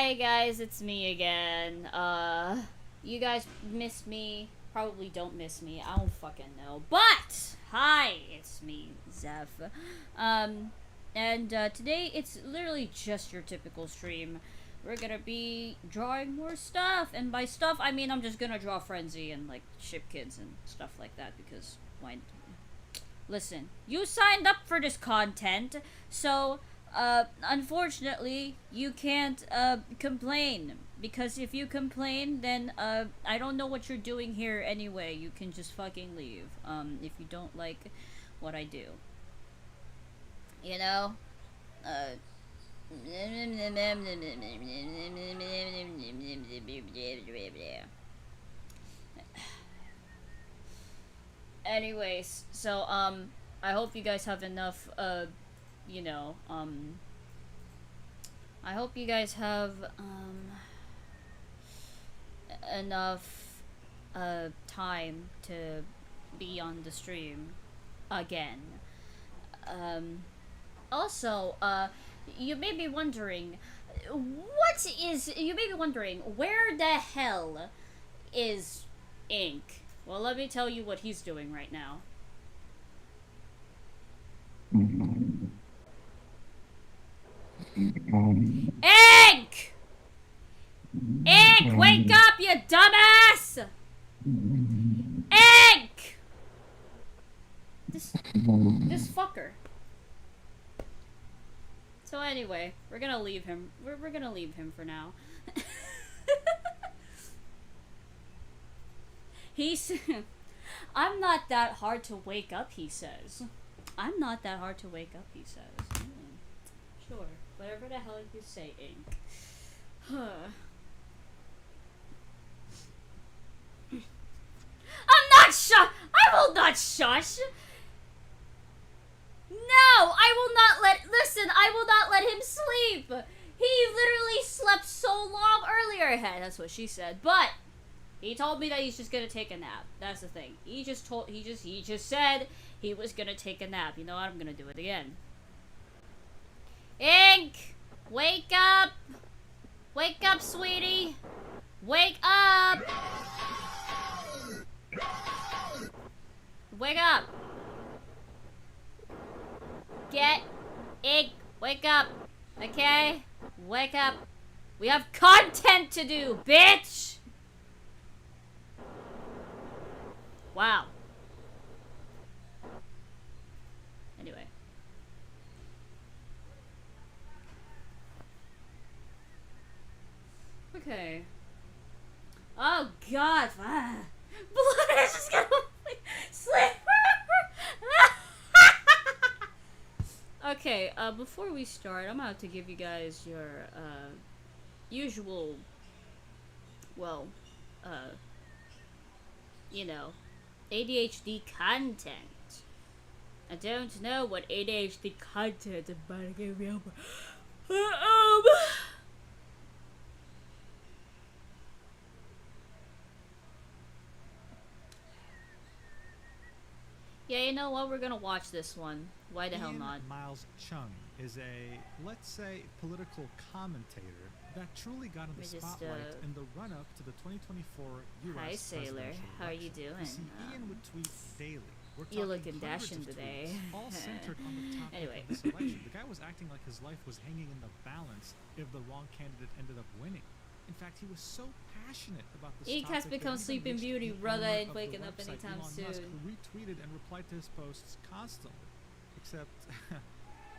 Hi guys, it's me again. You guys missed me. Probably don't miss me. I don't fucking know. But hi, it's me, Zeph. Today it's literally just your typical stream. We're gonna be drawing more stuff, and by stuff I mean I'm just gonna draw Frenzy and like ship kids and stuff like that because why? Listen, you signed up for this content, so unfortunately, you can't, complain. Because if you complain, then, I don't know what you're doing here anyway. You can just fucking leave, if you don't like what I do. You know? Anyways, so, I hope you guys have enough, you know, I hope you guys have, enough, time to be on the stream again. Also, you may be wondering, where the hell is Ink? Well, let me tell you what he's doing right now. Ink! Ink, wake up, you dumbass! Ink! This fucker. So anyway, we're gonna leave him. We're gonna leave him for now. He's... I'm not that hard to wake up, he says. I'm not that hard to wake up, he says. Sure. Whatever the hell you say, Ink. I'm not I will not shush! No! I will not listen, I will not let him sleep! He literally slept so long earlier. That's what she said. But he told me that he's just gonna take a nap. That's the thing. He just said he was gonna take a nap. You know what? I'm gonna do it again. Ink! Wake up! Wake up, sweetie! Wake up! Wake up! Get Ink! Wake up! Okay? Wake up! We have content to do, bitch! Wow. Anyway. Okay. Oh god. Blood is just gonna sleep. Okay, before we start, I'm gonna have to give you guys your, usual, well, you know, ADHD content. I don't know what ADHD content is about to give me over. Yeah, you know what? We're gonna watch this one. Why the hell not? Miles Chung is a, let's say, political commentator that truly got in the spotlight in the run-up to the 2024 U.S. Hi, Sailor. How are you doing? See, Ian would tweet daily. You're looking dashing today. All centered on the topic anyway. of this election. The guy was acting like his life was hanging in the balance if the wrong candidate ended up winning. In fact, he was so passionate about this Ink has become Sleeping Beauty, brother ain't waking up anytime soon. Musk retweeted and replied to his posts constantly. Except,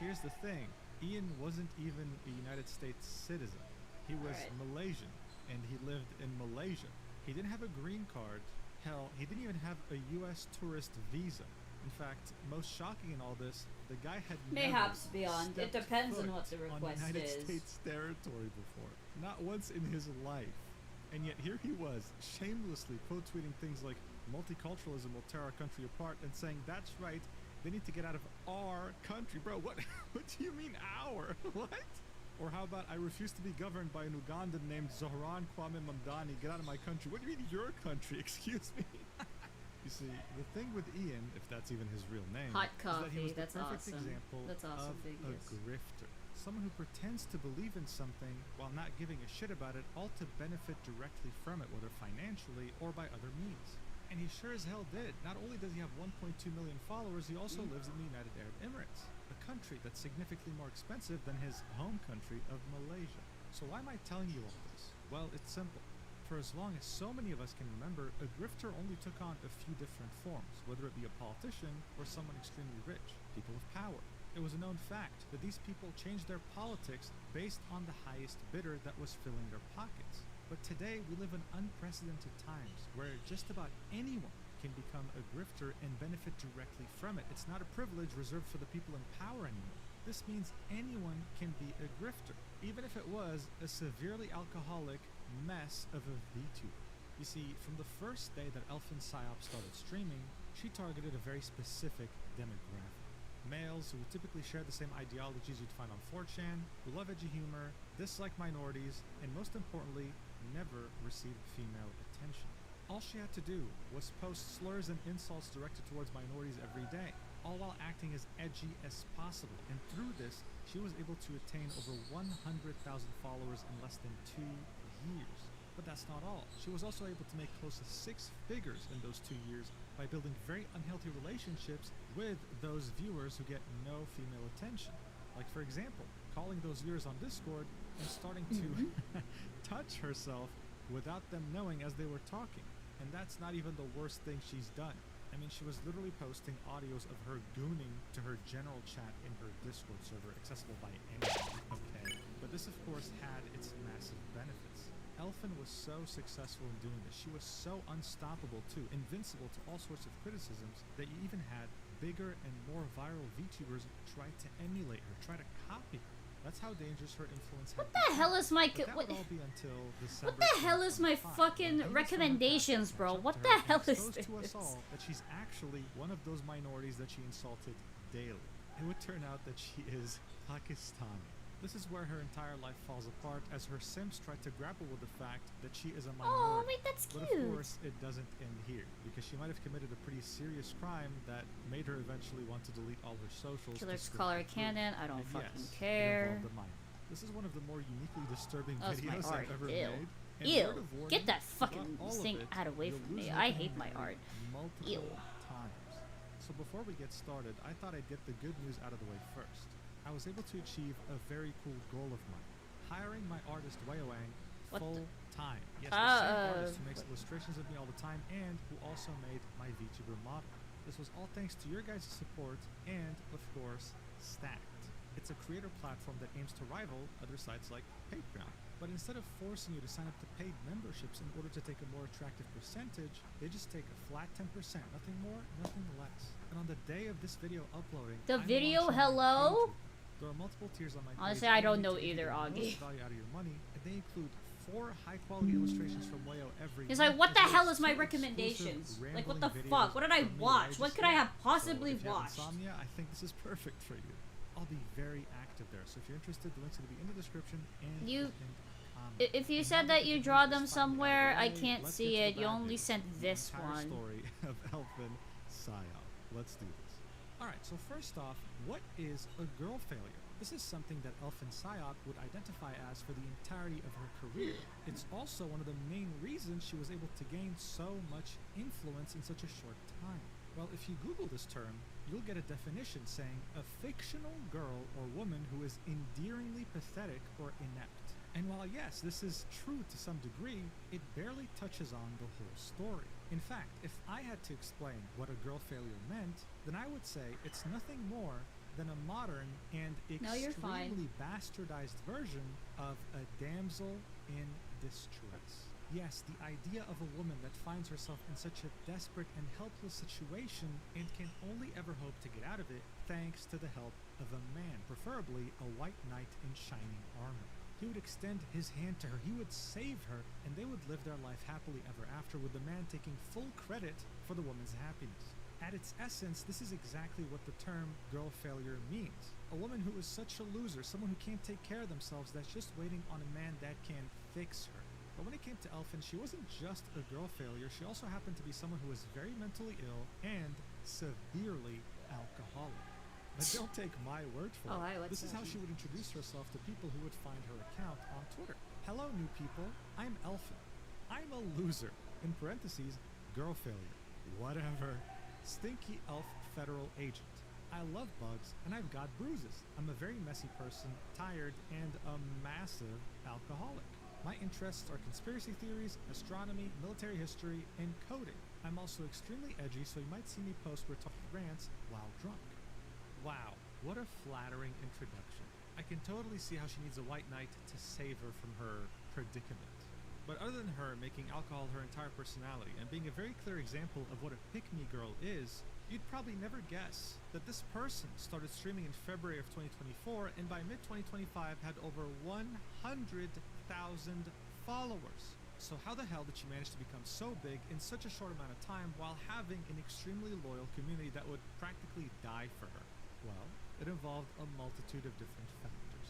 here's the thing. Ian wasn't even a United States citizen. He was Malaysian, and he lived in Malaysia. He didn't have a green card. Hell, he didn't even have a U.S. tourist visa. In fact, most shocking in all this, the guy had mayhaps beyond. It depends on what the request on United is. States territory before, not once in his life, and yet here he was, shamelessly quote tweeting things like "multiculturalism will tear our country apart" and saying, "That's right, they need to get out of our country, bro." What? What do you mean our? What? Or how about, "I refuse to be governed by an Ugandan named Zohran Kwame Mamdani. Get out of my country." What do you mean your country? Excuse me. You see, the thing with Ian, if that's even his real name, hot coffee, is that he was the that's perfect awesome. example That's awesome of a grifter. Someone who pretends to believe in something while not giving a shit about it, all to benefit directly from it, whether financially or by other means. And he sure as hell did. Not only does he have 1.2 million followers, he also lives in the United Arab Emirates, a country that's significantly more expensive than his home country of Malaysia. So why am I telling you all this? Well, it's simple. For as long as so many of us can remember, a grifter only took on a few different forms, whether it be a politician or someone extremely rich, people of power. It was a known fact that these people changed their politics based on the highest bidder that was filling their pockets. But today we live in unprecedented times where just about anyone can become a grifter and benefit directly from it. It's not a privilege reserved for the people in power anymore. This means anyone can be a grifter, even if it was a severely alcoholic mess of a VTuber. You see, from the first day that Elfin Psyop started streaming, she targeted a very specific demographic. Males who would typically share the same ideologies you'd find on 4chan, who love edgy humor, dislike minorities, and most importantly, never received female attention. All she had to do was post slurs and insults directed towards minorities every day, all while acting as edgy as possible. And through this, she was able to attain over 100,000 followers in less than 2 years. But that's not all. She was also able to make close to 6 figures in those 2 years by building very unhealthy relationships with those viewers who get no female attention. Like, for example, calling those viewers on Discord and starting to touch herself without them knowing as they were talking. And that's not even the worst thing she's done. I mean, she was literally posting audios of her gooning to her general chat in her Discord server, accessible by anyone, okay? But this, of course, had its massive benefits. Elfin was so successful in doing this. She was so unstoppable, too, invincible to all sorts of criticisms, that you even had bigger and more viral VTubers try to emulate her, try to copy her. That's how dangerous her influence had What the hell is my what all be until December what the hell is my 2025, fucking when recommendations, bro? catch up What to the her and hell is expose this? to us all that she's actually one of those minorities that she insulted daily. It would turn out that she is Pakistani. This is where her entire life falls apart as her Sims try to grapple with the fact that she is a minority. Oh, wait, that's But cute. of course, it doesn't end here, because she might have committed a pretty serious crime that made her eventually want to delete all her socials. Killer's to color proof. cannon. I don't And fucking yes, it care. involved a minor. This is one of the more uniquely disturbing That's my videos art. I've ever Ew. made. And Ew. word of warning, Get that throughout fucking all of thing it, out away you'll from lose me. her I hate my memory art. multiple Ew. times. So before we get started, I thought I'd get the good news out of the way first. I was able to achieve a very cool goal of mine, hiring my artist Wayowang What the- full time. Yes, the same artist who makes what- illustrations of me all the time and who also made my VTuber model. This was all thanks to your guys' support and, of course, Stacked. It's a creator platform that aims to rival other sites like Patreon. But instead of forcing you to sign up to paid memberships in order to take a more attractive percentage, they just take a flat 10%, nothing more, nothing less. And on the day of this video uploading, The I'm video, launching my hello? Patreon. There are multiple tiers on my page. Honestly, I don't aiming know to give you either, the Augie. most value out of your money, and they include 4 high-quality illustrations from Wayo every He's month, like, what as the well hell as is my 2 recommendations? exclusive Like, what the rambling fuck? videos What did I from me watch? that What just could I have so possibly if you have watched? insomnia, I think this is perfect for you. I'll be very active there, so if you're interested, the links will be in the description and You- the pinned comment. If you And said now that the you good draw news them is finally out of somewhere, the I way. can't Let's see get to it. the You bad only news, sent the this entire one. story of Elfin Psyop. Let's do this. Alright, so first off, what is a girl failure? This is something that Elfin Psyop would identify as for the entirety of her career. It's also one of the main reasons she was able to gain so much influence in such a short time. Well, if you Google this term, you'll get a definition saying a fictional girl or woman who is endearingly pathetic or inept. And while yes, this is true to some degree, it barely touches on the whole story. In fact, if I had to explain what a girl failure meant, then I would say it's nothing more than a modern and No, you're fine. extremely bastardized version of a damsel in distress. Yes, the idea of a woman that finds herself in such a desperate and helpless situation and can only ever hope to get out of it thanks to the help of a man, preferably a white knight in shining armor. He would extend his hand to her, he would save her, and they would live their life happily ever after, with the man taking full credit for the woman's happiness. At its essence, this is exactly what the term girl failure means. A woman who is such a loser, someone who can't take care of themselves, that's just waiting on a man that can fix her. But when it came to Elfin, she wasn't just a girl failure, she also happened to be someone who was very mentally ill and severely alcoholic. But don't take my word for Oh, it. hi, what's This is how that? she would introduce herself to people who would find her account on Twitter. Hello, new people. I'm Alphy. I'm a loser. In parentheses, girl failure. Whatever. Stinky elf federal agent. I love bugs, and I've got bruises. I'm a very messy person, tired, and a massive alcoholic. My interests are conspiracy theories, astronomy, military history, and coding. I'm also extremely edgy, so you might see me post retarded rants while drunk. Wow, what a flattering introduction. I can totally see how she needs a white knight to save her from her predicament. But other than her making alcohol her entire personality and being a very clear example of what a pick-me girl is, you'd probably never guess that this person started streaming in February of 2024 and by mid-2025 had over 100,000 followers. So how the hell did she manage to become so big in such a short amount of time while having an extremely loyal community that would practically die for her? Well, it involved a multitude of different factors.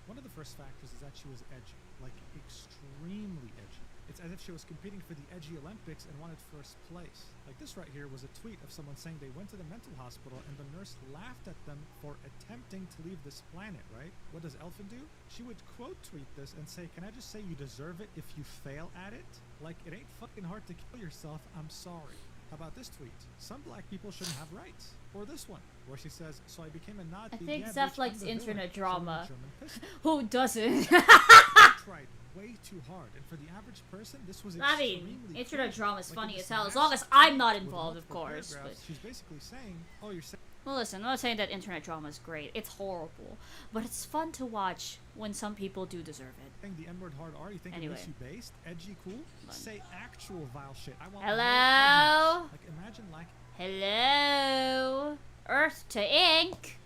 One of the first factors is that she was edgy, like extremely edgy. It's as if she was competing for the Edgy Olympics and wanted first place. Like this right here was a tweet of someone saying they went to the mental hospital and the nurse laughed at them for attempting to leave this planet, right? What does Elfin do? She would quote tweet this and say, can I just say you deserve it if you fail at it? Like, it ain't fucking hard to kill yourself, I'm sorry. How about this tweet? Some black people shouldn't have rights. Or this one, where she says, so I became a Nazi. I think yeah, Zeph bitch, I'm likes the internet villain, drama. German pistol. Who doesn't? Tried way too hard, and for the average person, this was I extremely mean, internet cringy. drama is Like, funny in as this hell, as long as massive I'm not tweet with involved, of multiple course. But paragraphs, she's basically saying, oh, you're saying well, listen, I'm not saying that internet drama is great. It's horrible, but it's fun to watch when some people do deserve it. the N-word hard R, you think Anyway. it makes you based, edgy, cool? Fun. Say actual vile shit. I want Hello? no edginess. Like, imagine, like, Hello, Earth to Ink.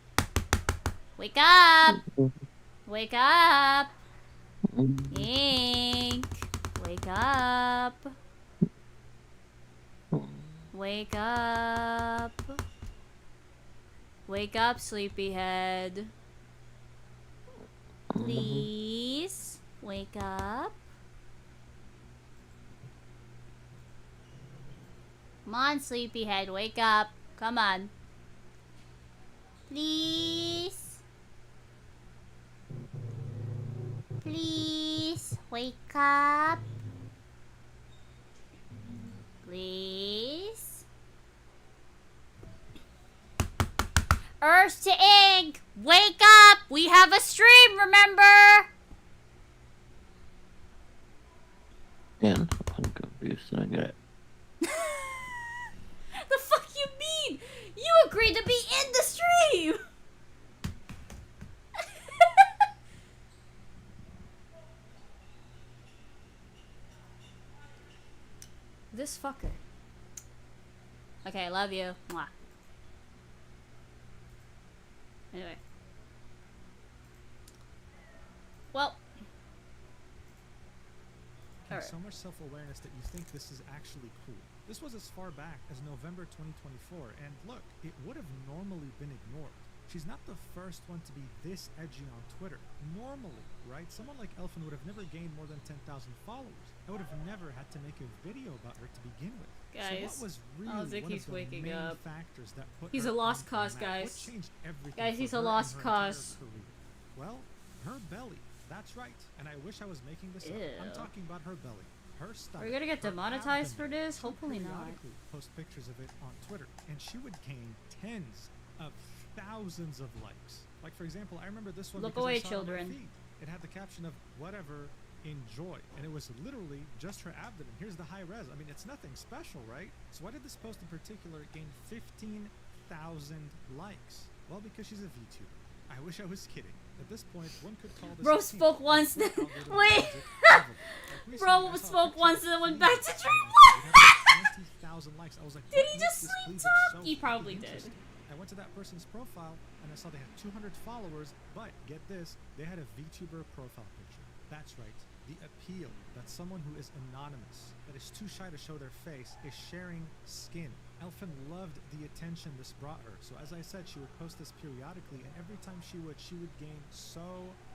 Wake up! Wake up! Ink! Wake up! Wake up! Wake up, sleepyhead. Please wake up. Come on, sleepyhead, wake up. Come on. Please. Please wake up. Please. Earth to Ink, wake up! We have a stream, remember? Yeah, I'm confused. I got it. The fuck you mean? You agreed to be in the stream! This fucker. Okay, love you. Mwah. Anyway. Well. Have Alright. so much self-awareness that you think this is actually cool. This was as far back as November 2024, and look, it would have normally been ignored. She's not the first one to be this edgy on Twitter. Normally, right? Someone like Elfin would have never gained more than 10,000 followers. I would have never had to make a video about her to begin with. Guys, so what was really I think one he's of the waking main up. factors that put He's her a lost on the cause, map? guys. What changed everything Guys, for he's a her and lost her entire cause. career? Well, her belly. That's right. And I wish I was making this up. I'm Ew. talking about her belly. Her stomach. Are we gonna get her demonetized for abdomen. this? She would Hopefully not. periodically post pictures of it on Twitter, and she would gain tens of thousands of likes. Like, for example, I remember this one Look because away, I saw it on my children. feed. It had the caption of whatever, enjoy, and it was literally just her abdomen. Here's the high res. I mean, it's nothing special, right? So why did this post in particular gain 15,000 likes? Well, because she's a VTuber. I wish I was kidding. At this point, one could call this Bro a feat. spoke once, The then- algorithm wait. calls it level. Like recently, Bro I saw a spoke picture once of and then went Flea back to on dream. It had 20,000 likes. I was like, Did what he makes just this sleep cleavage talk? so He probably fucking did. interesting? I went to that person's profile and I saw they had 200 followers, but get this, they had a VTuber profile picture. That's right. The appeal that someone who is anonymous, that is too shy to show their face, is sharing skin. Elfin loved the attention this brought her. So as I said, she would post this periodically, and every time she would gain so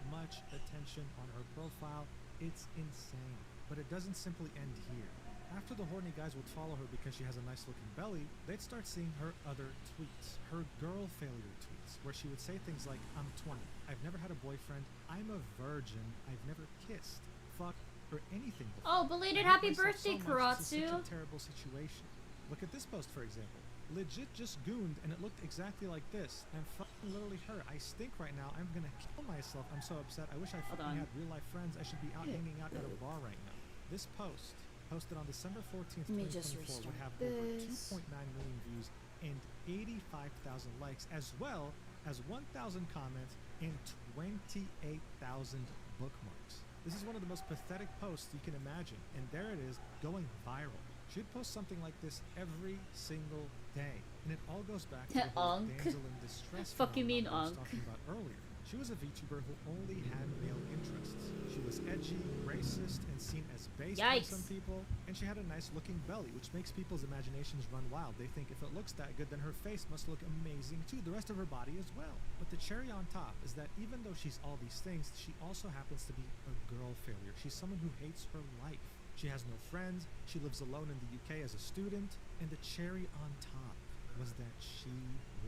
much attention on her profile. It's insane. But it doesn't simply end here. After the horny guys would follow her because she has a nice looking belly, they'd start seeing her other tweets, her girl failure tweets, where she would say things like, I'm 20, I've never had a boyfriend, I'm a virgin, I've never kissed, fuck, or anything before. Oh, belated I happy hate myself birthday, so much. This is such Karatsu. a terrible situation. Look at this post, for example. Legit just gooned and it looked exactly like this. I'm fucking literally her. I stink right now. I'm gonna kill myself. I'm so upset. I wish I fucking had real life friends. I should be out hanging out at a bar right now. This post, posted on December 14th, Let me just 2024, would have restart over this. 2.9 million views and 85,000 likes, as well as 1,000 comments and 28,000 bookmarks. This is one of the most pathetic posts you can imagine, and there it is, going viral. She'd post something like this every single day, and it all goes back to the whole Unk. damsel in distress Fuck you mean, phenomenon I was Unk? talking about earlier. She was a VTuber who only had male interests. She was edgy, racist, and seen as base by Yikes. some people, and she had a nice-looking belly, which makes people's imaginations run wild. They think if it looks that good, then her face must look amazing too, the rest of her body as well. But the cherry on top is that even though she's all these things, she also happens to be a girl failure. She's someone who hates her life. She has no friends, she lives alone in the UK as a student, and the cherry on top was that she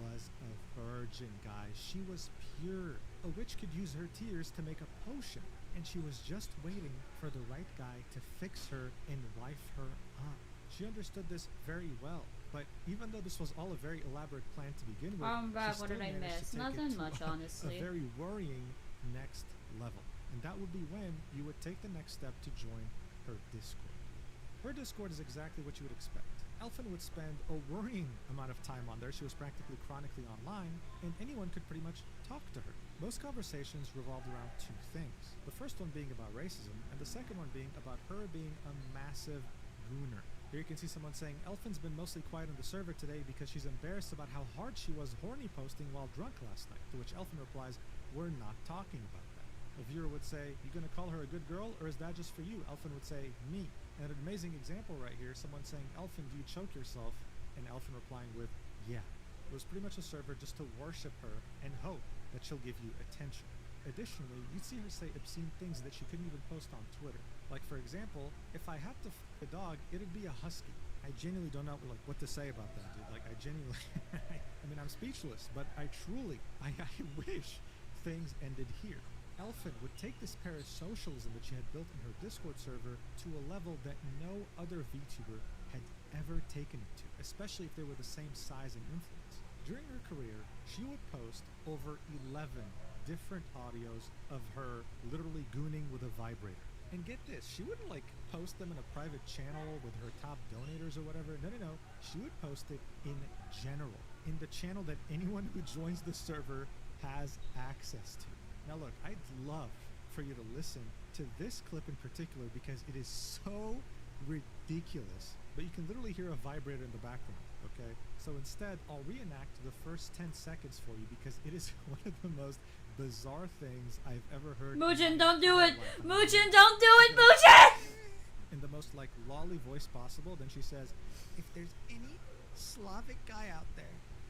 was a virgin, guys. She was pure. A witch could use her tears to make a potion, and she was just waiting for the right guy to fix her and wife her up. She understood this very well, but even though this was all a very elaborate plan to begin with, I'm back. she What still did I managed miss? to take Nothing it to much, honestly. a very worrying next level. And that would be when you would take the next step to join her Discord. Her Discord is exactly what you would expect. Elfin would spend a worrying amount of time on there. She was practically chronically online, and anyone could pretty much talk to her. Most conversations revolved around two things. The first one being about racism, and the second one being about her being a massive gooner. Here you can see someone saying, Elfin's been mostly quiet on the server today because she's embarrassed about how hard she was horny posting while drunk last night, to which Elfin replies, we're not talking about that. A viewer would say, you gonna call her a good girl, or is that just for you? Elfin would say, me. And an amazing example right here, someone saying, Elfin, do you choke yourself? And Elfin replying with, yeah. It was pretty much a server just to worship her and hope that she'll give you attention. Additionally, you'd see her say obscene things that she couldn't even post on Twitter. Like, for example, if I had to f a dog, it'd be a husky. I genuinely don't know what to say about that, dude. Like, I genuinely, I mean, I'm speechless, but I wish things ended here. Elfin would take this parasocialism that she had built in her Discord server to a level that no other VTuber had ever taken it to, especially if they were the same size and influence. During her career, she would post over 11 different audios of her literally gooning with a vibrator. And get this, she wouldn't like post them in a private channel with her top donators or whatever. No. She would post it in general, in the channel that anyone who joins the server has access to. Now look, I'd love for you to listen to this clip in particular because it is so ridiculous, but you can literally hear a vibrator in the background, okay? So instead, I'll reenact the first 10 seconds for you because it is one of the most bizarre things I've ever heard. Muujin, don't do it! Muujin, don't do it, Muujin! In the most like lolly voice possible, then she says, if there's any Slavic guy out there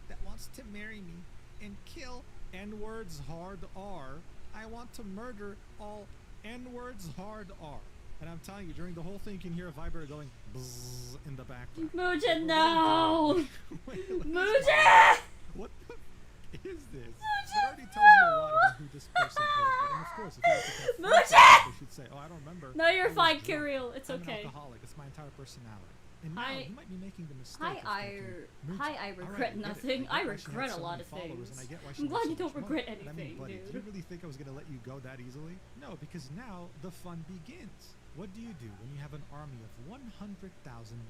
that wants to marry me and kill N-words hard R, I want to murder all N-words hard R. And I'm telling you, during the whole thing, you can hear a vibrator going bzzz in the background. Muujin, no! Wait, Muujin! what the f is this? That already tells you a lot about who this person is. And of course, if you have to confront Muujin! they should say, oh, I don't remember. No, you're I was fine, drunk. Kirill. It's I'm okay. an alcoholic. It's my entire personality. And now you might be making the mistake of thinking, Muujin, I all regret right, get it. nothing. I get why she had regret a so lot many of followers, things. and I get why she I'm made glad so you don't much money. regret And I mean, anything, buddy, do you dude. really think I was going to let you go that easily? No, because now the fun begins. What do you do when you have an army of 100,000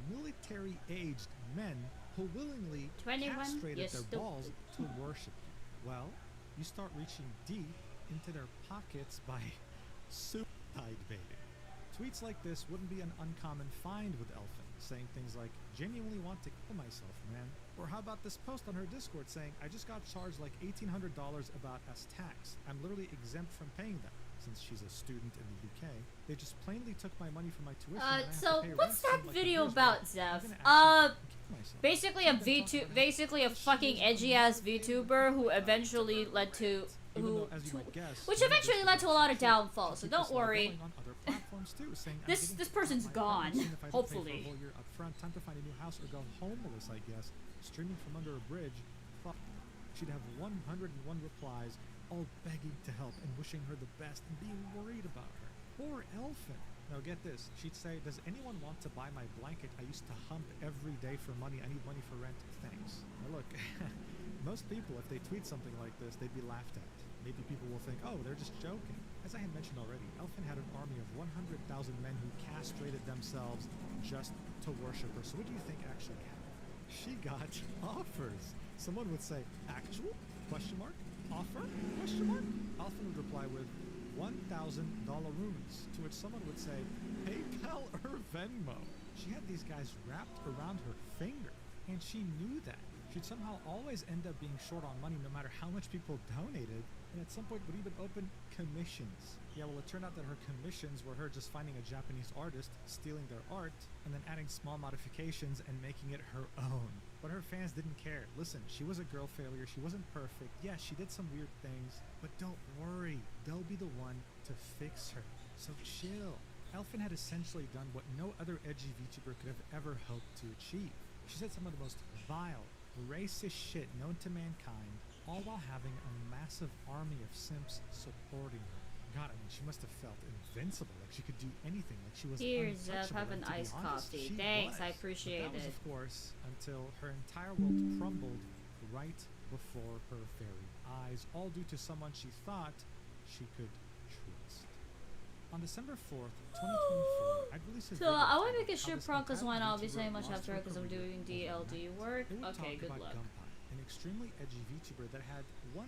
military-aged men who willingly 21, castrated you're their stupid. balls to worship you? Well, you start reaching deep into their pockets by suicide baiting. Tweets like this wouldn't be an uncommon find with Elfin, saying things like, genuinely want to kill myself, man. Or how about this post on her Discord saying, I just got charged like $1,800 about as tax. I'm literally exempt from paying that. Since she's a student in the UK, they just plainly took my money for my tuition. And I have So to pay what's rent that for, like, a video year's about, rent. Zeph? I'm gonna actually kill myself. Basically a basically a fucking edgy ass VTuber who eventually led to which eventually led to a lot of downfalls. So don't worry. once too, saying This person's gone, hopefully. For a whole year up front, time to find a new house or go homeless, I guess. Streaming from under a bridge. Fuck. She'd have 101 replies, all begging to help and wishing her the best and being worried about her. Poor Elfin. Now get this, she'd say, does anyone want to buy my blanket? I used to hump every day for money. I need money for rent. Thanks. Now look, most people, if they tweet something like this, they'd be laughed at. Maybe people will think, oh, they're just joking. As I had mentioned already, Elfin had an army of 100,000 men who castrated themselves just to worship her. So what do you think actually happened? She got offers. Someone would say, actual? Question mark? Offer? Question mark? Elfin would reply with, $1,000 runes, to which someone would say, PayPal or Venmo. She had these guys wrapped around her finger, and she knew that. She'd somehow always end up being short on money no matter how much people donated, and at some point would even open commissions. Yeah, well, it turned out that her commissions were her just finding a Japanese artist, stealing their art, and then adding small modifications and making it her own. But her fans didn't care. Listen, she was a girl failure. She wasn't perfect. Yeah, she did some weird things, but don't worry. They'll be the one to fix her. So chill. Elfin had essentially done what no other edgy VTuber could have ever hoped to achieve. She said some of the most vile, racist shit known to mankind, all while having a massive army of simps supporting her. God, I mean, she must have felt invincible, like she could do anything, like she was Here's untouchable. have an And to be iced honest, coffee. she Thanks, was. I appreciate But that was, it. of course, until her entire world crumbled right before her very eyes, all due to someone she thought she could trust. On December 4th, 2024, I'd released a So video I want to titled make a How ship This prompt because Entitled why not? I'll be VTuber saying much Lost after Her because I'm Career doing Overnight. DLD work. It would Okay, talk good about luck. Gunpei, an extremely edgy VTuber that had 1/10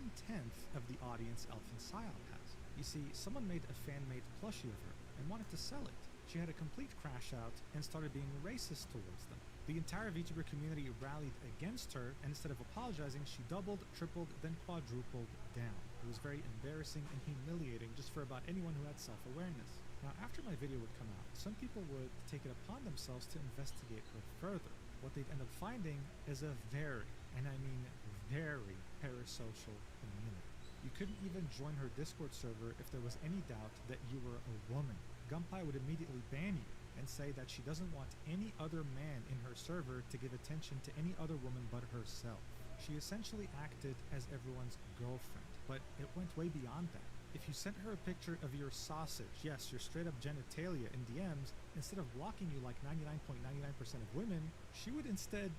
of the audience Elfin Scion has. You see, someone made a fan-made plushie of her and wanted to sell it. She had a complete crash out and started being racist towards them. The entire VTuber community rallied against her, and instead of apologizing, she doubled, tripled, then quadrupled down. It was very embarrassing and humiliating just for about anyone who had self-awareness. Now, after my video would come out, some people would take it upon themselves to investigate her further. What they'd end up finding is a very, and I mean very, parasocial community. You couldn't even join her Discord server if there was any doubt that you were a woman. Gunpei would immediately ban you and say that she doesn't want any other man in her server to give attention to any other woman but herself. She essentially acted as everyone's girlfriend, but it went way beyond that. If you sent her a picture of your sausage, yes, your straight up genitalia in DMs, instead of blocking you like 99.99% of women, she would instead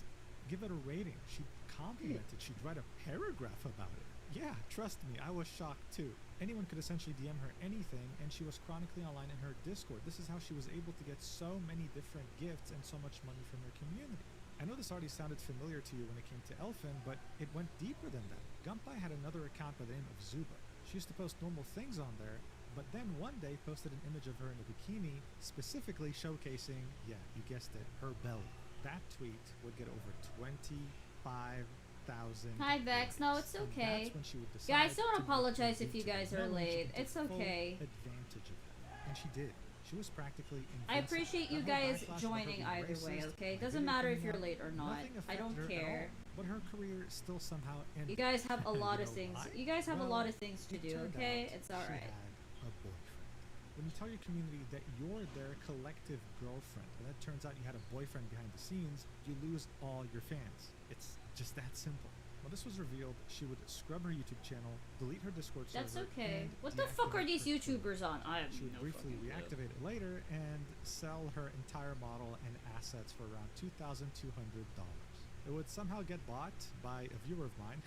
give it a rating. She'd compliment it. She'd write a paragraph about it. Yeah, trust me, I was shocked too. Anyone could essentially DM her anything, and she was chronically online in her Discord. This is how she was able to get so many different gifts and so much money from her community. I know this already sounded familiar to you when it came to Elfin, but it went deeper than that. Gunpei had another account by the name of Zuba. She used to post normal things on there, but then one day posted an image of her in a bikini, specifically showcasing, yeah, you guessed it, her belly. That tweet would get over 25,000. Hi Vex, no, it's And okay. that's when she would decide Guys, don't to make apologize her if you VTuber guys are known. She late. could take It's full okay. advantage of that. And she did. She was practically invincible. I appreciate you The whole guys backlash of her joining being either way, racist, okay? my Doesn't video matter if coming you're out, late or not. nothing I don't affected her at care. all, but her career still somehow ended. You guys have a lot of know things. why? You guys have a Well, lot of things to it do, turned okay? out It's she alright. had a boyfriend. When you tell your community that you're their collective girlfriend, and it turns out you had a boyfriend behind the scenes, you lose all your fans. It's just that simple. When this was revealed, she would scrub her YouTube channel, delete her Discord server. That's okay. and What the fuck are deactivate these her Twitter. YouTubers on? I have She would no briefly fucking clue. reactivate it later and sell her entire model and assets for around $2,200. It would somehow get bought by a viewer of mine.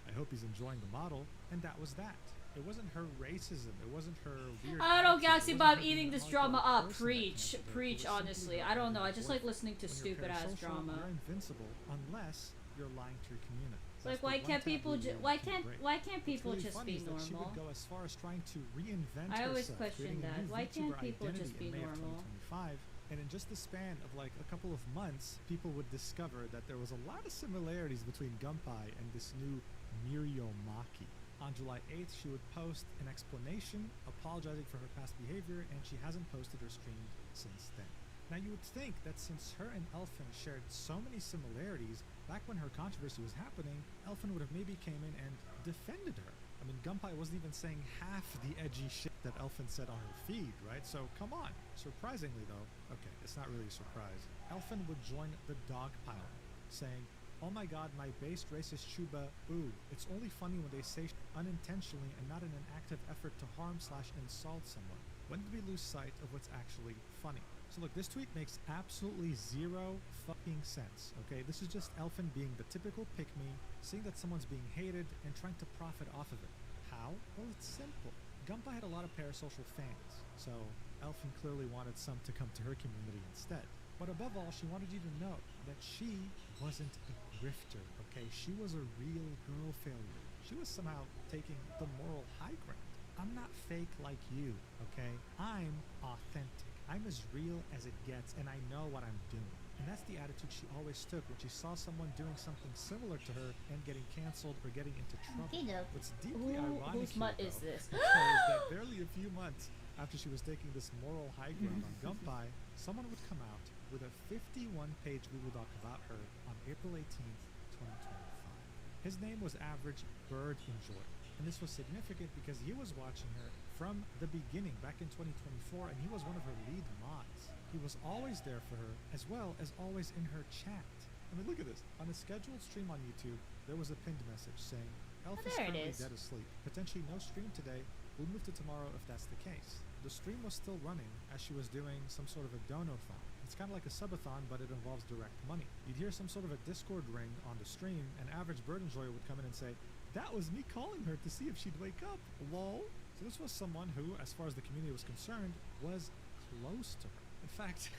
I hope he's enjoying the model. And that was that. It wasn't her racism. It wasn't her weird. I don't know, attitude, Galaxy it wasn't Bob her eating being this a drama hardcore up. person that Preach, connected her. preach, It was simply honestly. her I don't know. I being just a like boyfriend. listening to When you're stupid ass parasocial, drama. You're invincible unless you're lying to your community. It's That's like the why one can't taboo people rule why you can't break. why can't What's people really just funny be is that she would normal? go as far as trying to reinvent I always herself, question creating a that. new Why can't VTuber people just identity be in May of normal? 2025. And in just the span of like a couple of months, people would discover that there was a lot of similarities between Gunpei and this new Mirio Maki. On July 8th, she would post an explanation apologizing for her past behavior, and she hasn't posted or streamed since then. Now you would think that since her and Elfin shared so many similarities, back when her controversy was happening, Elfin would have maybe came in and defended her. I mean, Gunpei wasn't even saying half the edgy shit that Elfin said on her feed, right? So come on. Surprisingly though, okay, it's not really a surprise. Elfin would join the dog pile, saying, "Oh my god, my based racist Chuba, ooh, it's only funny when they say unintentionally and not in an active effort to harm/insult someone. When did we lose sight of what's actually funny?" So look, this tweet makes absolutely zero fucking sense, okay? This is just Elfin being the typical pick-me, seeing that someone's being hated and trying to profit off of it. How? Well, it's simple. Gunpei had a lot of parasocial fans, so Elfin clearly wanted some to come to her community instead. But above all, she wanted you to know that she wasn't a grifter, okay? She was a real girl failure. She was somehow taking the moral high ground. I'm not fake like you, okay? I'm authentic. I'm as real as it gets, and I know what I'm doing. And that's the attitude she always took when she saw someone doing something similar to her and getting canceled or getting into trouble. What's deeply ironic Whose mutt here, is though, this? is that barely a few months after she was taking this moral high ground on Gunpei, someone would come out with a 51-page Google Doc about her on April 18th, 2025. His name was Average Bird Enjoy, and this was significant because he was watching her from the beginning back in 2024, and he was one of her lead mods. He was always there for her, as well as always in her chat. I mean, look at this. On a scheduled stream on YouTube, there was a pinned message saying, "Elf is currently dead asleep. Potentially no stream today. We'll move to tomorrow if that's the case." The stream was still running as she was doing some sort of a dono-thon. It's kind of like a subathon, but it involves direct money. You'd hear some sort of a Discord ring on the stream, and Average Bird Enjoyer would come in and say, "That was me calling her to see if she'd wake up, lol." So this was someone who, as far as the community was concerned, was close to her. In fact,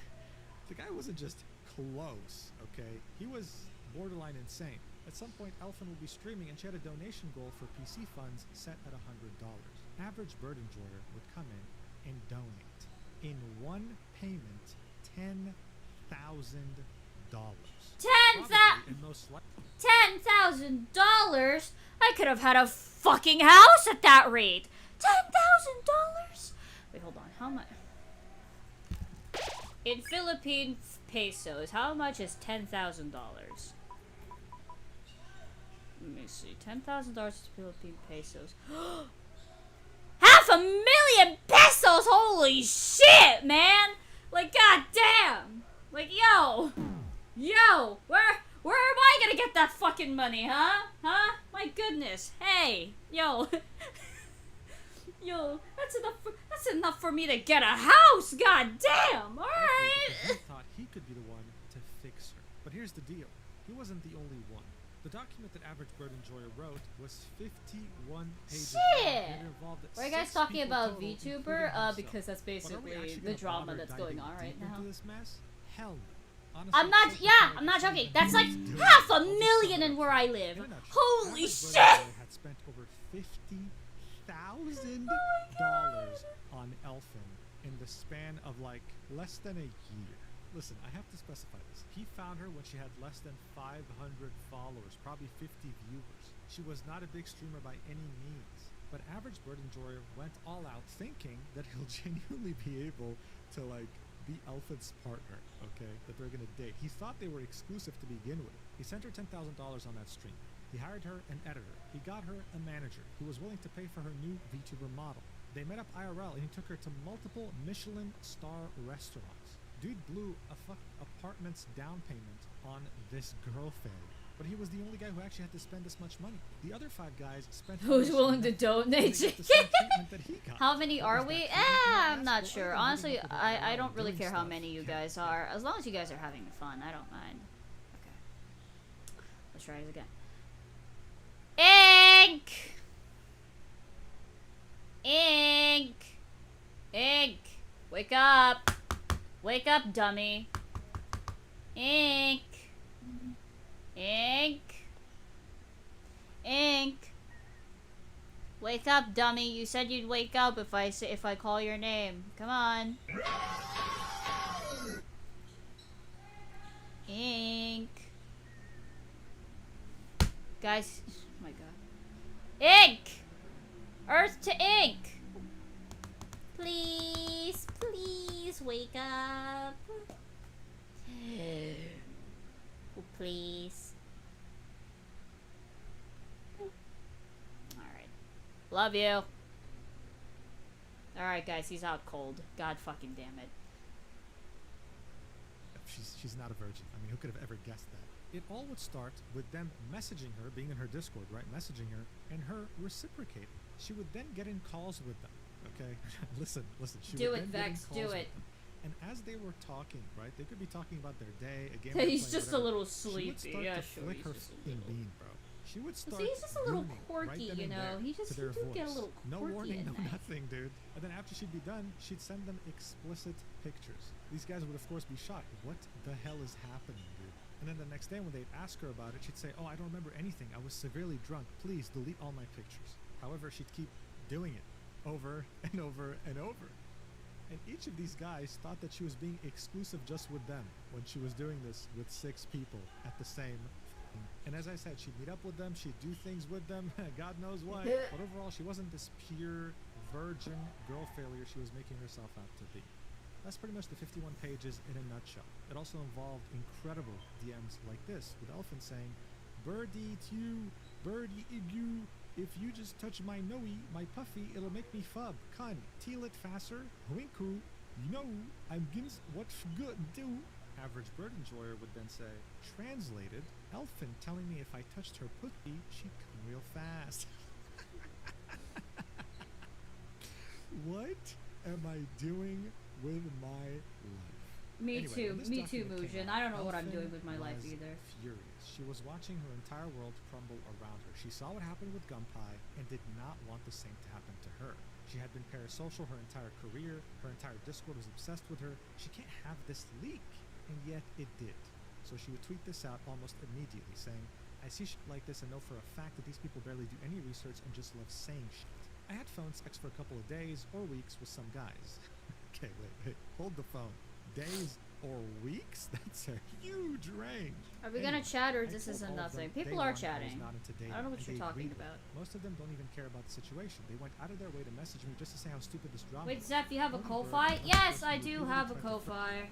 the guy wasn't just close, okay? He was borderline insane. At some point, Elfin would be streaming and she had a donation goal for PC funds set at $100. Average Bird Enjoyer would come in and donate. In one payment, $10,000. $10,000? I could have had a fucking house at that rate. $10,000? Wait, hold on. How much? In Philippine pesos, how much is $10,000? Let me see. $10,000 Philippine pesos. $500,000 pesos! Holy shit, man! Like, goddamn! Like, yo! Where am I gonna get that fucking money, huh? Huh? My goodness. Hey, yo. Yo, that's enough for me to get a house, goddamn! Alright! He thought he could be the one to fix her. But here's the deal. He wasn't the only one. The document that Average Bird Enjoyer wrote was 51 pages long, and it involved Are you guys 6 talking people about total, VTuber? including Because that's himself. But are we basically actually the gonna drama bother that's going diving on right deep now. into this mess? Hell no. Honestly, I'm not, so yeah, pathetic I'm not it's not joking. even That's like worth doing. $500,000 in where I live. In a nutshell, Holy Average Bird shit! Enjoyer had spent over $50,000 on Elfin in the span of like less than a year. Listen, I have to specify this. He found her when she had less than 500 followers, probably 50 viewers. She was not a big streamer by any means. But Average Bird Enjoyer went all out thinking that he'll genuinely be able to like be Elfin's partner, okay? That they're gonna date. He thought they were exclusive to begin with. He sent her $10,000 on that stream. He hired her an editor. He got her a manager who was willing to pay for her new VTuber model. They met up IRL and he took her to multiple Michelin star restaurants. Dude blew a apartment's down payment on this girl failure. But he was the only guy who actually had to spend this much money. The other 5 guys spent Who's willing to donate? the same treatment that he got. How many are we? I'm not Well, sure. other than Honestly, living up with I her don't really doing care how stuff, many you yeah, guys yeah. are. As long as you guys are having fun, I don't mind. Okay. Let's try it again. Ink! Ink! Ink! Wake up! Wake up, dummy! Ink! Ink! Ink! Wake up, dummy! You said you'd wake up if I call your name. Come on! Ink! Guys, oh my god. Ink! Earth to ink! Please, please wake up. Oh, please. Alright. Love you. Alright, guys, he's out cold. God fucking damn it. She's not a virgin. I mean, who could have ever guessed that? It all would start with them messaging her, being in her Discord, right? Messaging her, and her reciprocating. She would then get in calls with them, okay? listen. She Do would it, then get in Vex, calls do with it. them. And as they were talking, right, they could be talking about their day, a game. He's playing, just whatever. a little She would sleepy. start Yeah, to sure. flick He's her just a fucking little... bean, bro. She would start. See, he's just a little gooning quirky, right then you and know. there He just to their did get a voice. little No quirky warning, in no that. nothing, dude. And then after she'd be done, she'd send them explicit pictures. These guys would of course be shocked. What the hell is happening, dude? And then the next day when they'd ask her about it, she'd say, "Oh, I don't remember anything. I was severely drunk. Please delete all my pictures." However, she'd keep doing it over and over and over. And each of these guys thought that she was being exclusive just with them when she was doing this with 6 people at the same time. And as I said, she'd meet up with them, she'd do things with them, God knows what. But overall, she wasn't this pure virgin girl failure she was making herself out to be. That's pretty much the 51 pages in a nutshell. It also involved incredible DMs like this, with Elfin saying, "Birdie to you, birdie you. If you just touch my noe, my puffy, it'll make me fub. Con, teal it faster. Winku, you know, I'm gins what good do." Average bird enjoyer would then say, translated, Elfin telling me if I touched her pussy, she'd come real fast. What am I doing with my life? Me Anyway, too, when this me too, document came Muujin. out, I don't know what I'm Elfin doing with my life was either. Furious. She was watching her entire world crumble around her. She saw what happened with Gunpie and did not want the same to happen to her. She had been parasocial her entire career. Her entire Discord was obsessed with her. She can't have this leak. And yet it did. So she would tweet this out almost immediately, saying, "I see shit like this and know for a fact that these people barely do any research and just love saying shit. I had phone sex for a couple of days or weeks with some guys." Okay, wait, hold the phone. Days or weeks? That's a huge range. Are we gonna Anyway, chat or I this told isn't all of them nothing? day People are one I was chatting. not into dating, I don't know what and you're they talking agreed with about. it. Most of them don't even care about the situation. They went out of their way to message me just to say how stupid this drama Wait, is. Zeph, you have a Only Bird Ko-Fi? and Yes, Elfin I would do really have a try to Ko-Fi.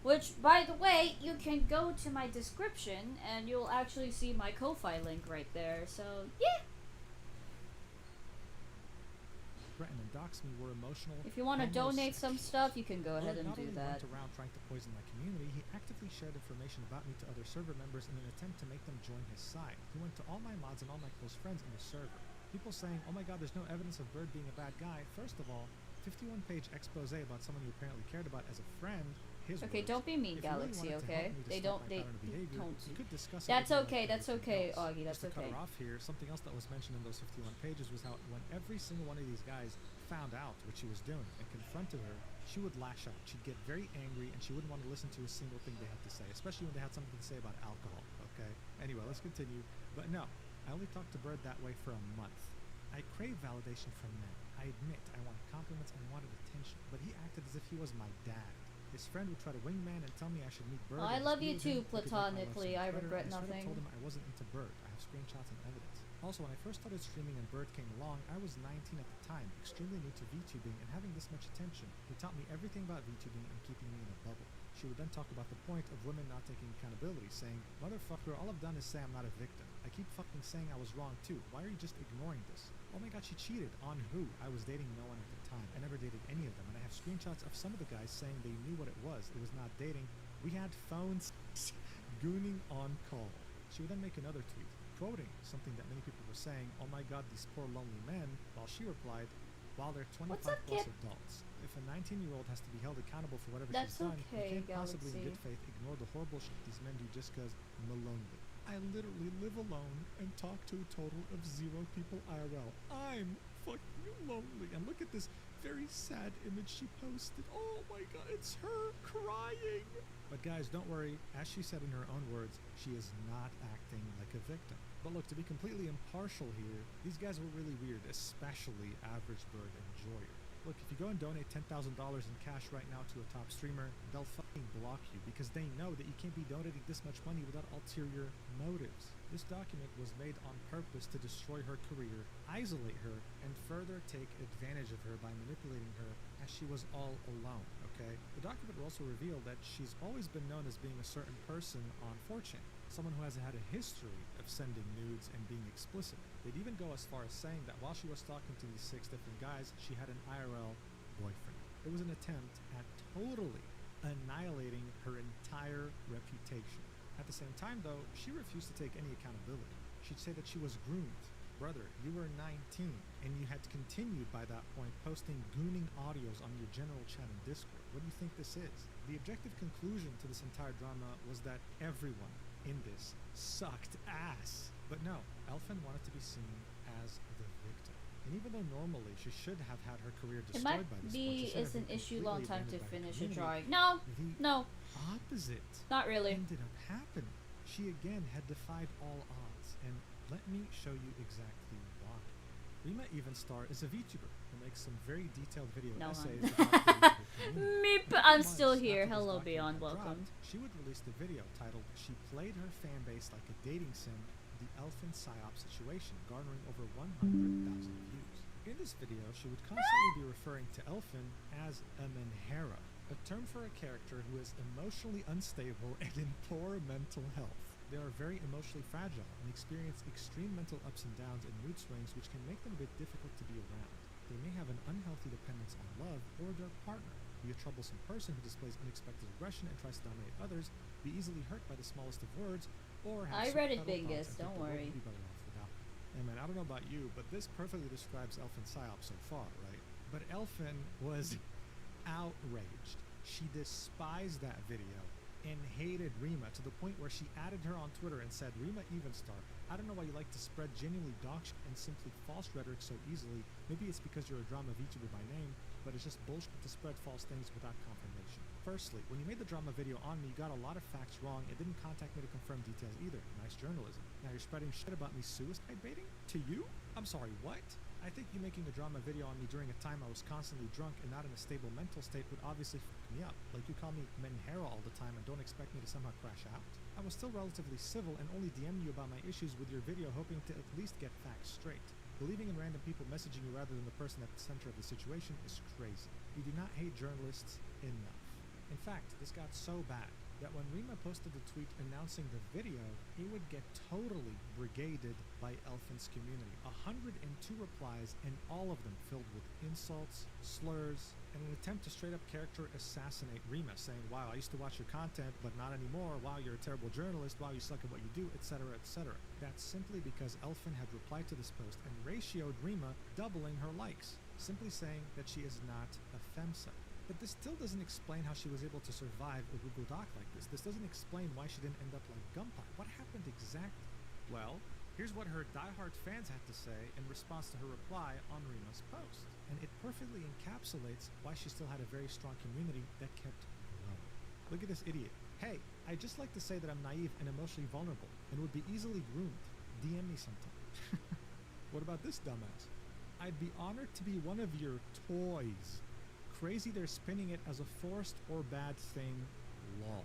Which, by the way, you can go to my description and you'll actually see my Ko-Fi link right there. So, yeah. threaten and dox me were emotional. If you want to almost donate some accused. stuff, you can go ahead Bird and not do only that. went around trying to poison my community, he actively shared information about me to other server members in an attempt to make them join his side. He went to all my mods and all my close friends in the server. People saying, "Oh my god, there's no evidence of Bird being a bad guy." First of all, 51-page expose about someone you apparently cared about as a friend. His Okay, words. don't be mean, If you really Galaxy, wanted to okay? help me to They stop don't, my they pattern of behavior, don't. you could discuss it That's with me like okay, that's everything okay, else. Augie, that's Just to cut okay. her off here, something else that was mentioned in those 51 pages was how when every single one of these guys found out what she was doing and confronted her, she would lash out. She'd get very angry and she wouldn't want to listen to a single thing they had to say, especially when they had something to say about alcohol, okay? Anyway, let's continue. But no, I only talked to Bird that way for a month. I crave validation from men. I admit I wanted compliments and wanted attention, but he acted as if he was my dad. His friend would try to wingman and tell me I should meet Bird. Well, I and love you dispute too, with him. He could make my life platonically. so much I better, regret and I straight up nothing. told him I wasn't into Bird. I have screenshots and evidence. Also, when I first started streaming and Bird came along, I was 19 at the time, extremely new to VTubing and having this much attention. He taught me everything about VTubing and keeping me in a bubble. She would then talk about the point of women not taking accountability, saying, "Motherfucker, all I've done is say I'm not a victim. I keep fucking saying I was wrong too. Why are you just ignoring this? Oh my god, she cheated. On who? I was dating no one at the time. I never dated any of them, and I have screenshots of some of the guys saying they knew what it was. It was not dating. We had phones gooning on call." She would then make another tweet, quoting something that many people were saying, "Oh my god, these poor lonely men," while she replied, "While they're 25 What's up, plus kid? adults. If a 19-year-old has to be held accountable for whatever That's she's done, okay, you can't possibly in Galaxy. good faith ignore the horrible shit these men do just because I'm lonely. I literally live alone and talk to a total of 0 people IRL. I'm fucking lonely." And look at this very sad image she posted. Oh my god, it's her crying. But guys, don't worry. As she said in her own words, she is not acting like a victim. But look, to be completely impartial here, these guys were really weird, especially Average Bird and Joyer. Look, if you go and donate $10,000 in cash right now to a top streamer, they'll fucking block you because they know that you can't be donating this much money without ulterior motives. This document was made on purpose to destroy her career, isolate her, and further take advantage of her by manipulating her as she was all alone, Okay, the document will also reveal that she's always been known as being a certain person on 4chan, someone who has had a history of sending nudes and being explicit. They'd even go as far as saying that while she was talking to these 6 different guys, she had an IRL boyfriend. It was an attempt at totally annihilating her entire reputation. At the same time, though, she refused to take any accountability. She'd say that she was groomed. Brother, you were 19, and you had continued by that point posting gooning audios on your general chat and Discord. What do you think this is? The objective conclusion to this entire drama was that everyone in this sucked ass. But no, Elfin wanted to be seen as the victim. And even though normally she should have had her career It destroyed might by this point, be she should it's have an been issue completely long time to abandoned by the finish a community. drawing. No, The no, opposite not really. ended up happening. She again had defied all odds, and let me show you exactly why. Rima Evenstar is a VTuber who makes some very detailed video No, essays hun. about the VTuber community. Meep, A few I'm months still after here. this Hello, document Beyond. had Welcome. dropped, she would release the video titled "She Played Her Fan Base Like a Dating Sim: The Elfin Psyop Situation," garnering over 100,000 views. In this video, she would constantly be referring to Elfin as a menhera, a term for a character who is emotionally unstable and in poor mental health. They are very emotionally fragile and experience extreme mental ups and downs and mood swings, which can make them a bit difficult to be around. They may have an unhealthy dependence on love or their partner, be a troublesome person who displays unexpected aggression and tries to dominate others, be easily hurt by the smallest of words, or have I read it, suicidal Bingus, thoughts and don't think the world worry. would be better off without them. And man, I don't know about you, but this perfectly describes Elfin Psyop so far, right? But Elfin was outraged. She despised that video and hated Rima to the point where she added her on Twitter and said, "Rima Evenstar, I don't know why you like to spread genuinely dog shit and simply false rhetoric so easily. Maybe it's because you're a drama VTuber by name, but it's just bullshit to spread false things without confirmation. Firstly, when you made the drama video on me, you got a lot of facts wrong and didn't contact me to confirm details either. Nice journalism. Now you're spreading shit about me suicide baiting? To you? I'm sorry, what? I think you making a drama video on me during a time I was constantly drunk and not in a stable mental state would obviously fuck me up. Like you call me menhera all the time and don't expect me to somehow crash out? I was still relatively civil and only DM'd you about my issues with your video hoping to at least get facts straight. Believing in random people messaging you rather than the person at the center of the situation is crazy. You do not hate journalists enough. In fact, this got so bad that when Rima posted the tweet announcing the video, it would get totally brigaded by Elfin's community. 102 replies, and all of them filled with insults, slurs, and an attempt to straight up character assassinate Rima, saying, "Wow, I used to watch your content, but not anymore. Wow, you're a terrible journalist. Wow, you suck at what you do," etc., etc. That's simply because Elfin had replied to this post and ratioed Rima, doubling her likes, simply saying that she is not a femcep. But this still doesn't explain how she was able to survive a Google Doc like this. This doesn't explain why she didn't end up like Gunpla. What happened exactly? Well, here's what her diehard fans had to say in response to her reply on Rima's post. And it perfectly encapsulates why she still had a very strong community that kept growing. Look at this idiot. "Hey, I'd just like to say that I'm naive and emotionally vulnerable and would be easily groomed. DM me sometime." What about this dumbass? "I'd be honored to be one of your toys. Crazy they're spinning it as a forced or bad thing, lol."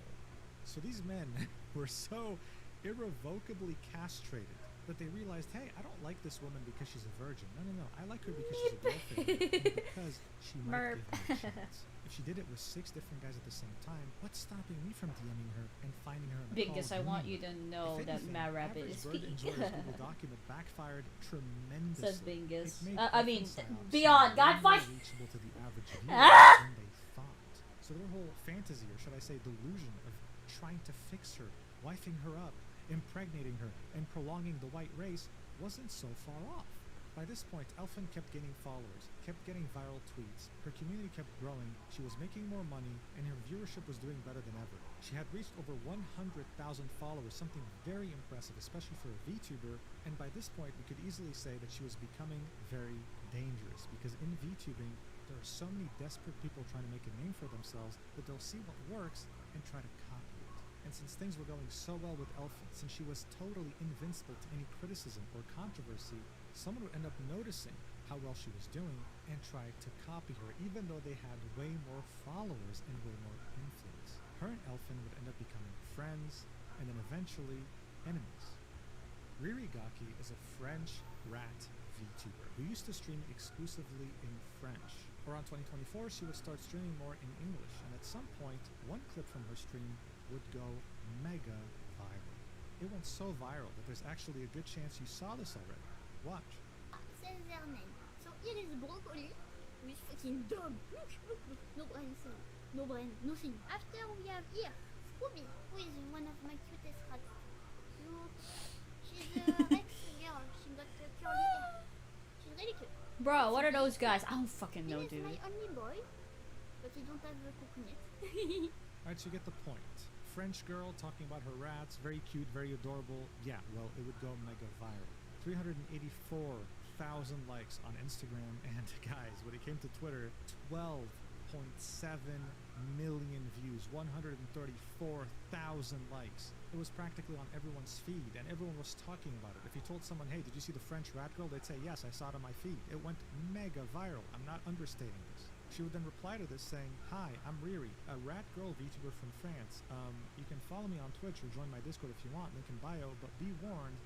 So these men were so irrevocably castrated that they realized, hey, I don't like this woman because she's a virgin. No, I like her because she's a girlfriend and because she might give me a chance. If she did it with 6 different guys at the same time, what's stopping me from DMing her and finding her in a Bingus, I call want room? you to know If that anything, Mad Rabbit average is bird peak. enjoyer's Google document backfired tremendously. Says Bingus. It made I mean, Elfin psyops Beyond. seem God, way fight. more reachable to the average viewer Ah! than they thought. So their whole fantasy, or should I say delusion, of trying to fix her, wifing her up, impregnating her, and prolonging the white race wasn't so far off. By this point, Elfin kept gaining followers, kept getting viral tweets, her community kept growing, she was making more money, and her viewership was doing better than ever. She had reached over 100,000 followers, something very impressive, especially for a VTuber, and by this point we could easily say that she was becoming very dangerous, because in VTubing, there are so many desperate people trying to make a name for themselves that they'll see what works and try to copy it. And since things were going so well with Elfin, since she was totally invincible to any criticism or controversy, someone would end up noticing how well she was doing and try to copy her, even though they had way more followers and way more influence. Her and Elfin would end up becoming friends, and then eventually enemies. Raarity is a French rat VTuber who used to stream exclusively in French. Around 2024, she would start streaming more in English, and at some point, one clip from her stream would go mega viral. It went so viral that there's actually a good chance you saw this already. Watch. Says their name. So here is broccoli with fucking dumb. No brain, no brain, nothing. After we have here Scooby, who is one of my cutest rats. She's a Rex girl. She got curly hair. She's really cute. Bro, what are those guys? I don't fucking know, He is dude. my only boy, but he don't have a cocoon yet. Alright, so you get the point. French girl talking about her rats, very cute, very adorable. Yeah, well, it would go mega viral. 384,000 likes on Instagram, and guys, when it came to Twitter, 12.7 million views, 134,000 likes. It was practically on everyone's feed, and everyone was talking about it. If you told someone, hey, did you see the French rat girl? They'd say, yes, I saw it on my feed. It went mega viral. I'm not understating this. She would then reply to this saying, hi, I'm Riri, a rat girl VTuber from France. You can follow me on Twitch or join my Discord if you want, link in bio, but be warned,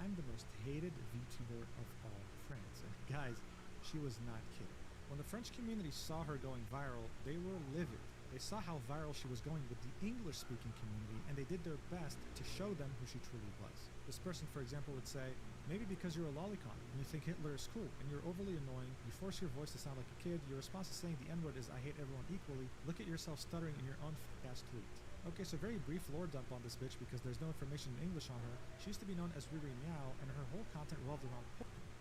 I'm the most hated VTuber of all France. And guys, she was not kidding. When the French community saw her going viral, they were livid. They saw how viral she was going with the English-speaking community, and they did their best to show them who she truly was. This person, for example, would say, maybe because you're a lolicon, and you think Hitler is cool, and you're overly annoying, you force your voice to sound like a kid, your response to saying the N-word is, I hate everyone equally, look at yourself stuttering in your own f***ass tweet. Okay, so very brief lore dump on this bitch because there's no information in English on her. She used to be known as Riri Meow, and her whole content revolved around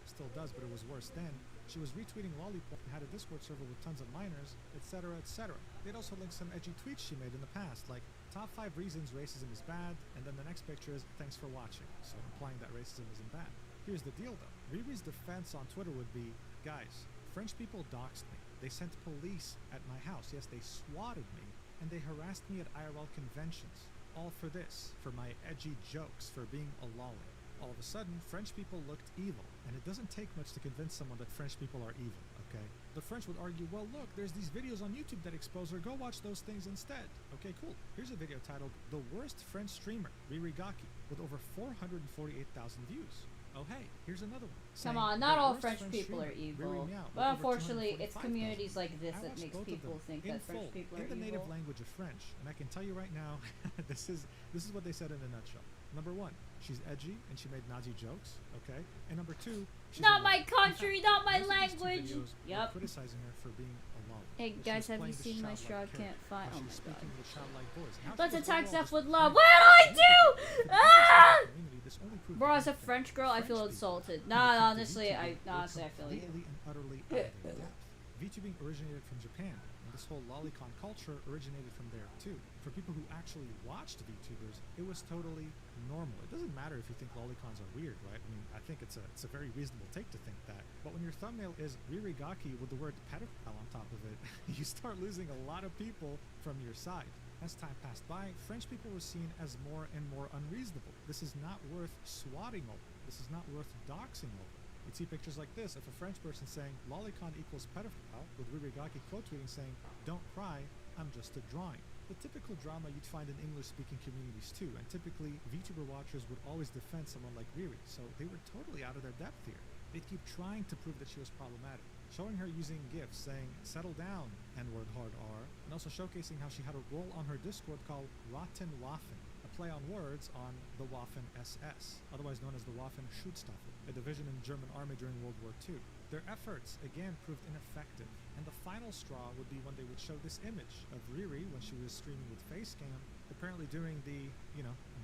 still does, but it was worse then. She was retweeting Lollipop and had a Discord server with tons of minors, etc., etc. They'd also link some edgy tweets she made in the past, like top 5 reasons racism is bad, and then the next picture is thanks for watching, so implying that racism isn't bad. Here's the deal though. Riri's defense on Twitter would be, guys, French people doxed me. They sent police at my house. Yes, they swatted me, and they harassed me at IRL conventions. All for this, for my edgy jokes, for being a lolly. All of a sudden, French people looked evil, and it doesn't take much to convince someone that French people are evil, okay? The French would argue, well look, there's these videos on YouTube that expose her, go watch those things instead. Okay, cool. Here's a video titled, The Worst French Streamer, Ririgaki, with over 448,000 views. Oh hey, here's another one. Come on, not all French people are evil. But unfortunately, it's communities like this that makes people think that French people are in the evil. native language of French, and I can tell you right now, this is what they said in a nutshell. Number 1, she's edgy and she made Nazi jokes, okay? And number 2, she's Not a my lolly. country, not my Most of these two language. videos were Yep. criticizing her for being a lolly. Hey That she guys, was have you playing the seen my childlike straw can't character, fight? how Oh she was my god. speaking with a childlike voice. Now Let's she was attack overall Zeph just with plain love. What did I do? For the Ah! community, this only proved Bro, one as a thing. French girl, I feel French people insulted. who Nah, think honestly, VTubing I were feel you. completely and utterly out of their depth. VTubing originated from Japan, and this whole lolicon culture originated from there too. For people who actually watched VTubers, it was totally normal. It doesn't matter if you think lolicons are weird, right? I mean, I think it's a very reasonable take to think that. But when your thumbnail is Ririgaki with the word pedophile on top of it, you start losing a lot of people from your side. As time passed by, French people were seen as more and more unreasonable. This is not worth swatting over. This is not worth doxing over. You'd see pictures like this of a French person saying, lolicon equals pedophile, with Ririgaki quote tweeting saying, don't cry, I'm just a drawing. The typical drama you'd find in English-speaking communities too, and typically VTuber watchers would always defend someone like Riri, so they were totally out of their depth here. They'd keep trying to prove that she was problematic, showing her using GIFs saying, settle down, N-word hard R, and also showcasing how she had a role on her Discord called Rotten Waffen, a play on words on the Waffen SS, otherwise known as the Waffen Schutzstaffel, a division in the German army during World War II. Their efforts, again, proved ineffective, and the final straw would be when they would show this image of Riri when she was streaming with Facecam, apparently doing the,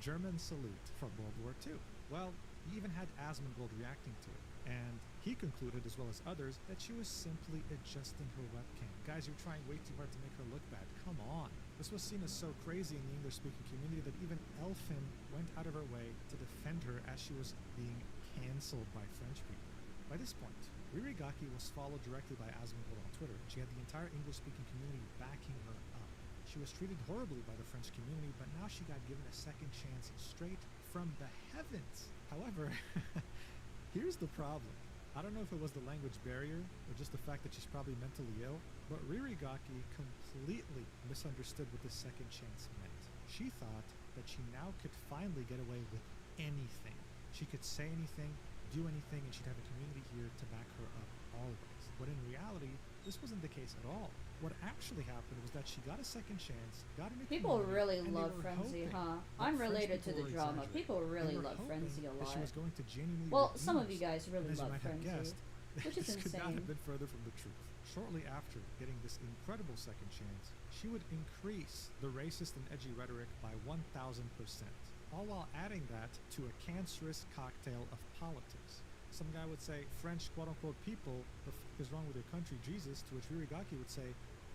German salute from World War II. Well, you even had Asmongold reacting to it, and he concluded, as well as others, that she was simply adjusting her webcam. Guys, you're trying way too hard to make her look bad. Come on. This was seen as so crazy in the English-speaking community that even Elfin went out of her way to defend her as she was being cancelled by French people. By this point, Ririgaki was followed directly by Asmongold on Twitter. She had the entire English-speaking community backing her up. She was treated horribly by the French community, but now she got given a second chance straight from the heavens. However, here's the problem. I don't know if it was the language barrier or just the fact that she's probably mentally ill, but Ririgaki completely misunderstood what this second chance meant. She thought that she now could finally get away with anything. She could say anything, do anything and she'd have a community here to back her up always. But in reality, this wasn't the case at all. What actually happened was that she got a second chance, got a new People community, really and they love were Frenzy, hoping huh? that I'm French related to people the were drama. exaggerating. People They really were love hoping Frenzy a that lot. she was going to genuinely Well, some of refuse. you guys really And as you love might have Frenzy, guessed, which is this could not insane. have been further from the truth. Shortly after getting this incredible second chance, she would increase the racist and edgy rhetoric by 1,000%, all while adding that to a cancerous cocktail of politics. Some guy would say, French quote-unquote people, the f*** is wrong with your country, Jesus, to which Ririgaki would say,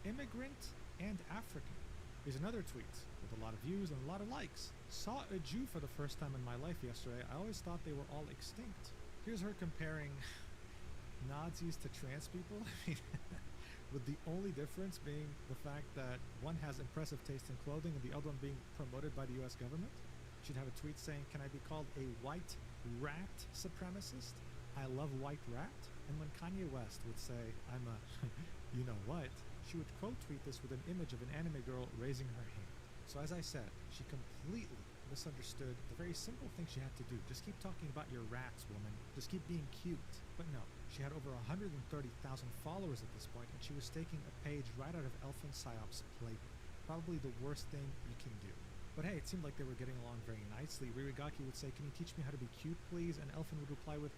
immigrant and African. Here's another tweet with a lot of views and a lot of likes. Saw a Jew for the first time in my life yesterday. I always thought they were all extinct. Here's her comparing Nazis to trans people. I mean, with the only difference being the fact that one has impressive taste in clothing and the other one being promoted by the US government. She'd have a tweet saying, can I be called a white rat supremacist? I love white rat. And when Kanye West would say, I'm a you know what, she would quote tweet this with an image of an anime girl raising her hand. So as I said, she completely misunderstood the very simple thing she had to do. Just keep talking about your rats, woman. Just keep being cute. But no, she had over 130,000 followers at this point, and she was taking a page right out of Elfin Psyop's playbook. Probably the worst thing you can do. But hey, it seemed like they were getting along very nicely. Ririgaki would say, can you teach me how to be cute, please? And Elfin would reply with,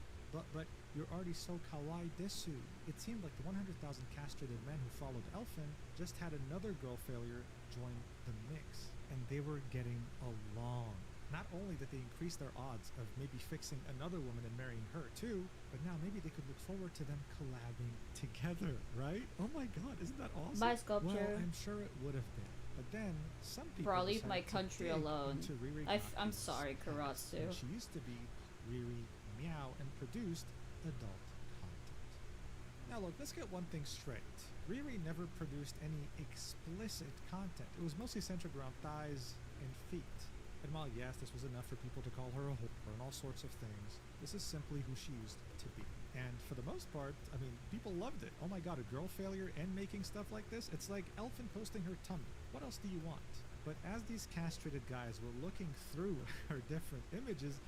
but you're already so kawaii desu. It seemed like the 100,000 castrated men who followed Elfin just had another girl failure join the mix. And they were getting along. Not only did they increase their odds of maybe fixing another woman and marrying her too, but now maybe they could look forward to them collabing together, right? Oh my god, isn't that awesome? Bye, Sculpture. Well, I'm sure it would have been. But then, some people Bro, leave my decided to country dig alone. into I'm Ririgaki's sorry, past, Karatsu. when she used to be Riri Meow and produced adult content. Now look, let's get one thing straight. Riri never produced any explicit content. It was mostly centered around thighs and feet. And while yes, this was enough for people to call her a whore and all sorts of things, this is simply who she used to be. And for the most part, I mean, people loved it. Oh my god, a girl failure and making stuff like this? It's like Elfin posting her tummy. What else do you want? But as these castrated guys were looking through her different images,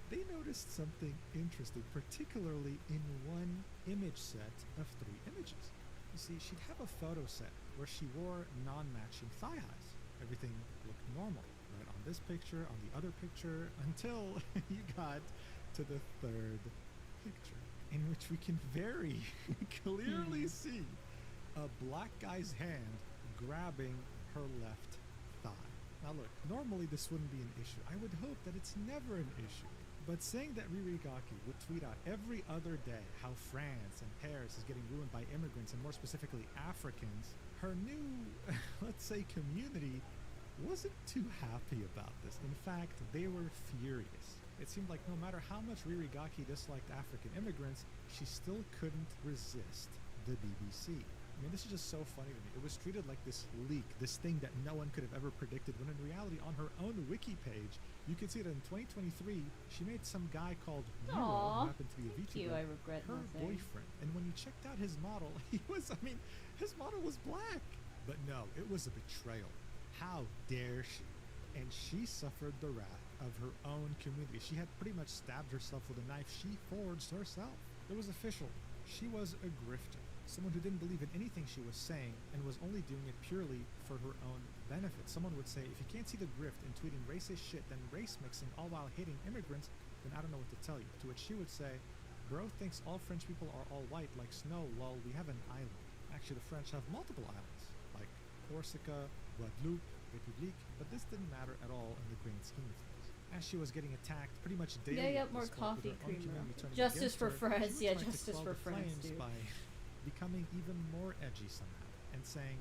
they noticed something interesting, particularly in one image set of 3 images. You see, she'd have a photo set where she wore non-matching thigh highs. Everything looked normal, right? On this picture, on the other picture, until you got to the 3rd picture, in which we can very clearly see a black guy's hand grabbing her left thigh. Now look, normally this wouldn't be an issue. I would hope that it's never an issue. But saying that Ririgaki would tweet out every other day how France and Paris is getting ruined by immigrants, and more specifically Africans, her new, let's say, community wasn't too happy about this. In fact, they were furious. It seemed like no matter how much Ririgaki disliked African immigrants, she still couldn't resist the BBC. I mean, this is just so funny to me. It was treated like this leak, this thing that no one could have ever predicted, when in reality, on her own wiki page, you can see that in 2023, she made some guy called Euro, who happened to be a VTuber, I regret her nothing. boyfriend. And when you checked out his model, his model was black. But no, it was a betrayal. How dare she? And she suffered the wrath of her own community. She had pretty much stabbed herself with a knife she forged herself. It was official. She was a grifter. Someone who didn't believe in anything she was saying and was only doing it purely for her own benefit. Someone would say, if you can't see the grift in tweeting racist shit, then race mixing all while hating immigrants, then I don't know what to tell you. To which she would say, bro thinks all French people are all white like snow. Lol, we have an island. Actually, the French have multiple islands, like Corsica, Guadeloupe, République, but this didn't matter at all in the grand scheme of things. As she was getting attacked pretty much daily, Yeah, at more this point, with coffee her own creamer. community turning Justice against for her, France, she yeah, was trying to justice quell for the France, flames dude. by becoming even more edgy somehow, and saying,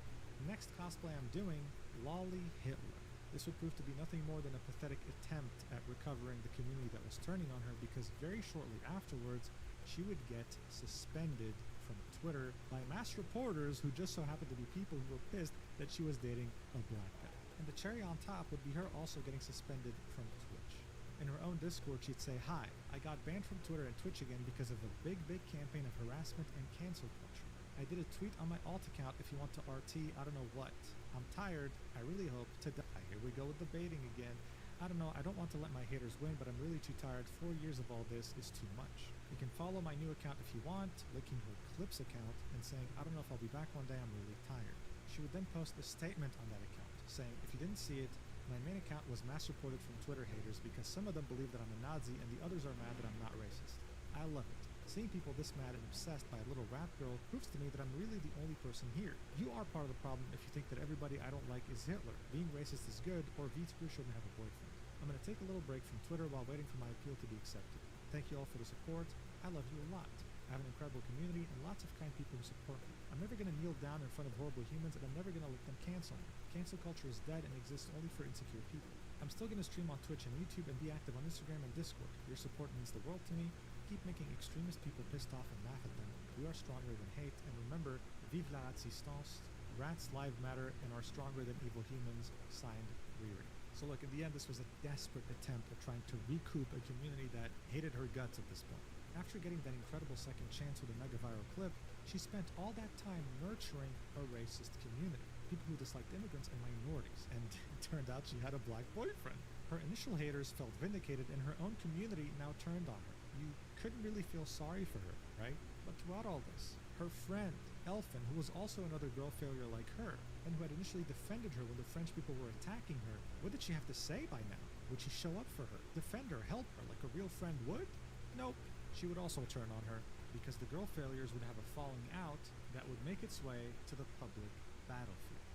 next cosplay I'm doing, Lolly Hitler. This would prove to be nothing more than a pathetic attempt at recovering the community that was turning on her, because very shortly afterwards, she would get suspended from Twitter by mass reporters who just so happened to be people who were pissed that she was dating a black guy. And the cherry on top would be her also getting suspended from Twitch. In her own Discord, she'd say, hi, I got banned from Twitter and Twitch again because of a big campaign of harassment and cancel culture. I did a tweet on my alt account, if you want to RT, I don't know what. I'm tired. I really hope to die. Here we go with the baiting again. I don't know, I don't want to let my haters win, but I'm really too tired. 4 years of all this is too much. You can follow my new account if you want, linking her Clips account and saying, I don't know if I'll be back one day, I'm really tired. She would then post a statement on that account, saying, if you didn't see it, my main account was mass reported from Twitter haters because some of them believe that I'm a Nazi and the others are mad that I'm not racist. I love it. Seeing people this mad and obsessed by a little rat girl proves to me that I'm really the only person here. You are part of the problem if you think that everybody I don't like is Hitler. Being racist is good, or VTuber shouldn't have a boyfriend. I'm going to take a little break from Twitter while waiting for my appeal to be accepted. Thank you all for the support. I love you a lot. I have an incredible community and lots of kind people who support me. I'm never going to kneel down in front of horrible humans, and I'm never going to let them cancel me. Cancel culture is dead and exists only for insecure people. I'm still going to stream on Twitch and YouTube and be active on Instagram and Discord. Your support means the world to me. Keep making extremist people pissed off and laugh at them. We are stronger than hate, and remember, vive la résistance, rats live matter and are stronger than evil humans, signed, Rarity. So look, in the end, this was a desperate attempt at trying to recoup a community that hated her guts at this point. After getting that incredible second chance with a mega viral clip, she spent all that time nurturing a racist community, people who disliked immigrants and minorities, and it turned out she had a black boyfriend. Her initial haters felt vindicated, and her own community now turned on her. You couldn't really feel sorry for her, right? But throughout all this, her friend, Elfin, who was also another girl failure like her, and who had initially defended her when the French people were attacking her, what did she have to say by now? Would she show up for her, defend her, help her like a real friend would? Nope. She would also turn on her, because the girl failures would have a falling out that would make its way to the public battlefield.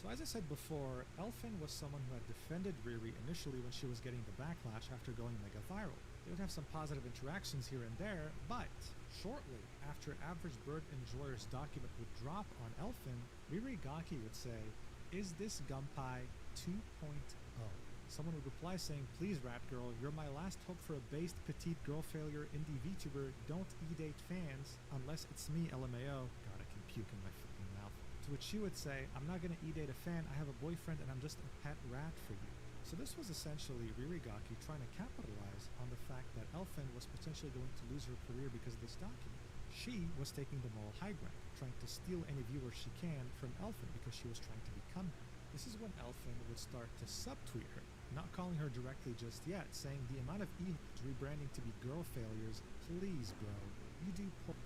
So as I said before, Elfin was someone who had defended Riri initially when she was getting the backlash after going mega viral. They would have some positive interactions here and there, but shortly after Average Bird Enjoyer's document would drop on Elfin, Riri Gaki would say, "Is this Gunpei 2.0? Someone would reply saying, "Please, rat girl, you're my last hope for a based petite girl failure indie VTuber. Don't e-date fans unless it's me, LMAO." God, I can puke in my fucking mouth. To which she would say, "I'm not gonna e-date a fan. I have a boyfriend and I'm just a pet rat for you." So this was essentially Ririgaki trying to capitalize on the fact that Elfin was potentially going to lose her career because of this document. She was taking the moral high ground, trying to steal any viewers she can from Elfin because she was trying to become her. This is when Elfin would start to subtweet her, not calling her directly just yet, saying the amount of e-hoes rebranding to be girl failures, please bro, you do porn.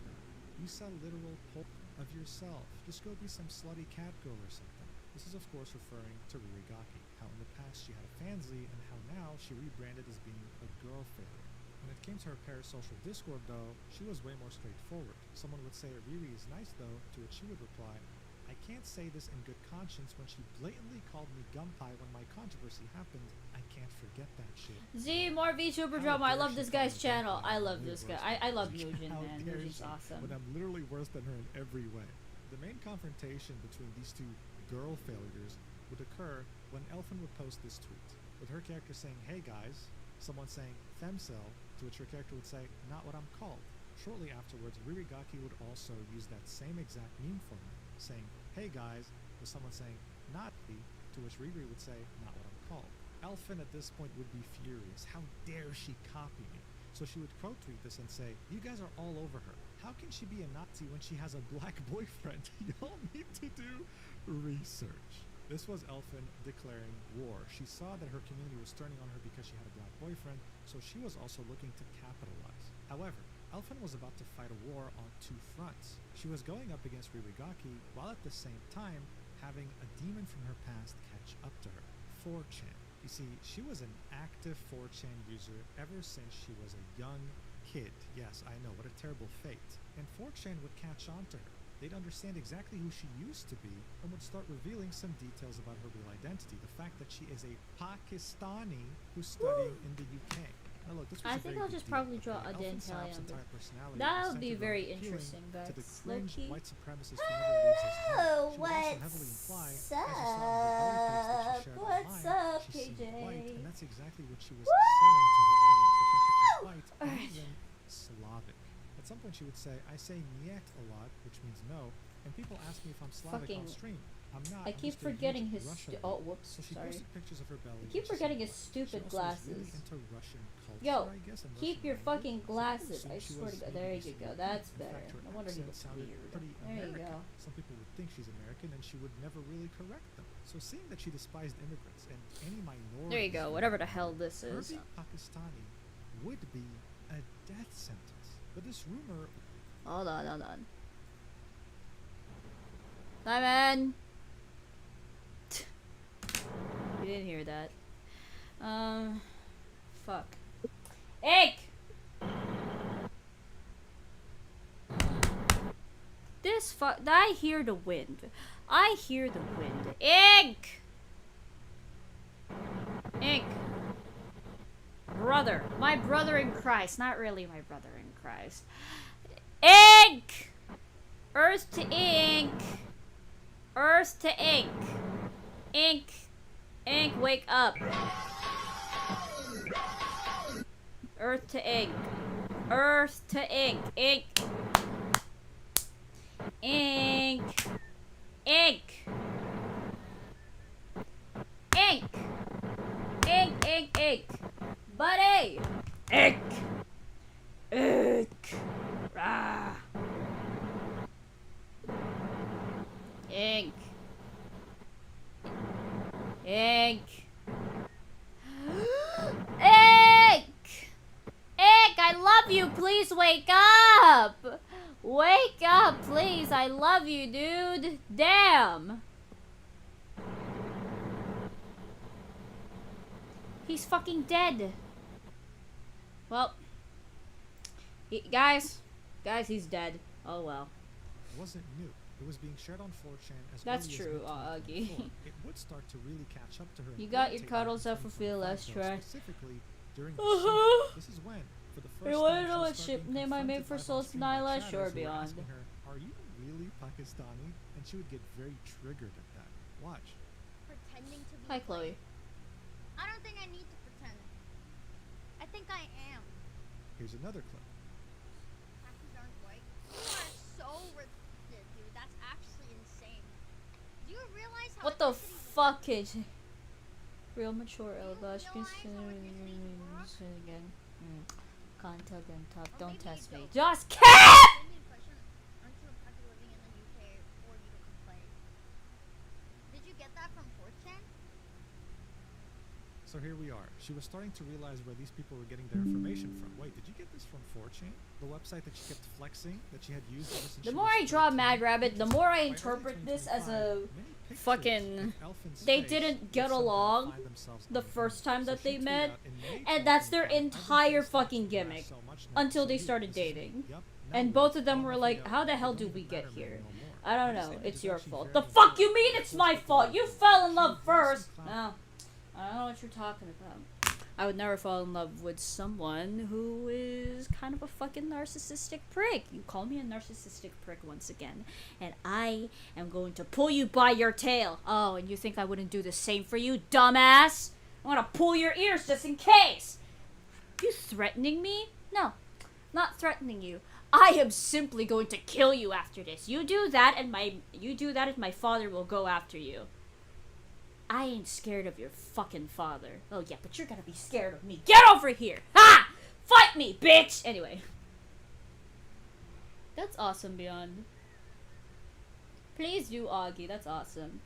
You sell literal porn of yourself. Just go be some slutty cat girl or something. This is of course referring to Ririgaki, how in the past she had a fanzine and how now she rebranded as being a girl failure. When it came to her parasocial Discord though, she was way more straightforward. Someone would say Riri is nice though, to which she would reply, "I can't say this in good conscience when she blatantly called me Gunpei when my controversy happened. I can't forget that shit." Z, more VTuber drama. I love this guy's channel. I love this guy. I love Yujin, man. Yujin's awesome. When I'm literally worse than her in every way. The main confrontation between these two girl failures would occur when Elfin would post this tweet, with her character saying, "Hey guys," someone saying, "Femcel," to which her character would say, "Not what I'm called." Shortly afterwards, Ririgaki would also use that same exact meme format, saying, "Hey guys," with someone saying, "Not me," to which Riri would say, "Not what I'm called." Elfin at this point would be furious. How dare she copy me? So she would quote tweet this and say, "You guys are all over her. How can she be a Nazi when she has a black boyfriend? Y'all need to do research." This was Elfin declaring war. She saw that her community was turning on her because she had a black boyfriend, so she was also looking to capitalize. However, Elfin was about to fight a war on two fronts. She was going up against Ririgaki while at the same time having a demon from her past catch up to her, 4chan. You see, she was an active 4chan user ever since she was a young kid. Yes, I know, what a terrible fate. And 4chan would catch on to her. They'd understand exactly who she used to be and would start revealing some details about her real identity. The fact that she is a Pakistani who's studying in the UK. Now look, this was I a think very I'll big just deal, probably okay? draw a Elfin detail Saab's on entire this. personality That was would be centered very around appealing interesting, to but the cringe low-key. white supremacist who never leaves his home. She would also heavily imply, as you saw in her belly pics that she shared What's online, up, she seemed KJ? white, and that's exactly what she was selling to her audience, the fact that she's white and Alright. even Slavic. At some point she would say, "I say niet a lot," which means no, and people ask me if I'm Slavic Fucking- on stream. I'm not. I I'm keep just a forgetting huge his Russian oh, nerd. whoops, So she sorry. posted pictures of her belly. I keep and she forgetting said his what? stupid She also glasses. was really into Russian culture, Yo, I guess, and keep Russian your language. fucking glasses. So I she swear to was God. maybe There you Eastern go. European. That's In fact, better. her No wonder he accent looks sounded weird. pretty There you American. go. Some people would think she's American, and she would never really correct them. So seeing that she despised immigrants and any minorities... There you go, whatever the hell this her is. being Pakistani would be a death sentence. But this rumor... Hold on. Simon! You didn't hear that. Fuck. Egg! This fuck. I hear the wind. I hear the wind. Egg! Egg. Brother. My brother in Christ. Not really my brother in Christ. Ink! Earth to ink. Earth to ink. Ink. Ink, wake up. Earth to ink. Earth to ink. Ink. Ink. Ink. Ink. Ink, ink, ink. Buddy! Ink. Ink. Rah. Ink. Ink. Ink! Ink, I love you. Please wake up. Wake up, please. I love you, dude. Damn. He's fucking dead. Well, guys, he's dead. Oh well. It wasn't new. It was being shared on 4chan as That's early true, as Augie. It would start to really catch up to her. You and got your irritate her cuddles in up for feel 2025, less though, trash. Specifically during the Uh-huh. show. This is when, for the Hey, first wanna time, know she what was ship starting name I made confronted for by Soul on-screen Nyla? chatters Sure, who were beyond. asking her, "Are you really Pakistani?" And she would get very triggered at that. Watch. Pretending to be Hi, Chloe. I don't think I need to pretend. I think I am. Here's another clip. Pakis aren't white. You are so retarded, dude. That's actually insane. Do you realize how What the ethnicity fuck is real mature you Elbash realize how ethnicity again? Can't tell them tough. Or Don't maybe test you me. don't. Just kick! Give me the impression, aren't you a Paki living in the UK for you to complain? Did you get that from 4chan? So here we are. She was starting to realize where these people were getting their information from. Wait, did you get this from 4chan? The website that she kept flexing, that she had used ever since The she more was I draw 13? Mad Rabbit, the more I By early interpret this as a 2025, many pictures fucking- of Elfin's they face didn't would get somehow along find themselves the on the first internet. time So that she they tweeted met, out in May and that's their 2025, "I've been entire faced fucking with harass gimmick so much now, until so they you, started this is me. dating. Yep, And now both what? of them All were of like, the, how the hell don't did even we get matter me here? no more. I don't This know. image It's is your actually fault. very The fuck important you mean for it's those my people fault? who You are fell in she love was first. clown. No. I don't know what you're talking about. I would never fall in love with someone who is kind of a fucking narcissistic prick. You call me a narcissistic prick once again, and I am going to pull you by your tail. Oh, and you think I wouldn't do the same for you, dumbass? I'm gonna pull your ears just in case. You threatening me? No, not threatening you. I am simply going to kill you after this. You do that, and my father will go after you. I ain't scared of your fucking father. Oh yeah, but you're gonna be scared of me. Get over here! Ha! Fight me, bitch! Anyway. That's awesome, Beyond. Please do, Augie. That's awesome.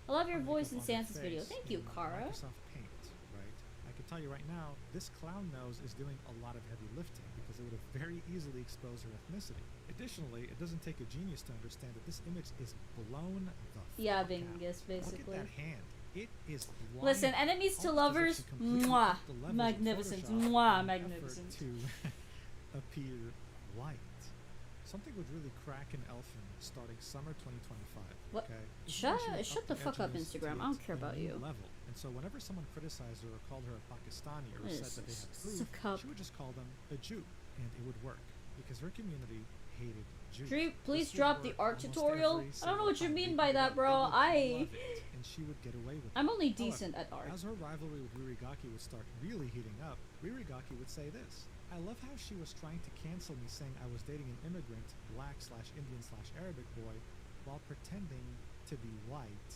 I love your Makeup voice in on her Santa's video. face Thank you, in Kara. Microsoft Paint, right? I can tell you right now, this clown nose is doing a lot of heavy lifting because it would have very easily exposed her ethnicity. Additionally, it doesn't take a genius to understand that this image is blown the Yeah, fuck out. Bingus, basically. Look at that hand. It is blind. Listen, enemies to Almost as if lovers, she completely mwah, upped the levels of magnificent, Photoshop mwah, in an effort magnificent. to appear white. Something would really crack in Elfin starting summer 2025. What? Okay? This is Shut- when she would shut up the fuck up, edginess to Instagram. I don't its care about new you. Level. And so whenever someone criticized her or called her a Pakistani or This said that they is had suck proof, up. she would just call them a Jew, and it would work because her community hated Jews. Dream, please This would drop the work art almost tutorial. every I don't know what you single mean time. by that, People bro. would love it, and she would get away with it. I'm only However, decent at art. As her rivalry with Ririgaki would start really heating up, Ririgaki would say this: "I love how she was trying to cancel me saying I was dating an immigrant, black/Indian/Arabic boy, while pretending to be white.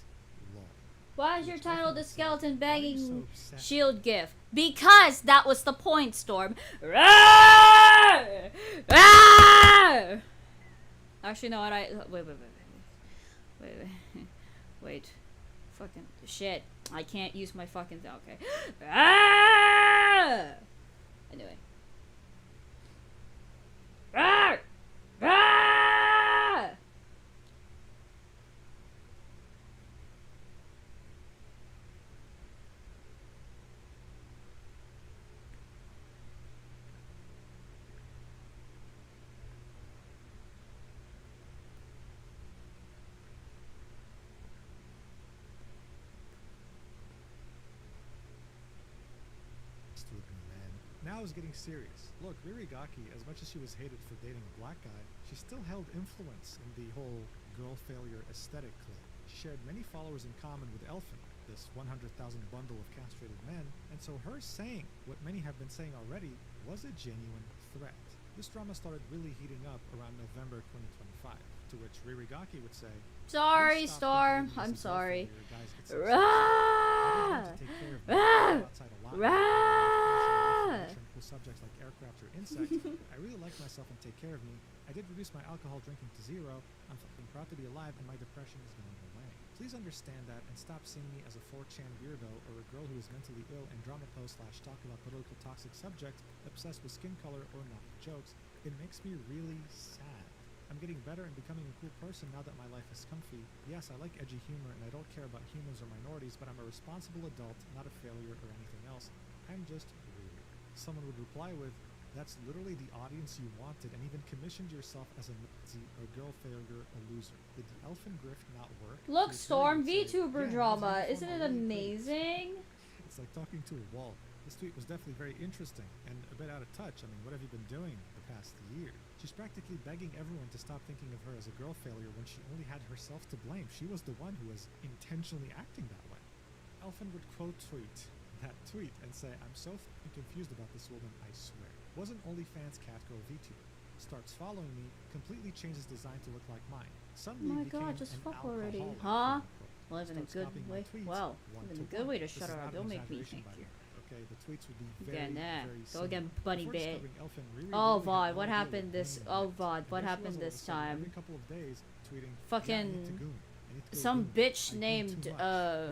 Lol." Why is your Which I title think the is sad. skeleton Why are you begging so upset? shield gif? Because that was the point, Storm. Roar! Roar! Actually, no. Wait. Fucking shit. I can't use my fucking okay. Ah! Anyway. Ah! Ah! With me, man. Now it's getting serious. Look, Ririgaki, as much as she was hated for dating a black guy, she still held influence in the whole girl failure aesthetic clique. She shared many followers in common with Elfin, this 100,000 bundle of castrated men, and so her saying what many have been saying already was a genuine threat. This drama started really heating up around November 2025, to which Ririgaki would say, Sorry, "Please stop Storm. thinking of me I'm as a girl sorry. failure, guys get so sensitive. I didn't want to take care of me. I go outside a lot. Cool subjects like aircraft or insects. I really like myself and take care of me. I did reduce my alcohol drinking to 0. I'm fucking proud to be alive and my depression is going away. Please understand that and stop seeing me as a 4chan weirdo or a girl who is mentally ill and drama post / talk about political toxic subjects, obsessed with skin color or not jokes. It makes me really sad. I'm getting better and becoming a cool person now that my life is comfy. Yes, I like edgy humor and I don't care about humans or minorities, but I'm a responsible adult, not a failure or anything else. I'm just weird." Someone would reply with, "That's literally the audience you wanted and even commissioned yourself as a Nazi, a girl failure, a loser. Did the elfin grift not work?" Look, To which Storm Ririgaki would say, VTuber "Yeah, drama. that's Isn't it uniform, really great." amazing? It's like talking to a wall. This tweet was definitely very interesting and a bit out of touch. I mean, what have you been doing the past year? She's practically begging everyone to stop thinking of her as a girl failure when she only had herself to blame. She was the one who was intentionally acting that way. Elfin would quote tweet that tweet and say, "I'm so fucking confused about this woman, I swear. Wasn't OnlyFans catgirl VTuber. Starts following me, completely changes design to look like mine. Suddenly Oh my became god, just an fuck already. alcoholic, Huh? quote-unquote. Well, in a Starts good copying my way. tweets Well, one in to a good one. way to This shut is her not up. an Don't make me exaggeration, thank by you. the way. Okay, the tweets would be very, Again, very go again, similar. bunny Before bit. discovering Elfin, Riri Oh, really had VOD, no what idea happened this? goon Oh, meant. VOD, And what there she happened was all of a this sudden, time? Every couple of days, tweeting, "Yeah, I need to Fucking goon. I need to go some goon. bitch I goon named too much."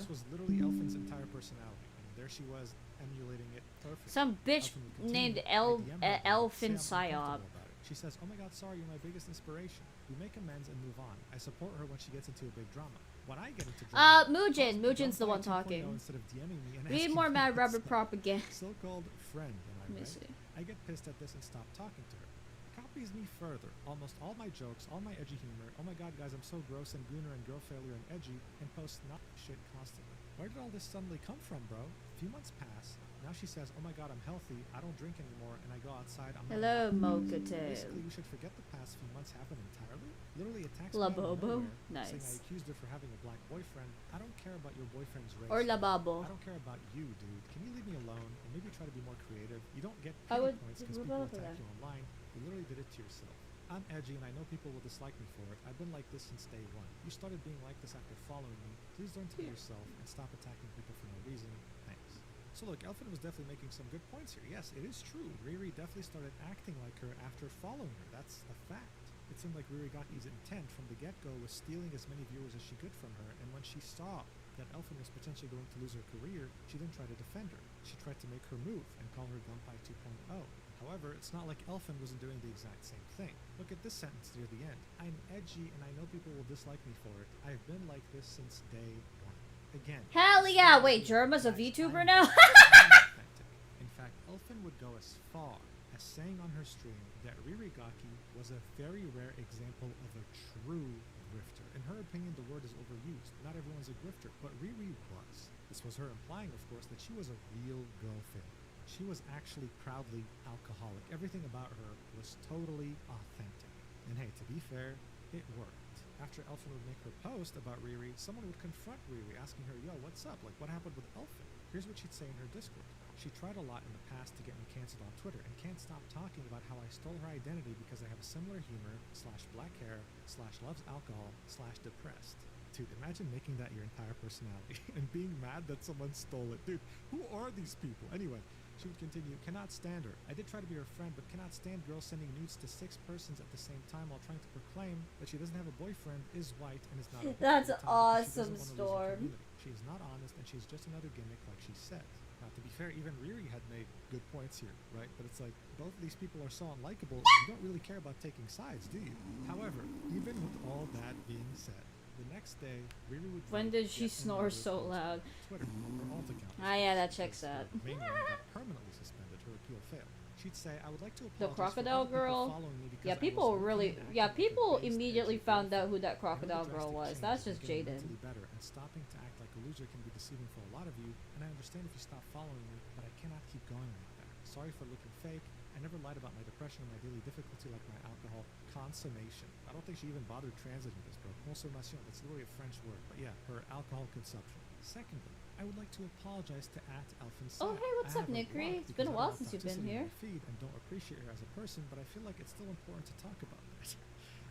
This was literally Elfin's entire personality. And there she was, emulating it perfectly. some bitch Elfin would continue, named "I DM her about it, Elfin say I'm Psyop. uncomfortable about it. She says, 'Oh my god, sorry, you're my biggest inspiration.' We make amends and move on. I support her when she gets into a big drama. When I get into drama, Muujin. Cosmo Muujin's the one Dump by 2.0 talking. instead of DMing me and Read asking more me Mad what's Rubber up. propaganda. So-called friend, am I Let me right? see. I get pissed at this and stop talking to her. Copies me further. Almost all my jokes, all my edgy humor. Oh my god, guys, I'm so gross and gooner and girl failure and edgy, and posts not shit constantly. Where did all this suddenly come from, bro? A few months pass. Now she says, "Oh my god, I'm healthy. I don't drink anymore, and I go outside. I'm not Hello, Basically, Mochatel. you should forget the past few months happened entirely. Literally attacks La me out of Bobo? nowhere, saying I Nice. accused her for having a black boyfriend. I don't care about your boyfriend's race. Or I Lababo. don't care about you, dude. Can you leave me alone and maybe try to be more creative? You don't get I pity would points because rebel people for attack that. you online. You literally did it to yourself. I'm edgy and I know people will dislike me for it. I've been like this since day one. You started being like this after following me. Please learn to be yourself and stop attacking people for no reason. Thanks." So look, Elfin was definitely making some good points here. Yes, it is true. Riri definitely started acting like her after following her. That's a fact. It seemed like Ririgaki's intent from the get-go was stealing as many viewers as she could from her, and when she saw that Elfin was potentially going to lose her career, she didn't try to defend her. She tried to make her move and call her Gunpei 2.0. However, it's not like Elfin wasn't doing the exact same thing. Look at this sentence near the end. "I'm edgy and I know people will dislike me for it. I've been like this since day one." Again. Hell this yeah! is Wait, the Germa's a exact VTuber I'm now? authentic. In fact, Elfin would go as far as saying on her stream that Ririgaki was a very rare example of a true grifter. In her opinion, the word is overused. Not everyone's a grifter, but Riri was. This was her implying, of course, that she was a real girl failure. She was actually proudly alcoholic. Everything about her was totally authentic. And hey, to be fair, it worked. After Elfin would make her post about Riri, someone would confront Riri, asking her, "Yo, what's up? Like, what happened with Elfin?" Here's what she'd say in her Discord. "She tried a lot in the past to get me cancelled on Twitter and can't stop talking about how I stole her identity because I have a similar humor, / black hair, / loves alcohol, / depressed." Dude, imagine making that your entire personality and being mad that someone stole it. Dude, who are these people? Anyway, She would continue, cannot stand her. I did try to be her friend, but cannot stand girls sending nudes to 6 persons at the same time while trying to proclaim that she doesn't have a boyfriend, is white, and is not a That's hypocrite because she awesome, doesn't want to lose her Storm. community. She is not honest, and she's just another gimmick like she said. Now, to be fair, even Riri had made good points here, right? But it's like, both of these people are so unlikable, you don't really care about taking sides, do you? However, even with all that being said, the next day, Riri would When did she snore so loud? Twitter, her alt account. Ah, yeah, that checks that. Main one got permanently suspended. Her appeal failed. She'd say, I would like to apologize The crocodile for other people girl? following me because Yeah, I was people openly really. acting Yeah, like a people based, immediately edgy found out girlfriend. who that I know crocodile the girl drastic was. change That's is just getting Jaden. mentally better, and stopping to act like a loser can be deceiving for a lot of you, and I understand if you stop following me, but I cannot keep going like that. Sorry for looking fake. I never lied about my depression or my daily difficulty like my alcohol consummation. I don't think she even bothered translating this, bro. Consommation, that's literally a French word. But yeah, her alcohol consumption. Secondly, I would like to apologize to Alphy. Oh, hey, what's up, Nickery? It's been a while since you've been here. Feed and don't appreciate her as a person, but I feel like it's still important to talk about that.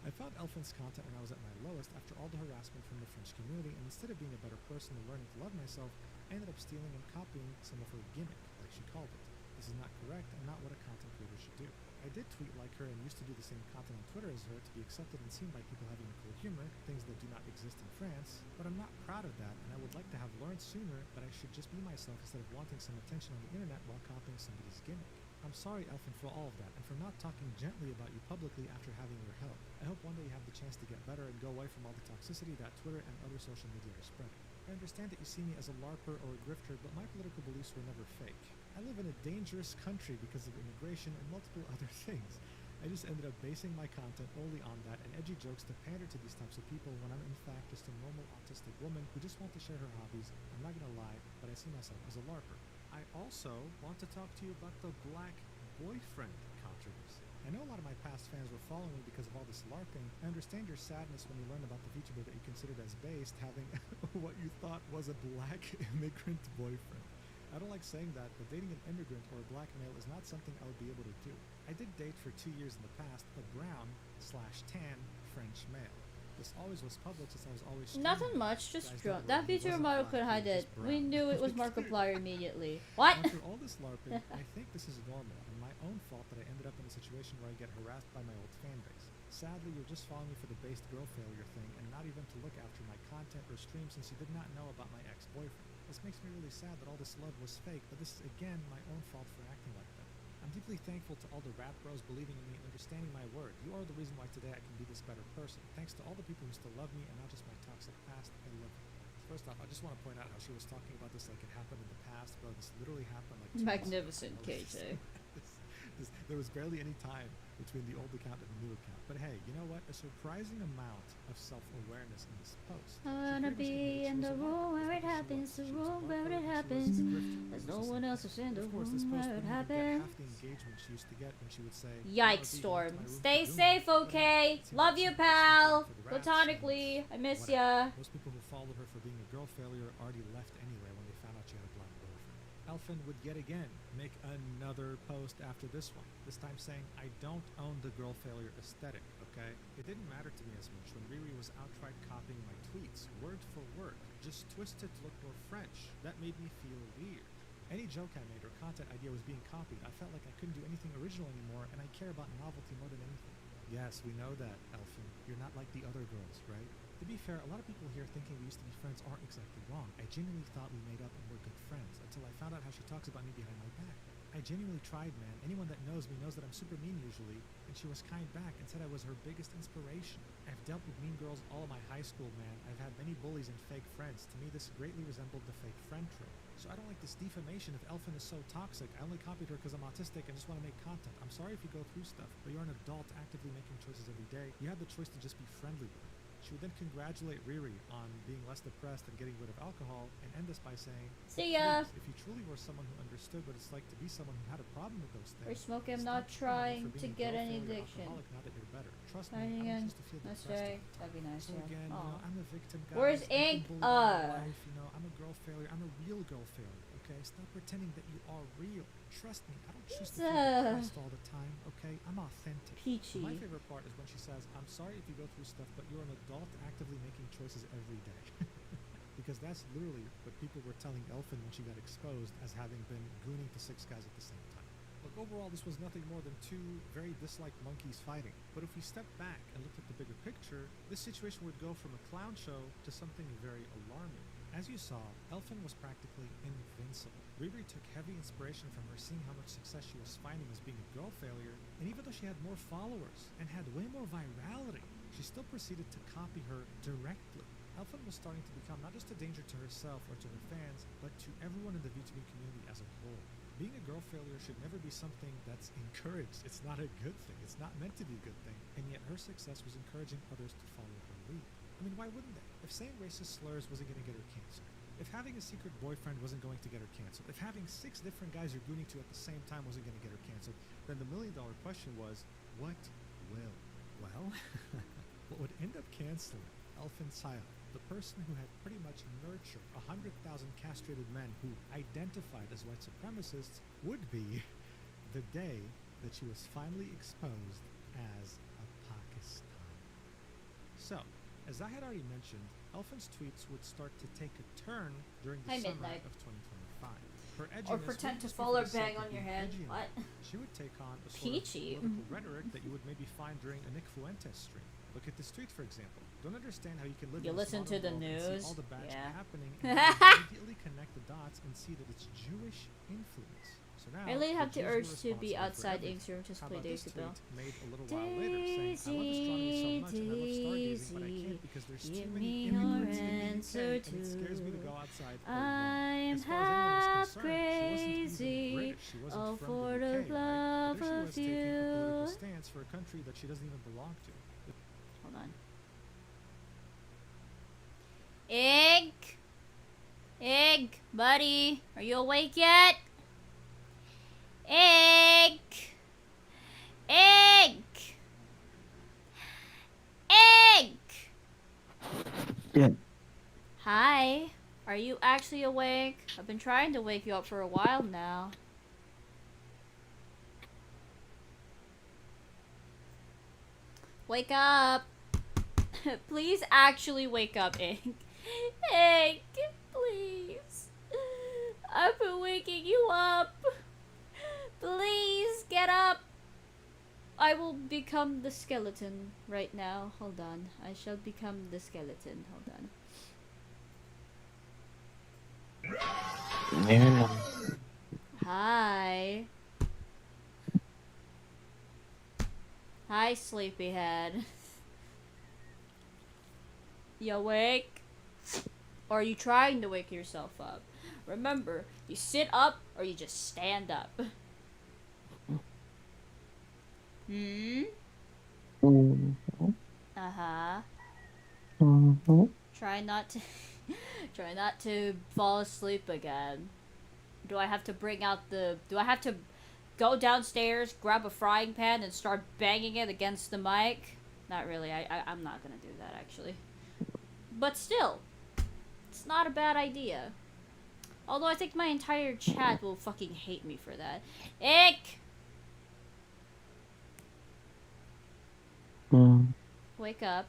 I found Elfin's content when I was at my lowest after all the harassment from the French community, and instead of being a better person and learning to love myself, I ended up stealing and copying some of her gimmick, like she called it. This is not correct and not what a content creator should do. I did tweet like her and used to do the same content on Twitter as her to be accepted and seen by people having a cool humor, things that do not exist in France, but I'm not proud of that, and I would like to have learned sooner that I should just be myself instead of wanting some attention on the internet while copying somebody's gimmick. I'm sorry, Elfin, for all of that, and for not talking gently about you publicly after having your help. I hope one day you have the chance to get better and go away from all the toxicity that Twitter and other social media are spreading. I understand that you see me as a LARPer or a grifter, but my political beliefs were never fake. I live in a dangerous country because of immigration and multiple other things. I just ended up basing my content only on that and edgy jokes to pander to these types of people when I'm in fact just a normal autistic woman who just wants to share her hobbies. I'm not gonna lie, but I see myself as a LARPer. I also want to talk to you about the black boyfriend controversy. I know a lot of my past fans were following me because of all this LARPing. I understand your sadness when you learn about the VTuber that you considered as based having what you thought was a black immigrant boyfriend. I don't like saying that, but dating an immigrant or a black male is not something I would be able to do. I did date for 2 years in the past a brown/tan French male. This always was public since I was always Nothing much, just Guys, drunk. don't That worry, he VTuber wasn't model black, could he hide was it. just We brown. knew it was Markiplier immediately. What? After all this LARPing, I think this is normal and my own fault that I ended up in a situation where I get harassed by my old fan base. Sadly, you're just following me for the based girl failure thing and not even to look after my content or stream since you did not know about my ex-boyfriend. This makes me really sad that all this love was fake, but this is again my own fault for acting like that. I'm deeply thankful to all the rap bros believing in me and understanding my word. You are the reason why today I can be this better person. Thanks to all the people who still love me and not just my toxic past. I love you. First off, I just want to point out how she was talking about this like it happened in the past, bro. This literally happened like 2 months ago. Magnificent, KJ. There was barely any time between the old account and the new account. But hey, you know what? A surprising amount of self-awareness in this post. I wanna be in the room where it happens, the room where it happens. There's no one else who's in the Of course, this room post where it wouldn't even get half happens. the engagement she used to get when she would say, Yikes, Storm. Stay safe, okay? Love you, pal. Platonically. I miss ya. Most people who followed her for being a girl failure already left anyway when they found out she had a black boyfriend. Elfin would yet again make another post after this one, this time saying, I don't own the girl failure aesthetic, okay? It didn't matter to me as much when Riri was outright copying my tweets, word for word, just twisted to look more French. That made me feel weird. Any joke I made or content idea was being copied. I felt like I couldn't do anything original anymore, and I care about novelty more than anything. Yes, we know that, Elfin. You're not like the other girls, right? To be fair, a lot of people here thinking we used to be friends aren't exactly wrong. I genuinely thought we made up and were good friends until I found out how she talks about me behind my back. I genuinely tried, man. Anyone that knows me knows that I'm super mean usually, and she was kind back and said I was her biggest inspiration. I've dealt with mean girls all of my high school, man. I've had many bullies and fake friends. To me, this greatly resembled the fake friend trope. So I don't like this defamation if Elfin is so toxic. I only copied her because I'm autistic and just want to make content. I'm sorry if you go through stuff, but you're an adult actively making choices every day. You have the choice to just be friendly with her. She would then congratulate Riri on being less depressed and getting rid of alcohol, and end this by saying, See ya. "Please, if you truly were someone who understood what it's like to be someone who had a problem with those We're things, smoking, I'm stop not shaming me trying for to being a get girl any failure addiction. alcoholic now that you're better. Trust me, Trying I again. don't used to feel Nice depressed. try. That'd be nice, So yeah. again, Aw. I'm a victim, guys. Where's I've been Ink? bullied all my life, I'm a girl failure. I'm a real girl failure, okay? Stop pretending that you are real. Trust me, I don't choose to feel depressed all the time, okay? I'm authentic. Peachy. My favorite part is when she says, I'm sorry if you go through stuff, but you're an adult actively making choices every day. because that's literally what people were telling Elfin when she got exposed as having been gooning to 6 guys at the same time. Look, overall, this was nothing more than 2 very disliked monkeys fighting. But if we stepped back and looked at the bigger picture, this situation would go from a clown show to something very alarming. As you saw, Elfin was practically invincible. Riri took heavy inspiration from her, seeing how much success she was finding as being a girl failure, and even though she had more followers and had way more virality, she still proceeded to copy her directly. Elfin was starting to become not just a danger to herself or to her fans, but to everyone in the VTuber community as a whole. Being a girl failure should never be something that's encouraged. It's not a good thing. It's not meant to be a good thing. And yet her success was encouraging others to follow her lead. I mean, why wouldn't they? If saying racist slurs wasn't going to get her canceled, if having a secret boyfriend wasn't going to get her canceled, if having 6 different guys you're gooning to at the same time wasn't going to get her canceled, then the million-dollar question was, what will? Well, what would end up canceling Elfin Sile, the person who had pretty much nurtured 100,000 castrated men who identified as white supremacists, would be the day that she was finally exposed as a Pakistani. So, as I had already mentioned, Elfin's tweets would start to take a turn during the summer Midnight. of 2025. Her edginess Or pretend wouldn't to just be fall for or the sake bang of on your being head. edgy and What? all. She would take on a sort Peachy. of political rhetoric that you would maybe find during a Nick Fuentes stream. Look at this tweet, for example. Don't understand how you can live You in this listen to modern the world and news? see all the bad shit Yeah. happening and then immediately connect the dots and see that it's Jewish influence. So now, I really have the the Jews were urge to be responsible for outside everything. Ink's room to How play about Days this to Bill. tweet made a little while later saying, I love astronomy so much and I love stargazing, but I can't because there's too give many me immigrants your in the answer UK and it scares me to go outside alone. I'm As far as anyone was concerned, she wasn't even crazy, British, she wasn't all from for the the UK, right? love But there she was of taking a political you. stance for a country that she doesn't even belong to. Hold on. Egg! Egg, buddy, are you awake yet? Egg! Egg! Egg! Yeah. Hi, are you actually awake? I've been trying to wake you up for a while now. Wake up! Please actually wake up, Egg. Egg, please. I've been waking you up. Please get up. I will become the skeleton right now. Hold on. I shall become the skeleton. Hold on. Yeah. Hi. Hi, sleepyhead. You awake? Or are you trying to wake yourself up? Remember, you sit up or you just stand up. Hmm? Mhm. Uh-huh. Mhm. Try not to try not to fall asleep again. Do I have to go downstairs, grab a frying pan and start banging it against the mic? Not really. I'm not gonna do that actually. But still, it's not a bad idea. Although I think my entire chat will fucking hate me for that. Ick! Mhm. Wake up.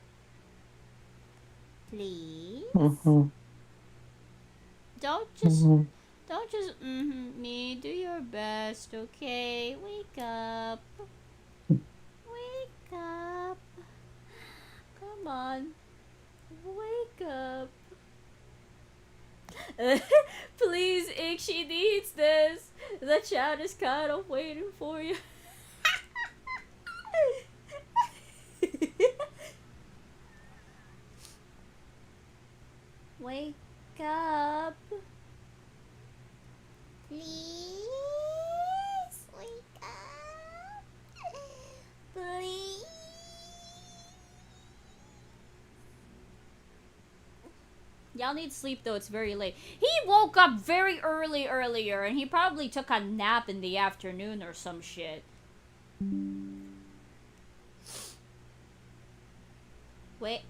Please? Mhm. Don't just Mhm. me. Do your best, okay? Wake up. Wake up. Come on. Wake up. Please, Ick, she needs this. The chat is kind of waiting for you. Wake up. Please wake up. Please. Y'all need sleep though, it's very late. He woke up very early earlier and he probably took a nap in the afternoon or some shit. Wait.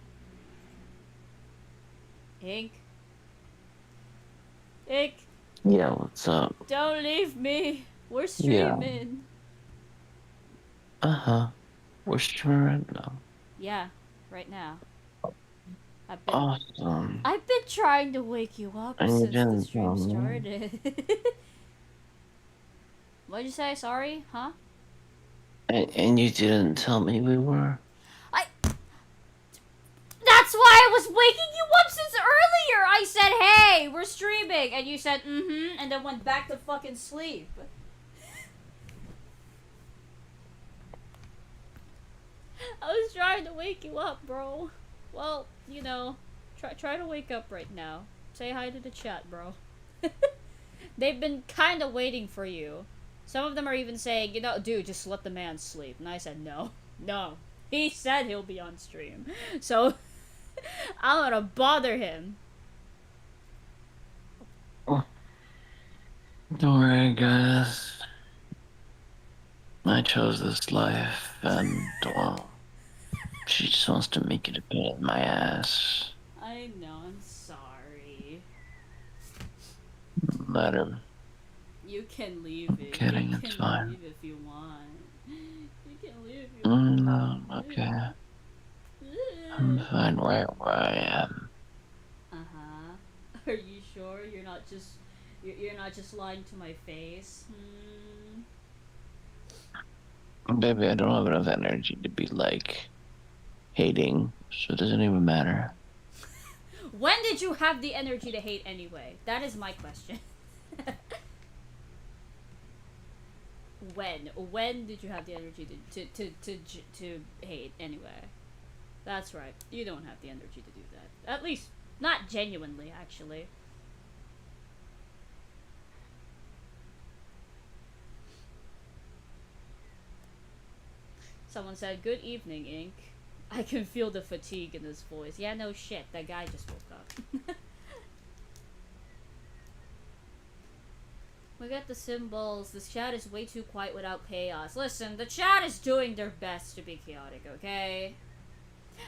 Ink. Ink. Yeah, what's up? Don't leave me. We're Yeah. streaming. Uh-huh. We're streaming right now. Yeah, right now. I've been Awesome. I've been trying to wake you up And you since the didn't stream tell me. started. What'd you say? Sorry? Huh? And you didn't tell me we were. That's why I was waking you up since earlier! I said, hey, we're streaming! And you said, mm-hmm, and then went back to fucking sleep. I was trying to wake you up, bro. Well, you know, try to wake up right now. Say hi to the chat, bro. They've been kind of waiting for you. Some of them are even saying, you know, dude, just let the man sleep. And I said, no. No. He said he'll be on stream. So, I'm gonna bother him. Oh. Don't worry, guys. I chose this life, and, well, she just wants to make it a bit in my ass. I know, I'm sorry. Let her. You can leave I'm it. kidding, You it's can fine. leave if you want. You can leave if you want. No, okay. I'm fine right where I am. Uh-huh. Are you sure you're not just you're not just lying to my face? Baby, I don't have enough energy to be, like, hating, so it doesn't even matter. When did you have the energy to hate anyway? That is my question. When did you have the energy to hate anyway? That's right. You don't have the energy to do that. At least not genuinely, actually. Someone said, "Good evening, Ink." I can feel the fatigue in his voice. Yeah, no shit. That guy just woke up. We got the symbols. This chat is way too quiet without chaos. Listen, the chat is doing their best to be chaotic, okay?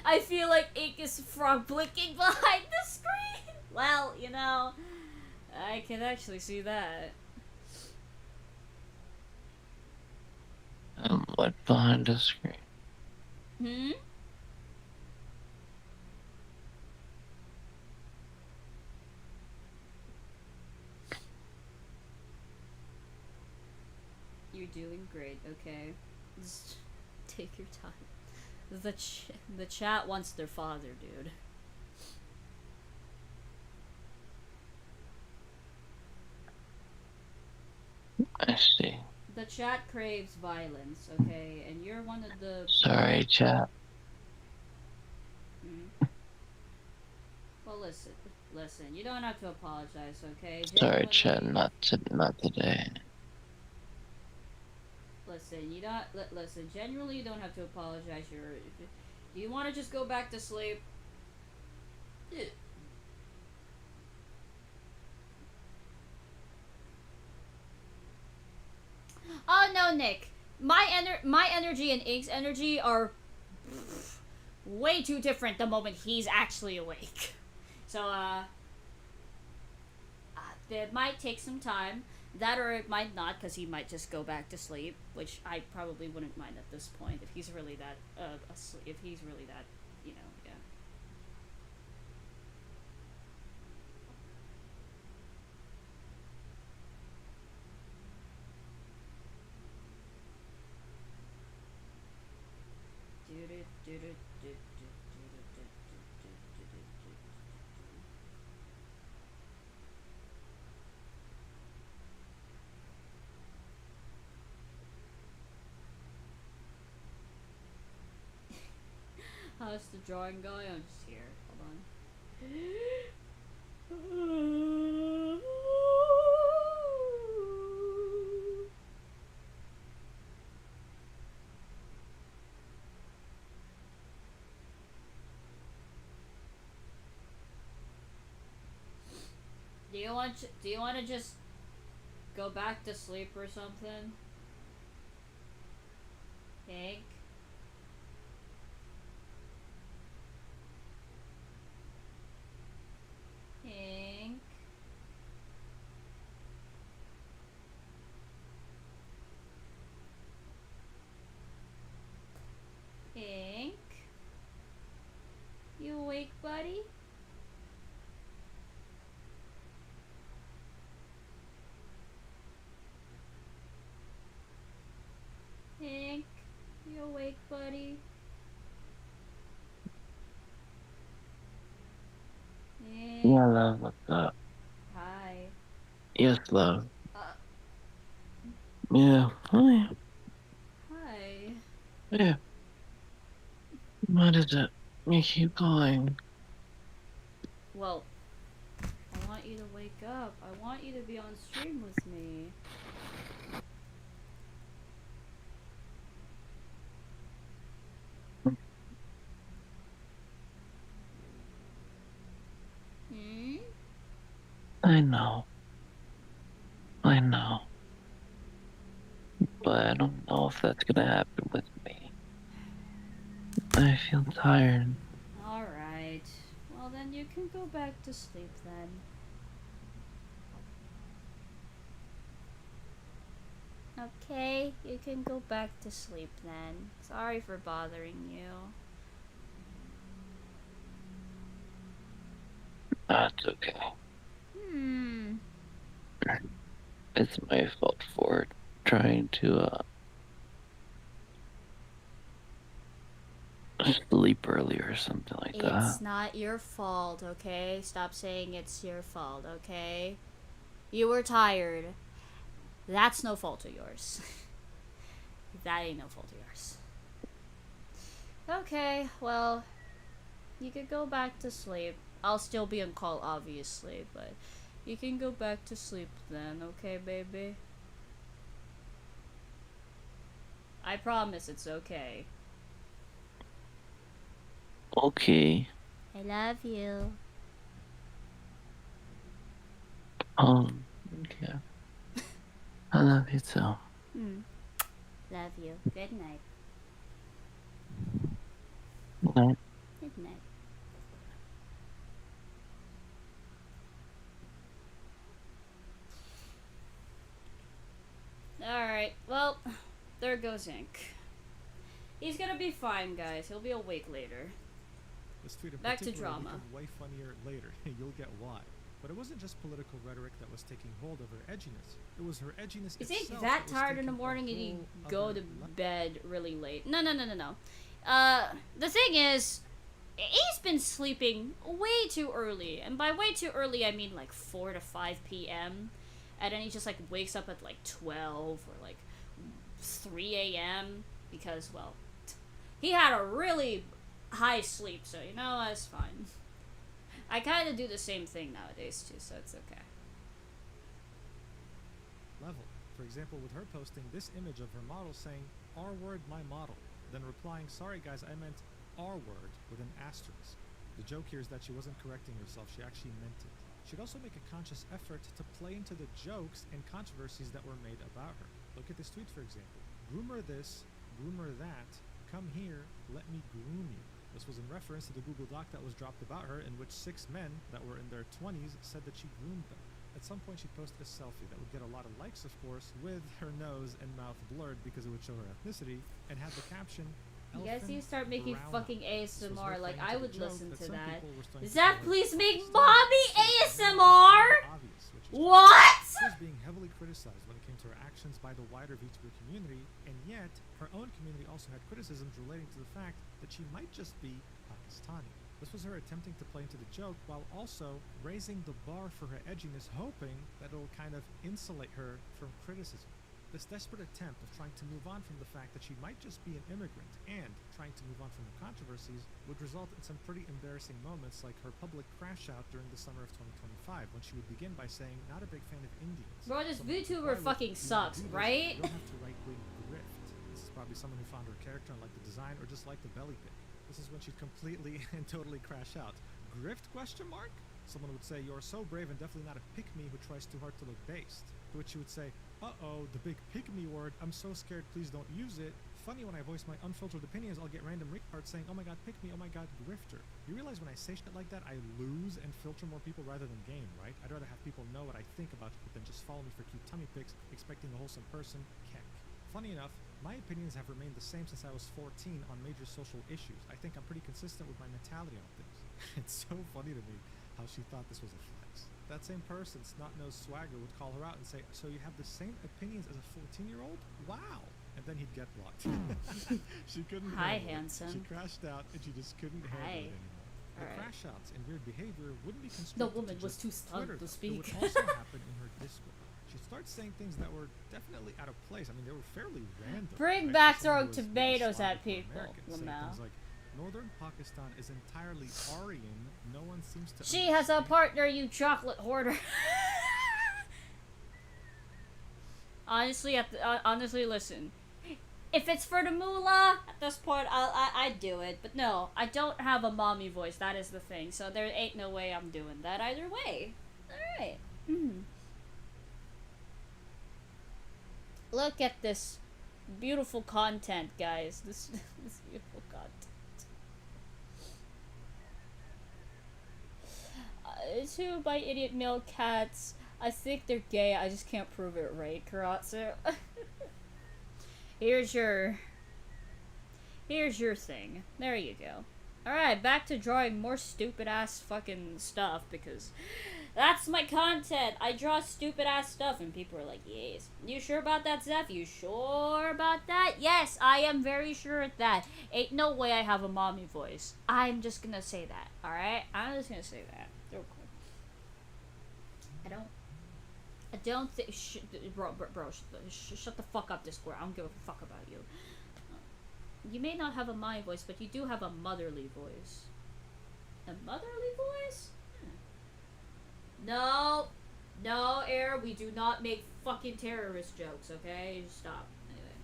I feel like Ink is frog blinking behind the screen. Well, you know, I can actually see that. What behind the screen? Hmm? You're doing great, okay? Just take your time. The chat wants their father, dude. I see. The chat craves violence, okay? And you're one of the... Sorry, chat. Well, listen, you don't have to apologize, okay? Sorry, Genuinely, chat. Not today. listen, you don't... listen, genuinely, you don't have to apologize. Do you want to just go back to sleep? Oh, no, Nick. My energy and Ink's energy are way too different the moment he's actually awake. So, it might take some time. That or it might not, because he might just go back to sleep, which I probably wouldn't mind at this point if he's really that, asleep, if he's really that, you know, yeah. How's the drawing going? I'm just here. Hold on. Do you want to just go back to sleep or something? Hank? Hank? Hank? You awake, buddy? Yeah, love, what's up? Hi. Yes, love. Uh, Yeah, hi. hi. Yeah, what is it? You keep going. Well, I want you to wake up. I want you to be on stream with me. Hmm? I know. I know. But I don't know if that's gonna happen with me. I feel tired. Alright. Well, then you can go back to sleep then. Okay, you can go back to sleep then. Sorry for bothering you. That's okay. Hmm. It's my fault for trying to, sleep early or something like that. It's not your fault, okay? Stop saying it's your fault, okay? You were tired. That's no fault of yours. That ain't no fault of yours. Okay, well, you could go back to sleep. I'll still be on call, obviously, but you can go back to sleep then, okay, baby? I promise it's okay. Okay. I love you. Okay. I love you too. Love you. Good night. Night. Good night. Alright, well, there goes Ink. He's gonna be fine, guys. He'll be awake later. This tweet in Back to particular drama. became way funnier later. You'll get why. But it wasn't just political rhetoric that was taking hold of her edginess. It was her edginess Is itself Ink that was tired in the taking a morning and you whole go other to level. bed really late? No. The thing is, he's been sleeping way too early. And by way too early, I mean like 4 to 5 p.m. And then he just like wakes up at like 12 or like 3 a.m. because, well, he had a really high sleep, so you know, that's fine. I kind of do the same thing nowadays too, so it's okay. Level. For example, with her posting this image of her model saying, R word my model, then replying, sorry guys, I meant R word with an asterisk. The joke here is that she wasn't correcting herself, she actually meant it. She'd also make a conscious effort to play into the jokes and controversies that were made about her. Look at this tweet, for example. Groomer this, groomer that, come here, let me groom you. This was in reference to the Google Doc that was dropped about her, in which 6 men that were in their 20s said that she groomed them. At some point, she'd post a selfie that would get a lot of likes, of course, with her nose and mouth blurred because it would show her ethnicity, and had the caption, You guys need to start making Brown fucking This was ASMR. Like, referring I to the would joke listen that to some that. people were starting to Zach, call her please make stereotypical, mommy so it was ASMR! obvious, which is What? She was being heavily criticized when it came to her actions by the wider VTuber community, and yet her own community also had criticisms relating to the fact that she might just be Pakistani. This was her attempting to play into the joke while also raising the bar for her edginess, hoping that it'll kind of insulate her from criticism. This desperate attempt of trying to move on from the fact that she might just be an immigrant and trying to move on from her controversies would result in some pretty embarrassing moments, like her public crash out during the summer of 2025 when she would begin by saying, not a big fan of Indians. Bro, this Someone would VTuber reply with, fucking "You sucks, do this, right? You don't have to right-wing grift." This is probably someone who found her character and liked the design, or just liked the belly pic. This is when she'd completely and totally crash out. Grift, question mark? Someone would say, "You're so brave and definitely not a pick-me who tries too hard to look based." To which she would say, "Uh-oh, the big pick-me word, I'm so scared, please don't use it. Funny, when I voice my unfiltered opinions, I'll get random retards saying, oh my god, pick me, oh my god, grifter." You realize when I say shit like that, I lose and filter more people rather than gain, right? I'd rather have people know what I think about it than just follow me for cute tummy pics, expecting a wholesome person. Keck. Funny enough, my opinions have remained the same since I was 14 on major social issues. I think I'm pretty consistent with my mentality on things. It's so funny to me how she thought this was a flex. That same person, snot-nosed swagger, would call her out and say, "So you have the same opinions as a 14-year-old? Wow!" And then he'd get blocked. She couldn't Hi, handle it. handsome. She crashed out and she just couldn't handle Hi. it anymore. The Alright. crash outs and weird behavior wouldn't be The constricted woman to was just too stunned Twitter, to though. speak. It would also happen in her Discord. She'd start saying things that were definitely out of place. I mean, they were fairly random. Bring right, back for someone throwing who was maybe tomatoes Slavic at or people, American, saying LMAO. things like, Northern Pakistan is entirely Aryan. No one seems to She has a understand." partner, you chocolate hoarder. Honestly, listen. If it's for the moolah, at this point, I'd do it. But no, I don't have a mommy voice. That is the thing. So there ain't no way I'm doing that either way. Alright. Look at this beautiful content, guys. This beautiful content. Two by idiot male cats. I think they're gay. I just can't prove it, right, Karatsu? Here's your thing. There you go. Alright, back to drawing more stupid ass fucking stuff because that's my content. I draw stupid ass stuff and people are like, yes. You sure about that, Zeph? You sure about that? Yes, I am very sure of that. Ain't no way I have a mommy voice. I'm just gonna say that, alright? I'm just gonna say that. Real quick. I don't think. Bro, shut the fuck up, Discord. I don't give a fuck about you. You may not have a mommy voice, but you do have a motherly voice. A motherly voice? No, Air. We do not make fucking terrorist jokes. Okay, just stop. Anyway.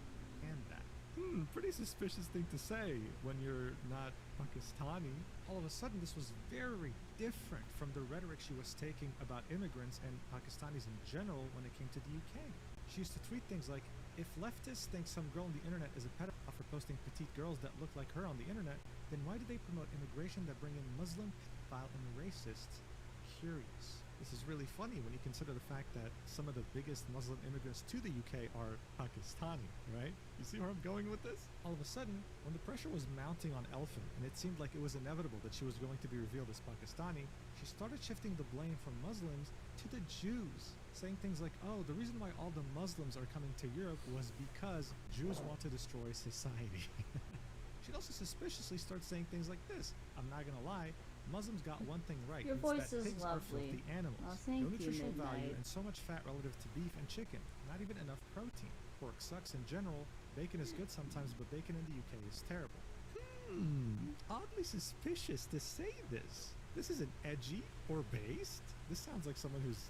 And that. Pretty suspicious thing to say when you're not Pakistani. All of a sudden, this was very different from the rhetoric she was taking about immigrants and Pakistanis in general when it came to the UK. She used to tweet things like, if leftists think some girl on the internet is a pedophile for posting petite girls that look like her on the internet, then why do they promote immigration that bring in Muslim, pedophile, and racists? Curious. This is really funny when you consider the fact that some of the biggest Muslim immigrants to the UK are Pakistani, right? You see where I'm going with this? All of a sudden, when the pressure was mounting on Elfin, and it seemed like it was inevitable that she was going to be revealed as Pakistani, she started shifting the blame from Muslims to the Jews, saying things like, oh, the reason why all the Muslims are coming to Europe was because Jews want to destroy society. She'd also suspiciously start saying things like this. I'm not gonna lie, Muslims got one thing right. Your It's voice that is pigs are lovely. filthy animals. Oh, thank No you, nutritional value Midnight. and so much fat relative to beef and chicken. Not even enough protein. Pork sucks in general. Bacon is good sometimes, but bacon in the UK is terrible. Oddly suspicious to say this. This isn't edgy or based. This sounds like someone who's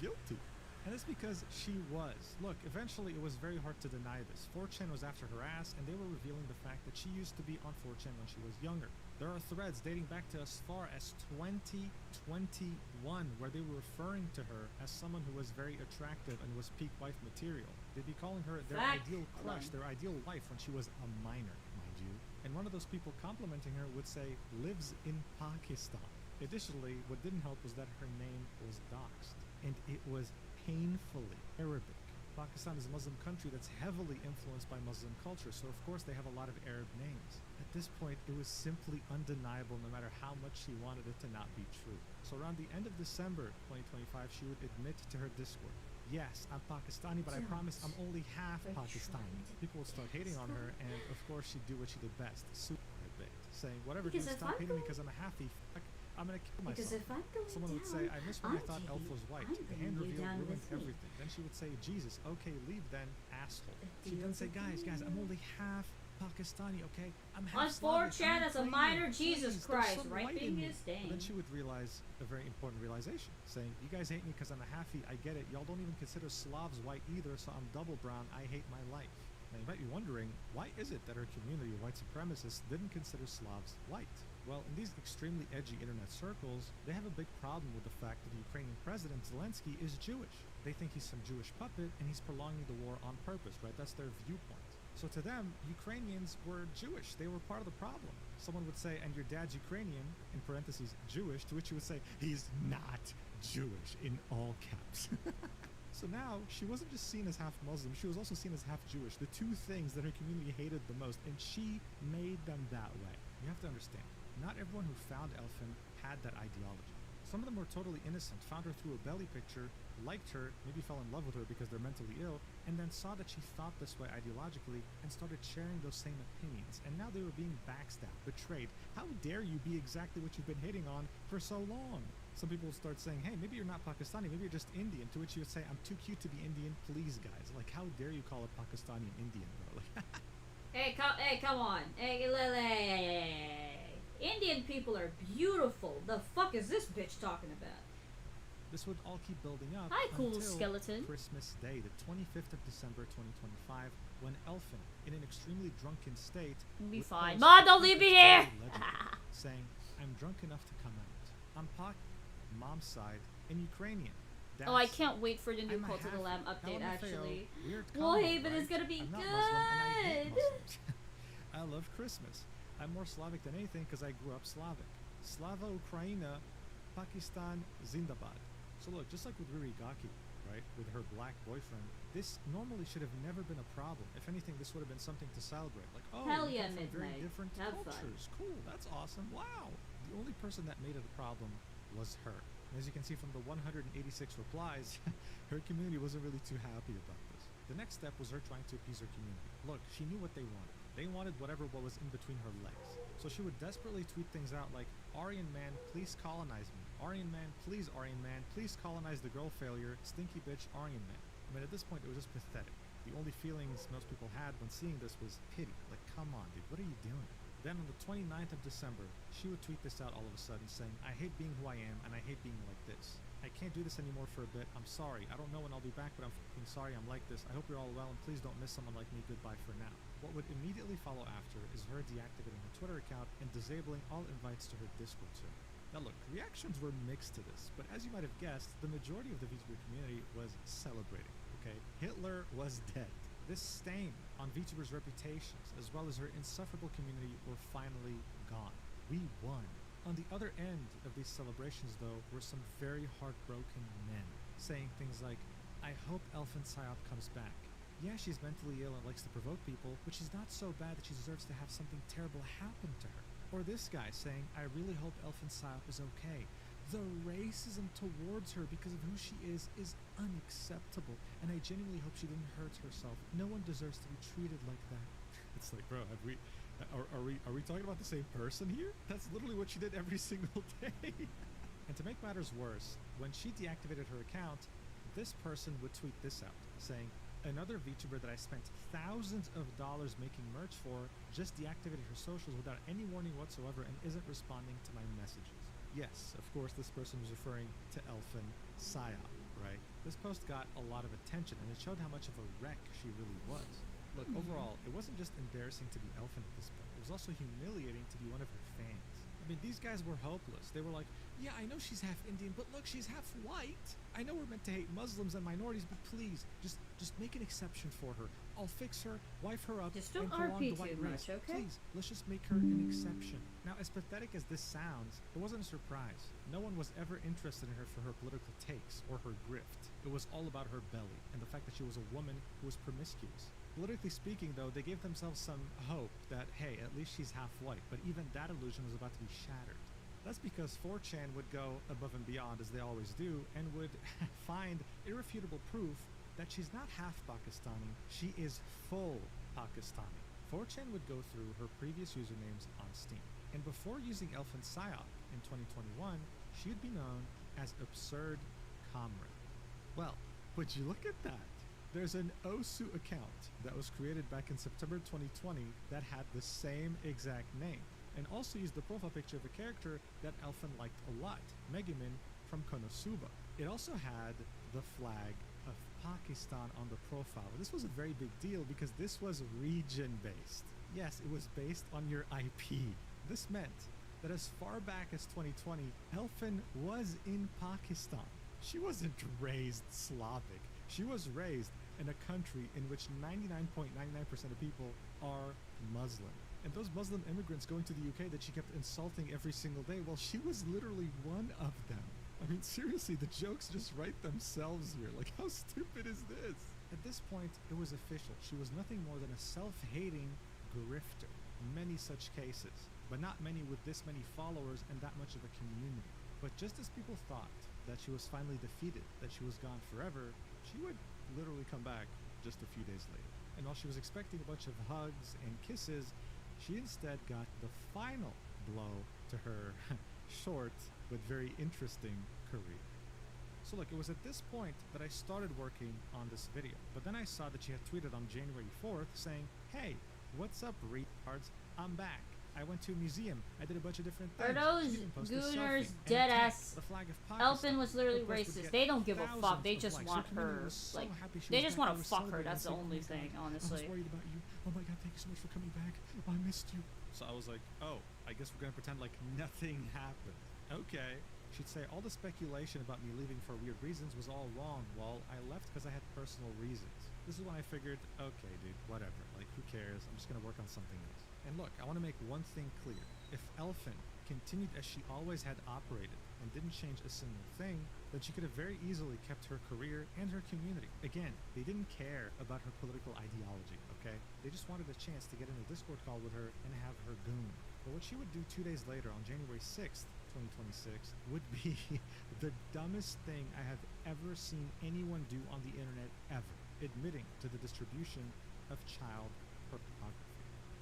guilty. And it's because she was. Look, eventually it was very hard to deny this. 4chan was after her ass, and they were revealing the fact that she used to be on 4chan when she was younger. There are threads dating back to as far as 2021 where they were referring to her as someone who was very attractive and was peak wife material. They'd be calling her their ideal crush, their ideal wife when she was a minor, mind you. And one of those people complimenting her would say, lives in Pakistan. Additionally, what didn't help was that her name was doxed. And it was painfully Arabic. Pakistan is a Muslim country that's heavily influenced by Muslim culture, so of course they have a lot of Arab names. At this point, it was simply undeniable no matter how much she wanted it to not be true. So around the end of December 2025, she would admit to her Discord, yes, I'm Pakistani, but I promise I'm only half Pakistani. People would start hating on her, and of course she'd do what she did best, super bait, saying, whatever, dude, stop hating me because I'm a halfie, fuck, I'm gonna kill myself. Someone would say, I miss when I thought Elf was white. The hand reveal ruined everything. Then she would say, Jesus, okay, leave then, asshole. She'd then say, guys, I'm only half Pakistani, okay? I'm half On Slavic, 4chan I'm as a Ukrainian. minor, Jesus Please, there's Christ, some right light being in me. his But dang. then she would realize a very important realization, saying, you guys hate me because I'm a halfie, I get it. Y'all don't even consider Slavs white either, so I'm double brown, I hate my life. Now you might be wondering, why is it that her community of white supremacists didn't consider Slavs white? Well, in these extremely edgy internet circles, they have a big problem with the fact that the Ukrainian president, Zelensky, is Jewish. They think he's some Jewish puppet and he's prolonging the war on purpose, right? That's their viewpoint. So to them, Ukrainians were Jewish. They were part of the problem. Someone would say, and your dad's Ukrainian, in parentheses, Jewish, to which you would say, he's not Jewish, in all caps. So now, she wasn't just seen as half Muslim, she was also seen as half Jewish, the two things that her community hated the most, and she made them that way. You have to understand, not everyone who found Elfin had that ideology. Some of them were totally innocent, found her through a belly picture, liked her, maybe fell in love with her because they're mentally ill, and then saw that she thought this way ideologically and started sharing those same opinions. And now they were being backstabbed, betrayed. How dare you be exactly what you've been hitting on for so long? Some people will start saying, hey, maybe you're not Pakistani, maybe you're just Indian, to which you would say, I'm too cute to be Indian, please guys. Like, how dare you call a Pakistani an Indian, bro? Like, Hey, come on. Hey, Indian people are beautiful. The fuck is this bitch talking about? this would all keep building up Hi, cool until skeleton. Christmas Day, the 25th of December 2025, when Elfin, in an extremely drunken state, Be would fine. post Ma, a don't tweet leave me that's here! very legible, saying, I'm drunk enough to come out. I'm Pak, mom's side, and Ukrainian. Oh, I Dad's can't wait for the new I'm a Cult of the Lamb half update, LMFAO, actually. weird Why, combo, but it's right? gonna be I'm not Muslim and I hate good. Muslims. I love Christmas. I'm more Slavic than anything because I grew up Slavic. Slava Ukraina, Pakistan Zindabad. So look, just like with Ririgaki, right, with her black boyfriend, this normally should have never been a problem. If anything, this would have been something to celebrate. Like, oh, Hell we yeah, come from very Midnight. different Have fun. cultures. Cool, that's awesome. Wow. The only person that made it a problem was her. And as you can see from the 186 replies, her community wasn't really too happy about this. The next step was her trying to appease her community. Look, she knew what they wanted. They wanted whatever what was in between her legs. So she would desperately tweet things out like, Aryan man, please colonize me. Aryan man, please colonize the girl failure, stinky bitch Aryan man. I mean, at this point, it was just pathetic. The only feelings most people had when seeing this was pity. Like, come on, dude, what are you doing? Then on the 29th of December, she would tweet this out all of a sudden saying, I hate being who I am and I hate being like this. I can't do this anymore for a bit. I'm sorry. I don't know when I'll be back, but I'm fucking sorry I'm like this. I hope you're all well and please don't miss someone like me. Goodbye for now. What would immediately follow after is her deactivating her Twitter account and disabling all invites to her Discord server. Now look, reactions were mixed to this, but as you might have guessed, the majority of the VTuber community was celebrating, okay? Hitler was dead. This stain on VTubers' reputations, as well as her insufferable community, were finally gone. We won. On the other end of these celebrations, though, were some very heartbroken men, saying things like, I hope Elfin Psyop comes back. Yeah, she's mentally ill and likes to provoke people, but she's not so bad that she deserves to have something terrible happen to her. Or this guy saying, I really hope Elfin Psyop is okay. The racism towards her because of who she is unacceptable, and I genuinely hope she didn't hurt herself. No one deserves to be treated like that. It's like, bro, are we talking about the same person here? That's literally what she did every single day. And to make matters worse, when she deactivated her account, this person would tweet this out, saying, another VTuber that I spent thousands of dollars making merch for just deactivated her socials without any warning whatsoever and isn't responding to my messages. Yes, of course, this person was referring to Elfin Psyop, right? This post got a lot of attention, and it showed how much of a wreck she really was. Look, overall, it wasn't just embarrassing to be Elfin at this point. It was also humiliating to be one of her fans. I mean, these guys were hopeless. They were like, yeah, I know she's half Indian, but look, she's half white. I know we're meant to hate Muslims and minorities, but please, just make an exception for her. I'll fix her, wife her up, Just and don't prolong RP the white too race. much, okay? Please, let's just make her an exception. Now, as pathetic as this sounds, it wasn't a surprise. No one was ever interested in her for her political takes or her grift. It was all about her belly and the fact that she was a woman who was promiscuous. Politically speaking, though, they gave themselves some hope that, hey, at least she's half white, but even that illusion was about to be shattered. That's because 4chan would go above and beyond, as they always do, and would find irrefutable proof that she's not half Pakistani, she is full Pakistani. 4chan would go through her previous usernames on Steam, and before using Elfin Psyop in 2021, she would be known as Absurd Comrade. Well, would you look at that? There's an Osu account that was created back in September 2020 that had the same exact name, and also used the profile picture of a character that Elfin liked a lot, Megumin from Konosuba. It also had the flag of Pakistan on the profile. This was a very big deal because this was region-based. Yes, it was based on your IP. This meant that as far back as 2020, Elfin was in Pakistan. She wasn't raised Slavic. She was raised in a country in which 99.99% of people are Muslim. And those Muslim immigrants going to the UK that she kept insulting every single day, well, she was literally one of them. I mean, seriously, the jokes just write themselves here. Like, how stupid is this? At this point, it was official. She was nothing more than a self-hating grifter. Many such cases, but not many with this many followers and that much of a community. But just as people thought that she was finally defeated, that she was gone forever, she would literally come back just a few days later. And while she was expecting a bunch of hugs and kisses, she instead got the final blow to her short but very interesting career. So look, it was at this point that I started working on this video. But then I saw that she had tweeted on January 4th saying, "Hey, what's up, retards? I'm back. I went to a museum. I did a bunch of different things." Are those She even posted a gooners selfie and a dead tank, ass? the flag of Elfin Pakistan. was literally The post would racist. get They don't give a fuck. thousands They of just likes. want Her community her. was so Like, happy she they was just back. want They to were fuck her. celebrating That's the and saying, only "Oh my thing, God, I honestly. was worried about you. Oh my God, thank you so much for coming back. Oh, I missed you." So I was like, oh, I guess we're gonna pretend like nothing happened. Okay. She'd say all the speculation about me leaving for weird reasons was all wrong. Well, I left because I had personal reasons. This is when I figured, okay, dude, whatever. Like, who cares? I'm just gonna work on something else. And look, I want to make one thing clear. If Elfin continued as she always had operated and didn't change a single thing, then she could have very easily kept her career and her community. Again, they didn't care about her political ideology, okay? They just wanted a chance to get in a Discord call with her and have her goon. But what she would do 2 days later on January 6th, 2026, would be the dumbest thing I have ever seen anyone do on the internet ever, admitting to the distribution of child pornography.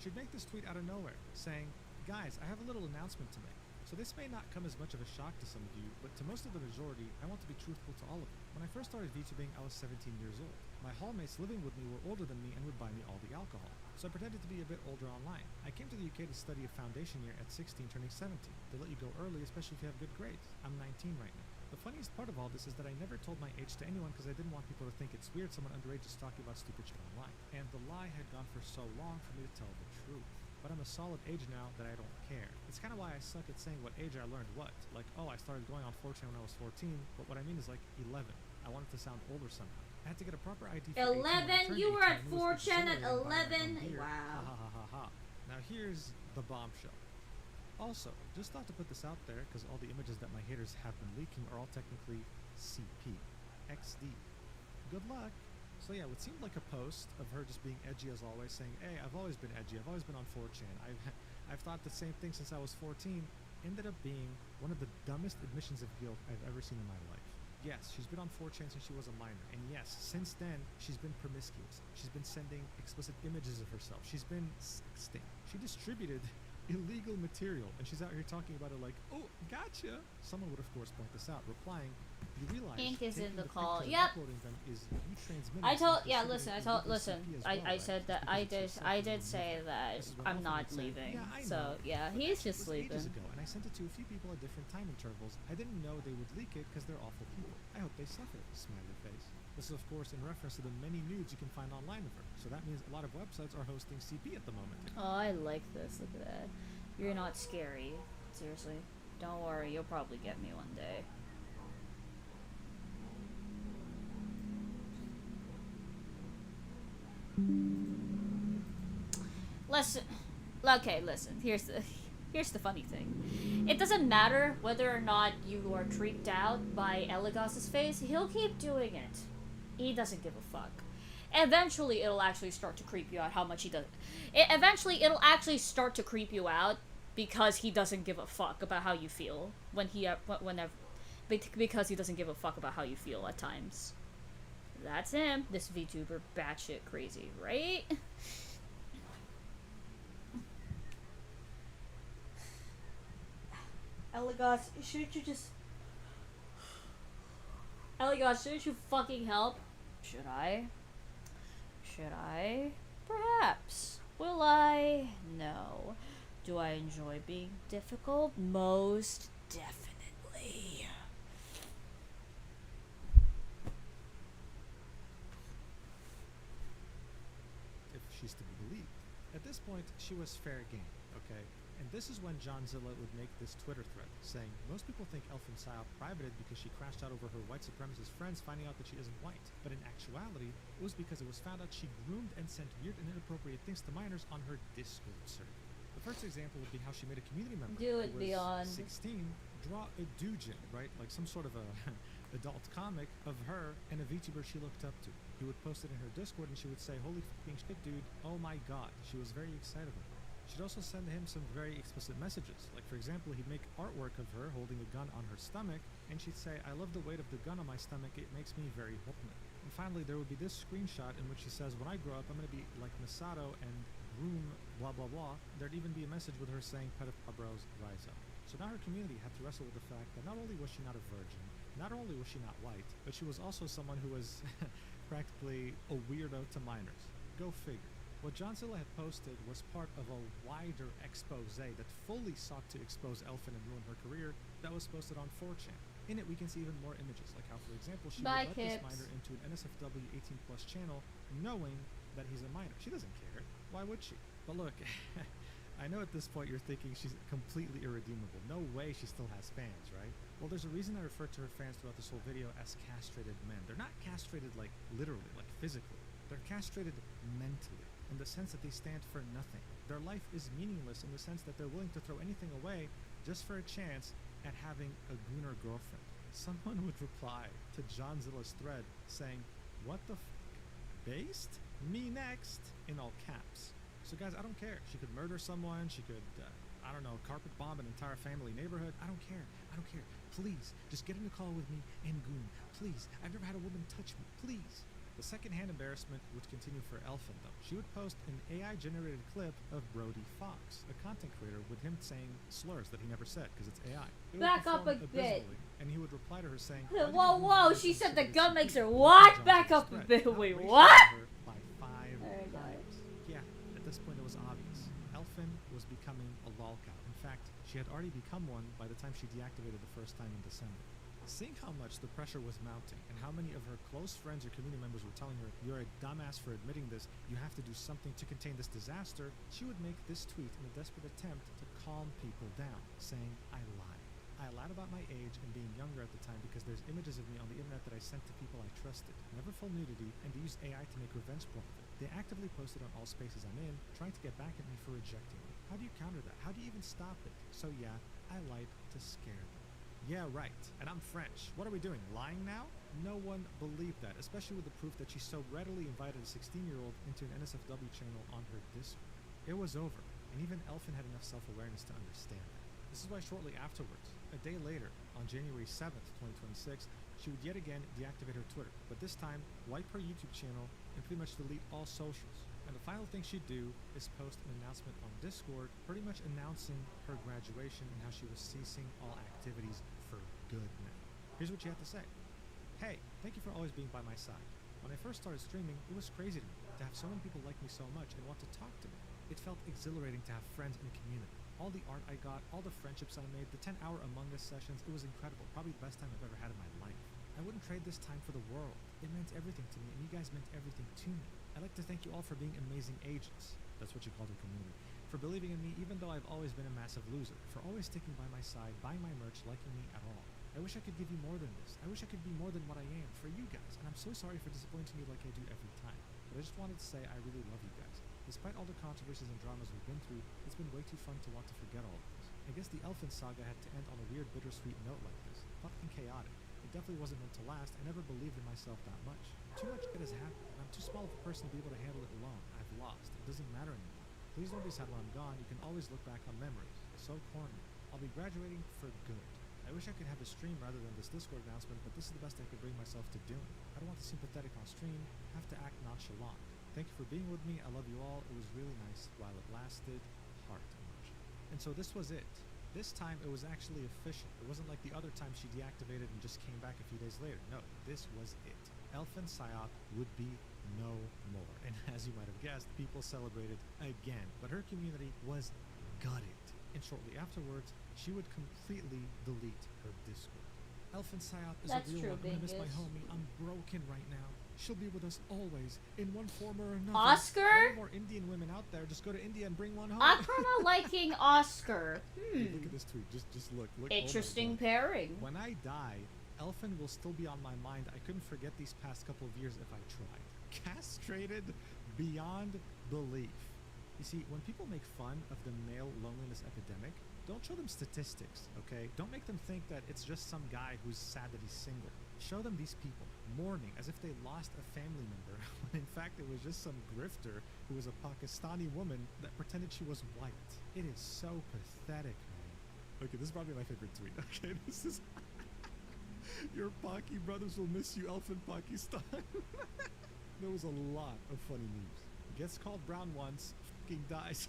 She'd make this tweet out of nowhere, saying, "Guys, I have a little announcement to make. So this may not come as much of a shock to some of you, but to most of the majority, I want to be truthful to all of you. When I first started VTubing, I was 17 years old. My hallmates living with me were older than me and would buy me all the alcohol. So I pretended to be a bit older online. I came to the UK to study a foundation year at 16, turning 17. They let you go early, especially if you have good grades. I'm 19 right now. The funniest part of all this is that I never told my age to anyone because I didn't want people to think it's weird someone underage is talking about stupid shit online. And the lie had gone for so long for me to tell the truth. But I'm a solid age now that I don't care. It's kind of why I suck at saying what age I learned what. Like, oh, I started going on 4chan when I was 14, but what I mean is like 11. I wanted to sound older somehow. I had to get a proper ID for 18 when I 11? turned You were 18, at and it was 4chan at exhilarating buying my own 11? beer. Wow. Ha ha ha ha. Now here's the bombshell. Also, just thought to put this out there because all the images that my haters have been leaking are all technically CP, XD. Good luck. So yeah, what seemed like a post of her just being edgy as always, saying, "Hey, I've always been edgy. I've always been on 4chan. I've thought the same thing since I was 14," ended up being one of the dumbest admissions of guilt I've ever seen in my life. Yes, she's been on 4chan since she was a minor, and yes, since then, she's been promiscuous. She's been sending explicit images of herself. She's been sexting. She distributed illegal material, and she's out here talking about it like, "Oh, gotcha." Someone would, of course, point this out, replying, "You realize Ink is in taking the the call." pictures and Yep. uploading them is you transmitting I told, something yeah, distributing listen, illegal listen, CP as I well, right? said that, Just because I it's did, yourself I and did you say need it. that This is when I'm Alpha not would say, leaving, "Yeah, I so, know, yeah, but he's that just shit was ages sleeping. ago, and I sent it to a few people at different time intervals. I didn't know they would leak it because they're awful people. I hope they suffer." Smiley face. This is, of course, in reference to the many nudes you can find online of her. So that means a lot of websites are hosting CP at the moment. Oh, I like this, look at that. You're not scary. Seriously. Don't worry, you'll probably get me one day. Listen. Okay, listen. Here's the funny thing. It doesn't matter whether or not you are creeped out by Eligos's face. He'll keep doing it. He doesn't give a fuck. Eventually, it'll actually start to creep you out how much he does. Eventually, it'll actually start to creep you out because he doesn't give a fuck about how you feel because he doesn't give a fuck about how you feel at times. That's him. This VTuber batshit crazy, right? Eligos, shouldn't you fucking help? Should I? Perhaps. Will I? No. Do I enjoy being difficult? Most definitely. If she's to be believed. At this point, she was fair game, okay? And this is when Johnzilla would make this Twitter thread, saying, "Most people think Elfin Psyop privated because she crashed out over her white supremacist friends finding out that she isn't white. But in actuality, it was because it was found out she groomed and sent weird and inappropriate things to minors on her Discord server." The first example would be how she made a community member Do it, who was Beyond. 16 draw a doujin, right? Like some sort of a adult comic of her and a VTuber she looked up to. He would post it in her Discord and she would say, "Holy fucking shit, dude. Oh my god." She was very excited about it. She'd also send him some very explicit messages. Like, for example, he'd make artwork of her holding a gun on her stomach, and she'd say, "I love the weight of the gun on my stomach, it makes me very horny." And finally, there would be this screenshot in which she says, "When I grow up, I'm going to be like Misato and groom blah blah blah." There'd even be a message with her saying, "Pedophile bros, rise up." So now her community had to wrestle with the fact that not only was she not a virgin, not only was she not white, but she was also someone who was practically a weirdo to minors. Go figure. What Johnzilla had posted was part of a wider expose that fully sought to expose Elfin and ruin her career that was posted on 4chan. In it, we can see even more images, like how, for example, she would let this minor into an NSFW 18+ channel knowing that he's a minor. She doesn't care. Why would she? But look, I know at this point you're thinking she's completely irredeemable. No way she still has fans, right? Well, there's a reason I refer to her fans throughout this whole video as castrated men. They're not castrated like literally, like physically. They're castrated mentally, in the sense that they stand for nothing. Their life is meaningless in the sense that they're willing to throw anything away just for a chance at having a gooner girlfriend. Someone would reply to Johnzilla's thread saying, "What the f***? Based? Me next," in all caps. So guys, I don't care. She could murder someone, she could, I don't know, carpet bomb an entire family neighborhood. I don't care. I don't care. Please, just get in a call with me and goon. Please, I've never had a woman touch me. Please. The second-hand embarrassment would continue for Elfin, though. She would post an AI-generated clip of Brody Fox, a content creator, with him saying slurs that he never said because it's AI. It Back up a bit. abysmally, and he would reply to her saying, Whoa, whoa, she said the gun makes her what? Back up a bit. Wait, what? By 5 times. Yeah, at this point it was obvious. Elfin was becoming a lolcow. In fact, she had already become one by the time she deactivated the first time in December. Seeing how much the pressure was mounting and how many of her close friends or community members were telling her, "You're a dumbass for admitting this, you have to do something to contain this disaster," she would make this tweet in a desperate attempt to calm people down, saying, "I lied. I lied about my age and being younger at the time because there's images of me on the internet that I sent to people I trusted. Never full nudity, and they used AI to make revenge porn of it. They actively posted on all spaces I'm in, trying to get back at me for rejecting me. How do you counter that? How do you even stop it? So yeah, I lied to scare them." Yeah, right. And I'm French. What are we doing? Lying now? No one believed that, especially with the proof that she so readily invited a 16-year-old into an NSFW channel on her Discord. It was over, and even Elfin had enough self-awareness to understand that. This is why shortly afterwards, a day later, on January 7th, 2026, she would yet again deactivate her Twitter, but this time wipe her YouTube channel and pretty much delete all socials. And the final thing she'd do is post an announcement on Discord, pretty much announcing her graduation and how she was ceasing all activities for good now. Here's what she had to say. "Hey, thank you for always being by my side. When I first started streaming, it was crazy to me to have so many people like me so much and want to talk to me. It felt exhilarating to have friends in a community. All the art I got, all the friendships I made, the 10-hour Among Us sessions, it was incredible. Probably the best time I've ever had in my life. I wouldn't trade this time for the world. It meant everything to me, and you guys meant everything to me. I'd like to thank you all for being amazing agents." That's what she called her community. "For believing in me even though I've always been a massive loser. For always sticking by my side, buying my merch, liking me at all. I wish I could give you more than this. I wish I could be more than what I am for you guys, and I'm so sorry for disappointing you like I do every time. But I just wanted to say I really love you guys. Despite all the controversies and dramas we've been through, it's been way too fun to want to forget all of this. I guess the Elfin saga had to end on a weird bittersweet note like this. Fucking chaotic. It definitely wasn't meant to last. I never believed in myself that much. Too much shit has happened, and I'm too small of a person to be able to handle it alone. I've lost. It doesn't matter anymore. Please don't be sad when I'm gone. You can always look back on memories. So corny. I'll be graduating for good. I wish I could have a stream rather than this Discord announcement, but this is the best I could bring myself to doing. I don't want to seem pathetic on stream. I have to act nonchalant. Thank you for being with me. I love you all. It was really nice while it lasted. Heart emoji." And so this was it. This time it was actually official. It wasn't like the other time she deactivated and just came back a few days later. No, this was it. Elfin Psyop would be no more. And as you might have guessed, people celebrated again. But her community was gutted. And shortly afterwards, she would completely delete her Discord. "Elfin Psyop is That's a real true, one. I'm gonna miss my Bingus. homie. I'm broken right now. She'll be with us always, in one form or another. Oscar? There are more Indian women out there. Just go to India and bring one home." Akrama liking Oscar. Look at this tweet. Just look. Oh my Interesting God. pairing. "When I die, Elfin will still be on my mind. I couldn't forget these past couple of years if I tried." Castrated beyond belief. You see, when people make fun of the male loneliness epidemic, Don't show them statistics, okay? Don't make them think that it's just some guy who's sad that he's single. Show them these people mourning as if they lost a family member, when in fact it was just some grifter who was a Pakistani woman that pretended she was white. It is so pathetic, man. Okay, this is probably my favorite tweet. Okay, this is... Your Paki brothers will miss you, Elf in Pakistan. There was a lot of funny memes. Gets called brown once, fucking dies.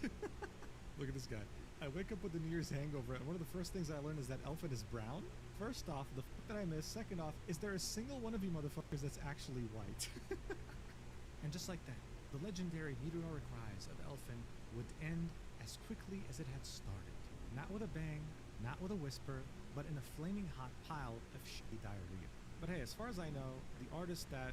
Look at this guy. I wake up with the New Year's hangover, and one of the first things I learn is that Elfin is brown. First off, the fuck that I missed. Second off, is there a single one of you motherfuckers that's actually white? And just like that, the legendary meteoric rise of Elfin would end as quickly as it had started. Not with a bang, not with a whisper, but in a flaming hot pile of shitty diarrhea. But hey, as far as I know, the artist that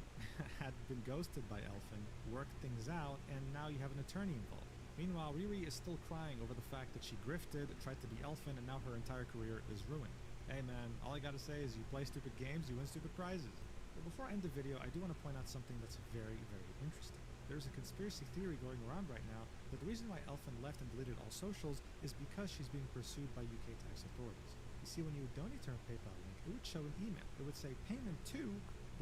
had been ghosted by Elfin worked things out, and now you have an attorney involved. Meanwhile, Riri is still crying over the fact that she grifted, tried to be Elfin, and now her entire career is ruined. Hey man, all I gotta say is you play stupid games, you win stupid prizes. But before I end the video, I do want to point out something that's very, very interesting. There's a conspiracy theory going around right now that the reason why Elfin left and deleted all socials is because she's being pursued by UK tax authorities. You see, when you would donate to her PayPal link, it would show an email. It would say payment to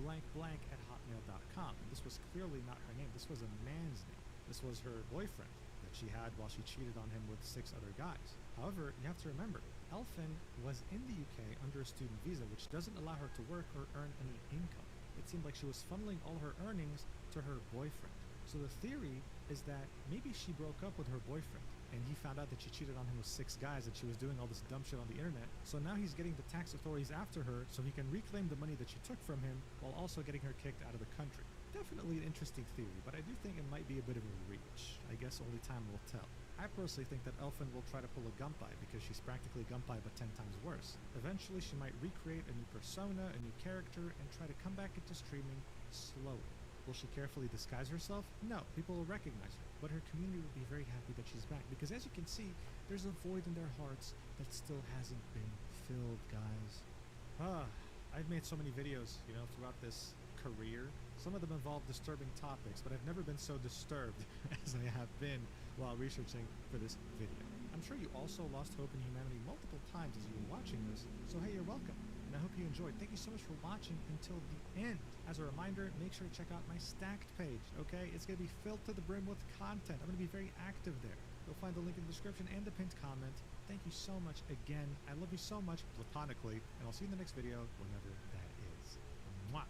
blank blank at hotmail.com. And this was clearly not her name. This was a man's name. This was her boyfriend that she had while she cheated on him with 6 other guys. However, you have to remember, Elfin was in the UK under a student visa, which doesn't allow her to work or earn any income. It seemed like she was funneling all her earnings to her boyfriend. So the theory is that maybe she broke up with her boyfriend, and he found out that she cheated on him with 6 guys, that she was doing all this dumb shit on the internet. So now he's getting the tax authorities after her so he can reclaim the money that she took from him while also getting her kicked out of the country. Definitely an interesting theory, but I do think it might be a bit of a reach. I guess only time will tell. I personally think that Elfin will try to pull a Gunpei because she's practically Gunpei but 10 times worse. Eventually she might recreate a new persona, a new character, and try to come back into streaming slowly. Will she carefully disguise herself? No, people will recognize her, but her community will be very happy that she's back because as you can see, there's a void in their hearts that still hasn't been filled, guys. I've made so many videos, throughout this career. Some of them involve disturbing topics, but I've never been so disturbed as I have been while researching for this video. I'm sure you also lost hope in humanity multiple times as you were watching this, so hey, you're welcome. And I hope you enjoyed. Thank you so much for watching until the end. As a reminder, make sure to check out my Stacked page, okay? It's going to be filled to the brim with content. I'm going to be very active there. You'll find the link in the description and the pinned comment. Thank you so much again. I love you so much platonically, and I'll see you in the next video whenever that is. Mwah!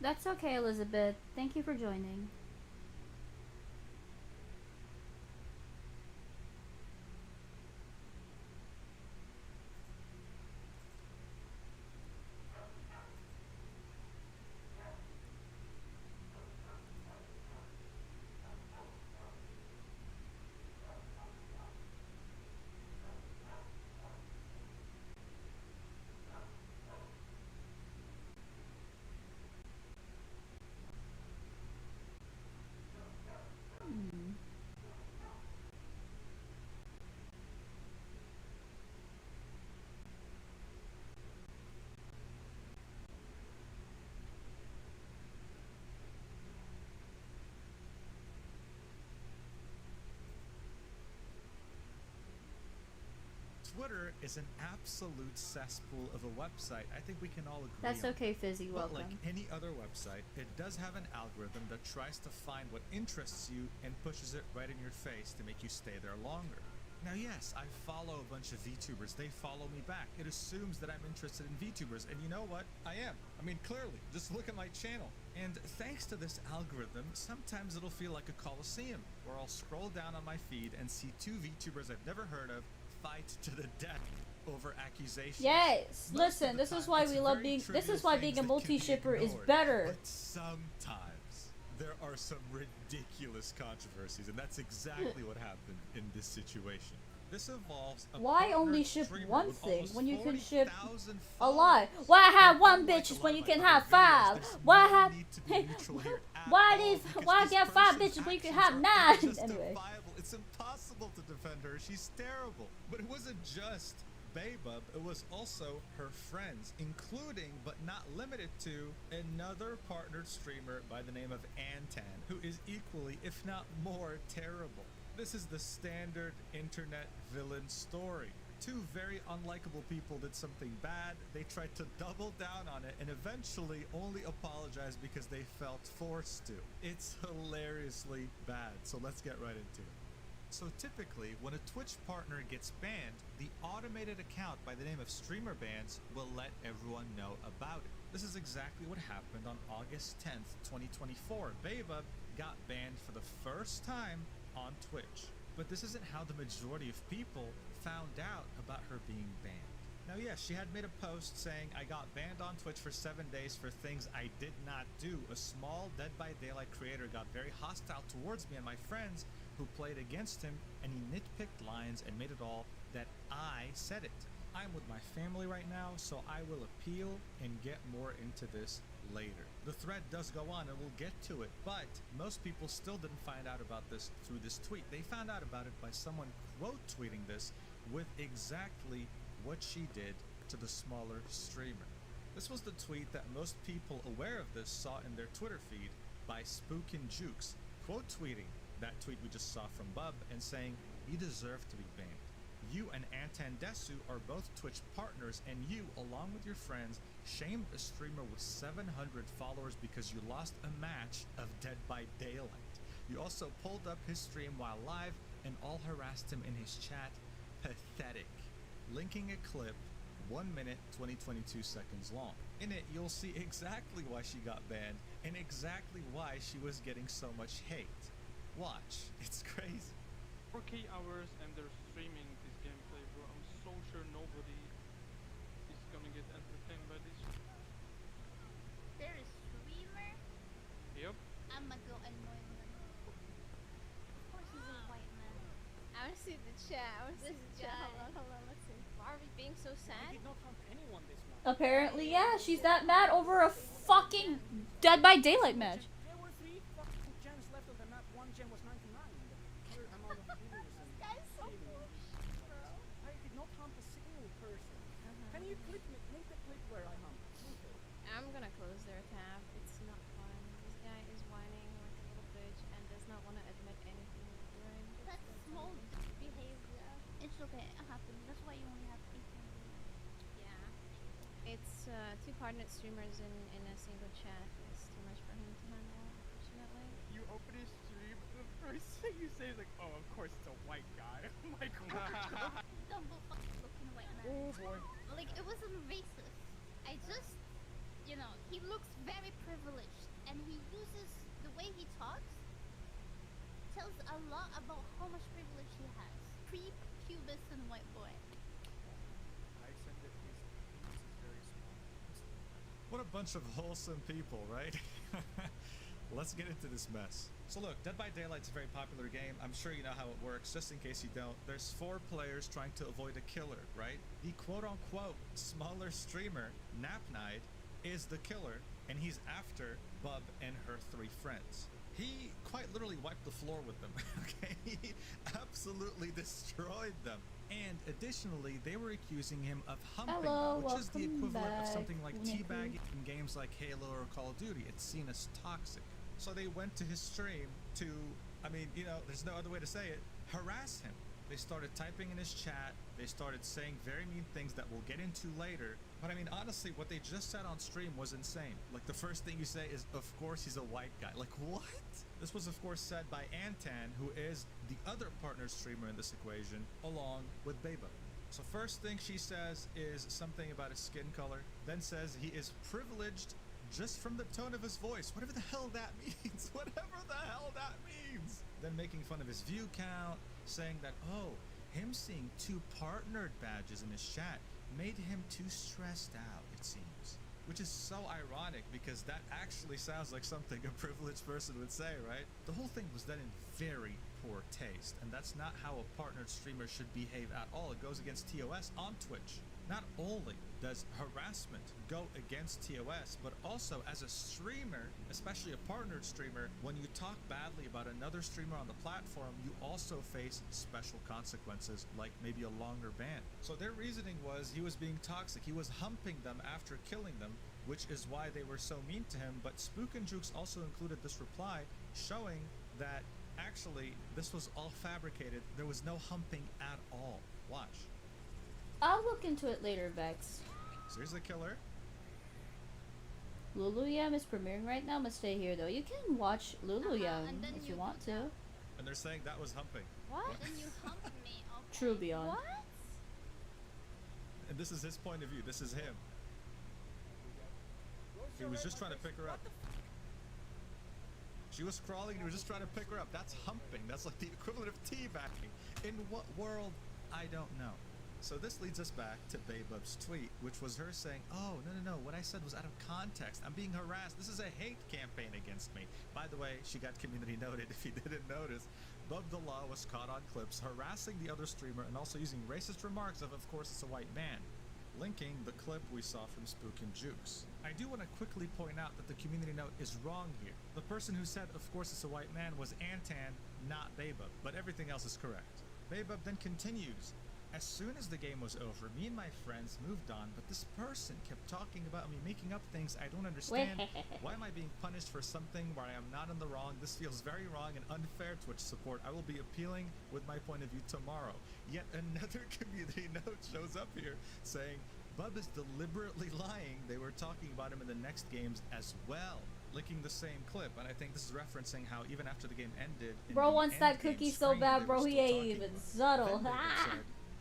That's okay, Elizabeth. Thank you for joining. Twitter is an absolute cesspool of a website. I think we can all agree That's on. okay, Fizzy. But Welcome. like any other website, it does have an algorithm that tries to find what interests you and pushes it right in your face to make you stay there longer. Now yes, I follow a bunch of VTubers. They follow me back. It assumes that I'm interested in VTubers, and you know what? I am. I mean, clearly. Just look at my channel. And thanks to this algorithm, sometimes it'll feel like a coliseum, where I'll scroll down on my feed and see 2 VTubers I've never heard of fight to the death over accusations. Yes, Most listen, of the this is time, why it's we love very being. This trivial is why being a things that can be multi-shipper is ignored. better. But sometimes there are some ridiculous controversies, and that's exactly what happened in this situation. This involves a Why partnered only ship streamer one with thing almost when you can ship 40,000 a lot? followers. Why have And one unlike bitches a when lot you of my can other have videos, 5? there's Why no have? need to be neutral here Why get 5 bitches when you can have 9? Anyway. It's impossible to defend her. She's terrible. But it wasn't just Baybub, it was also her friends, including but not limited to another partnered streamer by the name of Antan, who is equally, if not more, terrible. This is the standard internet villain story. Two very unlikable people did something bad, they tried to double down on it, and eventually only apologized because they felt forced to. It's hilariously bad, so let's get right into it. So typically, when a Twitch partner gets banned, the automated account by the name of Streamer Bans will let everyone know about it. This is exactly what happened on August 10th, 2024. Baybub got banned for the first time on Twitch. But this isn't how the majority of people found out about her being banned. Now yes, she had made a post saying, I got banned on Twitch for 7 days for things I did not do. A small Dead by Daylight creator got very hostile towards me and my friends who played against him, and he nitpicked lines and made it all that I said it. I'm with my family right now, so I will appeal and get more into this later. The thread does go on and we'll get to it, but most people still didn't find out about this through this tweet. They found out about it by someone quote tweeting this with exactly what she did to the smaller streamer. This was the tweet that most people aware of this saw in their Twitter feed by Spookin' Jukes, quote tweeting that tweet we just saw from Bub and saying, you deserve to be banned. You and Antan Desu are both Twitch partners, and you, along with your friends, shamed a streamer with 700 followers because you lost a match of Dead by Daylight. You also pulled up his stream while live and all harassed him in his chat. Pathetic. Linking a clip 1 minute 20-22 seconds long. In it, you'll see exactly why she got banned and exactly why she was getting so much hate. Watch, it's crazy. 4K hours and they're streaming this gameplay, bro. I'm so sure nobody is gonna get entertained by this. There is streamer. Yep. I'ma go annoy him. Of course he's a white man. I want to see the chat. I want to see the chat. guy. Hold on, let's see. Why are we being so sad? Apparently, yeah, she's that mad over a fucking Dead by Daylight match. There were 3 fucking gems left of the map. 1 gem was 99. The pure amount of viewers and That's so streaming. bro. I did not hump a single person. Can you click me? Link the clip where I humped. Link it. I'm gonna close their tab. It's not fun. This guy is whining like a little bitch and does not want to admit anything he's doing. That's small behavior. It's okay, it happens. That's why you only have 8 Yeah. It's 2 partnered streamers in a single chat. It's too much for him to handle, unfortunately. You open his stream, the first thing you say is like, oh, of course it's a white guy. I'm like, what? Dumbo fucking looking white man. Oh boy. Like, it wasn't racist. I just, you know, he looks very privileged. And he uses, the way he talks, tells a lot about how much privilege he has. Pre-pubescent white boy. I said that his penis is very small. What a bunch of wholesome people, right? Let's get into this mess. So look, Dead by Daylight's a very popular game. I'm sure you know how it works. Just in case you don't, there's 4 players trying to avoid a killer, right? The quote-unquote smaller streamer, Napnide, is the killer, and he's after Bub and her 3 friends. He quite literally wiped the floor with them, okay? He absolutely destroyed them. And additionally, they were accusing him of humping Hello, them, which is the welcome equivalent of back, something like Niku. teabagging in games like Halo or Call of Duty. It's seen as toxic. So they went to his stream to, I mean, you know, there's no other way to say it, harass him. They started typing in his chat. They started saying very mean things that we'll get into later. But I mean, honestly, what they just said on stream was insane. Like, the first thing you say is, of course he's a white guy. Like, what? This was, of course, said by Antan, who is the other partner streamer in this equation, along with Beba. So first thing she says is something about his skin color, then says he is privileged just from the tone of his voice. Whatever the hell that means. Whatever the hell that means. Then making fun of his view count, saying that, oh, him seeing 2 partnered badges in his chat made him too stressed out, it seems. Which is so ironic because that actually sounds like something a privileged person would say, right? The whole thing was done in very poor taste, and that's not how a partnered streamer should behave at all. It goes against TOS on Twitch. Not only does harassment go against TOS, but also as a streamer, especially a partnered streamer, when you talk badly about another streamer on the platform, you also face special consequences, like maybe a longer ban. So their reasoning was he was being toxic. He was humping them after killing them, which is why they were so mean to him. But Spook and Jukes also included this reply showing that actually this was all fabricated. There was no humping at all. Watch. I'll look into it later, Vex. So here's the killer. Luluyam is premiering right now. Must stay here though. You can watch Luluyam and then if you you want do to. And they're saying that was humping. What? Then you hump me, okay? True beyond. What? And this is his point of view. This is him. He was just trying to pick her up. She was crawling and he was just trying to pick her up. That's humping. That's like the equivalent of teabagging. In what world? I don't know. So this leads us back to Baybub's tweet, which was her saying, oh, no, what I said was out of context. I'm being harassed. This is a hate campaign against me. By the way, she got community noted if you didn't notice. Bub the Law was caught on clips harassing the other streamer and also using racist remarks of course it's a white man, linking the clip we saw from Spook and Jukes. I do want to quickly point out that the community note is wrong here. The person who said of course it's a white man was Antan, not Baybub, but everything else is correct. Baybub then continues. As soon as the game was over, me and my friends moved on, but this person kept talking about me, making up things I don't understand. Why am I being punished for something where I am not in the wrong? This feels very wrong and unfair, Twitch support. I will be appealing with my point of view tomorrow. Yet another community note shows up here saying, Bub is deliberately lying. They were talking about him in the next games as well. Linking the same clip, and I think this is referencing how even after the game ended, Bro wants that cookie so bad, bro. He ain't even subtle.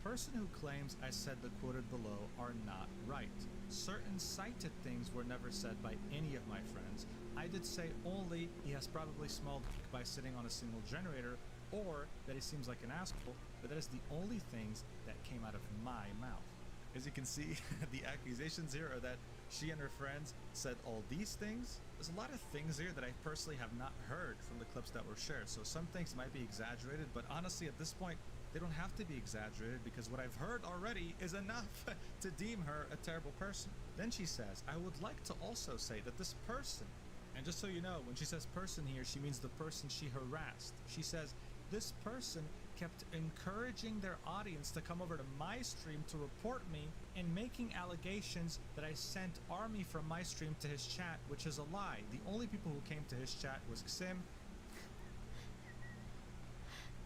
Person who claims I said the quoted below are not right. Certain cited things were never said by any of my friends. I did say only he has probably small dick by sitting on a single generator, or that he seems like an asshole, but that is the only things that came out of my mouth. As you can see, the accusations here are that she and her friends said all these things. There's a lot of things here that I personally have not heard from the clips that were shared, so some things might be exaggerated, but honestly at this point, they don't have to be exaggerated because what I've heard already is enough to deem her a terrible person. Then she says, I would like to also say that this person, and just so you know, when she says person here, she means the person she harassed. She says, this person kept encouraging their audience to come over to my stream to report me and making allegations that I sent army from my stream to his chat, which is a lie. The only people who came to his chat was Xim.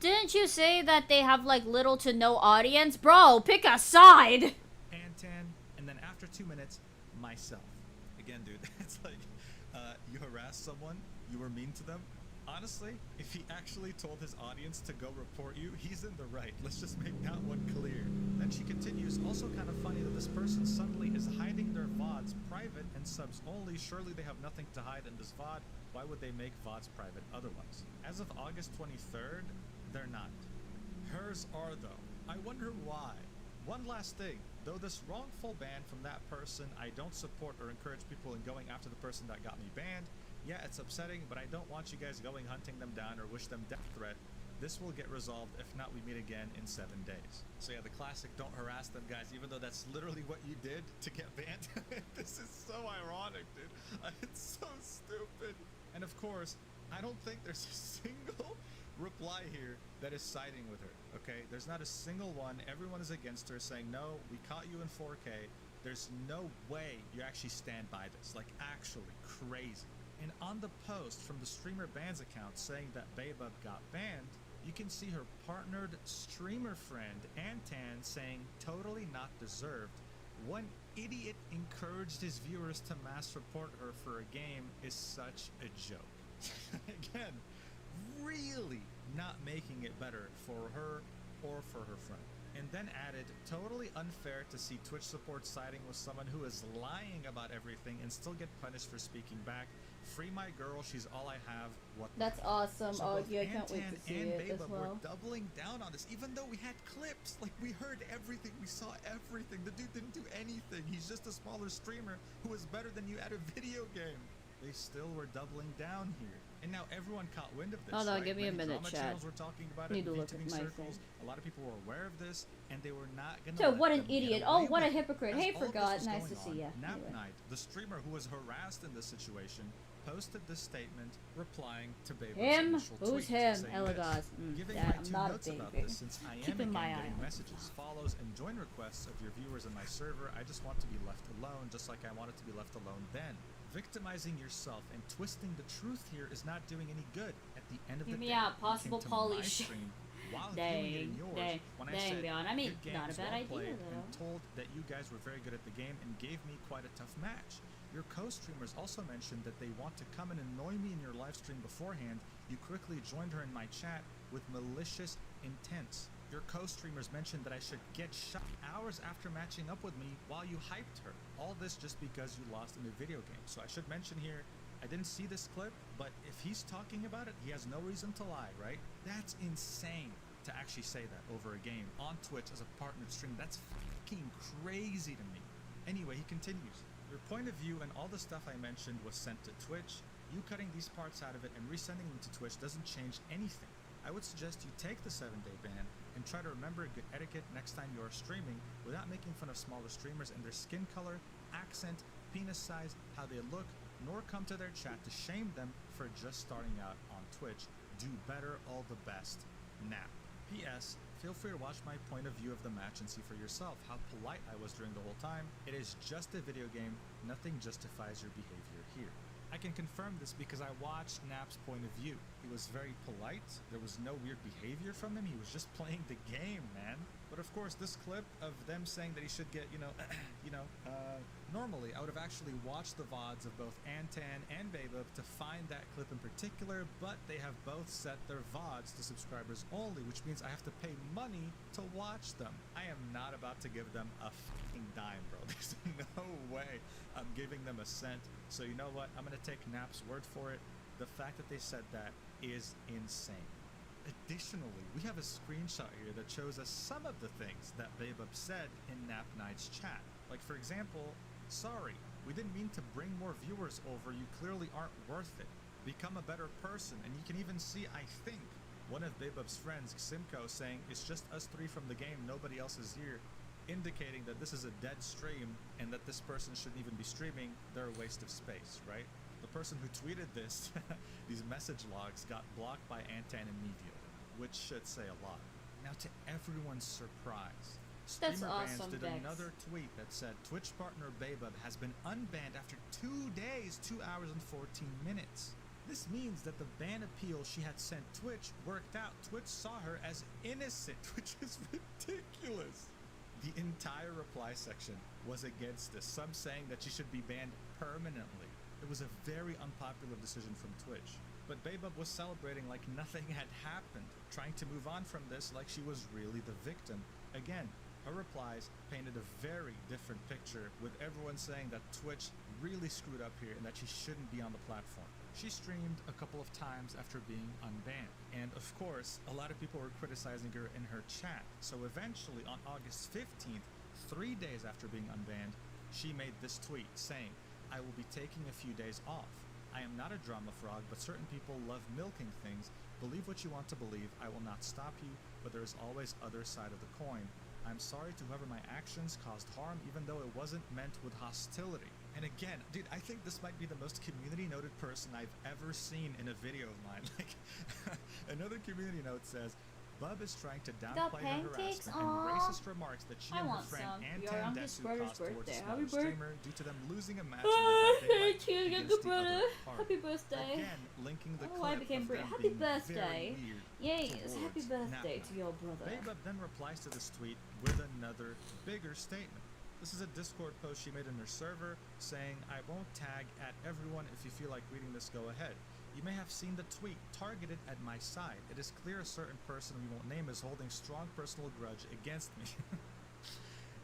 Didn't you say that they have like little to no audience? Bro, pick a side! Antan, and then after 2 minutes, myself. Again, dude, it's like, you harassed someone, you were mean to them. Honestly, if he actually told his audience to go report you, he's in the right. Let's just make that one clear. Then she continues, also kind of funny that this person suddenly is hiding their VODs private and subs only. Surely they have nothing to hide in this VOD. Why would they make VODs private otherwise? As of August 23rd, they're not. Hers are though. I wonder why. One last thing, though this wrongful ban from that person, I don't support or encourage people in going after the person that got me banned. Yeah, it's upsetting, but I don't want you guys going hunting them down or wish them death threat. This will get resolved. If not, we meet again in 7 days. So yeah, the classic don't harass them guys, even though that's literally what you did to get banned. This is so ironic, dude. It's so stupid. And of course, I don't think there's a single reply here that is siding with her, okay? There's not a single one. Everyone is against her, saying, no, we caught you in 4K. There's no way you actually stand by this. Like, actually crazy. And on the post from the streamer bans account saying that Baybub got banned, you can see her partnered streamer friend Antan saying totally not deserved. One idiot encouraged his viewers to mass report her for a game is such a joke. Again, really not making it better for her or for her friend. And then added, totally unfair to see Twitch support siding with someone who is lying about everything and still get punished for speaking back. Free my girl, she's all I have. What? That's awesome. So Oh, both yeah, I can't wait to Antan see and it as Baybub well. were doubling down on this, even though we had clips. Like, we heard everything, we saw everything. The dude didn't do anything. He's just a smaller streamer who is better than you at a video game. They still were doubling down here. And now everyone caught wind of this. Hold on, right? give me a Many minute, drama chat. channels were talking about it Need in to look at VTubing my circles. thing. A lot of people were aware of this, and they were not gonna. So let what an them get idiot. away Oh, what a with it. hypocrite. As Hey, all of this forgot. was Nice going to see on, ya. Nap Anyway. Night, the streamer who was harassed in this situation, posted this statement replying to Baby's Him? initial Who's tweet, him? saying Elagos. this, giving Yeah, my I'm two not a notes about baby. this, since I am Keeping again my eye getting on it. messages, follows, and join requests of your viewers in my server. I just want to be left alone, just like I wanted to be left alone then. Victimizing yourself and twisting the truth here is not doing any good. At the end of Hear the me day, out, you possible came to poly my shit. stream while viewing it in Dang, yours, dang, when I dang, said Beyond. I mean, your game not a was bad well idea, played, and though. told that you guys were very good at the game and gave me quite a tough match. Your co-streamers also mentioned that they want to come and annoy me in your live stream beforehand. You quickly joined her in my chat with malicious intents. Your co-streamers mentioned that I should get shot hours after matching up with me while you hyped her. All this just because you lost in a video game. So I should mention here, I didn't see this clip, but if he's talking about it, he has no reason to lie, right? That's insane to actually say that over a game on Twitch as a partnered stream. That's fucking crazy to me. Anyway, he continues. Your point of view and all the stuff I mentioned was sent to Twitch. You cutting these parts out of it and resending them to Twitch doesn't change anything. I would suggest you take the 7-day ban and try to remember good etiquette next time you are streaming without making fun of smaller streamers and their skin color, accent, penis size, how they look, nor come to their chat to shame them for just starting out on Twitch. Do better, all the best. Nap. P.S. Feel free to watch my point of view of the match and see for yourself how polite I was during the whole time. It is just a video game. Nothing justifies your behavior here. I can confirm this because I watched Nap's point of view. He was very polite. There was no weird behavior from him. He was just playing the game, man. But of course, this clip of them saying that he should get, normally I would have actually watched the VODs of both Antan and Babub to find that clip in particular, but they have both set their VODs to subscribers only, which means I have to pay money to watch them. I am not about to give them a fucking dime, bro. There's no way I'm giving them a cent. So you know what? I'm gonna take Nap's word for it. The fact that they said that is insane. Additionally, we have a screenshot here that shows us some of the things that Babub said in Nap Knight's chat. Like, for example, sorry, we didn't mean to bring more viewers over. You clearly aren't worth it. Become a better person. And you can even see, I think, one of Babub's friends, Simcoe, saying, it's just us three from the game, nobody else is here, indicating that this is a dead stream and that this person shouldn't even be streaming. They're a waste of space, right? The person who tweeted this, these message logs, got blocked by Antan immediately, which should say a lot. Now, to everyone's surprise, That's Streamer Bands awesome, did Dex. another tweet that said Twitch partner Babub has been unbanned after 2 days, 2 hours and 14 minutes. This means that the ban appeal she had sent Twitch worked out. Twitch saw her as innocent, which is ridiculous. The entire reply section was against this, some saying that she should be banned permanently. It was a very unpopular decision from Twitch. But Babub was celebrating like nothing had happened, trying to move on from this like she was really the victim. Again, her replies painted a very different picture, with everyone saying that Twitch really screwed up here and that she shouldn't be on the platform. She streamed a couple of times after being unbanned, and of course, a lot of people were criticizing her in her chat. So eventually, on August 15th, 3 days after being unbanned, she made this tweet saying, I will be taking a few days off. I am not a drama frog, but certain people love milking things. Believe what you want to believe. I will not stop you, but there is always other side of the coin. I'm sorry to whoever my actions caused harm, even though it wasn't meant with hostility. And again, dude, I think this might be the most community-noted person I've ever seen in a video of mine. Like, another community note says, Bub is trying to downplay her pancakes? harassment and Aw. racist remarks that she I and her want friend some. Your Antan youngest Desu brother's caused towards a birthday. smaller Happy birthday. streamer due to them losing a match in their birthday Thank you, against younger the brother. other party. Happy birthday. Again, linking the Oh, I clip became of great. them Happy being birthday. very weird Yes, happy towards birthday Napa. to your brother. Babub then replies to this tweet with another bigger statement. This is a Discord post she made in her server saying, I won't tag at everyone. If you feel like reading this, go ahead. You may have seen the tweet targeted at my side. It is clear a certain person we won't name is holding strong personal grudge against me.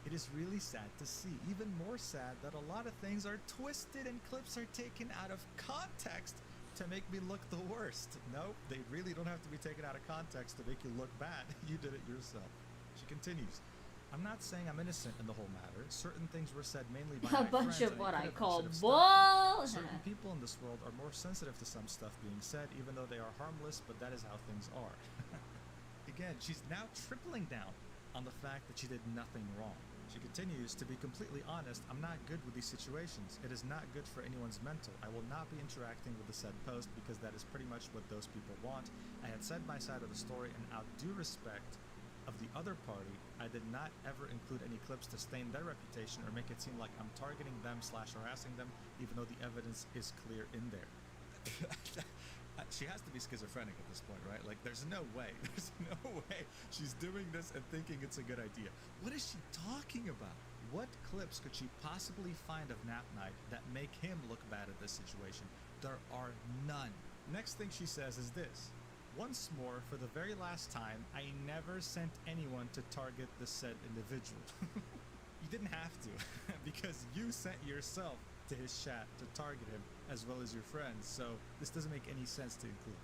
It is really sad to see, even more sad that a lot of things are twisted and clips are taken out of context to make me look the worst. No, they really don't have to be taken out of context to make you look bad. You did it yourself. She continues. I'm not saying I'm innocent in the whole matter. Certain things were said mainly by A my bunch friends, of and what I could have and call should have stopped bull. them. Certain people in this world are more sensitive to some stuff being said, even though they are harmless, but that is how things are. Again, she's now tripling down on the fact that she did nothing wrong. She continues to be completely honest. I'm not good with these situations. It is not good for anyone's mental. I will not be interacting with the said post because that is pretty much what those people want. I had said my side of the story, and out due respect of the other party, I did not ever include any clips to stain their reputation or make it seem like I'm targeting them / harassing them, even though the evidence is clear in there. She has to be schizophrenic at this point, right? Like, there's no way she's doing this and thinking it's a good idea. What is she talking about? What clips could she possibly find of Nap Night that make him look bad at this situation? There are none. Next thing she says is this: once more, for the very last time, I never sent anyone to target the said individual. You didn't have to, because you sent yourself to his chat to target him, as well as your friends, so this doesn't make any sense to include.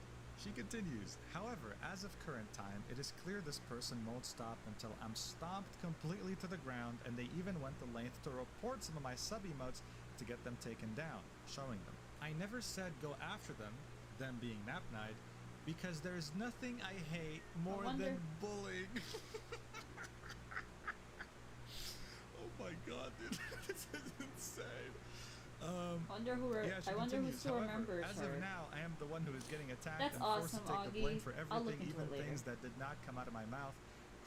She continues, however, as of current time, it is clear this person won't stop until I'm stomped completely to the ground, and they even went the length to report some of my sub-emotes to get them taken down, showing them. I never said go after them being Nap Night, because there's nothing I hate more than bullying. Oh my god, dude, this is insane. I wonder who still remembers her. As of now, I am the one who is getting attacked and forced to take the blame for everything, even things that did not come out of my mouth.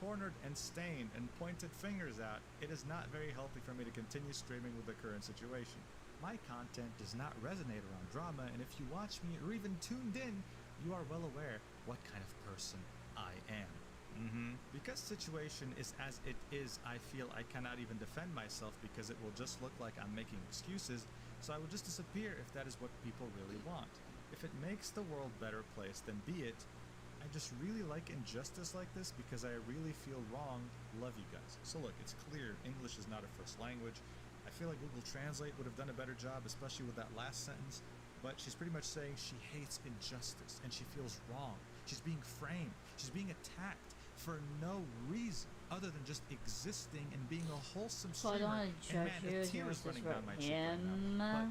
Cornered and stained and pointed fingers out. It is not very healthy for me to continue streaming with the current situation. My content does not resonate around drama, and if you watch me or even tuned in, you are well aware what kind of person I am. Because situation is as it is, I feel I cannot even defend myself because it will just look like I'm making excuses, so I will just disappear if that is what people really want. If it makes the world a better place, then be it. I just really like injustice like this because I really feel wrong. Love you guys. So look, it's clear English is not a first language. I feel like Google Translate would have done a better job, especially with that last sentence, but she's pretty much saying she hates injustice and she feels wrong. She's being framed. She's being attacked for no reason other than just existing and being a wholesome streamer. And man, the tears running down my cheek right now.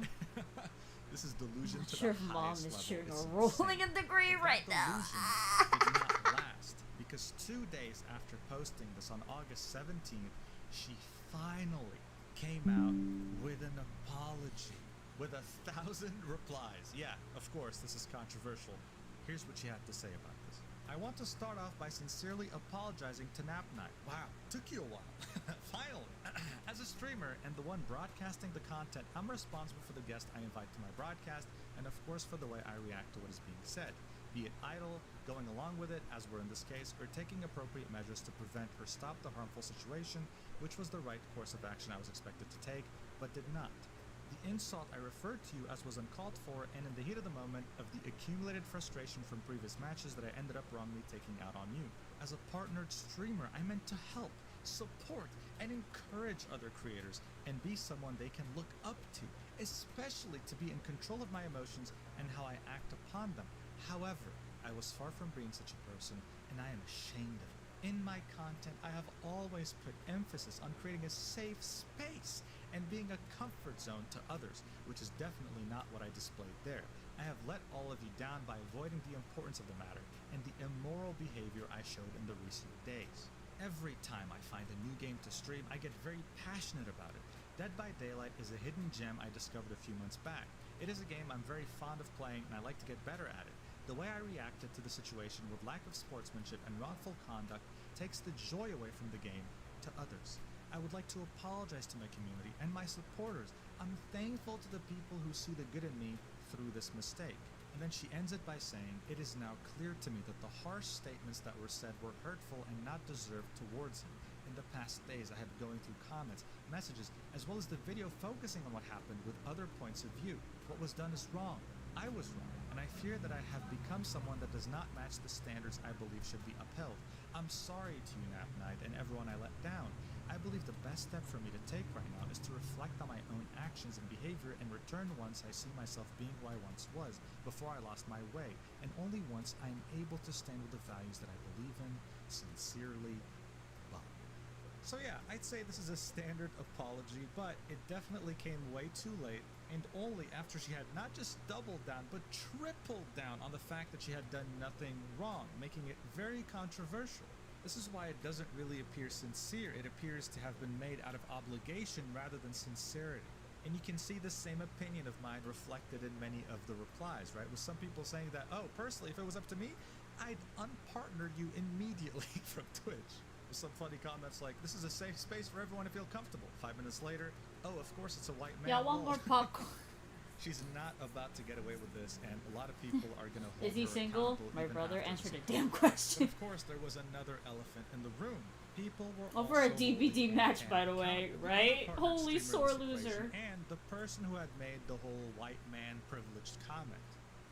But this is delusion to the highest level. Sure, rolling in the grave right now. Did not last because 2 days after posting this on August 17th, she finally came out with an apology with 1,000 replies. Yeah, of course, this is controversial. Here's what she had to say about this. I want to start off by sincerely apologizing to Nap Night. Wow, took you a while. Finally. As a streamer and the one broadcasting the content, I'm responsible for the guest I invite to my broadcast, and of course for the way I react to what is being said. Be it idle, going along with it, as we're in this case, or taking appropriate measures to prevent or stop the harmful situation, which was the right course of action I was expected to take, but did not. The insult I referred to you as was uncalled for, and in the heat of the moment of the accumulated frustration from previous matches that I ended up wrongly taking out on you. As a partnered streamer, I meant to help, support, and encourage other creators, and be someone they can look up to, especially to be in control of my emotions and how I act upon them. However, I was far from being such a person, and I am ashamed of it. In my content, I have always put emphasis on creating a safe space and being a comfort zone to others, which is definitely not what I displayed there. I have let all of you down by avoiding the importance of the matter and the immoral behavior I showed in the recent days. Every time I find a new game to stream, I get very passionate about it. Dead by Daylight is a hidden gem I discovered a few months back. It is a game I'm very fond of playing, and I like to get better at it. The way I reacted to the situation with lack of sportsmanship and wrongful conduct takes the joy away from the game to others. I would like to apologize to my community and my supporters. I'm thankful to the people who see the good in me through this mistake. And then she ends it by saying, it is now clear to me that the harsh statements that were said were hurtful and not deserved towards him. In the past days, I have been going through comments, messages, as well as the video focusing on what happened with other points of view. What was done is wrong. I was wrong, and I fear that I have become someone that does not match the standards I believe should be upheld. I'm sorry to you, Nap Night, and everyone I let down. I believe the best step for me to take right now is to reflect on my own actions and behavior and return once I see myself being who I once was, before I lost my way, and only once I am able to stand with the values that I believe in. Sincerely, Bob. So yeah, I'd say this is a standard apology, but it definitely came way too late, and only after she had not just doubled down, but tripled down on the fact that she had done nothing wrong, making it very controversial. This is why it doesn't really appear sincere. It appears to have been made out of obligation rather than sincerity. And you can see the same opinion of mine reflected in many of the replies, right? With some people saying that, oh, personally, if it was up to me, I'd unpartner you immediately from Twitch. With some funny comments like, this is a safe space for everyone to feel comfortable. 5 minutes later, oh, of course it's a white man. Yeah, one more popcorn. She's not about to get away with this, and a lot of people are going to hold Is he her single? accountable My even brother after answered this. a damn But question. of course, there was another elephant in the room. People were Over a also DBD holding match, Anne by the way, accountable. right? The other partner Holy streamer sore in this loser. equation, and the person who had made the whole white man privileged comment.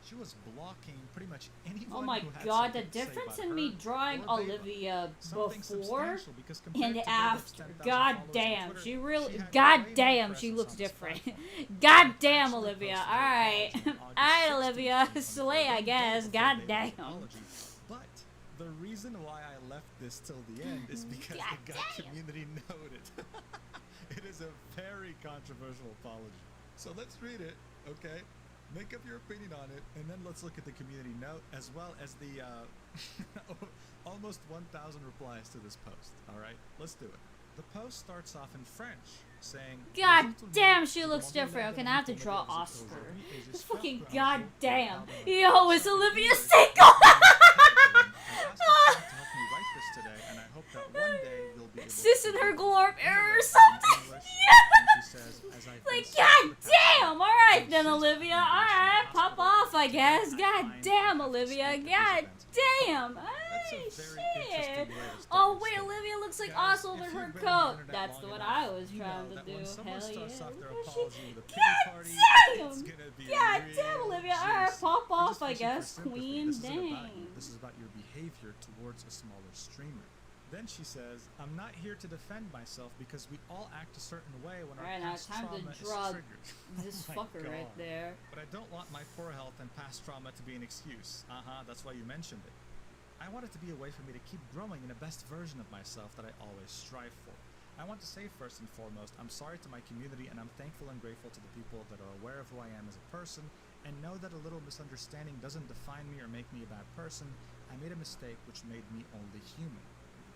She was blocking pretty much anyone Oh my who had god, the something to say difference about in me her drawing or Beba. Olivia Something before substantial, because compared and to Beba's after. 10,000 God followers on damn, Twitter, she really. she had God way more damn, she presence looks on this different. platform. God She damn, actually Olivia. posted her Alright. apology on August Alright, 16th, Olivia. 2024, Slay, I one day guess. before God Beba's damn. apology. But the reason why I left this till the end is because God it got damn. community noted. It is a very controversial apology. So let's read it, okay? Make up your opinion on it, and then let's look at the community note as well as the almost 1,000 replies to this post. All right, let's do it. The post starts off in French, saying, God damn, she looks different. Okay, now I have to draw Oscar. This fucking goddamn. Yo, is Olivia single? Sis in her glorp error or something. Yeah. Like, god damn. Alright then, Olivia. Alright, pop off, I guess. God damn, Olivia. God damn. Hey, shit. Oh, wait, Olivia looks like Oswald in her coat. That's the one I was trying to do. Hell yeah. God damn. God damn, Olivia. Alright, pop off, I guess. Queen, dang. This is about your behavior towards a smaller streamer. Then she says, I'm not here to defend myself because we all act a certain way when our Alright, now past time trauma to draw is triggered. this Oh my fucker right God. there. But I don't want my poor health and past trauma to be an excuse. That's why you mentioned it. I want it to be a way for me to keep growing in the best version of myself that I always strive for. I want to say first and foremost, I'm sorry to my community, and I'm thankful and grateful to the people that are aware of who I am as a person, and know that a little misunderstanding doesn't define me or make me a bad person. I made a mistake which made me only human.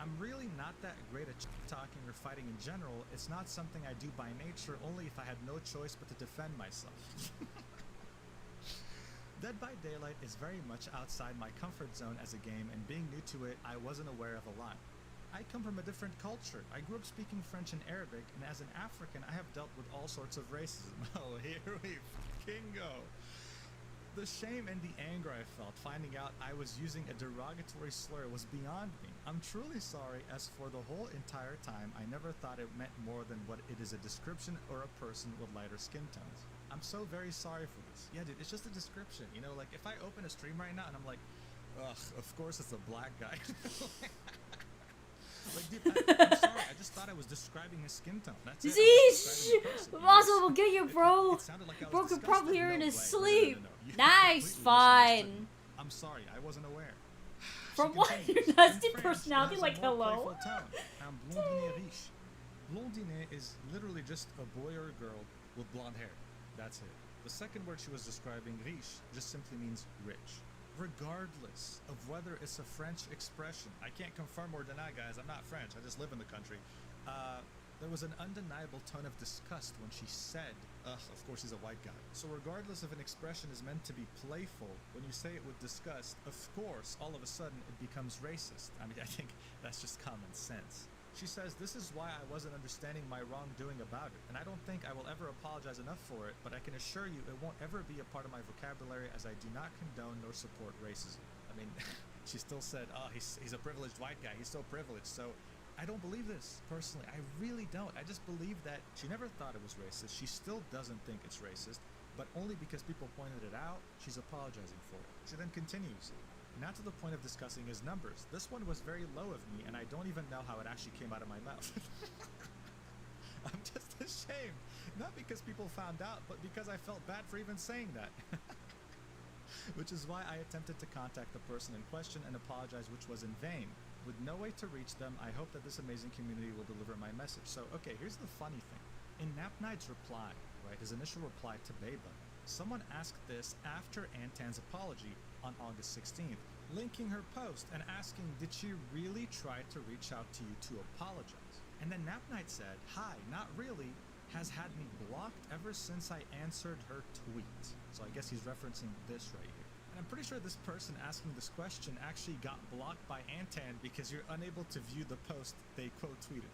I'm really not that great at talking or fighting in general. It's not something I do by nature, only if I had no choice but to defend myself. Dead by Daylight is very much outside my comfort zone as a game, and being new to it, I wasn't aware of a lot. I come from a different culture. I grew up speaking French and Arabic, and as an African, I have dealt with all sorts of racism. Oh, here we fucking go. The shame and the anger I felt finding out I was using a derogatory slur was beyond me. I'm truly sorry, as for the whole entire time, I never thought it meant more than what it is, a description or a person with lighter skin tones. I'm so very sorry for this. Yeah, dude, it's just a description. You know, like, if I open a stream right now and I'm like, ugh, of course it's a black guy. Like, dude, I'm sorry, I just thought I was describing his skin tone. That's it. Zeesh! Oswald will get you, bro. It sounded like I was Bro could disgusted. probably hear in No his way. sleep. No. You Nice, completely fine. misunderstood me. I'm sorry, I wasn't aware. From She what? continues, Your nasty "In French, personality, it has like, a more hello? playful tone. Un blondinet riche. Blondinet is literally just a boy or a girl with blonde hair. That's it. The second word she was describing, riche, just simply means rich. Regardless of whether it's a French expression, I can't confirm or deny, guys, I'm not French, I just live in the country. There was an undeniable tone of disgust when she said, ugh, of course he's a white guy. So regardless if an expression is meant to be playful, when you say it with disgust, of course, all of a sudden it becomes racist. I mean, I think that's just common sense. She says, this is why I wasn't understanding my wrongdoing about it, and I don't think I will ever apologize enough for it, but I can assure you it won't ever be a part of my vocabulary, as I do not condone nor support racism. I mean, she still said, oh, he's a privileged white guy, he's so privileged, so I don't believe this, personally. I really don't. I just believe that she never thought it was racist. She still doesn't think it's racist, but only because people pointed it out, she's apologizing for it. She then continues, not to the point of discussing his numbers. This one was very low of me, and I don't even know how it actually came out of my mouth. I'm just ashamed. Not because people found out, but because I felt bad for even saying that. which is why I attempted to contact the person in question and apologize, which was in vain. With no way to reach them, I hope that this amazing community will deliver my message. So, okay, here's the funny thing. In Napnight's reply, right, his initial reply to Beba, someone asked this after Antan's apology on August 16th, linking her post and asking, did she really try to reach out to you to apologize? And then Napnight said, hi, not really, has had me blocked ever since I answered her tweet. So I guess he's referencing this right here. And I'm pretty sure this person asking this question actually got blocked by Antan because you're unable to view the post they quote tweeted.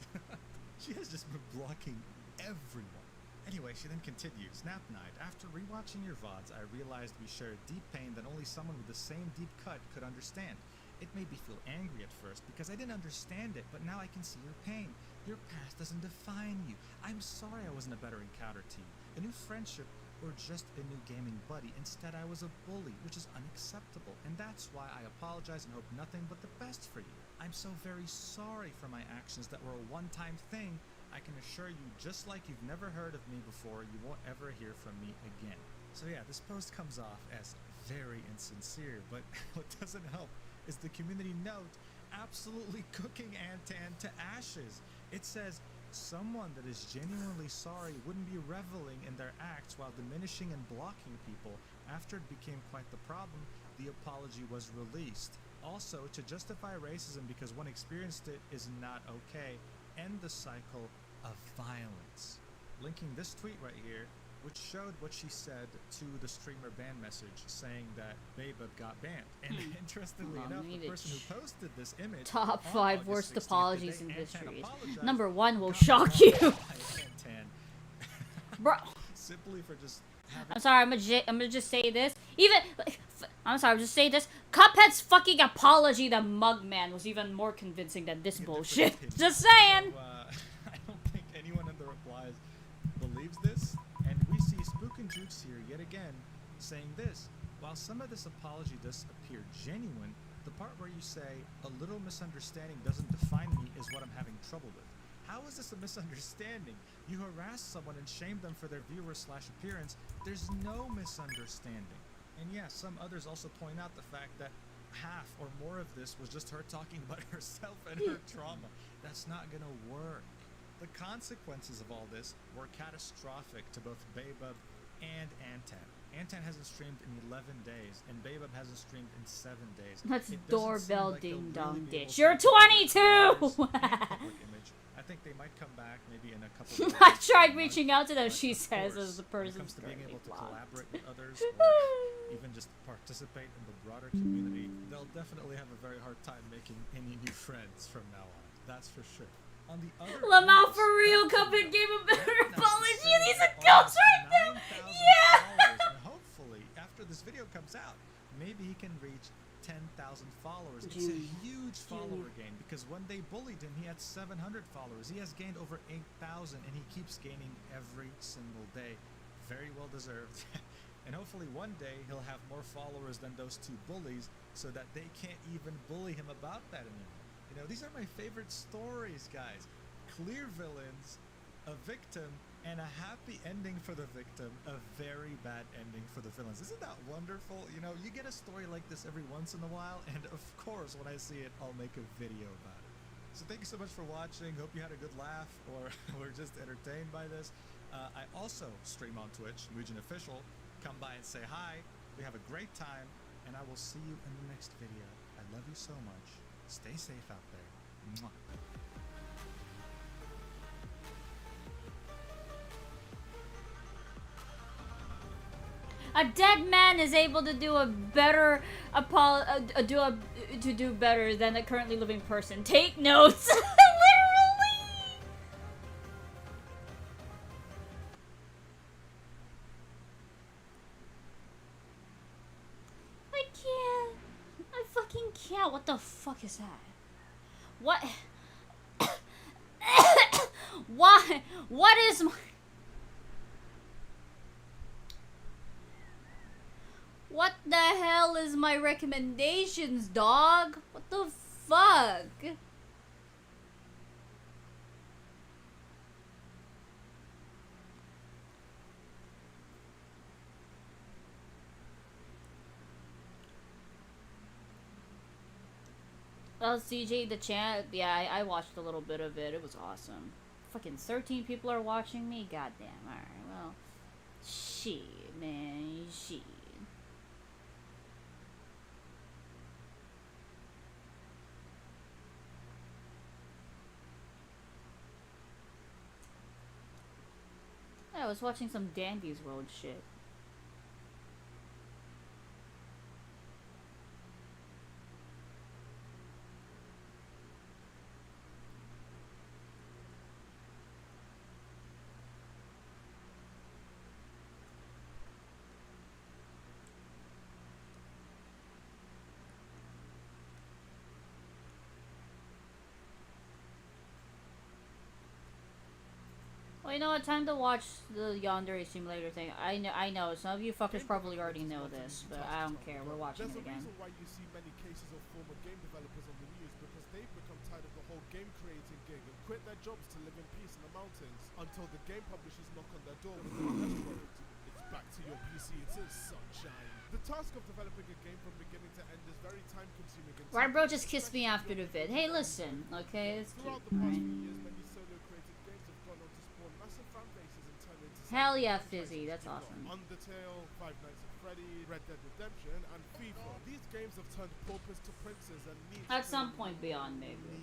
She has just been blocking everyone. Anyway, she then continues, Napnight, after rewatching your VODs, I realized we share deep pain that only someone with the same deep cut could understand. It made me feel angry at first because I didn't understand it, but now I can see your pain. Your past doesn't define you. I'm sorry I wasn't a better encounter to you, a new friendship, or just a new gaming buddy. Instead, I was a bully, which is unacceptable, and that's why I apologize and hope nothing but the best for you. I'm so very sorry for my actions that were a one-time thing. I can assure you, just like you've never heard of me before, you won't ever hear from me again. So yeah, this post comes off as very insincere, but what doesn't help is the community note absolutely cooking Antan to ashes. It says, someone that is genuinely sorry wouldn't be reveling in their acts while diminishing and blocking people. After it became quite the problem, the apology was released. Also, to justify racism because one experienced it is not okay. End the cycle of violence. Linking this tweet right here, which showed what she said to the streamer ban message saying that Beba got banned. And interestingly enough, the person who posted this image Top on 5 August worst 16th, apologies the in day history. Antan apologized, Number 1 will got shock blocked you. by Antan. Bro. Simply for just having... I'm sorry, I'm gonna just say this. I'm sorry, I'll just say this. Cuphead's fucking apology to Mugman was even more convincing than this bullshit. Just saying! So, I don't think anyone in the replies believes this. And we see Spook and Jukes here yet again saying this. While some of this apology does appear genuine, the part where you say, a little misunderstanding doesn't define me is what I'm having trouble with. How is this a misunderstanding? You harassed someone and shamed them for their viewer/appearance. There's no misunderstanding. And yeah, some others also point out the fact that half or more of this was just her talking about herself and her trauma. That's not gonna work. The consequences of all this were catastrophic to both Bebub and Antan. Antan hasn't streamed in 11 days, and Bebub hasn't streamed in 7 days. That's It doesn't doorbell seem like they'll ding dong really be able ditch. to You're make their 22! public image. I think they might come back maybe in a couple of I days, tried a month, reaching out to them, but she of says, course, as the when it person's comes to being currently able to blocked. collaborate with others or even just participate in the broader community, they'll definitely have a very hard time making any new friends from now on. That's for sure. On the other LMAO hand, for real, that Cuphead video gave a better recognized apology. the These city are of goats almost right there. 9,000 Yeah. followers, and hopefully, after this video comes out, maybe he can reach 10,000 followers. It's a huge follower gain because when they bullied him, he had 700 followers. He has gained over 8,000, and he keeps gaining every single day. Very well deserved. And hopefully one day he'll have more followers than those two bullies so that they can't even bully him about that anymore. You know, these are my favorite stories, guys. Clear villains, a victim, and a happy ending for the victim, a very bad ending for the villains. Isn't that wonderful? You know, you get a story like this every once in a while, and of course, when I see it, I'll make a video about it. So thank you so much for watching. Hope you had a good laugh or were just entertained by this. I also stream on Twitch, Mugen Official. Come by and say hi. We have a great time, and I will see you in the next video. I love you so much. Stay safe out there. Mwah. A dead man is able to do a better do better than a currently living person. Take notes. Literally. I can't. I fucking can't. What the fuck is that? What? Why? What is my... What the hell is my recommendations, dog? What the fuck? Well, CJ, the chant, yeah, I watched a little bit of it. It was awesome. Fucking 13 people are watching me? Goddamn. Alright, well. Shit, man. Shit. Yeah, I was watching some Dandy's World shit. Well, you know what? Time to watch the Yandere Simulator thing. I know. Some of you fuckers probably already know this, but I don't care. We're watching it again. There's a reason why you see many cases of former game developers on the news, because they've become tired of the whole game creating gig and quit their jobs to live in peace in the mountains until the game publishers knock on their door with a fresh product. It's back to your PC, it's in sunshine. The task of developing a game from beginning to end is very time consuming. Right, bro, just kissed me after the vid. Hey, listen, okay? It's cute. Throughout the past few years, many solo created games have gone on to spawn massive fan bases and turn into Hell yeah, franchises. Fizzy, that's You've got awesome. Undertale, Five Nights at Freddy, Red Dead Redemption, and FIFA. These games have turned paupers to princes and needs. At some point beyond, maybe.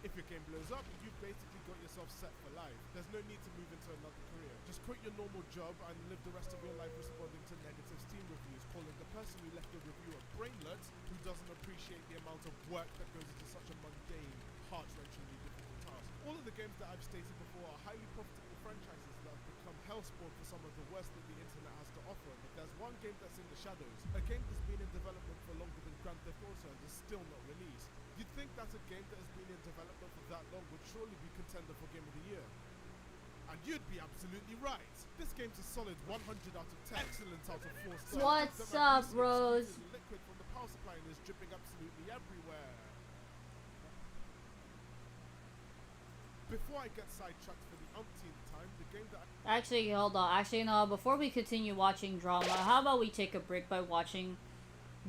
If your game blows up, you've basically got yourself set for life. There's no need to move into another career. Just quit your normal job and live the rest of your life responding to negative Steam reviews, calling the person who left the review a brainlet who doesn't appreciate the amount of work that goes into such a mundane, heart-wrenchingly difficult task. All of the games that I've stated before are highly profitable franchises that have become hellspawn for some of the worst that the internet has to offer. But there's one game that's in the shadows, a game that's been in development for longer than Grand Theft Auto and is still not released. You'd think that a game that has been in development for that long would surely be contender for Game of the Year. And you'd be absolutely right. This game's a solid 100 out of 10. Excellent out of 4 stars. What's up, Rose? Liquid from the power supply and is dripping absolutely everywhere. Before I get sidetracked for the umpteenth time, the game that Actually, hold on. Actually, no, before we continue watching drama, how about we take a break by watching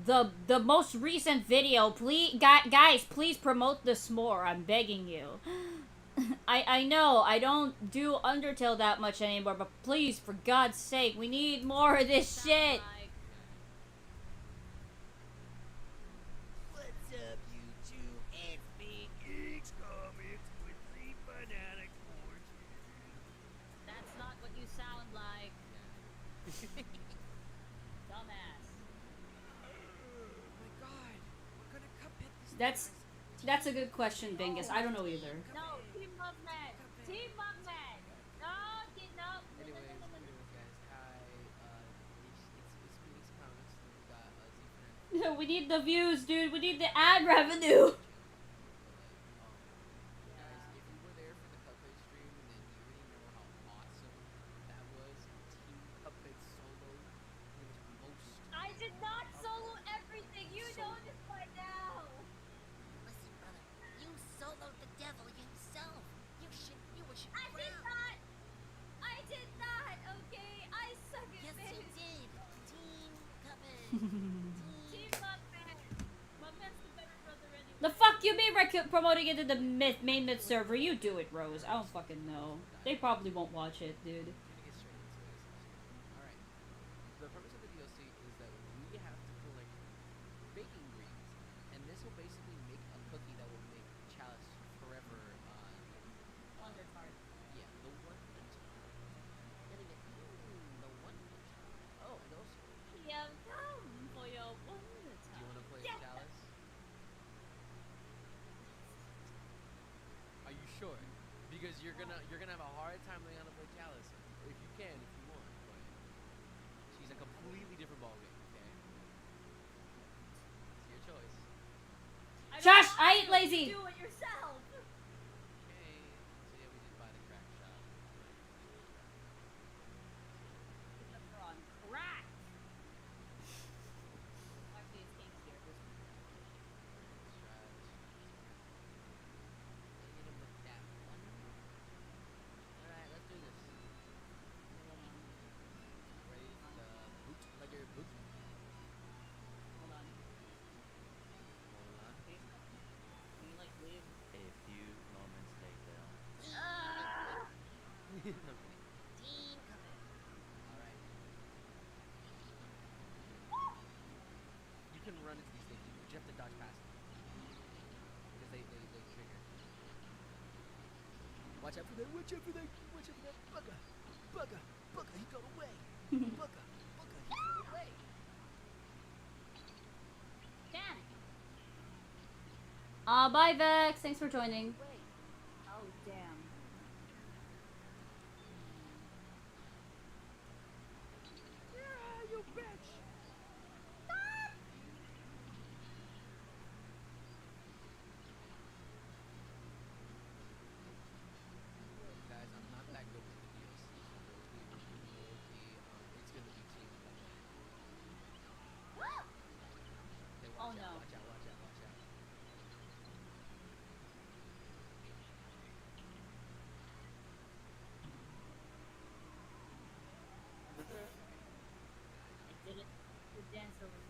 the most recent video? Please, guys, please promote this more. I'm begging you. I know I don't do Undertale that much anymore, but please, for God's sake, we need more of this shit. What's up, YouTube? It's me, Geeks Comics with the Fanatic Fortune. That's not what you sound like. Dumbass. Oh my god, what kind of cuphead this That's a good question, Bingus. I don't know either. No, Team Muffet! Team Muffet! No, Anyways, guys, hi. It's Phoenix Comics. We got Z-Friend. We need the views, dude. We need the ad revenue. Guys, if you were there for the Cuphead stream, then you already know how awesome that was. Team Cuphead solo was most. I did not solo everything! You know this by now! Listen, brother, you soloed the devil himself. You should I did not! I did not, okay? I suck at Yes, this! you did. Team Cuphead. Team Muffet! Muffet's the better brother anyway. The fuck you mean promoting it to the main myth server? You do it, Rose. I don't fucking know. They probably won't watch it, dude. Gonna get straight into it. Alright. The purpose of the DLC is that we have to collect baking ingredients, and this will basically make a cookie that will make Chalice forever. Wonder Tart. Yeah, the Wonder Tart. Getting it. The Wonder Tart. Oh, and also, Yum yum for your wonder do you time. want to play Yes. Chalice? Are you sure? Because you're gonna have a hard time learning how to play Chalice. If you can, if you want, but she's a completely different ballgame. Okay, it's your choice. Josh, don't I want ain't you. lazy. Do it yourself! Okay, so yeah, we just buy the crack shop. You're on crack. Actually, it's King's here. Alright, let's do this. Ready for the bootlegger boot? Hold on. Hold on. Watch out for that. Watch out for that. Watch out for that. Bugger. Bugger. Bugger. He got away. Bugger. Bugger. He got away. Damn. Bye Vex. Thanks for joining. Oh damn. Yeah, you bitch. Guys, I'm not that good with the DLC, so it's gonna be team fight. Okay, Oh, watch no. out, watch out, watch out, watch out. I did it. The dancer was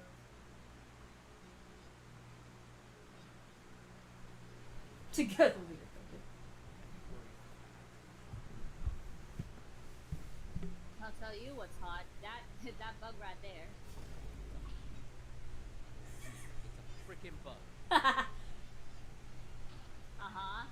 together we are good. I'll tell you what's hot. That bug right there. It's a freaking bug. Uh-huh.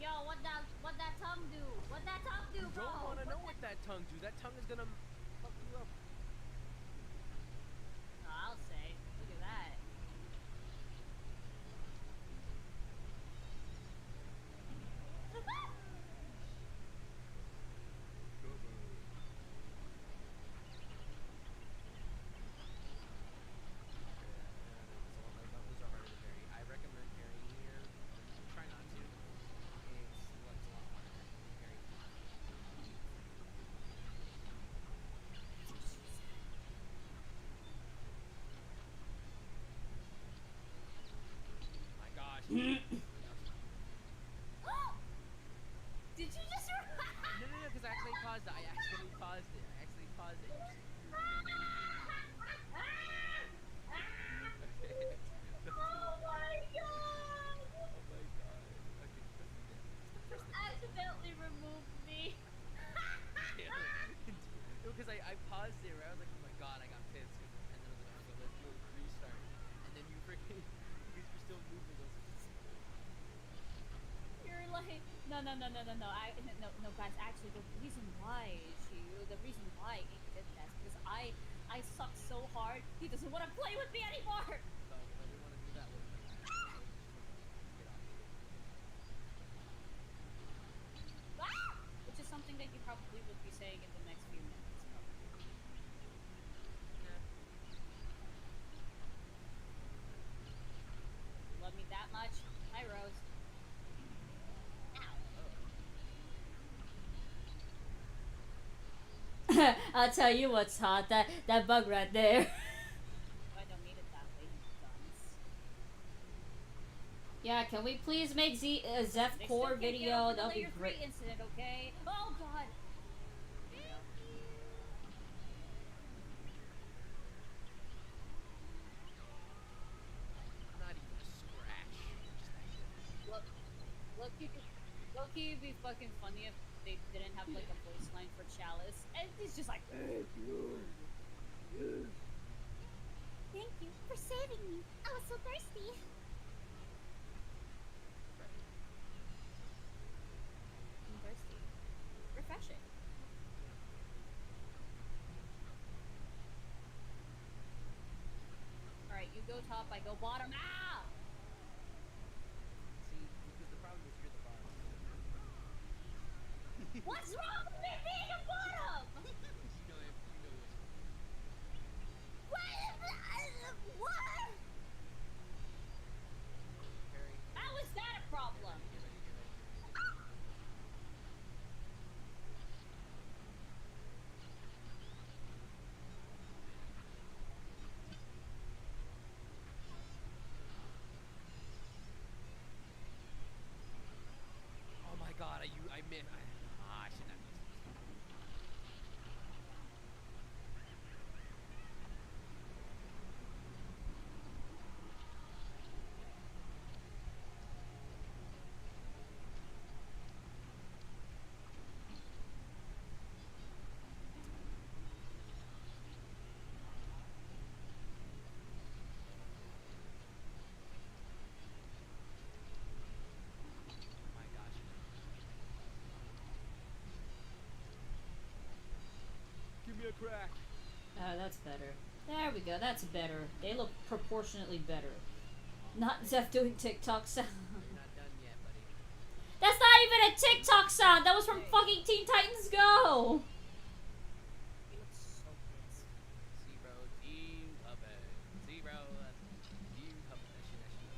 Yo, what that tongue do? What that tongue do, You bro? don't wanna know what that tongue do. That tongue is gonna fuck you up. Oh, I'll say. Look at that. Those are harder to parry. I recommend parrying here. Try not to. It's a lot harder. Parry. My gosh. Did you just No, because I actually paused it. I accidentally paused it. Oh my god! Oh my god. Okay, press the Accidentally removed me. No, because I paused it, right? I was like, oh my god, I got pissed. And then I was like, okay, let's do a restart. And then you freaking, because you're still moving. I was like, You're like, no, guys, actually, the reason why he did that is because I suck so hard, he doesn't want to play with me anymore! no, if I didn't want to do that, what if I get off of it? Ah! Which is something that he probably would be saying in the next few minutes, probably. Love me that much? Hi, Rose. I'll tell you what's hot, that bug right there. I don't mean it that way, you dunce. Yeah, can we please make Zeph core video? That'll be great. Incident, okay? Oh god! Not even a scratch. Loki would be fucking funny if they didn't have like a voice line for Chalice, and he's just like, Thank you for saving me. I was so thirsty. I'm thirsty. Refreshing. Alright, you go top, I go bottom. Ah! See, because the problem is you're the bottom. What's wrong with me being a bottom? You know what's What? Harry. How is that a problem? Get ready. Oh my god, I missed. I should not miss this. crack. Oh, that's better. There we go. That's better. They look proportionately better. Not Zeph doing TikTok sound. You're not done yet, buddy. That's not even a TikTok sound. That was from fucking Teen Titans Go. He looks so pissed. Zero, team Muffet. Zero, team Muffet. That shit.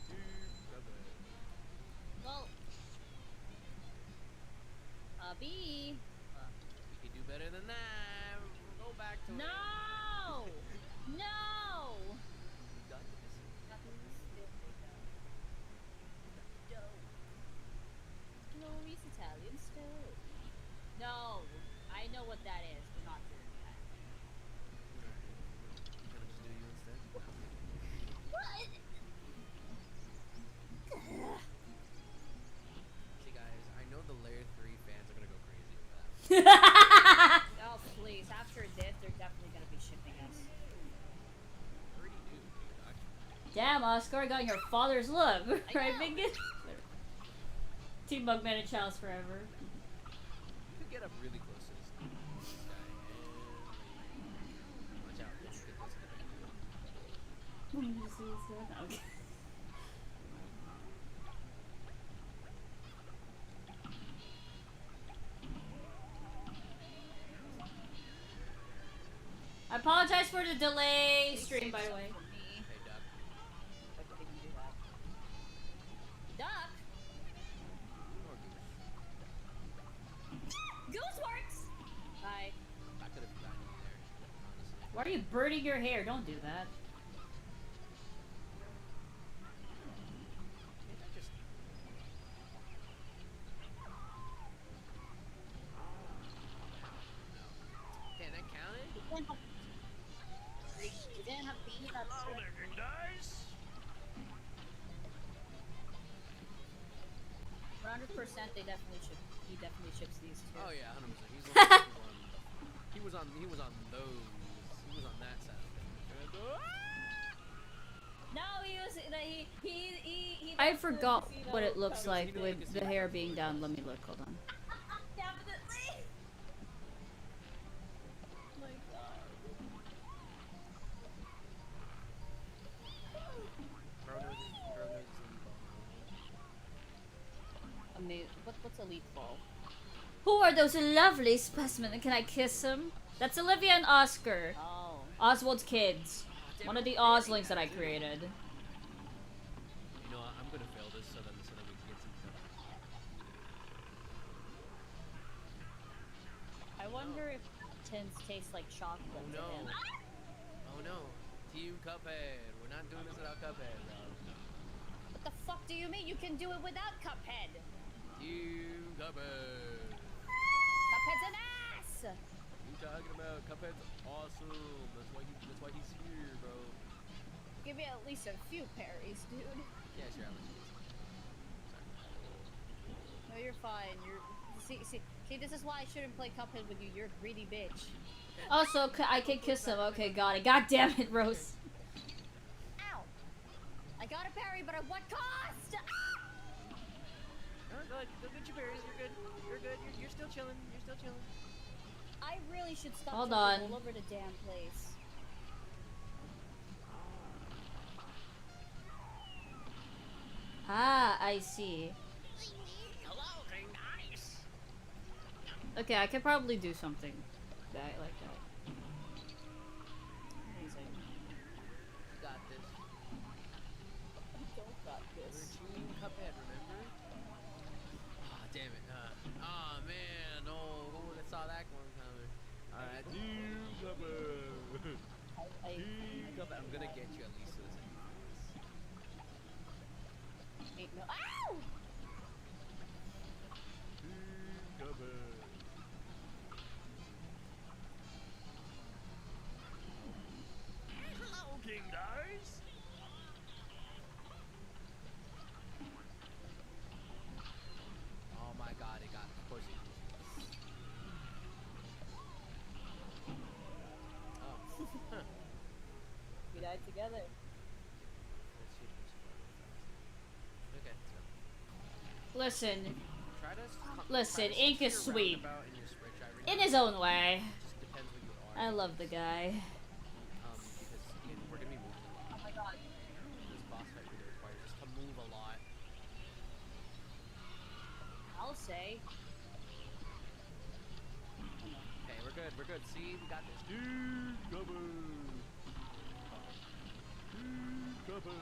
Team Muffet. Well, B. We can do better than that. Go back to it. No! No! You got this. Glorious Italian stove. No, I know what that is. We're not doing that. Can I just do you instead? See, guys, I know the Layer 3 fans are gonna go crazy over that. Oh, please. After this, they're definitely going to be shipping us. I already do, dude. Damn, Oscar, got your father's love. Right, know. Bingus? Team Bugman and Chalice forever. You could get up really close to this guy and watch out. Don't get close to the back. Okay. I apologize for the delay stream, by the way. Hey, Duck. Duck? Or Goose. Goose works! Hi. I could have gotten you there, honestly. Why are you burning your hair? Don't do that. Maybe I just... Okay, that counted? You didn't have peanuts. guys! 100% they definitely ship. He definitely ships these two. Oh yeah, 100%. He's the one he was on those. He was on that side of things. No, he I forgot what it looks like with the hair being down. Let me look. Hold on. Definitely. Oh my god. What's elite ball? Who are those lovely specimens? Can I kiss them? That's Olivia and Oscar. Oh. Oswald's kids. One of the Oslings that I created. You know what? I'm gonna fail this so that we can get some stuff. I wonder if tins taste like chocolate Oh to no. him. Oh no. Team Cuphead. We're not doing this without Cuphead, bro. What the fuck do you mean you can do it without Cuphead? Team Cuphead. Cuphead's an ass! What are you talking about? Cuphead's awesome. That's why he's here, bro. Give me at least a few parries, dude. Yeah, sure. I'll let you get some. No, you're fine. See, this is why I shouldn't play Cuphead with you. You're a greedy bitch. Also, I can kiss him. Okay, got it. God damn it, Rose. Ow! I got a parry, but at what cost? No, go get your berries. You're good. You're good. You're still chilling. You're still chilling. I really should stop Hold jumping on. all over the damn place. Ah, I see. Hello, King Ice. Okay, I could probably do something like that. Amazing. Got this. Don't got We're this. Team Cuphead, remember? Ah, damn it. Man. No. Who would have saw that one coming? Alright, Team Cuphead. Team Cuphead. I'm gonna get you at least to the second. Ain't no. Ow! Team Cuphead. Hello, King Dice. Oh my god, it got, of course it did. Oh. Huh. We died together. Let's see if this works. Okay, let's go. Listen, Try to Listen, try to ink is switch your sweet. roundabout in your switch. I In his own way. Just depends what you are. I love the guy. Because again, we're gonna be moving a lot. Oh my god. This boss fight really requires us to move a lot. I'll say. Okay, we're good. We're good. See, we got this. Dude, cover. Dude, cover.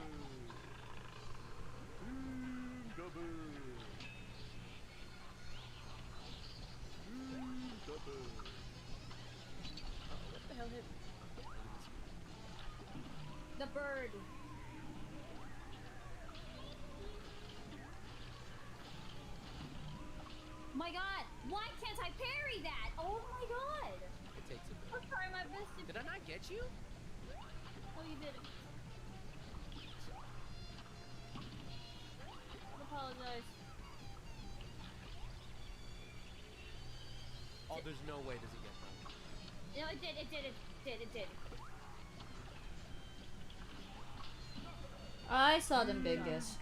Dude, cover. Dude, cover. What the hell hit me? The bird. My god, why can't I parry that? Oh my god. It takes a I'm bit. trying my best to. Did I not get you? Oh, you did it. I apologize. Oh, there's no way does it get done. No, it did. I saw them biggest.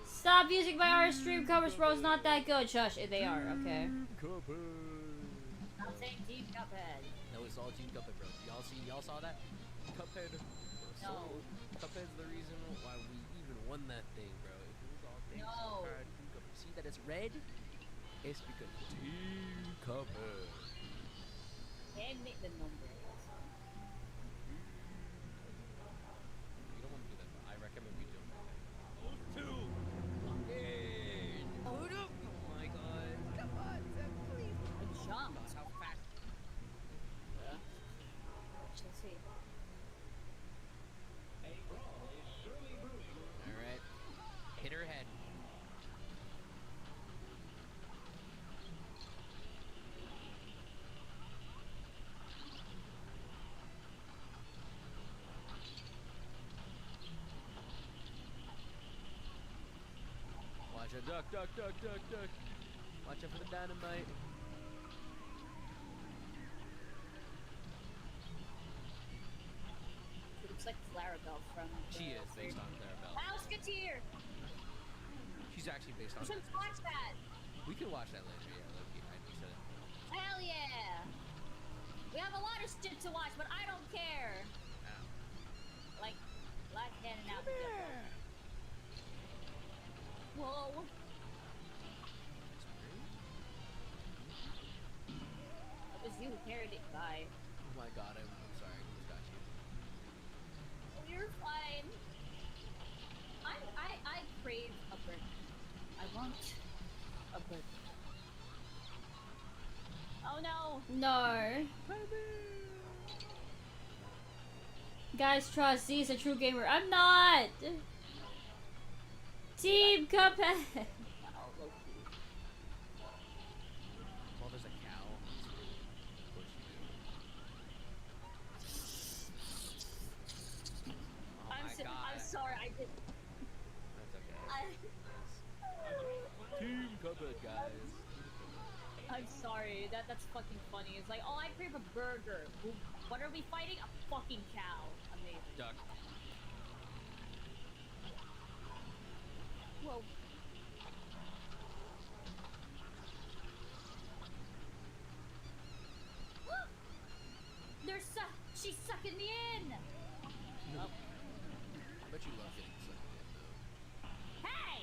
Stop using my art stream covers, bro. It's not that good. Shush. They are, okay. I'm saying Team Cuphead. No, it's all Team Cuphead, bro. Y'all saw that? Cuphead. No. Cuphead's the reason why we even won that thing, bro. If it was all thanks No. to Team Cuphead. See that it's red? It's because Team Cuphead. And make the number. You don't want to do that, but I recommend we do it. Those two! Oh my god. Come on, Zeb, please. Good jump. That's how fast. Let's see. Alright. Hit her head. Watch out, duck. Watch out for the dynamite. It looks like Clarabelle from. She is based on Clarabelle. Mouseketeer! She's actually based on. We should watch that! We can watch that later, yeah, Loki. I think so. Hell yeah! We have a lot of shit to watch, but I don't care! Like, Black Hand and out. Whoa! It was you who carried it by. Oh my god, I'm sorry, I just got you. You're fine. I crave a bird. I want a bird. Oh no! No. Guys, trust, Z is a true gamer. I'm not! Team Cuphead! Well, there's a cow. Of course you do. Oh my god. I'm sorry, I did. That's okay. Team Cuphead, guys. I'm sorry, that's fucking funny. It's like, oh, I crave a burger. What are we fighting? A fucking cow. Amazing. Duck. Whoa. She's sucking me in! Oh. I bet you love getting sucked in, though. Hey!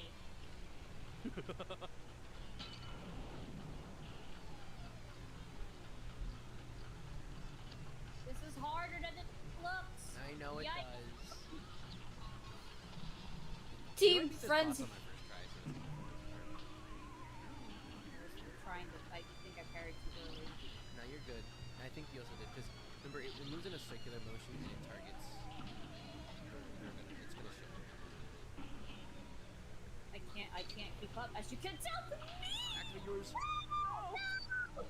This is harder than it looks. I know it Yikes. does. Team Frenzy. Trying to, I think I parried too early. No, you're good. I think you also did, because remember, it moves in a circular motion and it targets. It's gonna show. I can't keep up, as you can tell from me! Actually, yours. No!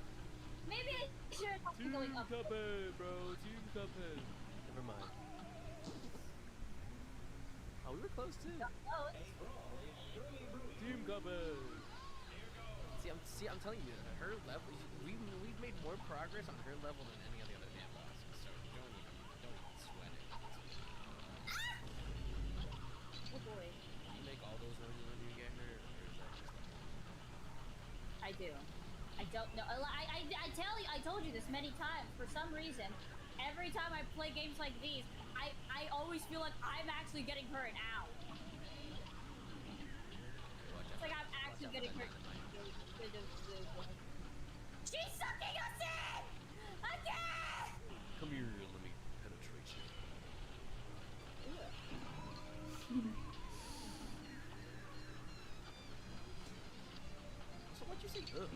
Maybe I should have been going up. Cuphead, bro. Team Cuphead. Never mind. Oh, we were close too. Team Cuphead. See, I'm telling you, her level. We've made more progress on her level than any of the other damn bosses. So don't even sweat it. Oh boy. You make all those runs when you get her, or is that just like? I do. I I don't know. I tell you, I told you this many times. For some reason, every time I play games like these, I always feel like I'm actually getting hurt. Ow. It's like I'm actually getting hurt. She's sucking us in! Again! Come here, let me penetrate you. So what'd you say? Ugh.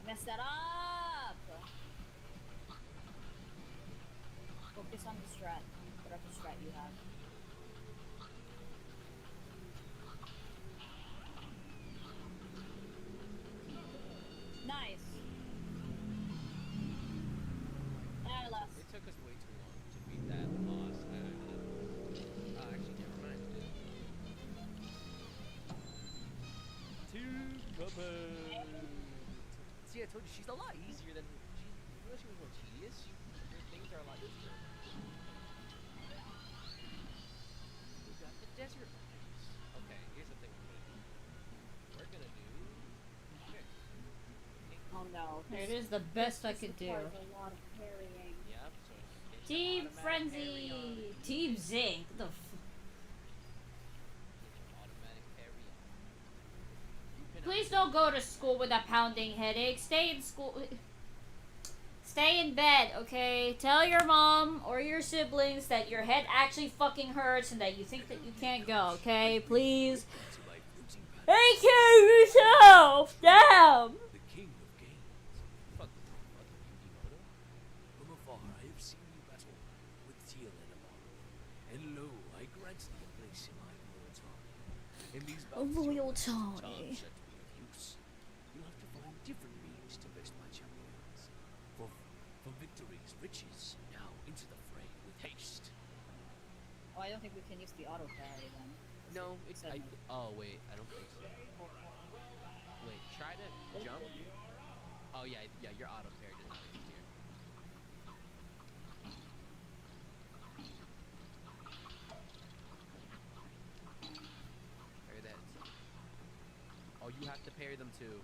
Mess that up! Focus on the strat. Whatever strat you have. Nice. And I lost. It took us way too long to beat that boss. Actually, never mind. Two cupboards. See, I told you, she's a lot easier than you know, she was more tedious. Her things are a lot easier. We got the desert lights. Okay, here's the thing we're gonna do. Okay. Oh no. It is the best I could do. A lot of parrying. Yep, so get your Team automatic Frenzy! parry on. Team Zinc! The f Get your automatic parry on. You can Please don't go to school with a pounding headache. Stay in school. Stay in bed, okay? Tell your mom or your siblings that your head actually fucking hurts and that you think that you can't go, okay? Please. Take care of yourself! Damn! The king of games. fuck Yukimoto. From afar I have seen you battle with Toriel and lo, I grant thee a place in my lord's army. In these A battles, royal charms tie. shall be of use. You'll have to find different means to best my champions. For victories, riches, now into the fray with haste. Oh, I don't think we can use the auto parry then. No, it's oh wait, I don't think so. Wait, try to jump. Oh yeah, your auto parry does not exist here. Parry that. Oh, you have to parry them too.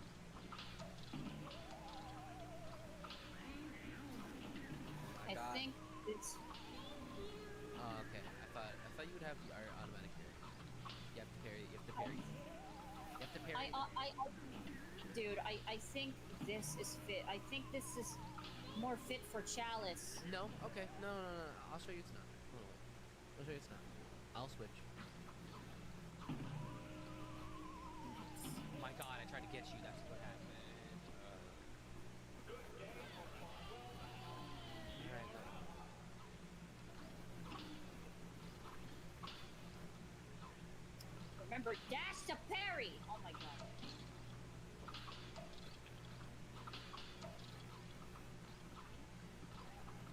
I think it's. Oh, okay. I thought you would have the automatic parry. You have to parry. You have to parry. You have to parry. Dude, I think this is fit. I think this is more fit for Chalice. No. Okay. No. I'll show you it's not. Hold on. I'll show you it's not. I'll switch. Oh my god! I tried to get you. That's what happened. Alright. Remember, dash to parry! Oh my god.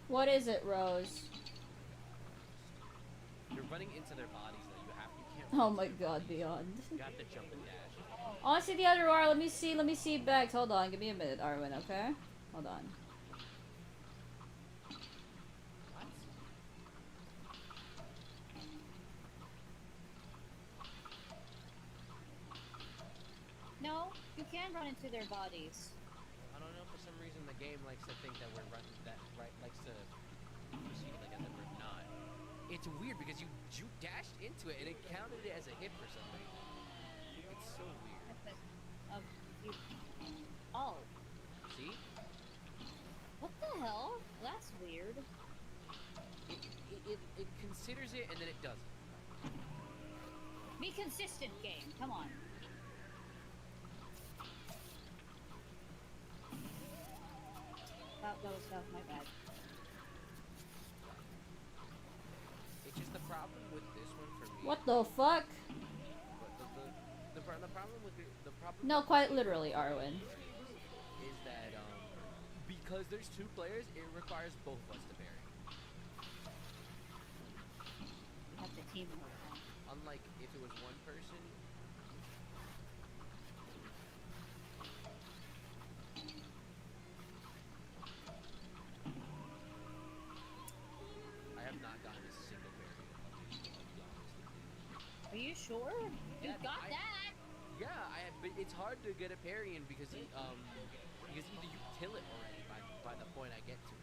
What is it, Rose? You're running into their bodies though. You can't. Oh my god, beyond. You have to jump and dash. I want to see the other R. Let me see back. Hold on, give me a minute, Arwen, okay? Hold on. What? No, you can run into their bodies. I don't know. For some reason, the game likes to think that we're running. Likes to proceed like as if we're not. It's weird because you dashed into it and it counted it as a hit for some reason. It's so weird. Oh. See? What the hell? That's weird. It considers it and then it doesn't. Be consistent, game. Come on. That was my bad. It's just the problem with this one for me. What the fuck? The problem with the problem. No, quite literally, Arwen. Is that because there's two players, it requires both of us to parry. You have to team up. like if it was one person. I have not gotten a single parry. I'll be honest with you. Are you sure? You Yeah, got that. Yeah, but it's hard to get a parry in because because either you kill it already by the point I get to it.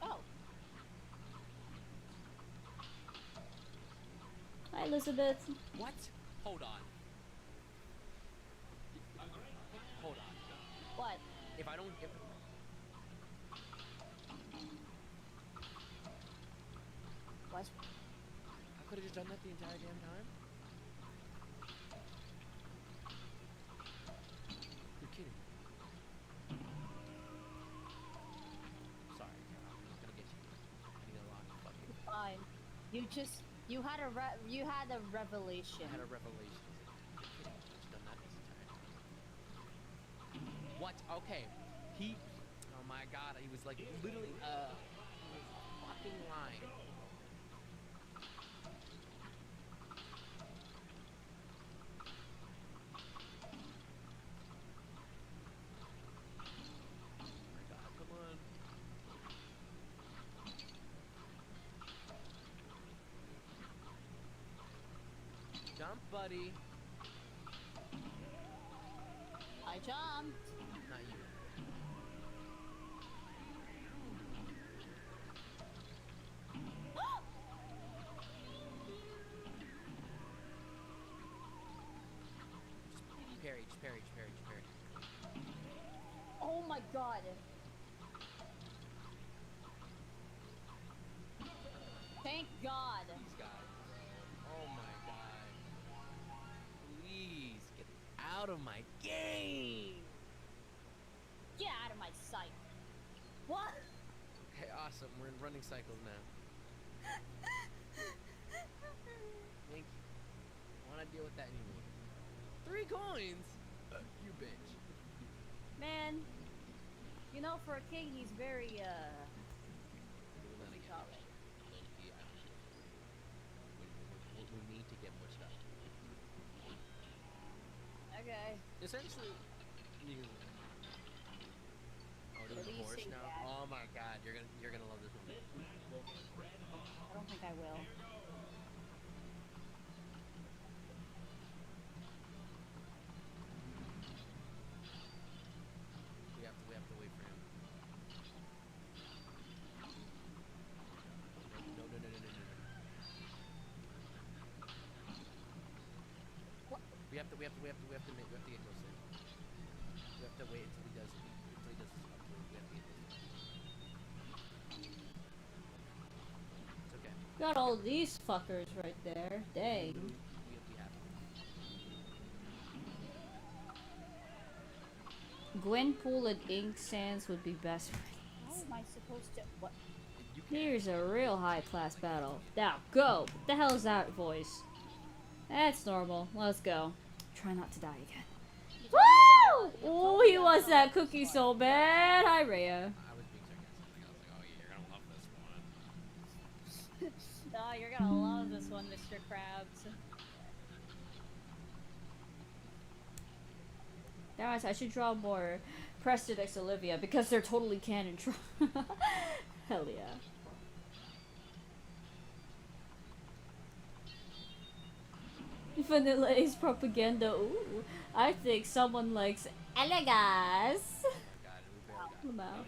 Oh. Hi, Elizabeth. What? Hold on. Hold on. What? If I don't get. What? I could have just done that the entire damn time. You're kidding. Sorry, I'm not gonna get you. I need a lot of fucking. Fine. You had a revelation. I had a revelation. You're kidding. I've just done that this entire time. What? Okay. Oh my god, he was like literally he was fucking lying. Jump, buddy. I jumped. Not you. Just parry, just parry, just parry, just parry. Oh my god. Thank God. These guys. Oh my god. Please get out of my game. Get out of my sight. What? Okay, awesome. We're in running cycles now. Thank you. I don't want to deal with that anymore. 3 coins? You bitch. Man, you know, for a king, he's very, Then what do you again, call it? yeah. We need to get more stuff. Okay. Essentially, you can. Oh, there's a horse Releasing now. that. Oh my god, you're gonna love this one. I don't think I will. We have to wait for him. No. What? We have to get close to him. We have to wait until he does it. Until he does his upload. We have to get close to him. It's okay. Got all these fuckers right there. Dang. We have to. Gwenpool and Ink Sands would be best friends. How am I supposed to? What? You can. Here's a real high-class battle. Now, go! What the hell is that voice? That's normal. Let's go. Try not to die again. Woo! Oh, he wants that cookie so bad. Hi, Rhea. I was being sarcastic. I was like, oh yeah, you're gonna love this one. Oh, you're gonna love this one, Mr. Krabs. Guys, I should draw more Preston x Olivia because they're totally canon. Hell yeah. Vanilla Ace propaganda. Ooh, I think someone likes Elegas. Got it. We barely got it. Come out.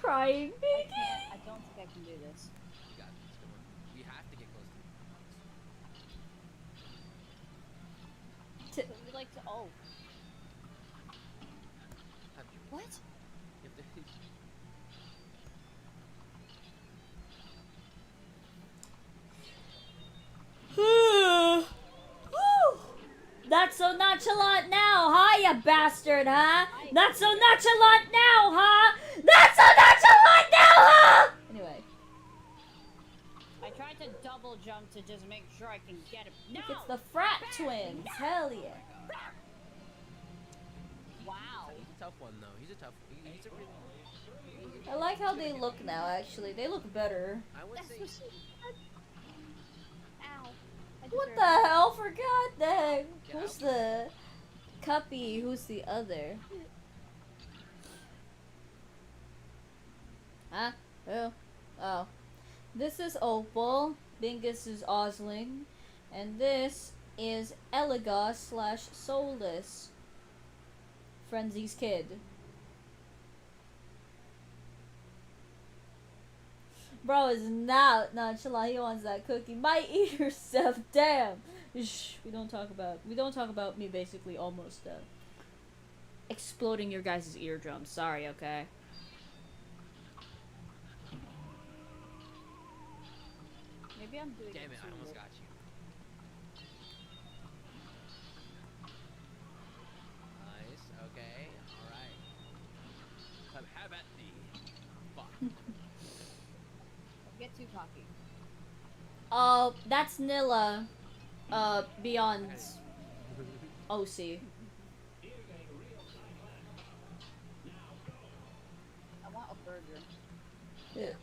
Crying baby. I don't think I can do this. We got this. Come on. We have to get close to him. Would you like to? Oh. Have you? What? You have to. Not so nonchalant now, huh, you bastard, huh? Not so nonchalant now, huh? Not so nonchalant now, huh? Anyway. I tried to double jump to just make sure I can get him. No! It's the frat twins. Hell yeah. Wow. You can tough one though. He's a tough. He's a really. I like how they look now. Actually, they look better. I would That's say. what she said. Ow. I What deserve the it. hell? For God dang. Get Who's out. the Cuppy? Who's the other? Huh? Oh. Oh. This is Opal. Bingus is Osling. And this is Eligos / Soulless. Frenzy's kid. Bro is not nonchalant. He wants that cookie. Might eat yourself. Damn. Shh. We don't talk about me basically almost exploding your guys' eardrums. Sorry, okay? Maybe I'm doing Damn it! I almost got you. Nice. Okay. All right. Have at thee. Fuck. Don't get too cocky. Oh, that's Nilla. Beyond OC. I want a burger. Yeah.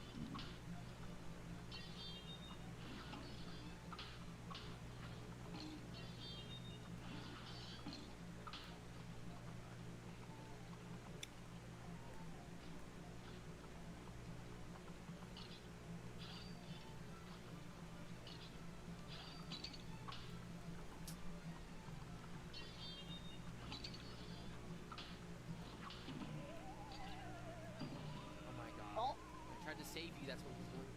Oh my god. Oh. I tried to save you. That's what was going on.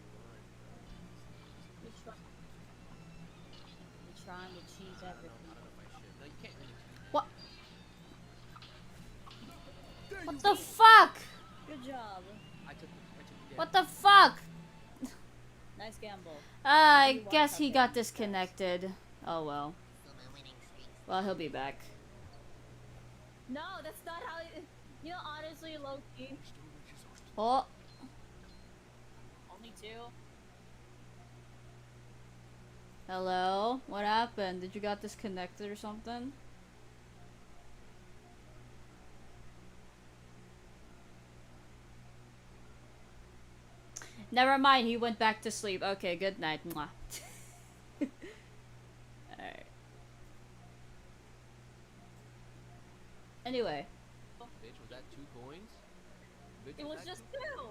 We're trying to cheese I everything. don't know if I should. No, you can't really. What? There What you the go. fuck? Good job. I took the What the fuck? Nice gamble. I guess he got disconnected. Oh well. Well, he'll be back. No, that's not how it. You know, honestly, low key. Oh. Only two. Hello? What happened? Did you got disconnected or something? Never mind, he went back to sleep. Okay, good night. Mwah. Alright. Anyway. Bitch, was that 2 coins? Bitch, It was that just 2? two.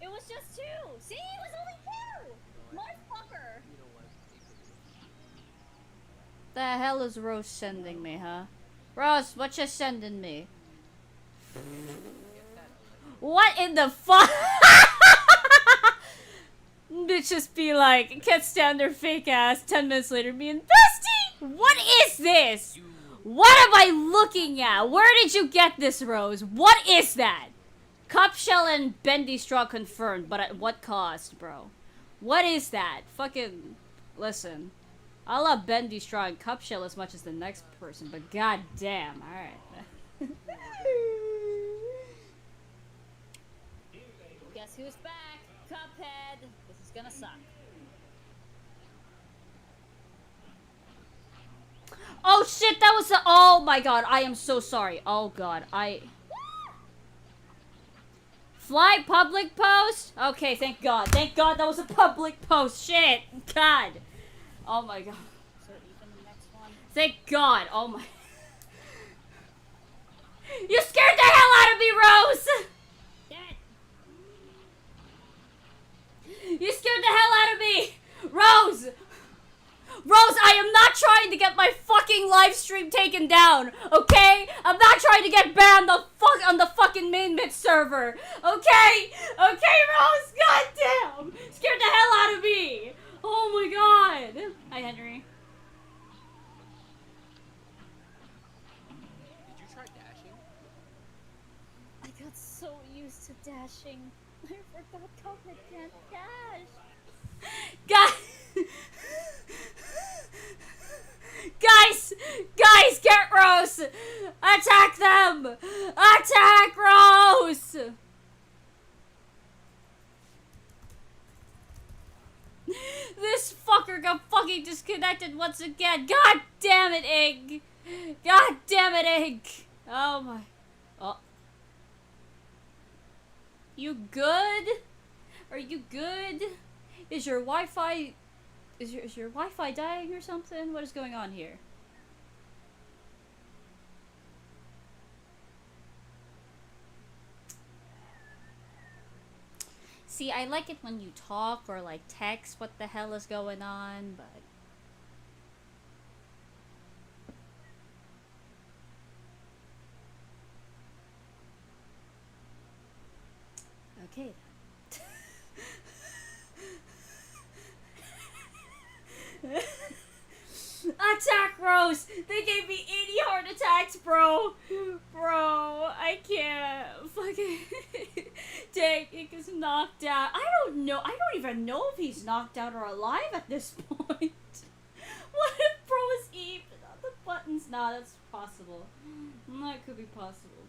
It was just two. See, it was only two. Motherfucker. You know what? The hell is Rose sending me, huh? Rose, what you sending me? What in the fuck? Bitches be like, can't stand their fake ass. 10 minutes later, being bestie. What is this? What am I looking at? Where did you get this, Rose? What is that? Cup shell and bendy straw confirmed, but at what cost, bro? What is that? Fucking listen. I love bendy straw and cup shell as much as the next person, but god damn. All right. Guess who's back? Cuphead. This is gonna suck. Oh shit, that was the. Oh my god, I am so sorry. Oh god, Fly public post? Okay, thank god. Thank god that was a public post. Shit. God. Oh my god. So even the next one. Thank god. Oh my. You scared the hell out of me, Rose! Damn it. You scared the hell out of me! Rose! Rose, I am not trying to get my fucking live stream taken down, okay? I'm not trying to get banned on the fucking mainnet server, okay? Okay, Rose? God damn! Scared the hell out of me! Oh my god! Hi, Henry. Did you try dashing? I got so used to dashing. I forgot Cuphead can't dash. Guys, get Rose! Attack them! Attack Rose! This fucker got fucking disconnected once again. God damn it, Egg! God damn it, Egg! Oh my. Oh. You good? Are you good? Is your Wi-Fi... Is your Wi-Fi dying or something? What is going on here? See, I like it when you talk or like text what the hell is going on, but... Okay. Attack Rose! They gave me 80 heart attacks, bro! Bro, I can't. Fucking. Dang, it is knocked out. I don't know. I don't even know if he's knocked out or alive at this point. What if bro is Eve? The buttons? Nah, that's possible. That could be possible.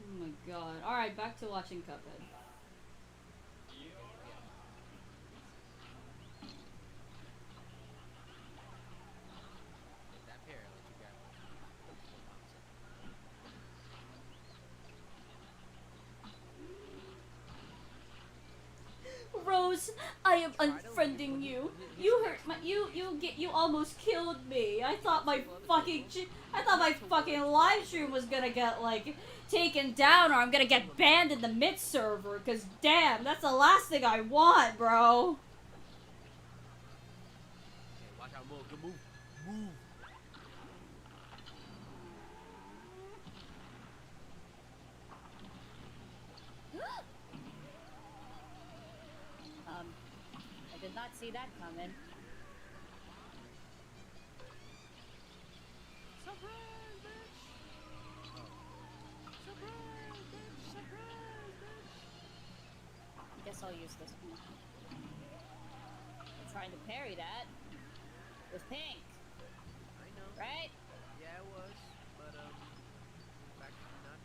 Oh my god. Alright, back to watching Cuphead. Rose, I am unfriending you. You hurt my you almost killed me. I thought my fucking live stream was gonna get like taken down or I'm gonna get banned in the mid server cause damn, that's the last thing I want, bro. Watch out, move. I did not see that coming. Surprise, bitch! Surprise, bitch! I guess I'll use this one. I'm trying to parry that. It was pink. I know. Right? Yeah, it was. But, in fact, not.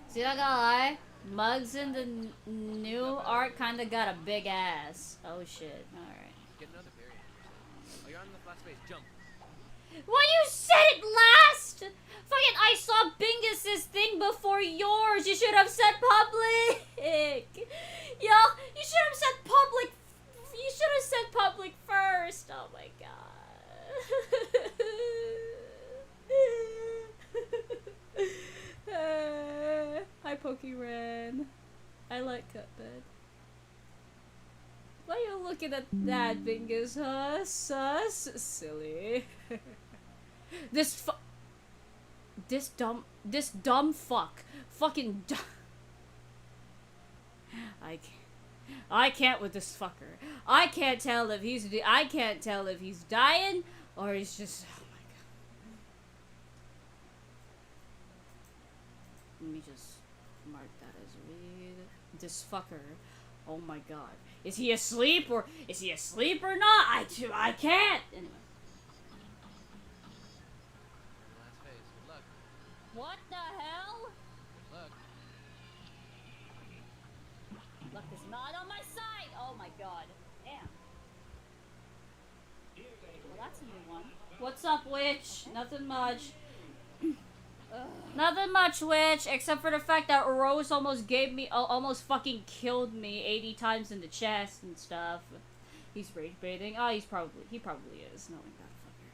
See, not gonna lie, Mugs in the new art kinda got a big ass. Oh shit, alright. Get another berry. Oh, you're on the last phase. Jump. Well, you said it last! Fucking, I saw Bingus's thing before yours. You should have said public. Yo, you should have said public. You should have said public first. Oh my god. Hi, Pokeran. I like Cuphead. Why are you looking at that, Bingus, huh? Sus? Silly. This dumb fuck. Fucking dumb. I can't with this fucker. I can't tell if he's dying or he's just, oh my god. Let me just mark that as read. This fucker. Oh my god. Is he asleep or not? I can't. Anyway. Last phase. Good luck. What the hell? Good luck. Luck is not on my side. Oh my god. Damn. Well, that's a new one. What's up, Witch? Nothing much. Nothing much, Witch, except for the fact that Rose almost fucking killed me 80 times in the chest and stuff. He's rage baiting. Oh, he probably is, knowing that fucker.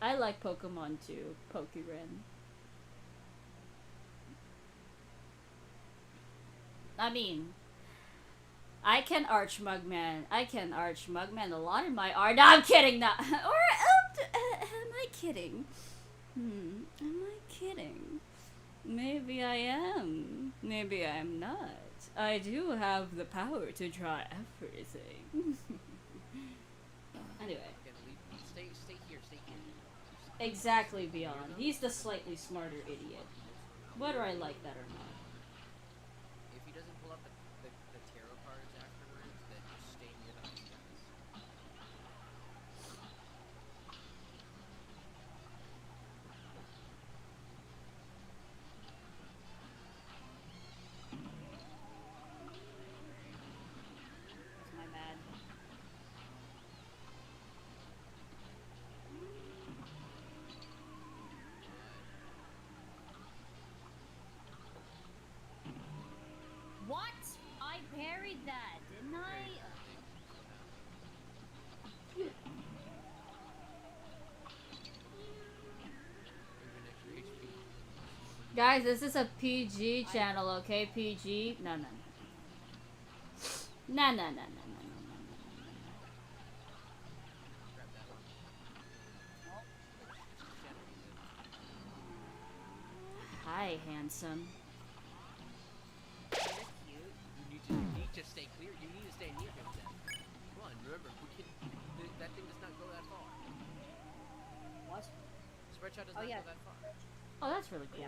I like Pokemon too, Pokéren. I mean, I can arch Mugman a lot in my art. No, I'm kidding. No. Am I kidding? Am I kidding? Maybe I am. Maybe I'm not. I do have the power to try everything. Anyway. Stay here. Exactly, Beyond. He's the slightly smarter idiot. Whether I like that or not. If he doesn't pull up the tarot cards afterwards, then just stay near the ice guys. That's my bad. Guys, this is a PG channel, okay? PG. No, no, no. No, no, no, no, no, no, no, no. Grab that one. Hi, handsome. You need to stay clear. You need to stay near him then. Come on, remember, that thing does not go that far. What? Spread shot does not go that far. Oh, that's really cool. Yeah,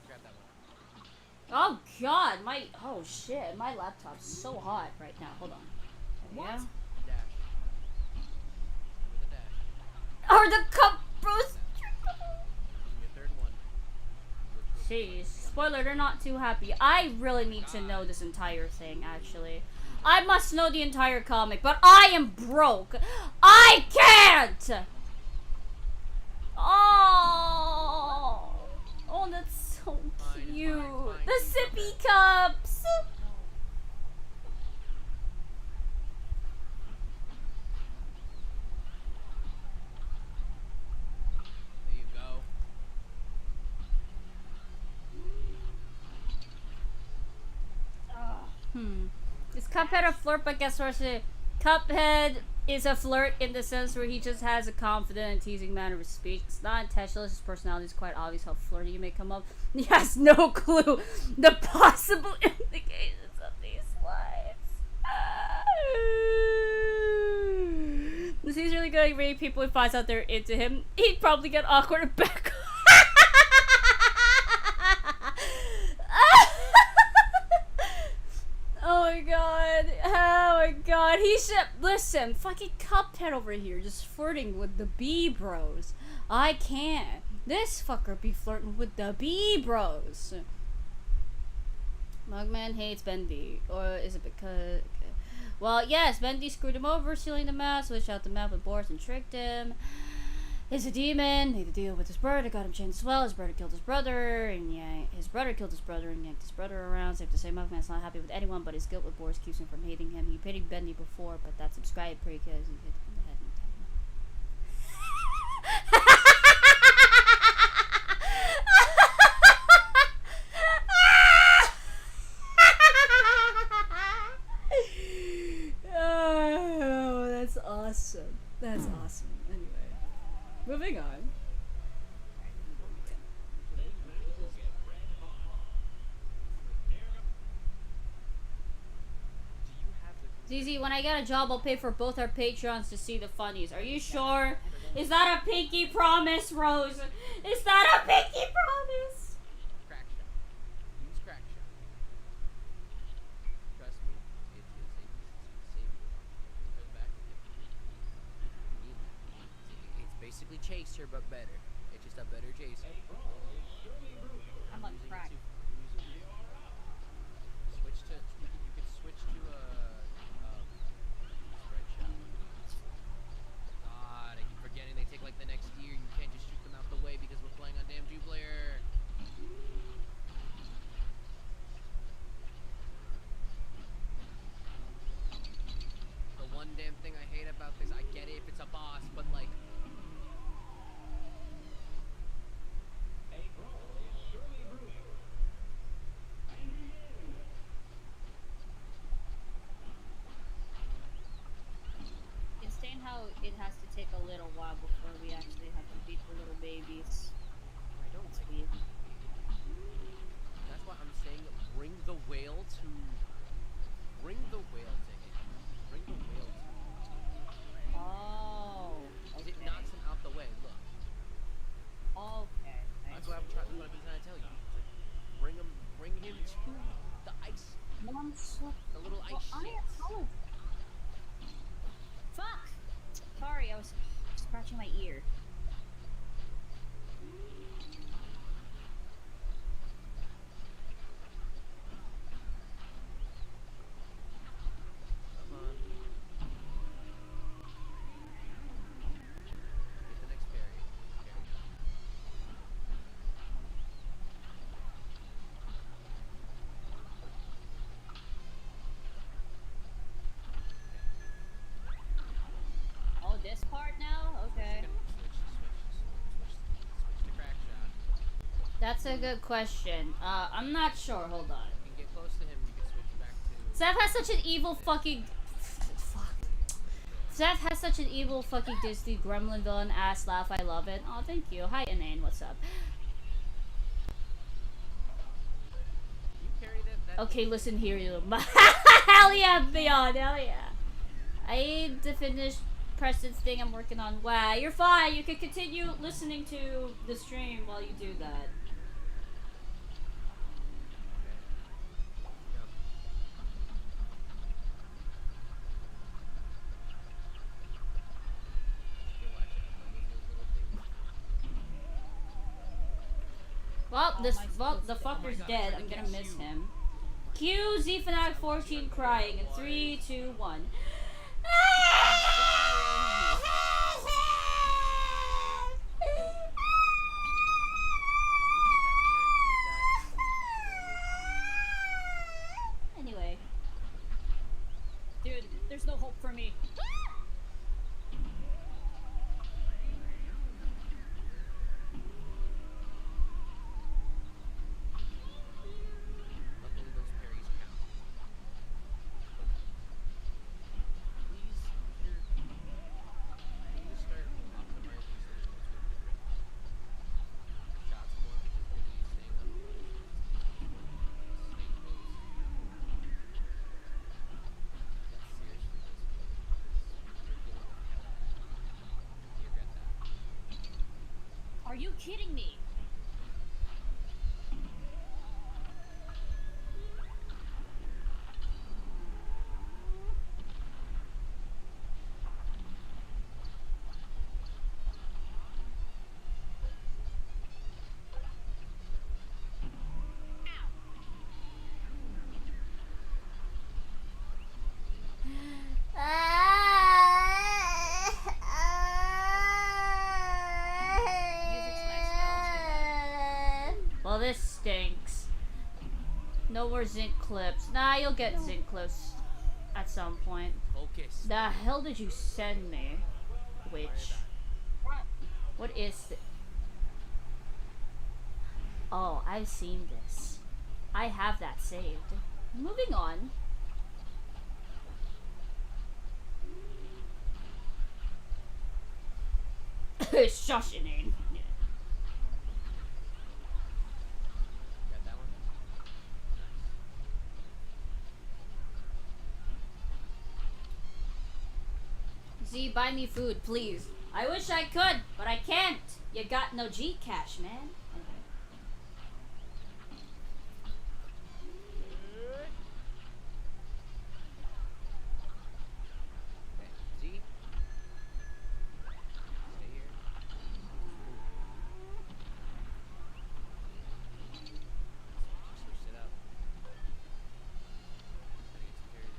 grab that one. Oh god, oh shit, my laptop's so hot right now. Hold on. Yeah. Dash. With a dash. Or the cup boost. Your third one. Jeez. Spoiler, they're not too happy. I really need to know this entire thing, actually. I must know the entire comic, but I am broke. I can't! Oh! Oh, that's so cute. The sippy cups! There you go. Is Cuphead a flirt? But guess what? Cuphead is a flirt in the sense where he just has a confident and teasing manner of speech. It's not intentional, his personality is quite obvious how flirty you may come up. He has no clue the possible implications of these slides. He's really good at reading people he finds out they're into him. He'd probably get awkward and back. Oh my god. Oh my god. He should listen, fucking Cuphead over here just flirting with the B bros. I can't. This fucker be flirting with the B bros. Mugman hates Bendy. Or is it because okay. Well, yes, Bendy screwed him over, stealing the map, switched out the map with Boris and tricked him. He's a demon, made a deal with his brother, got him chained as well. His brother killed his brother, and his brother killed his brother and yanked his brother around. Safe to say, Mugman's not happy with anyone, but his guilt with Boris keeps him from hating him. He pitied Bendy before, but that subscribe because he hit him in the head and oh, that's awesome. That's awesome. Anyway. Moving on. ZZ, when I get a job, I'll pay for both our Patreons to see the funnies. Are you sure? Is that a pinky promise, Rose? Is that a pinky promise? Crack shot. Use crack shot. Trust me, it is a save you. Go back if you need that. It's basically Chaser, but better. It's just a better Chaser. I'm on crack. Switch to. You could switch to a. Spread shot. God, I keep forgetting they take like the next year. You can't just shoot them out the way because we're playing on damn two-player. The one damn thing I hate about this, I get it if it's a boss, but like. Insane how it has to take a little while before we actually have to beat the little babies. I don't It's like weird. it. That's why I'm saying bring the whale to. Bring the whale to him. Bring the whale to him. Oh. Okay. It knocks him out the way. Look. Okay. That's what I've been trying to tell you. Bring him to the ice. The little ice shits. Fuck! Sorry, I was scratching my ear. Come on. Get the next parry. this part now? Okay. Switch to crack shot. That's a good question. I'm not sure. Hold on. You can get close to him, you can switch back to... Zeph has such an evil fucking... Fuck. Zeph has such an evil fucking Disney gremlin villain ass laugh. I love it. Oh, thank you. Hi, Inane. What's up? You carried it, that Okay, listen here, you. Hell yeah, Beyond. Hell yeah. I need to finish Preston's thing I'm working on. Wow, you're fine. You can continue listening to the stream while you do that. Well, the fucker's dead. I'm gonna miss him. Cue Z Fanatic 14 crying in 3, 2, 1. Anyway. Dude, there's no hope for me. Luckily those parries count. Please, can you start optimizing so there's no two different shots more because maybe you're staying on the snake pose. That's seriously this because you're dealing with health. You regret that. Are you kidding me? Well, this stinks. No more zinc clips. Nah, you'll get zinc clips at some point. Focus. The hell did you send me? Witch. What is it? Oh, I've seen this. I have that saved. Moving on. Shush, Inane. Got that one? Z, buy me food, please. I wish I could, but I can't. You got no G cash, man. Okay, Z. Stay here. Switch it up. Gotta get some parries in.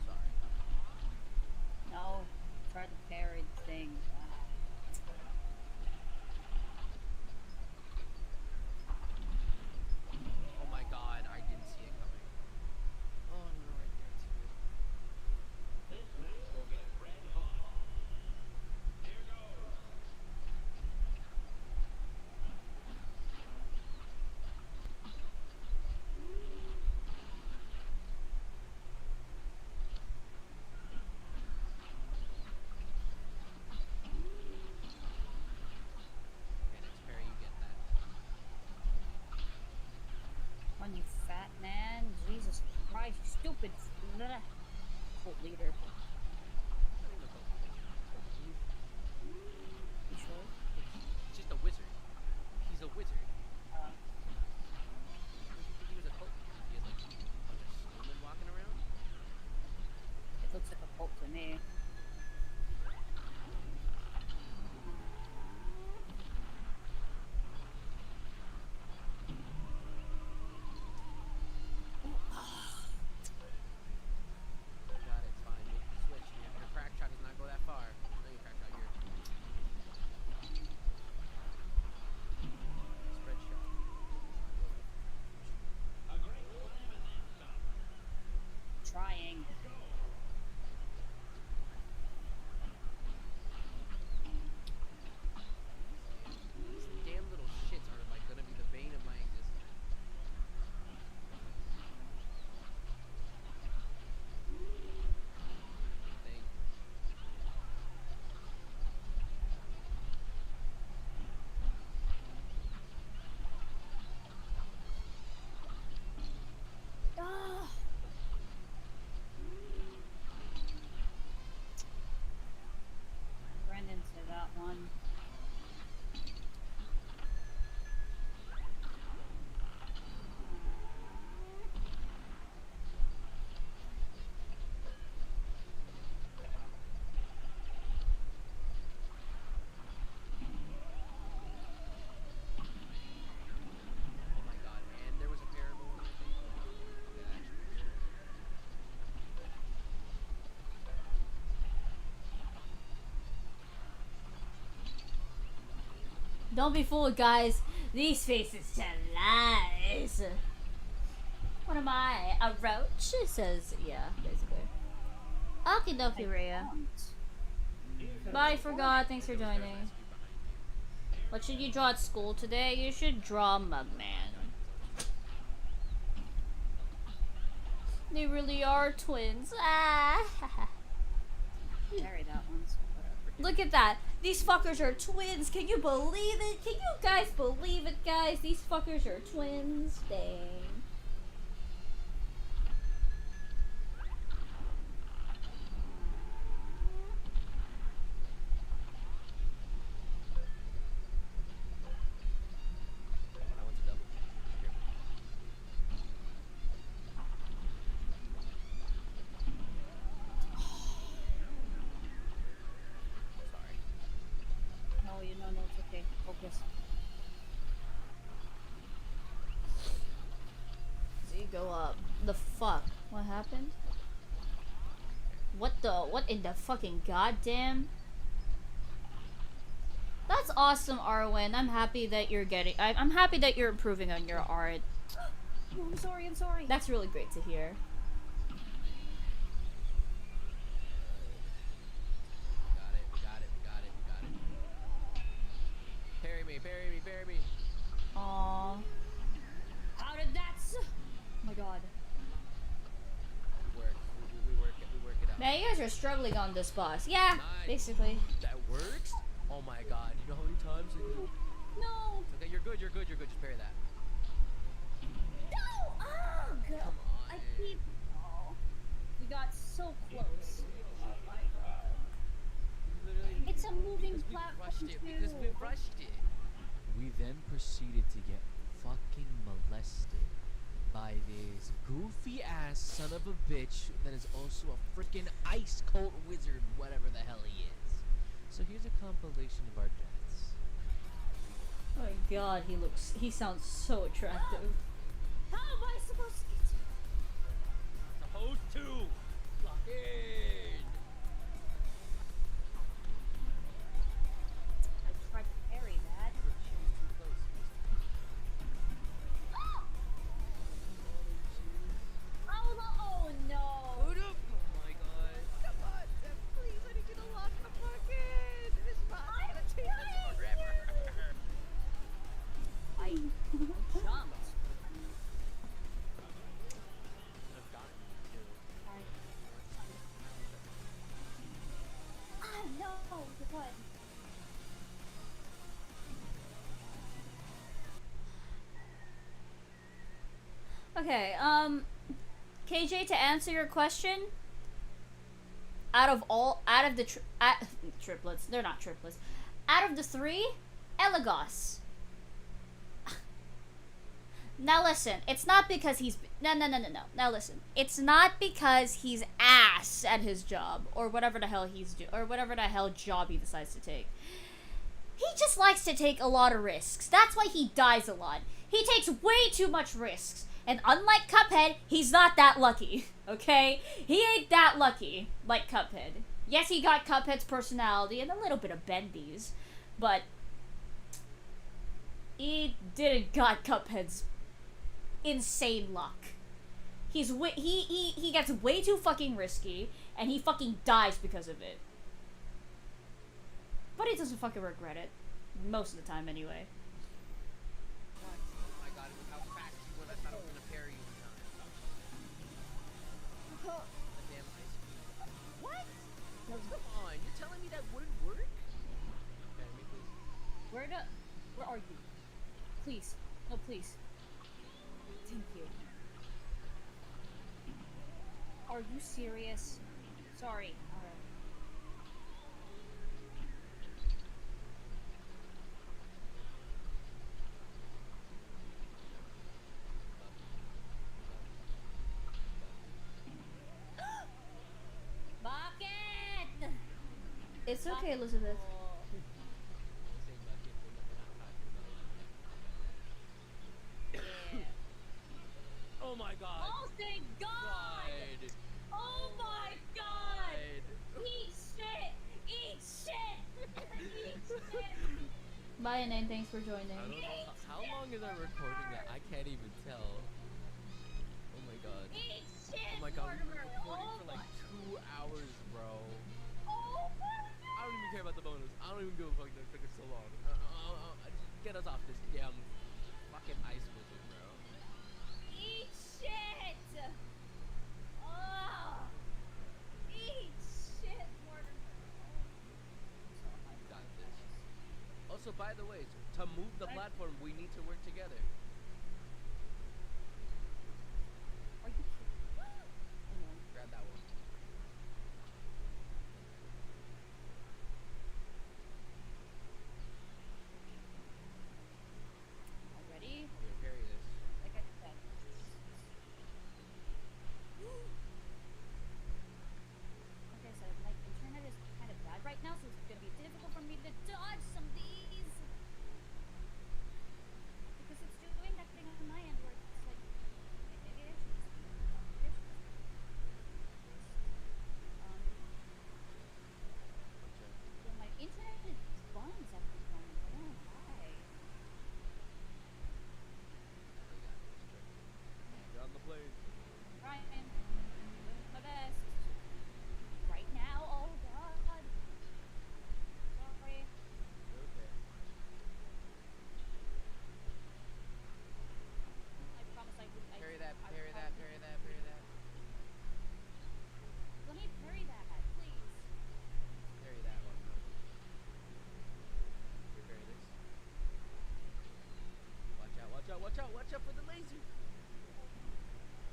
Sorry. No, try the parried thing. Oh my god, I didn't see it coming. Oh no, right there too. Okay, next parry you get that. Come on, you fat man. Jesus Christ, you stupid cult leader. Not even a cult. You sure? He's just a wizard. He's a wizard. What do you think he was a cult leader? He has like a bunch of snowmen walking around? It looks like a cult to me. Don't be fooled, guys. These faces tell lies. What am I? A roach? It says, yeah, basically. Okie dokie, Rhea. Bye, Forgot. Thanks for joining. What should you draw at school today? You should draw Mugman. They really are twins. Ah. Carry that one, so whatever. Look at that. These fuckers are twins. Can you believe it? Can you guys believe it, guys? These fuckers are twins. Dang. I want to double. Sorry. No, no, it's okay. Focus. So you go up. The fuck? What happened? What in the fucking goddamn? That's awesome, Arwen. I'm happy that you're I'm happy that you're improving on your art. Oh, I'm sorry. That's really great to hear. We got it. Parry me. Aww. How did that oh my god. We work it out. Man, you guys are struggling on this boss. Yeah, Nice. basically. That works? Oh my god, you know how many times I do? No! It's okay, you're good, just parry that. No! Ugh! Come on. I keep. Oh. We got so close. Oh my god. Literally, It's a moving because we platform rushed it, too. because we rushed it. We then proceeded to get fucking molested by this goofy ass son of a bitch that is also a freaking ice cold wizard, whatever the hell he is. So here's a compilation of our deaths. Oh my god, he sounds so attractive. How am I supposed to get Supposed to! Lock in! I tried to parry that. Oh no! Oh my god. Come on, Tim, please, I need you to lock the fuck in! It is not gonna take us forever. I jumped. Ah no! What? Okay, KJ, to answer your question, out of the triplets, they're not triplets. Out of the three, Elagos. Now listen, it's not because he's no. Now listen, it's not because he's ass at his job or whatever the hell he's doing or whatever the hell job he decides to take. He just likes to take a lot of risks. That's why he dies a lot. He takes way too much risks. And unlike Cuphead, he's not that lucky, okay? He ain't that lucky, like Cuphead. Yes, he got Cuphead's personality and a little bit of Bendy's, but he didn't got Cuphead's insane luck. He gets way too fucking risky, and he fucking dies because of it. But he doesn't fucking regret it. Most of the time, anyway. Oh my god, look how fast you went. I thought I was gonna parry you in time. The damn ice cream. What? Come on, you're telling me that wouldn't work? Parry me, please. Where are you? Please. No, please. Thank you. Are you serious? Sorry. Alright. Bucket! It's okay, Elizabeth. Oh my god. Oh, thank God! Oh my God! Eat shit! Eat shit! Eat shit! Bye, Cyanine, thanks for joining. I don't know how long is our recording at? I can't even tell. Oh my god. Eat shit, Oh my god, we've been Mortimer. recording Oh for like my- 2 hours, bro. Oh my I don't even care about the bonus. I don't even give a fuck that it took us so long. Just get us off this damn fucking ice wizard, bro. Eat shit! Oh! Eat shit, Mortimer. You got this. Also, by the way, to move the platform, we need to work together. Are you kidding? Oh no. Grab that one. Already? Here, carry this. Like I said. Like I said, my internet is kind of bad right now, so it's gonna be difficult for me to dodge some of these. Because it's doing that thing on my end where it's like, maybe I should just so my internet is buns at this moment. I don't know why. Get on the plane. Ryan, doing my best. Right now, oh god. Sorry. Okay. I promise I would. Parry that, parry that, parry that, parry that. Let me parry that, please. Parry that one. Here, parry this. Watch out, watch out, watch out, watch out for the laser!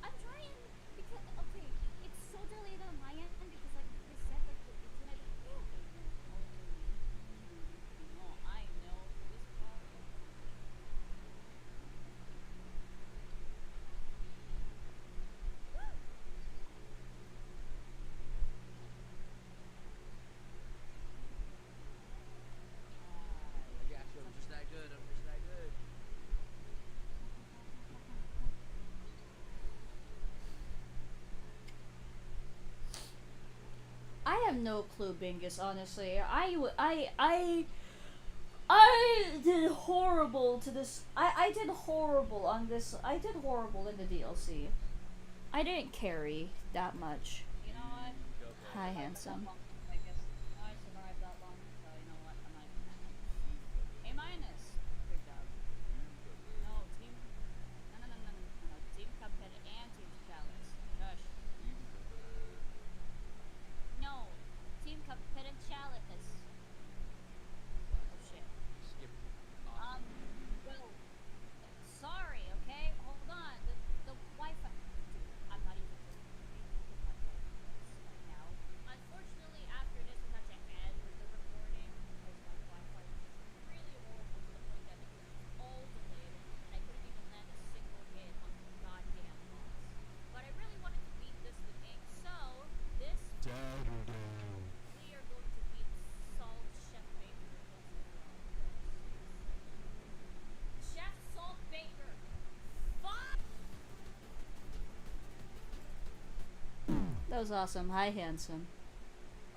I'm trying because okay, it's so delayed on my end because like they said like the internet. No, I know this part. I got you, I'm just that good, I'm just that good. I have no clue, Bingus. Honestly, I did horrible to this. I did horrible on this. I did horrible in the DLC. I didn't carry that much. You know what? Hi, handsome. I guess I survived that long, so you know what? I'm not even mad. A minus. Good job. No, team. No. Team Cuphead and Team Chalice. Gosh. No. Team Cuphead and Chalice. Oh shit. Skip. Well, sorry, okay? Hold on. The Wi-Fi. Dude, I'm not even going to the Wi-Fi right now. Unfortunately, after this, we have to end the recording because my Wi-Fi was really horrible to the point that it was all delayed and I couldn't even land a single hit on the goddamn boss. But I really wanted to beat this with ink, so this we are going to beat Salt Chef Baker. Chef Salt Baker. Fuck! That was awesome. Hi, handsome.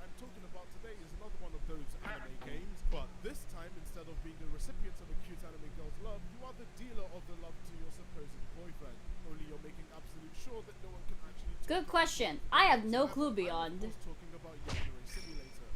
I'm talking about today is another one of those anime games, but this time instead of being the recipient of a cute anime girl's love, you are the dealer of the love to your supposed boyfriend. Only you're making absolute sure that no one can actually talk Good about question. you. I have no clue I'm, of beyond. course, talking about Yandere Simulator.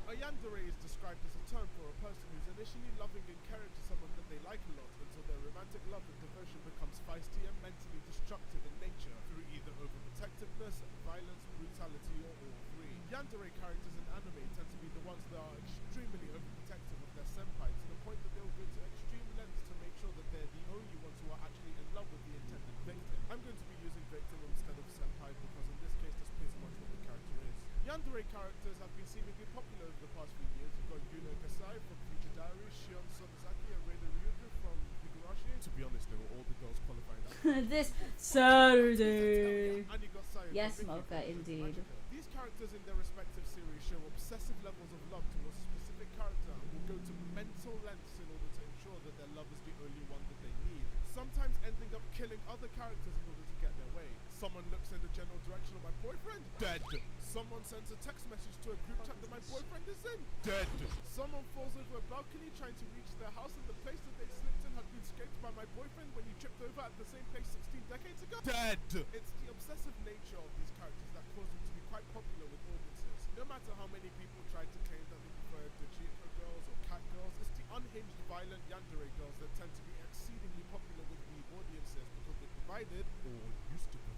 A yandere is described as a term for a person who's initially loving and caring to someone that they like a lot until their romantic love and devotion becomes feisty and mentally destructive in nature through either overprotectiveness, violence, brutality, or all three. Yandere characters in anime tend to be the ones that are extremely overprotective of their senpai to the point that they'll go to extreme lengths to make sure that they're the only ones who are actually in love with the intended victim. I'm going to be using victim instead of senpai because in this case that's pretty much what the character is. Yandere characters have been seemingly popular over the past few years. You've got Yuno Kasai from Future Diary, Shion Sonozaki and Reina Ryugu from Higurashi. To be honest, they were all the girls qualified as This Saturday. and you got Sayo Yes, from Vicky Mocha, from indeed. Magica. These characters in their respective series show obsessive levels of love towards a specific character and will go to mental lengths in order to ensure that their love is the only one that they need, sometimes ending up killing other characters in order to get their way. Someone looks in the general direction of my boyfriend. Dead. Someone sends a text message to a group chat that my boyfriend is in. Dead. Someone falls over a balcony trying to reach their house and the place that they slipped in had been scraped by my boyfriend when he tripped over at the same place 16 decades ago. Dead. It's the obsessive nature of these characters that cause them to be quite popular with audiences. No matter how many people try to claim that they prefer the Chieko girls or cat girls, it's the unhinged, violent yandere girls that tend to be exceedingly popular with weeb audiences because they provided, or used to provide,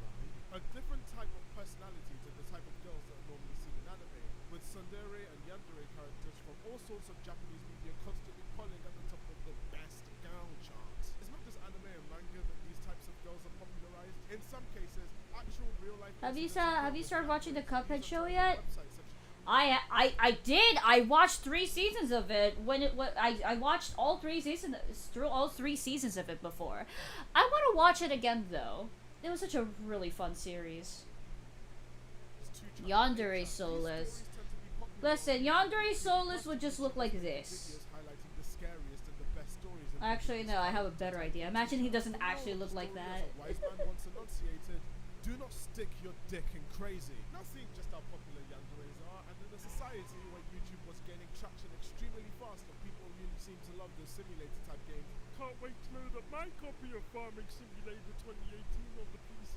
a different type of personality to the type of girls that are normally seen in anime, with tsundere and yandere characters from all sorts of Japanese media constantly calling at the top of the best gown charts. It's not just anime and manga that these types of girls are popularized. In some cases, actual real-life... Have you started watching the Cuphead show yet? I did. I watched 3 seasons of it I watched all 3 seasons of it before. I want to watch it again though. It was such a really fun series. Yandere Soulless. Listen, Yandere Soulless would just look like this. Actually, no, I have a better idea. Imagine he doesn't actually look like that. Do not stick your dick in crazy. Now seeing just how popular yanderes are, and in a society where YouTube was gaining traction extremely fast and people really seem to love the simulator type games, can't wait to load up my copy of Farming Simulator 2018 on the PC.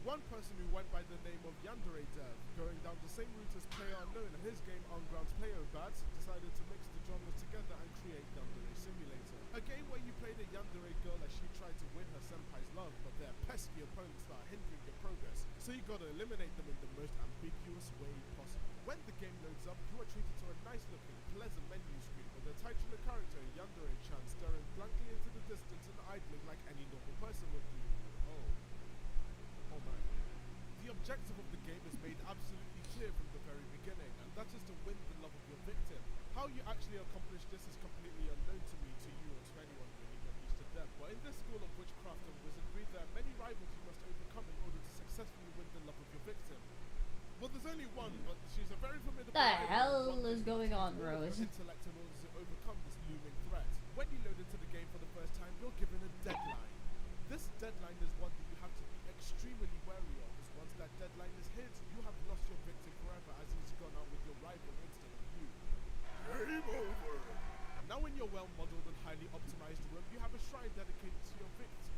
One person who went by the name of Yandere Dev, going down the same route as PlayerUnknown and his game Unground's Playo Bats, decided to mix the genres together and create Yandere Simulator. A game where you play the yandere girl as she tried to win her senpai's love, but their pesky opponents that are hindering your progress, so you gotta eliminate them in the most ambiguous way possible. When the game loads up, you are treated to a nice looking, pleasant menu screen with a titular character, Yandere-chan, staring blankly into the distance and idling like any normal person would do. Oh man. The objective of the game is made absolutely clear from the very beginning, and that is to win the love of your victim. How you actually accomplish this is completely unknown to me, to you, or to anyone really, at least to them. But in this school of witchcraft and wizardry, there are many rivals you must overcome in order to successfully win the love of your victim. Well, there's only one, but she's a very formidable The hell is going on, Rose? Intellect in order to overcome this looming threat. When you load into the game for the first time, you're given a deadline. This deadline is one that you have to be extremely wary of, as once that deadline is hit, you have lost your victim forever as he's gone out with your rival instead of you. Game over! Now in your well-modeled and highly optimized room, you have a shrine dedicated to your victim.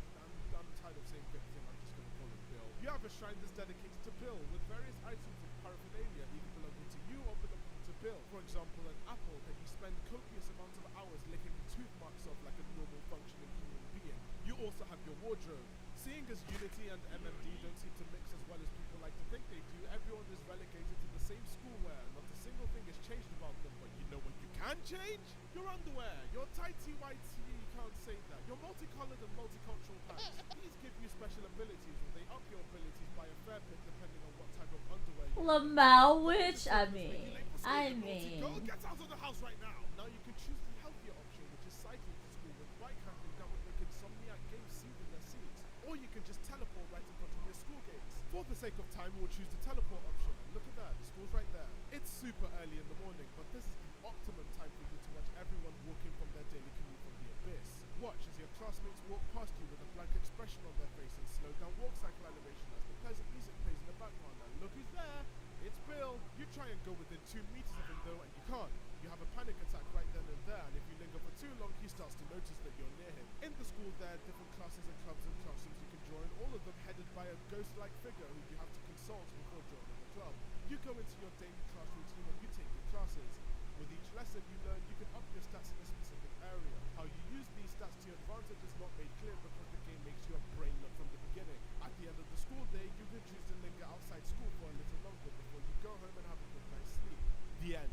I'm tired of saying victim, I'm just going to call him Bill. You have a shrine that's dedicated to Bill, with various items of paraphernalia either belonging to you or belonging to Bill. For example, an apple that you spend copious amounts of hours licking the tooth marks of like a normal functioning human being. You also have your wardrobe. Seeing as Unity and MMD don't seem to mix as well as people like to think they do, everyone is relegated to the same schoolwear. Not a single thing has changed about them, but you know what you can change? Your underwear, your tighty whitey, you can't say that. Your multicolored and multicultural pants. These give you special abilities, and they up your abilities by a fair bit depending on what type of underwear you LMAO, which I mean. Girl, get out of the house right now! Now you can choose the healthier option, which is cycling to school with bike handling that would make insomniac games seething their seats. Or you can just teleport right in front of your school gates. For the sake of time, we'll choose the teleport option. And look at that, the school's right there. It's super early in the morning, but this is the optimum time for you to watch everyone walking from their daily commute from the abyss. Watch as your classmates walk past you with a blank expression on their face and slow down walk cycle animation as the pleasant music plays in the background. And look who's there! It's Bill! You try and go within 2 meters of him though, and you can't. You have a panic attack right then and there, and if you linger for too long, he starts to notice that you're near him. In the school there are different classes and clubs and classrooms you can join, all of them headed by a ghost-like figure who you have to consult before joining the club. You go into your daily class routine and you take your classes. With each lesson you learn, you can up your stats in a specific area. How you use these stats to your advantage is not made clear because the game makes you a brain nut from the beginning. At the end of the school day, you can choose to linger outside school for a little longer before you go home and have a good night's sleep. The end.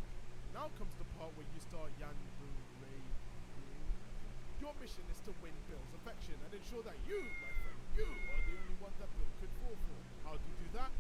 Now comes the part where you start yandere. Your mission is to win Bill's affection and ensure that you, my friend, you are the only one that Bill could fall for. How do you do that?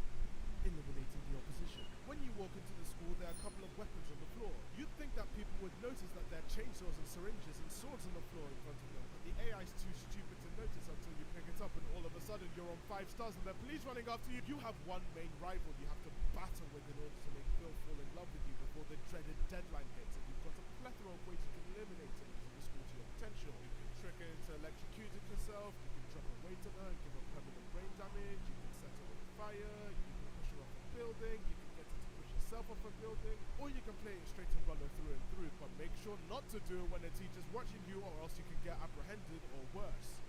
Eliminating the opposition. When you walk into the school, there are a couple of weapons on the floor. You'd think that people would notice that there are chainsaws and syringes and swords on the floor in front of them, but the AI is too stupid to notice until you pick it up and all of a sudden you're on 5 stars and there are police running after you. You have one main rival you have to battle with in order to make Bill fall in love with you before the dreaded deadline hits, and you've got a plethora of ways you can eliminate it using the school to your potential. You can trick her into electrocuting herself, you can drop a weight on her and give her permanent brain yourself off a building, or you can play it straight and run it through and through, but make sure not to do it when a teacher's watching you, or else you can get apprehended or worse.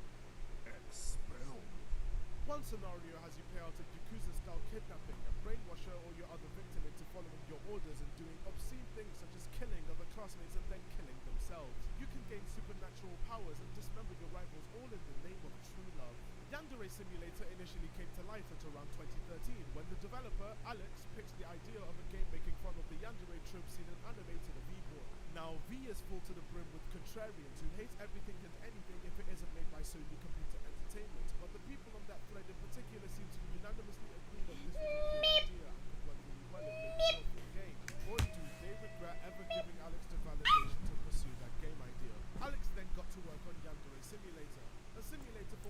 Expelled. One scenario has you play out a Yakuza-style kidnapping and brainwash her or your other victim into following your orders and doing obscene things such as killing other classmates and then killing themselves. You can gain supernatural powers and dismember your rivals all in the name of true love. Yandere Simulator initially came to life at around 2013 when the developer, Alex, pitched the idea of a game making fun of the Yandere trope seen in anime to the V-board. Now, V is full to the brim with contrarians who hate everything and anything if it isn't made by Sony Computer Entertainment, but the people on that thread in particular seem to unanimously agree that this was a good idea and could work really well in making a game. Boy, do they regret ever giving Alex the validation to pursue that game idea. Alex then got to work on Yandere Simulator.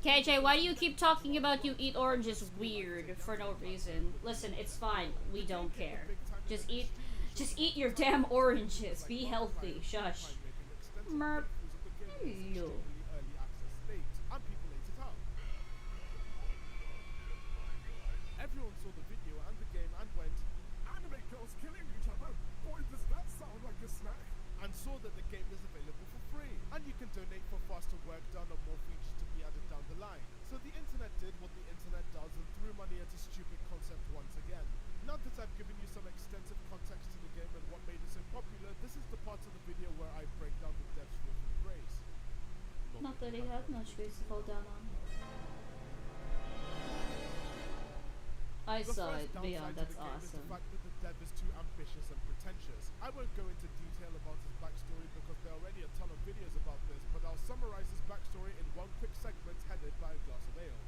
KJ, why do you keep talking about you eat oranges weird for no reason? Listen, it's fine. We don't care. Just eat your damn oranges. Be healthy. Shush. Merp. Hello. Everyone saw the video and the game and went, anime girls killing each other? Boy, does that sound like a snack? And saw that the game is available for free. And you can donate for faster work done or more features to be added down the line. So the internet did what the internet does and threw money at a stupid concept once again. Now that I've given you some extensive context to the game and what made it so popular, this is the part of the video where I break down the devs with grace. Not that he had much space to fall down on. I saw it, Beyond, that's awesome. Is the fact that the dev is too ambitious and pretentious. I won't go into detail about his backstory because there are already a ton of videos about this, but I'll summarize his backstory in one quick segment headed by a glass of ale.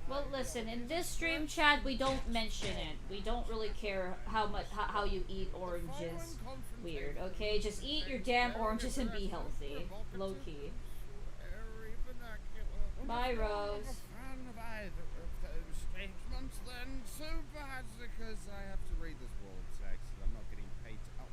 Well, listen, in this stream chat, we don't mention it. We don't really care how you eat oranges. Weird, okay? Just eat your damn oranges and be healthy. Low key. Bye, Rose. Statements then, so bad because I have to read this world text and I'm not getting paid to. Oh,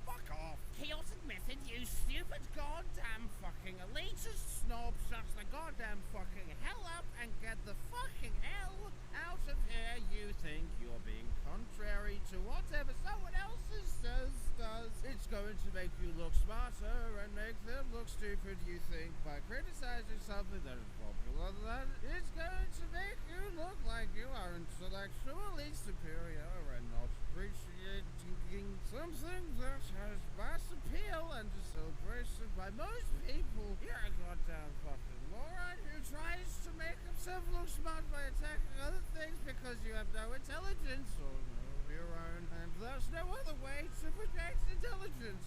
fuck off! Chaotic method, you stupid goddamn fucking elitist snob, shut the goddamn fucking hell up and get the fucking hell out of here. You think you're being contrary to whatever someone else does. It's going to make you look smarter and make them look stupid, you think, by criticizing something that is popular. That it's going to make you look like you are intellectually superior and not appreciating something that has mass appeal and is celebration by most people. You're a goddamn fucking moron who tries to make himself look smart by attacking other things because you have no intelligence or no of your own, and there's no other way to project intelligence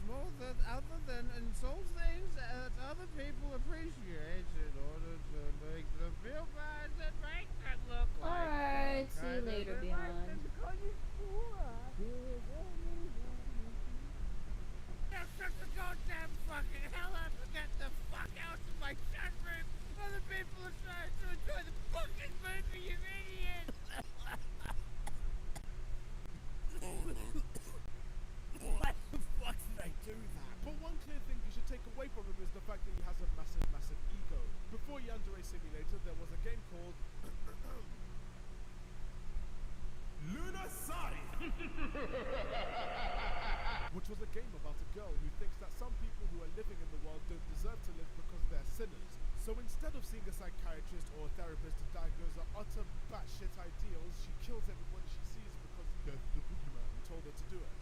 other than insult things that other people appreciate in order to make them feel bad and make them look like. Alright, see you later, Beyond. Shut the goddamn fucking hell up and get the fuck out of my chat room! Other people are trying to enjoy the fucking movie, you idiot! Why the fuck did I do that? But one clear thing you should take away from him is the fact that he has a massive, massive ego. Before Yandere Simulator, there was a game called Lunasari, which was a game about a girl who thinks that some people who are living in the world don't deserve to live because they're sinners. So instead of seeing a psychiatrist or a therapist to diagnose her utter batshit ideals, she kills everyone she sees because Death the Boogeyman told her to do it.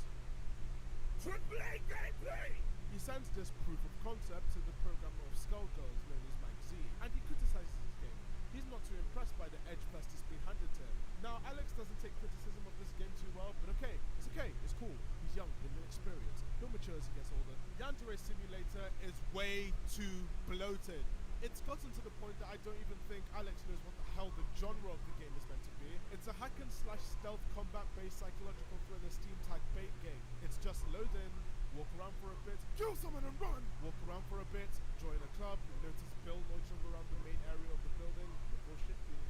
Triple A gameplay! He sends this proof of concept to the programmer of Skullgirls known as Magazine, and he criticizes his game. He's not too impressed by the edge fest that's been handed to him. Now, Alex doesn't take criticism of this game too well, but okay, it's cool. He's young, he's inexperienced. He'll mature as he gets older. Yandere Simulator is way too bloated. It's gotten to the point that I don't even think Alex knows what the hell the genre of the game is meant to be. It's a hack and slash stealth combat based psychological thriller Steam tag bait game. It's just load in, walk around for a bit, kill someone and run! Walk around for a bit, join a club, notice Bill loitering around the main area of the building before shit being.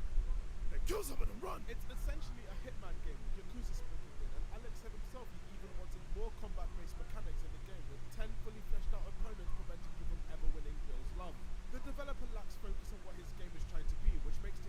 Then kill someone and run! It's essentially a Hitman game with Yakuza sprinkled in, and Alex said himself he even wanted more combat based mechanics in the game with 10 fully fleshed out opponents preventing you from ever winning Bill's love. The developer lacks focus on what his game is trying to be, which makes the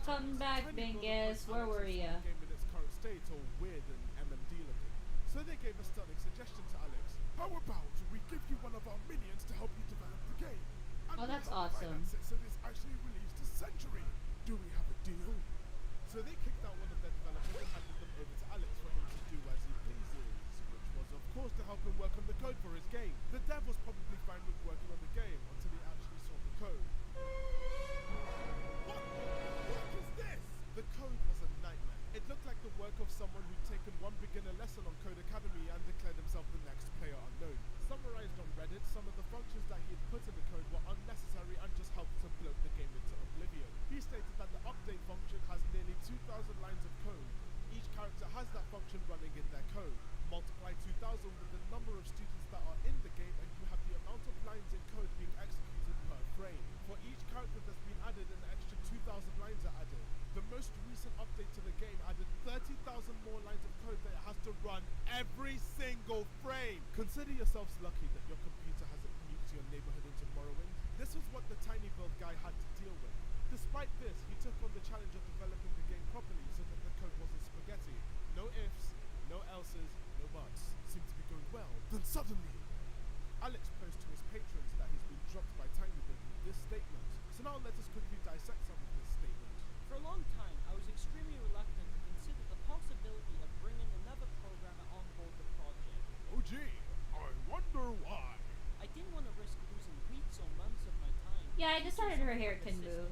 Welcome back, Bingus. Where were ya? The game in its current state all weird and MMD looking. So they gave a stunning suggestion to Alex. How about we give you one of our minions to help you develop the game? And Oh, that's we'll help awesome. finance it so it's actually released this century. Do we have a deal? So they kicked out one of their developers and handed them over to Alex for him to do as he pleases, which was of course to help him work on the code for his game. The dev was probably fine with working on the game until he actually saw the code. What is this? The code was a nightmare. It looked like the work of someone who'd taken one beginner lesson on Code Academy and declared himself the next player unknown. Summarized on Reddit, some of the functions that he had put in the code were unnecessary and just helped to bloat the game into oblivion. He stated that the update function has nearly 2,000 lines of code. Each character has that function running in their code. Multiply 2,000 with the number of students that are in the game and you have the amount of lines in code being executed per frame. For each character that's been added, an extra 2,000 lines are added. The most recent update to the game added 30,000 more lines of code that it has to run every single frame. Consider yourselves lucky that your computer hasn't nuked your neighborhood into Morrowind. This was what the tiny build guy had to deal with. Despite this, he took on the challenge of developing the game properly so that the code wasn't spaghetti. No ifs, no else's, no buts. Seemed to be going well. Then suddenly, Alex posed to his patrons that he's been dropped by Tiny Build with this statement. So now let us quickly dissect some of this statement. For a long time, I was extremely reluctant to consider the possibility of bringing another programmer on board the project. Oh gee, I wonder why. I didn't want to risk losing weeks or months of my time. Yeah, I decided her hair can move.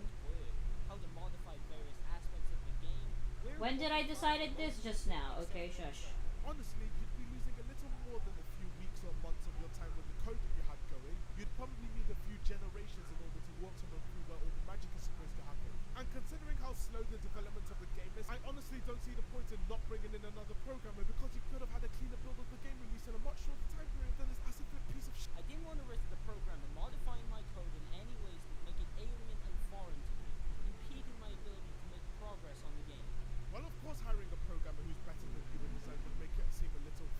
How to modify various aspects of the game. When did I decided this? Just now. Okay, shush. Honestly, you'd be losing a little more than a few weeks or months of your time with the code that you had going. You'd probably need a few generations in order to walk someone through where all the magic is supposed to happen. And considering how slow the development of the game is, I honestly don't see the point in not bringing in another programmer because you could have had a cleaner build of the game released in a much shorter time period than this asset flip piece of shit. I didn't want to risk the programmer modifying my code in any ways that make it alien and foreign to me, impeding my ability to make progress on the game. Well, of course, hiring a programmer who's better than you in design would make it seem a little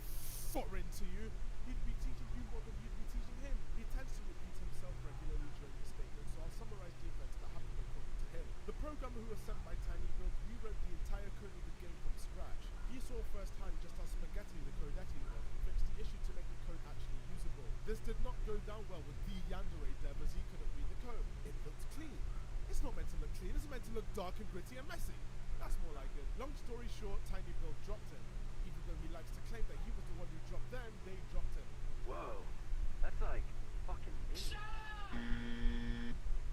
foreign to you. He'd be teaching you more than you'd be teaching him. He tends to repeat himself regularly during his statements, so I'll summarize the events that happened according to him. The programmer who was sent by Tiny Build rewrote the entire code of the game from scratch. He saw firsthand just how spaghetti the codetti was and fixed the issue to make the code actually usable. This did not go down well with the Yandere dev as he couldn't read the code. It looked clean. It's not meant to look clean, it's meant to look dark and gritty and messy. That's more like it. Long story short, Tiny Build dropped him. Even though he likes to claim that he was the one who dropped them, they dropped him. Whoa, that's like fucking me.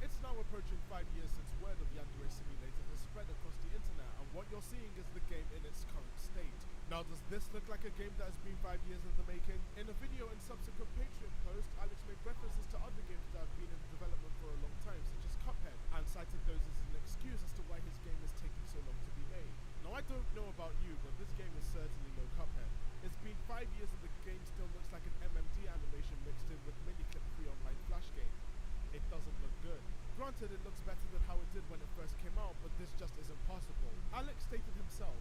It's now approaching 5 years since word of Yandere Simulator has spread across the internet, and what you're seeing is the game in its current state. Now, does this look like a game that has been 5 years in the making? In a video and subsequent Patreon post, Alex made references to other games that have been in development for a long time, such as Cuphead, and cited those as an excuse as to why his game is taking so long to be made. Now, I don't know about you, but this game is certainly no Cuphead. It's been 5 years and the game still looks like an MMD animation mixed in with miniclip free online flash game. It doesn't look good. Granted, it looks better than how it did when it first came out, but this just isn't possible. Alex stated himself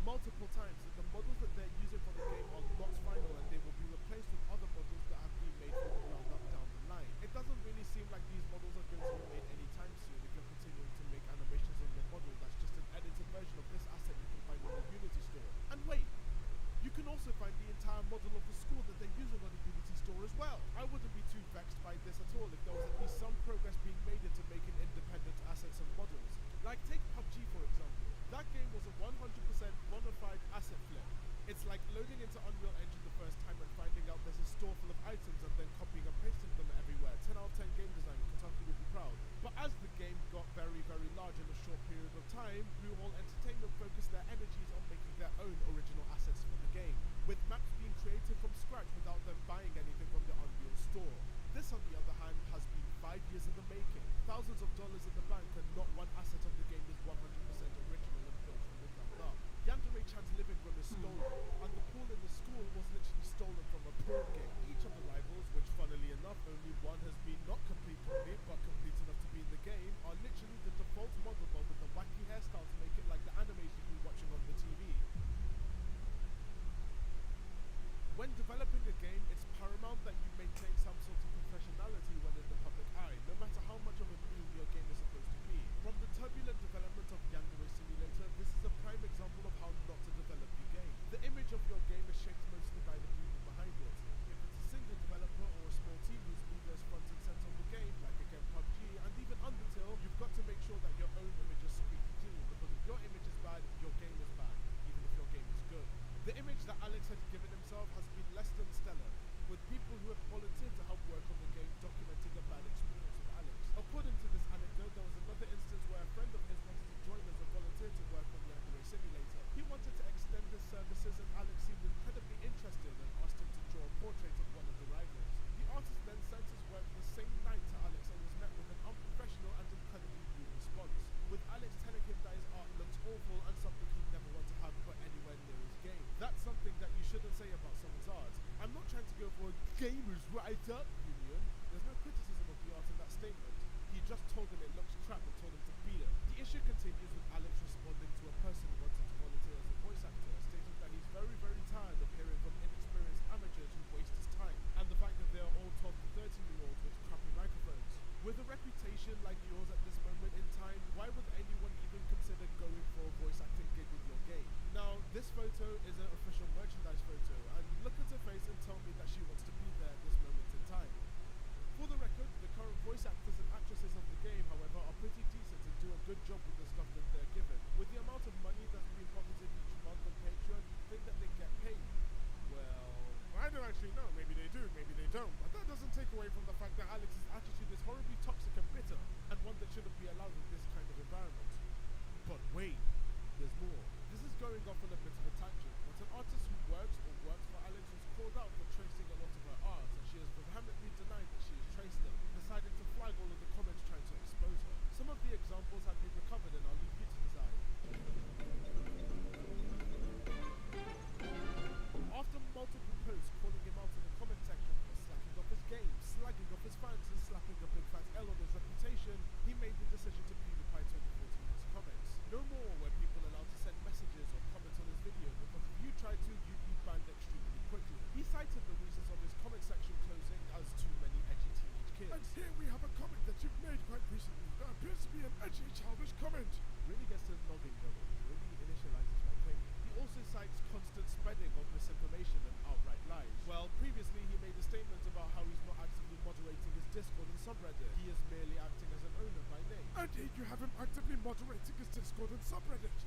multiple times that the models that they're using for the game are not final and they will be replaced with other models that have been made from the ground up down the line. It doesn't really seem like these models are going to be made anytime soon if you're continuing to make animations on your model that's just an edited version of this asset you can find in the Unity store. And wait! You can also find the entire model of the school that they're using on the Unity store as well. I wouldn't be too vexed by this at all if there was at least some progress being made into making independent assets and models. Like take PUBG for example. That game was a 100% bona fide asset flip. It's like loading into Unreal Engine the first time and finding out there's a store full of items and then copying and pasting them everywhere. 10 out of 10 game design, Kentucky would be proud. But as the game got very, very large in a short period of time, Bluehole Entertainment focused their energies on making their own original assets for the game, with maps being created from scratch without them buying anything from the Unreal store. This, on the other hand, has been 5 years in the making, thousands of dollars in the bank, and not one asset of the game is 100% original and built from the ground up. Yandere Chan's living room is stolen, and the pool in the school was literally stolen from a pool game. Each of the rivals, which funnily enough only one has been not complete but complete enough to be in the game, are literally the default model but with the wacky hairstyle to make it like the animes you've been watching on the TV. When developing a game, it's paramount that you maintain some sort of professionality when in the public eye, no matter how much of a meme your game is supposed to be. From the turbulent development of Yandere photo is an official merchandise photo, and look at her face and tell me that she wants to be there at this moment in time. For the record, the current voice actors and actresses of the game, however, are pretty decent and do a good job with the stuff that they're given. With the amount of money that's being pocketed each month on Patreon, you'd think that they get paid. Well, I don't actually know. Maybe they do, maybe they don't. But that doesn't take away from the fact that Alex's attitude is horribly toxic and bitter, and one that shouldn't be allowed in this kind of environment. But wait, there's more. This is going off on a bit of a tangent, but an artist who works for Alex was called out for tracing a lot of her art, and she has vehemently denied that she has traced them, deciding to flag all of the comments trying to expose her. Some of the examples have been recovered and I'll leave you to decide. After multiple posts calling him out in the comment section for slacking off his game, slagging off his fans, and slapping a big fat L on his reputation, he made the decision to PewDiePie 2014's comments. No more were people allowed to send messages or comments on his video, because if you tried to, you'd be banned extremely quickly. He cited the reasons of his comment section closing as too many edgy teenage kids. And here we have a comment that you've made quite recently that appears to be an edgy, childish comment. Really gets to the noggin going, really initializes my claim. He also cites constant spreading of misinformation and outright lies. Well, previously he made a statement about how he's not actively moderating his Discord and subreddit. He is merely acting as an owner by name. Indeed, you have him actively moderating his Discord and subreddit.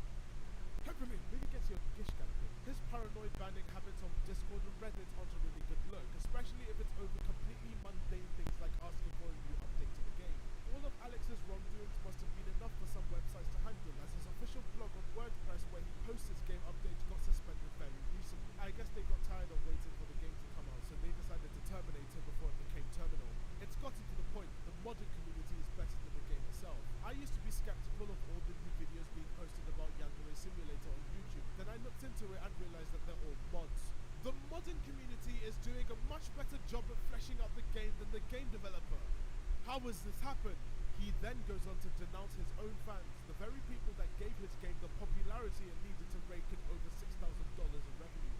Heavily. Really gets your gish galloping. His paranoid banning habits on Discord and Reddit aren't a really good look, especially if it's over completely mundane things like asking for a new update to the game. All of Alex's wrongdoings must have been enough for some websites to handle, as his official blog on WordPress where he posts his game updates got suspended very recently. I guess they got tired of waiting for the game to come out, so they decided to terminate him before it became terminal. It's gotten to the point that the modding community is better than the game itself. I used to be skeptical of all the new videos being posted about Yandere Simulator on YouTube. Then I looked into it and realized that they're all mods. The modding community is doing a much better job at fleshing out the game than the game developer. How has this happened? He then goes on to denounce his own fans, the very people that gave his game the popularity it needed to rake in over $6,000 in revenue.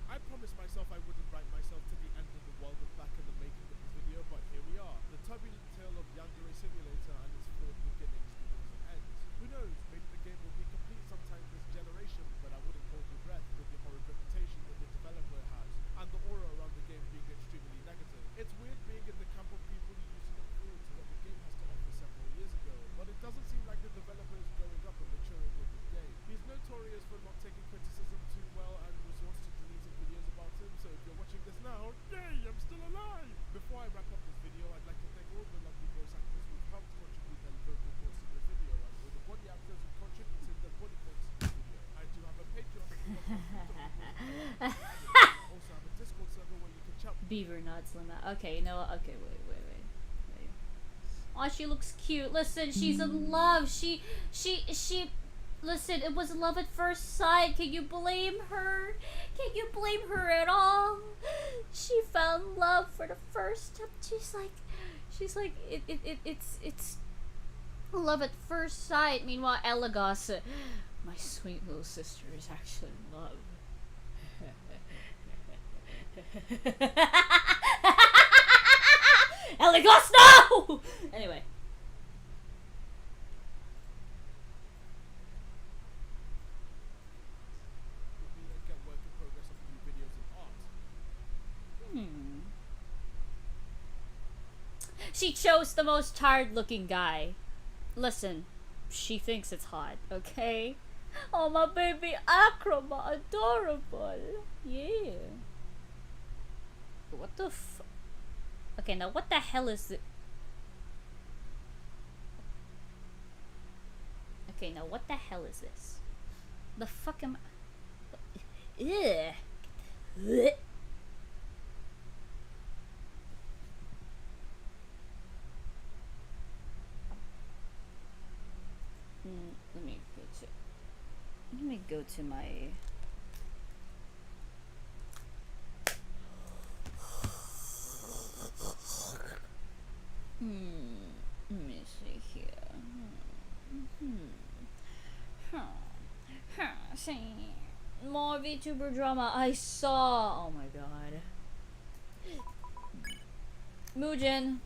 I promised myself I wouldn't write myself to the end of the world and back in the making of this video, but here we are. The turbulent tale of Yandere Simulator and its flawed beginnings, beginnings and ends. Who knows, maybe the game will be complete sometime this generation, but I wouldn't hold your breath with the horrid reputation that the developer has, and the aura around the game being extremely negative. It's weird being in the camp of people who used to look forward to what the game has to offer several years ago, but it doesn't seem like the developer is growing up and maturing with his game. He's notorious for not taking criticism too well and resorts to deleting videos about him, so if you're watching this now, yay, I'm still alive! Before I wrap up this video, I'd like to thank all the lovely voice actors who've helped contribute their vocal cords to the video, and all the body actors who contributed their body cords to the video. I do have a Patreon if you want to also have a Discord server where you can chat. Beaver nuts, Lima. Okay, you know what? Okay, wait. Oh, she looks cute. Listen, she's in love. She. Listen, it was love at first sight. Can you blame her? Can you blame her at all? She found love for the first time. She's like, it's love at first sight. Meanwhile, Elagos, my sweet little sister, is actually in love. Elagos, no! Anyway. She chose the most tired looking guy. Listen, she thinks it's hot, okay? Oh, my baby Acroma, adorable. Yeah. What the f... Okay, now what the hell is it? Okay, now what the hell is this? The fuck am I... Ugh. Ugh. Let me go to my... Let me see here. See, more VTuber drama I saw. Oh my god. Muujin.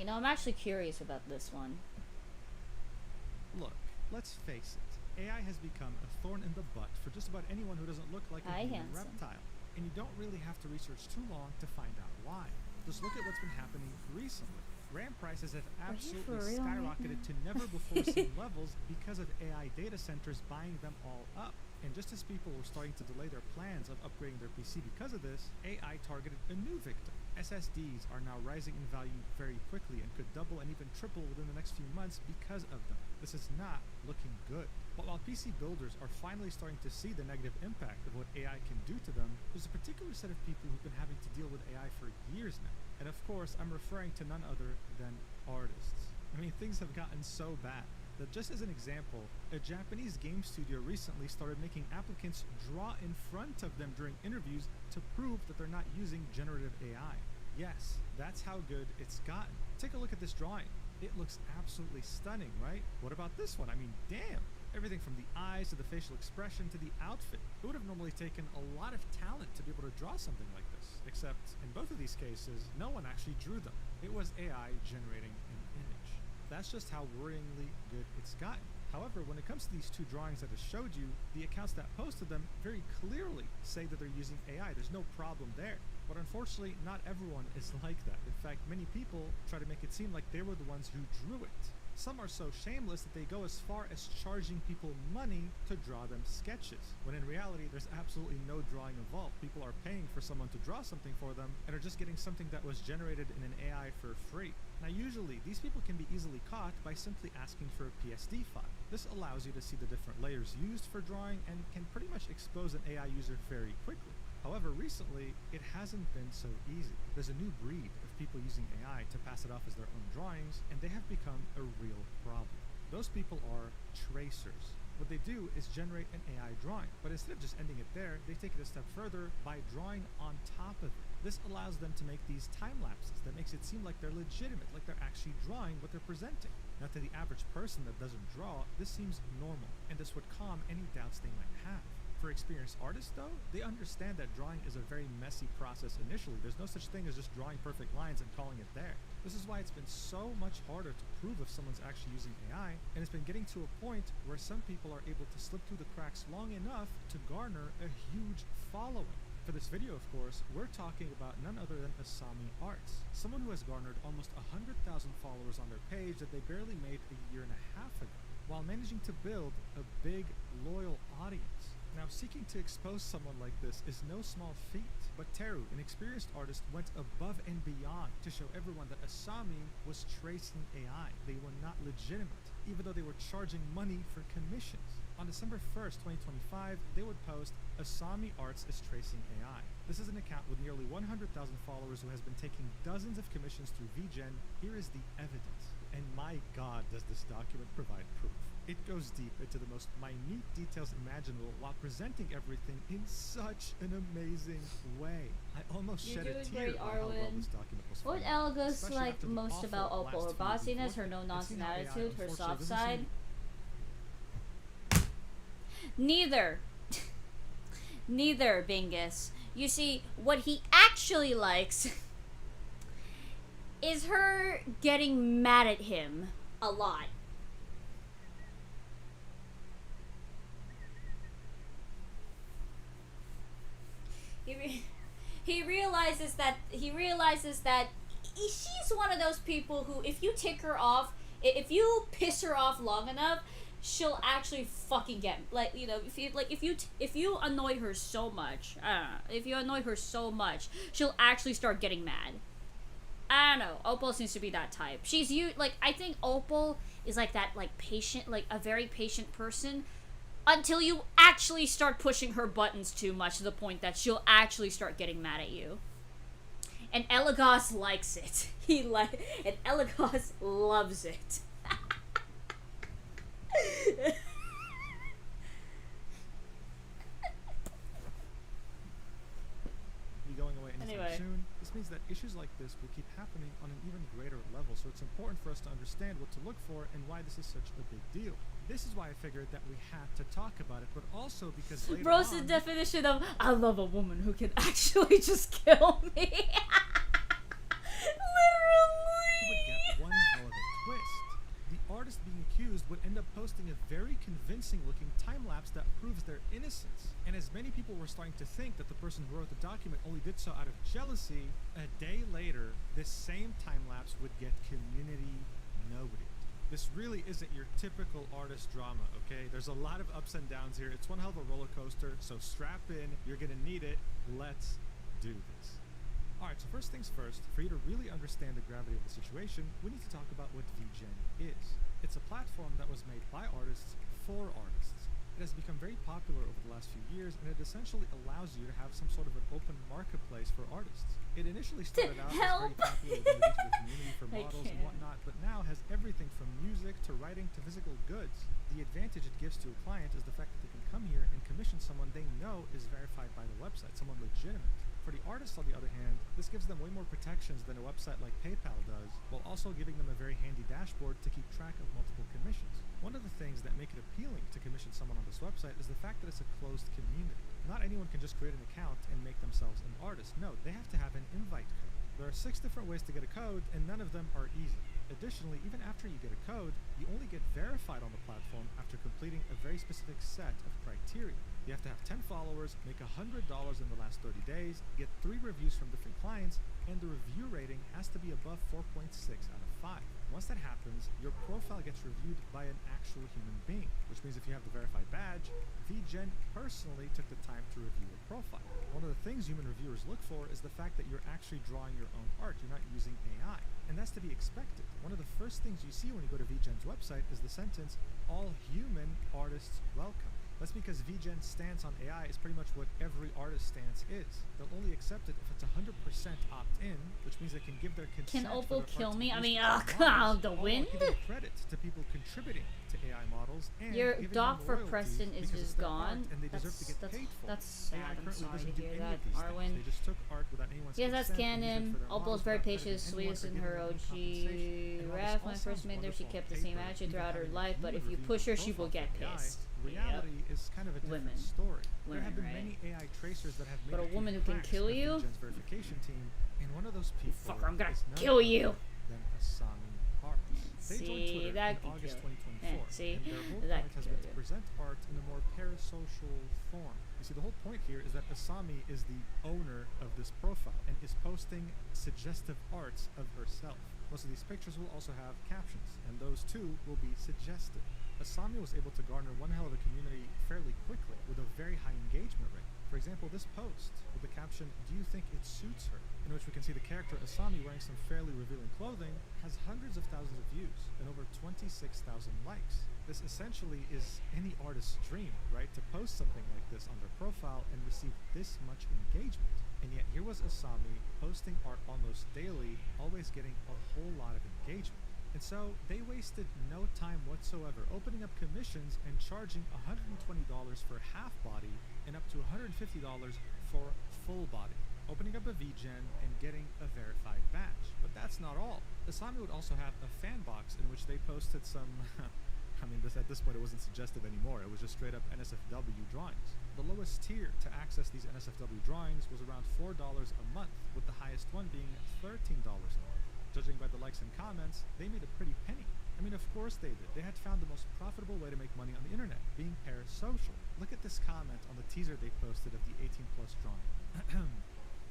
know, I'm actually curious about this one. Look, let's face it. AI has become a thorn in the butt for just about anyone who doesn't look like a Hi, human handsome. reptile. And you don't really have to research too long to find out why. Just look at what's been happening recently. RAM prices have absolutely real right skyrocketed now? to never before seen levels because of AI data centers buying them all up. And just as people were starting to delay their plans of upgrading their PC because of this, AI targeted a new victim. SSDs are now rising in value very quickly and could double and even triple within the next few months because of them. This is not looking good. But while PC builders are finally starting to see the negative impact of what AI can do to them, there's a particular set of people who've been having to deal with AI for years now. And of course, I'm referring to none other than artists. I mean, things have gotten so bad that, just as an example, a Japanese game studio recently started making applicants draw in front of them during interviews to prove that they're not using generative AI. Yes, that's how good it's gotten. Take a look at this drawing. It looks absolutely stunning, right? What about this one? I mean, damn! Everything from the eyes to the facial expression to the outfit. It would have normally taken a lot of talent to be able to draw something like this, except in both of these cases, no one actually drew them. It was AI generating an image. That's just how worryingly good it's gotten. However, when it comes to these two drawings that I showed you, the accounts that posted them very clearly say that they're using AI. There's no problem there. But unfortunately, not everyone is like that. In fact, many people try to make it seem like they were the ones who drew it. Some are so shameless that they go as far as charging people money to draw them sketches, when in reality there's absolutely no drawing involved. People are paying for someone to draw something for them and are just getting something that was generated in an AI for free. Now usually, these people can be easily caught by simply asking for a PSD file. This allows you to see the different layers used for drawing and can pretty much expose an AI user very quickly. However, recently, it hasn't been so easy. There's a new breed of people using AI to pass it off as their own drawings, and they have become a real problem. Those people are tracers. What they do is generate an AI drawing, but instead of just ending it there, they take it a step further by drawing on top of it. This allows them to make these time lapses that makes it seem like they're legitimate, like they're actually drawing what they're presenting. Now, to the average person that doesn't draw, this seems normal, and this would calm any doubts they might have. For experienced artists, though, they understand that drawing is a very messy process initially. There's no such thing as just drawing perfect lines and calling it there. This is why it's been so much harder to prove if someone's actually using AI, and it's been getting to a point where some people are able to slip through the cracks long enough to garner a huge following. For this video, of course, we're talking about none other than Asami Arts, someone who has garnered almost 100,000 followers on their page that they barely made a year and a half ago, while managing to build a big, loyal audience. Now, seeking to expose someone like this is no small feat, but Teru, an experienced artist, went above and beyond to show everyone that Asami was tracing AI. They were not legitimate, even though they were charging money for commissions. On December 1st, 2025, they would post, "Asami Arts is tracing AI." This is an account with nearly 100,000 followers who has been taking dozens of commissions through VGen. Here is the evidence. And my god, does this document provide proof. It goes deep into the most minute details imaginable while presenting everything in such an amazing way. I almost You're shed a doing tear great, by how well Arwen. this document was What framed, Elga's especially like after the most awful about Opal? Her last few weeks bossiness, we've her looked no at and nonsense seen how AI attitude, her unfortunately soft doesn't side? seem- Neither. Neither, Bingus. You see, what he actually likes is her getting mad at him a lot. He realizes that she's one of those people who, if you tick her off, if you piss her off long enough, she'll actually fucking get, like, you know, if you annoy her so much, she'll actually start getting mad. I don't know. Opal seems to be that type. I think Opal is like that, like, patient, like a very patient person, until you actually start pushing her buttons too much to the point that she'll actually start getting mad at you. And Elagos likes it. And Elagos loves it. Be going away anytime Anyway. soon. This means that issues like this will keep happening on an even greater level, so it's important for us to understand what to look for and why this is such a big deal. This is why I figured that we had to talk about it, but also because later Bro's the on, definition of, I love a woman who can actually just kill me. who would Literally. get accused would end up posting a very convincing looking time-lapse that proves their innocence. And as many people were starting to think that the person who wrote the document only did so out of jealousy, a day later, this same time-lapse would get community nobody. This really isn't your typical artist drama, okay? There's a lot of ups and downs here. It's one hell of a roller coaster, so strap in. You're gonna need it. Let's do this. Alright, so first things first, for you to really understand the gravity of the situation, we need to talk about what VGen is. It's a platform that was made by artists for artists. It has become very popular over the last few years, and it essentially allows you to have some sort of an open marketplace for artists. It initially started out as very popular within the digital community for models and whatnot, but now has everything from music to writing to physical goods. The advantage it gives to a client is the fact that they can come here and commission someone they know is verified by the website, someone legitimate. For the artists, on the other hand, this gives them way more protections than a website like PayPal does, while also giving them a very handy dashboard to keep track of multiple commissions. One of the things that make it appealing to commission someone on this website is the fact that it's a closed community. Not anyone can just create an account and make themselves an artist. No, they have to have an invite code. There are 6 different ways to get a code, and none of them are easy. Additionally, even after you get a code, you only get verified on the platform after completing a very specific set of criteria. You have to have 10 followers, make $100 in the last 30 days, get 3 reviews from different clients, and the review rating has to be above 4.6 out of 5. Once that happens, your profile gets reviewed by an actual human being, which means if you have the verified badge, VGen personally took the time to review your profile. One of the things human reviewers look for is the fact that you're actually drawing your own art, you're not using AI. And that's to be expected. One of the first things you see when you go to VGen's website is the sentence, "All human artists welcome." That's because VGen's stance on AI is pretty much what every artist's stance is. They'll only accept it if it's 100% opt-in, which means they can give their consent. Can Opal kill me? I mean, the wind? Giving credit to people contributing to AI models and your giving doc them for royalties Preston is because just it's their gone. art and they deserve to get paid for it. That's sad. AI I'm currently sorry to doesn't do hear any that. of these things. Arwen. They just took art without anyone's Yes, that's consent and used it canon. for their Opal's models very without patient, crediting sweetest anyone in for her giving them OG. compensation. And while this Raph, all when I sounds first met her, she wonderful kept on the same paper, attitude even throughout her having a life, but human if you review push her, your she will profile get for AI, pissed. reality is kind of a different Women. story. There Women, have been right? many AI tracers that have made But a it through woman who can cracks kill of you? VGen's verification team, and one of those people Fucker, I'm gonna is none kill other you. than Asami Arts. They joined See, Twitter that in could August kill. 2024, See, and their whole that point could has been kill to you. present art in a more parasocial form. You see, the whole point here is that Asami is the owner of this profile and is posting suggestive arts of herself. Most of these pictures will also have captions, and those too will be suggestive. Asami was able to garner one hell of a community fairly quickly with a very high engagement rate. For example, this post with the caption, "Do you think it suits her?" in which we can see the character Asami wearing some fairly revealing clothing, has hundreds of thousands of views and over 26,000 likes. This essentially is any artist's dream, right? To post something like this on their profile and receive this much engagement. And yet here was Asami posting art almost daily, always getting a whole lot of engagement. And so they wasted no time whatsoever opening up commissions and charging $120 for half body and up to $150 for full body, opening up a VGen and getting a verified badge. But that's not all. Asami would also have a fan box in which they posted some I mean, at this point it wasn't suggestive anymore, it was just straight up NSFW drawings. The lowest tier to access these NSFW drawings was around $4 a month, with the highest one being $13 a month. Judging by the likes and comments, they made a pretty penny. I mean, of course they did. They had found the most profitable way to make money on the internet, being parasocial. Look at this comment on the teaser they posted of the 18+ drawing.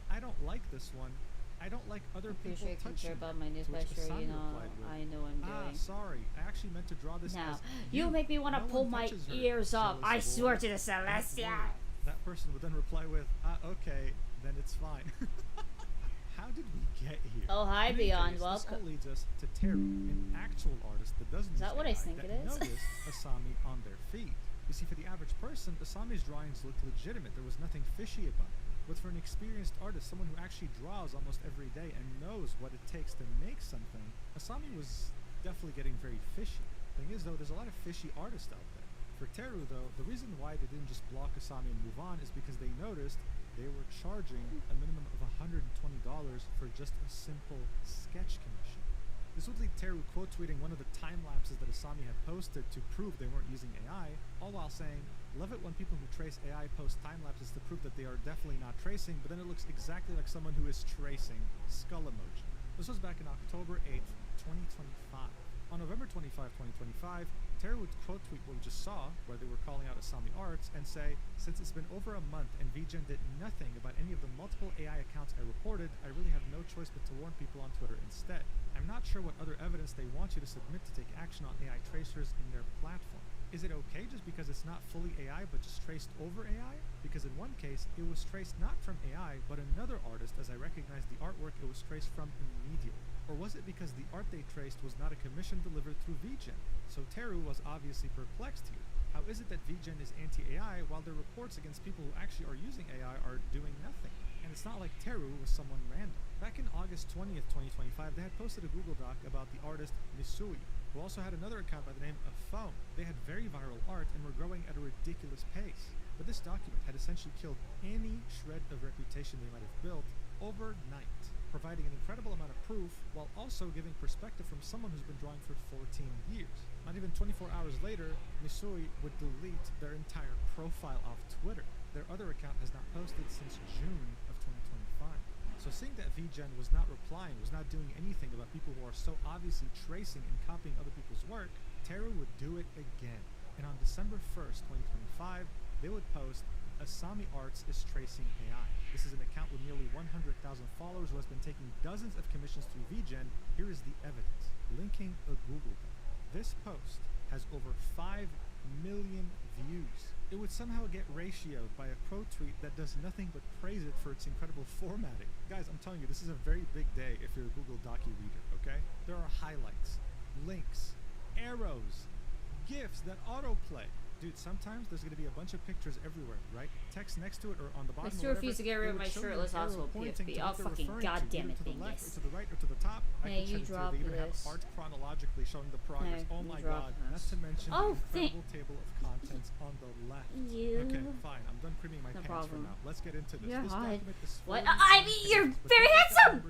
"I don't like this one. I don't like other people Pretty sure you can touching care it." about my news To by which sure, Asami you know, replied with, I know what I'm "Ah, doing. sorry. I actually meant to draw this Now, as you make me want to No pull one my touches her, ears off. I jealous swear boy." to the Celestia. That person would then reply with, "Okay, then it's fine." How did we get here? Oh, hi, In any Beyond. case, Welcome. This all leads us to Teru, an actual artist that doesn't Is that use what I AI, think that it is? noticed Asami on their feed. You see, for the average person, Asami's drawings looked legitimate. There was nothing fishy about it. But for an experienced artist, someone who actually draws almost every day and knows what it takes to make something, Asami was definitely getting very fishy. Thing is, though, there's a lot of fishy artists out there. For Teru, though, the reason why they didn't just block Asami and move on is because they noticed they were charging a minimum of $120 for just a simple sketch commission. This would lead Teru quote tweeting one of the time lapses that Asami had posted to prove they weren't using AI, all while saying, "Love it when people who trace AI post time lapses to prove that they are definitely not tracing, but then it looks exactly like someone who is tracing." Skull emoji. This was back in October 8th, 2025. On November 25, 2025, Terry would quote tweet what we just saw, where they were calling out Asami Arts, and say, since it's been over a month and VGen did nothing about any of the multiple AI accounts I reported, I really have no choice but to warn people on Twitter instead. I'm not sure what other evidence they want you to submit to take action on AI tracers in their platform. Is it okay just because it's not fully AI but just traced over AI? Because in one case, it was traced not from AI but another artist, as I recognized the artwork it was traced from immediately. Or was it because the art they traced was not a commission delivered through VGen? So Teru was obviously perplexed here. How is it that VGen is anti-AI while their reports against people who actually are using AI are doing nothing? And it's not like Teru was someone random. Back in August 20th, 2025, they had posted a Google Doc about the artist Misui, who also had another account by the name of Phone. They had very viral art and were growing at a ridiculous pace. But this document had essentially killed any shred of reputation they might have built overnight, providing an incredible amount of proof while also giving perspective from someone who's been drawing for 14 years. Not even 24 hours later, Misui would delete their entire profile off Twitter. Their other account has not posted since June of 2025. So seeing that VGen was not replying, was not doing anything about people who are so obviously tracing and copying other people's work, Teru would do it again. And on December 1st, 2025, they would post, Asami Arts is tracing AI. This is an account with nearly 100,000 followers who has been taking dozens of commissions through VGen. Here is the evidence, linking a Google Doc. This post has over 5 million views. It would somehow get ratioed by a quote tweet that does nothing but praise it for its incredible formatting. Guys, I'm telling you, this is a very big day if you're a Google Docu reader, okay? There are highlights, links, arrows, GIFs that autoplay. Dude, sometimes there's going to be a bunch of pictures everywhere, right? Text next to it or on the bottom. I still refuse to get rid of my shirtless asshole PFP. Oh, fucking goddamn it, Dingus. To the right or to the top. Hey, you drop They even have this. art chronologically showing the progress. Hey, oh my god. Not to mention the incredible table of contents on the left. Okay, fine. I'm done creaming my pants for now. Let's get into this. You're This hot. document is What? 40 I mean, you're very handsome!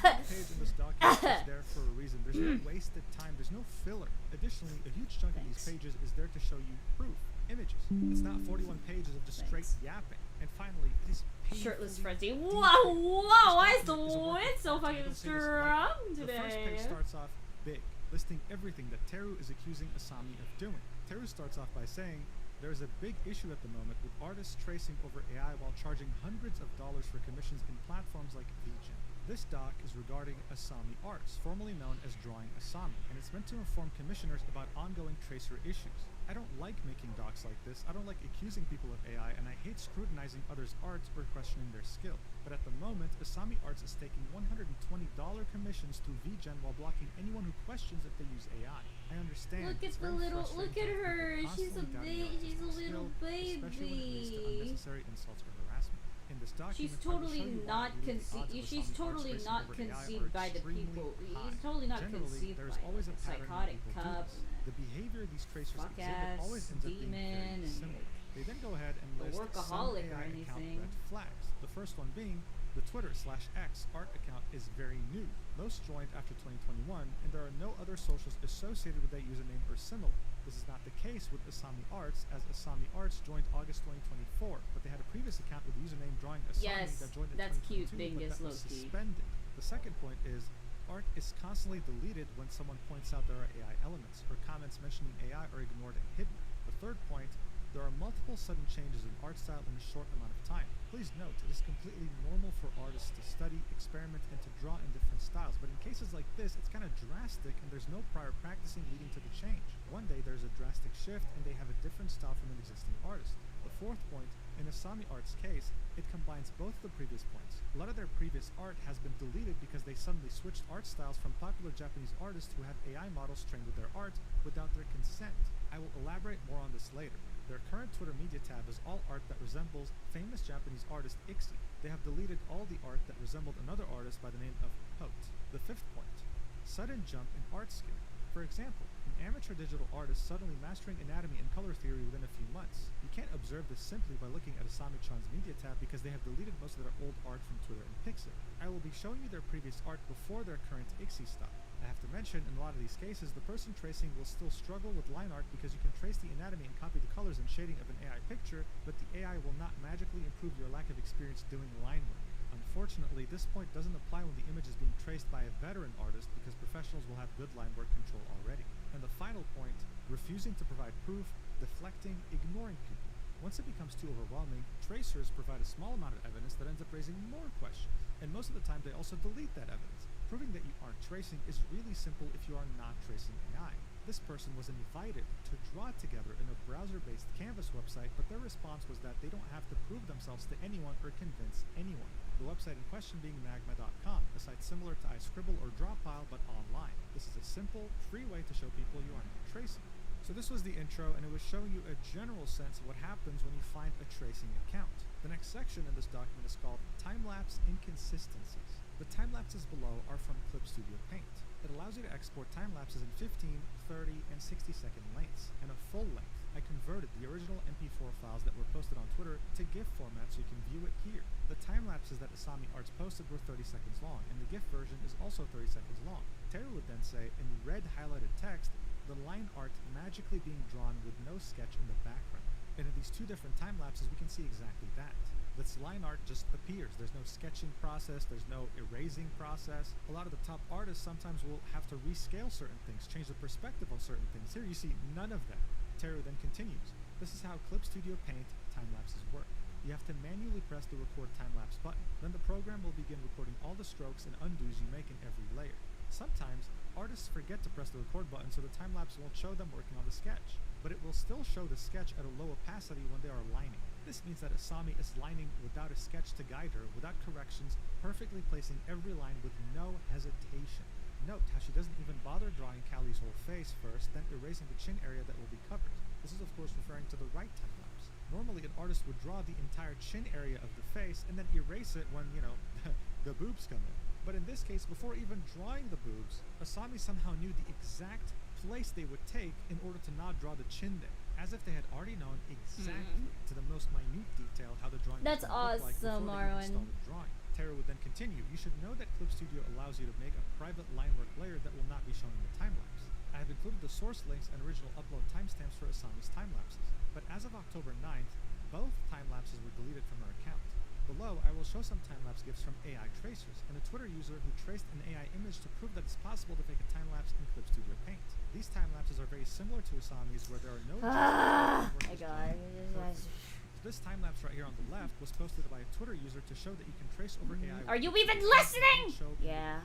Every page in this document is there for a reason. There's no wasted time. There's no filler. Additionally, a huge chunk of these pages is there to show you proof, images. It's not 41 pages of just straight yapping. And finally, it is shirtless frenzy. Whoa, whoa! Why is the wind so fucking strong today? The first page starts off big, listing everything that Teru is accusing Asami of doing. Teru starts off by saying, there is a big issue at the moment with artists tracing over AI while charging hundreds of dollars for commissions in platforms like VGen. This doc is regarding Asami Arts, formerly known as Drawing Asami, and it's meant to inform commissioners about ongoing tracer issues. I don't like making docs like this, I don't like accusing people of AI, and I hate scrutinizing others' art or questioning their skill. But at the moment, Asami Arts is taking $120 commissions through VGen while blocking anyone who questions if they use AI. I understand. Look at the little, look at her, she's a baby, she's a little baby. Especially when it leads to unnecessary insults or harassment. In this document, She's totally not conceived. She's totally not conceived by the people. He's totally not conceived by always a psychotic cup. The behavior these tracers Fuck exhibit ass always ends up being demon very similar. They then go ahead and list some workaholic or AI account anything. red flags. The first one being the Twitter/X art account is very new. Most joined after 2021, and there are no other socials associated with that username or similar. This is not the case with Asami Arts, as Asami Arts joined August 2024, but they had a previous account with the username Drawing Asami that joined in 2022, but that was suspended. The second point is, art is constantly deleted when someone points out there are AI elements, or comments mentioning AI are ignored and hidden. The third point, there are multiple sudden changes in art style in a short amount of time. Please note, it is completely normal for artists to study, experiment, and to draw in different styles, but in cases like this, it's kind of drastic and there's no prior practicing leading to the change. One day there's a drastic shift and they have a different style from an existing artist. The fourth point, in Asami Art's case, it combines both the previous points. A lot of their previous art has been deleted because they suddenly switched art styles from popular Japanese artists who have AI models trained with their art without their consent. I will elaborate more on this later. Their current Twitter media tab is all art that resembles famous Japanese artist Ixi. They have deleted all the art that resembled another artist by the name of Pote. The fifth point, sudden jump in art skill. For example, an amateur digital artist suddenly mastering anatomy and color theory within a few months. You can't observe this simply by looking at Asami-chan's media tab because they have deleted most of their old art from Twitter and Pixel. I will be showing you their previous art before their current Ixi style. I have to mention, in a lot of these cases, the person tracing will still struggle with line art because you can trace the anatomy and copy the colors and shading of an AI picture, but the AI will not magically improve your lack of experience doing line work. Unfortunately, this point doesn't apply when the image is being traced by a veteran artist because professionals will have good line work control already. And the final point, refusing to provide proof, deflecting, ignoring people. Once it becomes too overwhelming, tracers provide a small amount of evidence that ends up raising more questions. And most of the time they also delete that evidence. Proving that you aren't tracing is really simple if you are not tracing AI. This person was invited to draw together in a browser-based Canvas website, but their response was that they don't have to prove themselves to anyone or convince anyone. The website in question being magma.com, a site similar to iScribble or Drawpile but online. This is a simple, free way to show people you are not tracing. So this was the intro, and it was showing you a general sense of what happens when you find a tracing account. The next section in this document is called Time-Lapse Inconsistencies. The time-lapses below are from Clip Studio Paint. It allows you to export time-lapses in 15, 30, and 60-second lengths, and a full length. I converted the original MP4 files that were posted on Twitter to GIF format so you can view it here. The time-lapses that Asami Arts posted were 30 seconds long, and the GIF version is also 30 seconds long. Terry would then say, in red highlighted text, the line art magically being drawn with no sketch in the background. And in these two different time-lapses, we can see exactly that. This line art just appears. There's no sketching process, there's no erasing process. A lot of the top artists sometimes will have to rescale certain things, change the perspective on certain things. Here you see none of that. Terry then continues. This is how Clip Studio Paint time-lapses work. You have to manually press the record time-lapse button. Then the program will begin recording all the strokes and undos you make in every layer. Sometimes, artists forget to press the record button so the time-lapse won't show them working on the sketch, but it will still show the sketch at a low opacity when they are lining. This means that Asami is lining without a sketch to guide her, without corrections, perfectly placing every line with no hesitation. Note how she doesn't even bother drawing Callie's whole face first, then erasing the chin area that will be covered. This is of course referring to the right time-lapse. Normally an artist would draw the entire chin area of the face and then erase it when, the boobs come in. But in this case, before even drawing the boobs, Asami somehow knew the exact place they would take in order to not draw the chin there, as if they had already known exactly to the most minute detail how the drawing That's was going to look like awesome, before they even Marwan. started drawing. Tara would then continue. You should know that Clip Studio allows you to make a private line work layer that will not be shown in the time-lapse. I have included the source links and original upload timestamps for Asami's time-lapses, but as of October 9th, both time-lapses were deleted from her account. Below, I will show some time-lapse GIFs from AI tracers and a Twitter user who traced an AI image to prove that it's possible to make a time-lapse in Clip Studio Paint. These time-lapses are very similar to Asami's, where there are no My god. This time-lapse right here on the left was posted by a Twitter user to show that you can trace over AI. Are you even listening? Yeah.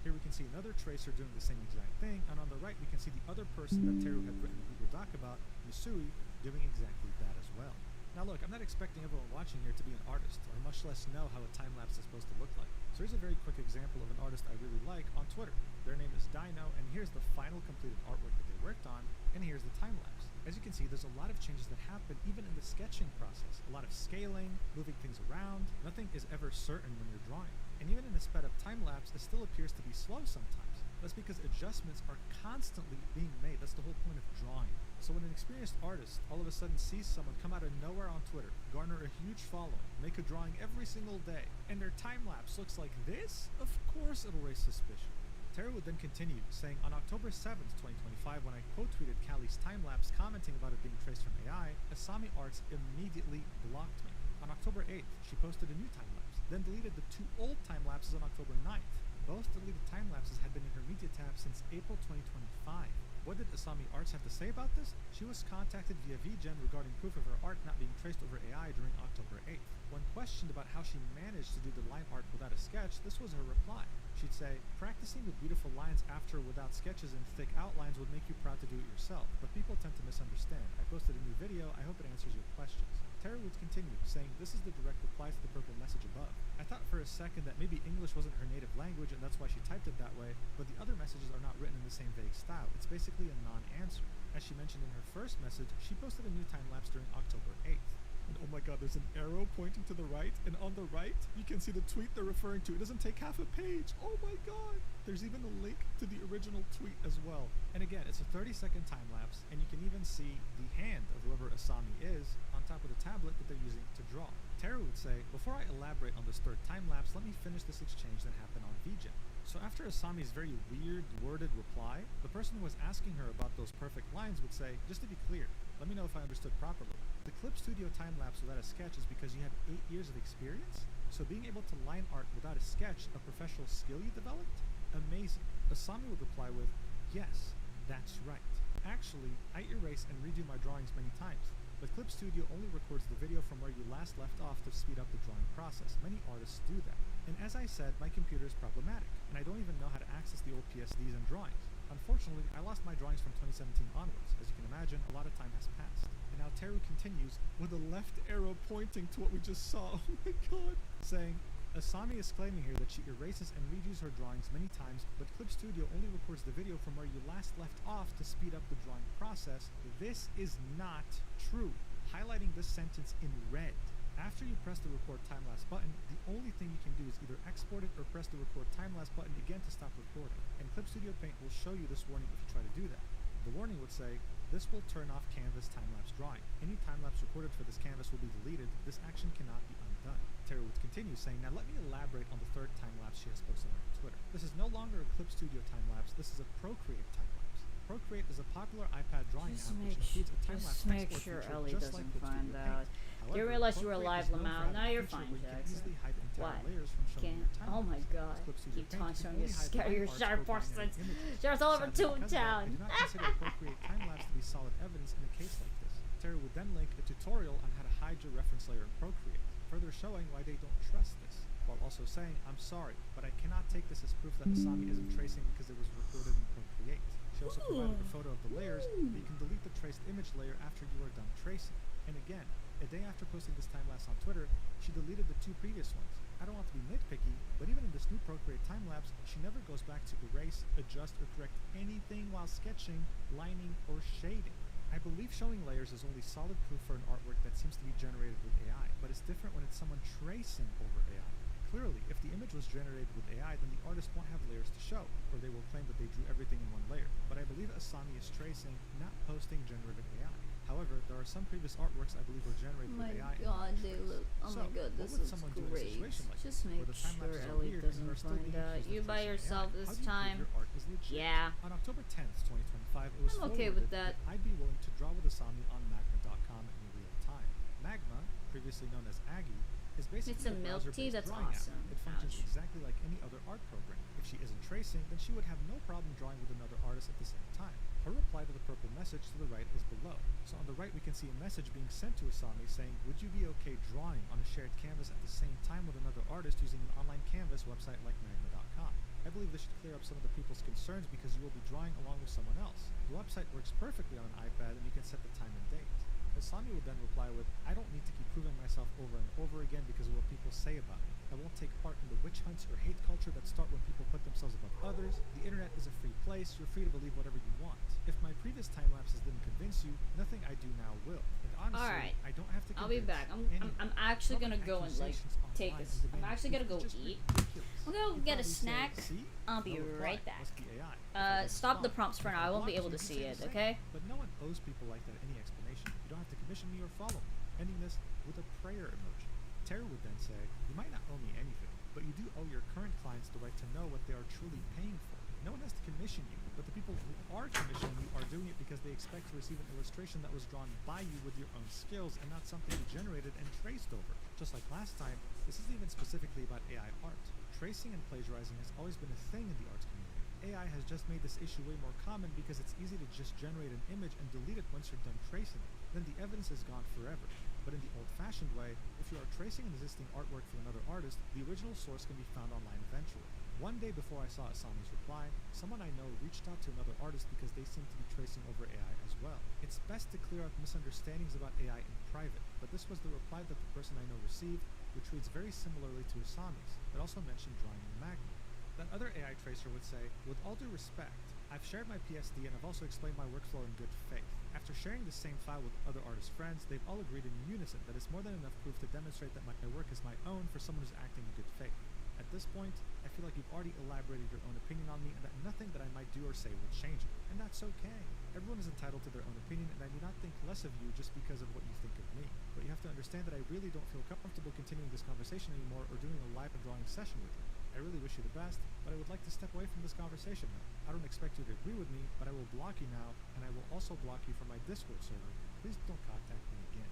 Here we can see another tracer doing the same exact thing, and on the right we can see the other person that Teru had written a Google Doc about, Misui, doing exactly that as well. Now look, I'm not expecting everyone watching here to be an artist, or much less know how a time-lapse is supposed to look like. So here's a very quick example of an artist I really like on Twitter. Their name is Dino, and here's the final completed artwork that they worked on, and here's the time-lapse. As you can see, there's a lot of changes that happen even in the sketching process. A lot of scaling, moving things around. Nothing is ever certain when you're drawing. And even in a sped up time-lapse, it still appears to be slow sometimes. That's because adjustments are constantly being made. That's the whole point of drawing. So when an experienced artist all of a sudden sees someone come out of nowhere on Twitter, garner a huge following, make a drawing every single day, and their time-lapse looks like this, of course it'll raise suspicion. Terry would then continue, saying, on October 7th, 2025, when I quote-tweeted Callie's time-lapse commenting about it being traced from AI, Asami Arts immediately blocked me. On October 8th, she posted a new time-lapse, then deleted the two old time-lapses on October 9th. Both deleted time-lapses had been in her media tab since April 2025. What did Asami Arts have to say about this? She was contacted via VGen regarding proof of her art not being traced over AI during October 8th. When questioned about how she managed to do the line art without a sketch, this was her reply. She'd say, practicing with beautiful lines after without sketches and thick outlines would make you proud to do it yourself, but people tend to misunderstand. I posted a new video, I hope it answers your questions. Terry would continue, saying this is the direct reply to the purple message above. I thought for a second that maybe English wasn't her native language and that's why she typed it that way, but the other messages are not written in the same vague style. It's basically a non-answer. As she mentioned in her first message, she posted a new time-lapse during October 8th. And oh my god, there's an arrow pointing to the right, and on the right, you can see the tweet they're referring to. It doesn't take half a page. Oh my god! There's even a link to the original tweet as well. And again, it's a 30-second time-lapse, and you can even see the hand of whoever Asami is on top of the tablet that they're using to draw. Terry would say, before I elaborate on this third time-lapse, let me finish this exchange that happened on VGen. So after Asami's very weird, worded reply, the person who was asking her about those perfect lines would say, just to be clear, let me know if I understood properly. The Clip Studio time-lapse without a sketch is because you have 8 years of experience? So being able to line art without a sketch, a professional skill you developed? Amazing. Asami would reply with, yes, That's right. Actually, I erase and redo my drawings many times, but Clip Studio only records the video from where you last left off to speed up the drawing process. Many artists do that. And as I said, my computer is problematic, and I don't even know how to access the old PSDs and drawings. Unfortunately, I lost my drawings from 2017 onwards. As you can imagine, a lot of time has passed. And now Teru continues with a left arrow pointing to what we just saw. Oh my god. Saying, Asami is claiming here that she erases and redoes her drawings many times, but Clip Studio only records the video from where you last left off to speed up the drawing process. This is not true. Highlighting this sentence in red. After you press the record time-lapse button, the only thing you can do is either export it or press the record time-lapse button again to stop recording. And Clip Studio Paint will show you this warning if you try to do that. The warning would say, this will turn off canvas time-lapse drawing. Any time-lapse recorded for this canvas will be deleted. This action cannot be undone. Teru would continue saying, now let me elaborate on the third time-lapse she has posted on her Twitter. This is no longer a Clip Studio time-lapse, this is a Procreate time-lapse. Procreate is a popular iPad drawing app which includes a time-lapse make export sure feature Ellie just doesn't like Clip find Studio out. Paint. Didn't However, realize you were Procreate alive, is known LMAO. for having Now a you're feature fine, where you can Jackson. easily hide entire What? layers from showing Can't. your time Oh my lapses. god. Clip Studio Keep Paint talking can so only you hide scare line your arts sharp or binary persons. images. There's all over Sadly, because of that, Toontown. I do not consider Procreate time-lapse to be solid evidence in a case like this. Terry would then link a tutorial on how to hide your reference layer in Procreate, further showing why they don't trust this, while also saying, I'm sorry, but I cannot take this as proof that Asami isn't tracing because it was recorded in Procreate. She also provided a photo of the layers, but you can delete the traced image layer after you are done tracing. And again, a day after posting this time-lapse on Twitter, she deleted the two previous ones. I don't want to be nitpicky, but even in this new Procreate time-lapse, she never goes back to erase, adjust, or correct anything while sketching, lining, or shading. I believe showing layers is only solid proof for an artwork that seems to be generated with AI, but it's different when it's someone tracing over AI. Clearly, if the image was generated with AI, then the artist won't have layers to show, or they will claim that they drew everything in one layer. But I believe Asami is tracing, not posting generative AI. However, there are some previous artworks I believe were generated with AI. God, they look. Oh so, my god, what this would is someone do in a great. situation like Just this, make where the time sure lapses are Ellie weird and doesn't are still being find out. accused of You by tracing yourself AI? this How do you prove time. your art is legit? Yeah. On October 10th, 2025, it was I'm okay with forwarded that. I'd be willing to draw with Asami on Magma.com in real time. Magma, previously known as Aggie, is basically It's a milk tea, browser-based that's drawing awesome. app. It functions Ouch. exactly like any other art program. If she isn't tracing, then she would have no problem drawing with another artist at the same time. Her reply to the purple message to the right is below. So on the right we can see a message being sent to Asami saying, would you be okay drawing on a shared canvas at the same time with another artist using an online canvas website like Magma.com? I believe this should clear up some of the people's concerns because you will be drawing along with someone else. The website works perfectly on an iPad and you can set the time and date. Asami would then reply with, I don't need to keep proving myself over and over again because of what people say about me. I won't take part in the witch hunts or hate culture that start when people put themselves above others. The internet is a free place. You're free to believe whatever you want. If my previous time lapses didn't convince you, nothing I do now will. And honestly, Alright. I don't have to I'll be convince back. anyone. I'm actually gonna Public go and like accusations take online this. and I'm demanding actually gonna proof go is just eat. ridiculous. I'm gonna You get a probably say, snack. "See? I'll be No reply. right back. Must be AI." If I don't Stop the respond, prompts for if now. I won't be block able you, to you see say it, the same. okay? But no one owes people like that any explanation. You don't have to commission me or follow me. Ending this with a prayer emoji. Terry would then say, you might not owe me anything, but you do owe your current clients the right to know what they are truly paying for. No one has to commission you, but the people who are commissioning you are doing it because they expect to receive an illustration that was drawn by you with your own skills and not something you generated and traced over. Just like last time, this isn't even specifically about AI art. Tracing and plagiarizing has always been a thing in the arts community. AI has just made this issue way more common because it's easy to just generate an image and delete it once you're done tracing it. Then the evidence is gone forever. But in the old-fashioned way, if you are tracing an existing artwork from another artist, the original source can be found online eventually. One day before I saw Asami's reply, someone I know reached out to another artist because they seem to be tracing over AI as well. It's best to clear up misunderstandings about AI in private, but this was the reply that the person I know received, which reads very similarly to Asami's. It also mentioned drawing in Magma. That other AI tracer would say, with all due respect, I've shared my PSD and I've also explained my workflow in good faith. After sharing the same file with other artist friends, they've all agreed in unison that it's more than enough proof to demonstrate that my work is my own for someone who's acting in good faith. At this point, I feel like you've already elaborated your own opinion on me and that nothing that I might do or say will change it. And that's okay. Everyone is entitled to their own opinion and I do not think less of you just because of what you think of me. But you have to understand that I really don't feel comfortable continuing this conversation anymore or doing a live drawing session with you. I really wish you the best, but I would like to step away from this conversation now. I don't expect you to agree with me, but I will block you now, and I will also block you from my Discord server. Please don't contact me again.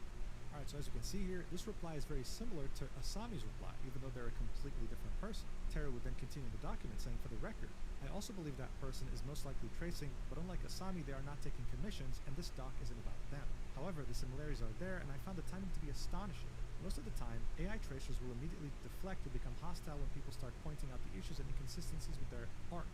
Alright, so as you can see here, this reply is very similar to Asami's reply, even though they're a completely different person. Teru would then continue the document saying, for the record, I also believe that person is most likely tracing, but unlike Asami, they are not taking commissions, and this doc isn't about them. However, the similarities are there, and I found the timing to be astonishing. Most of the time, AI tracers will immediately deflect or become hostile when people start pointing out the issues and inconsistencies with their art.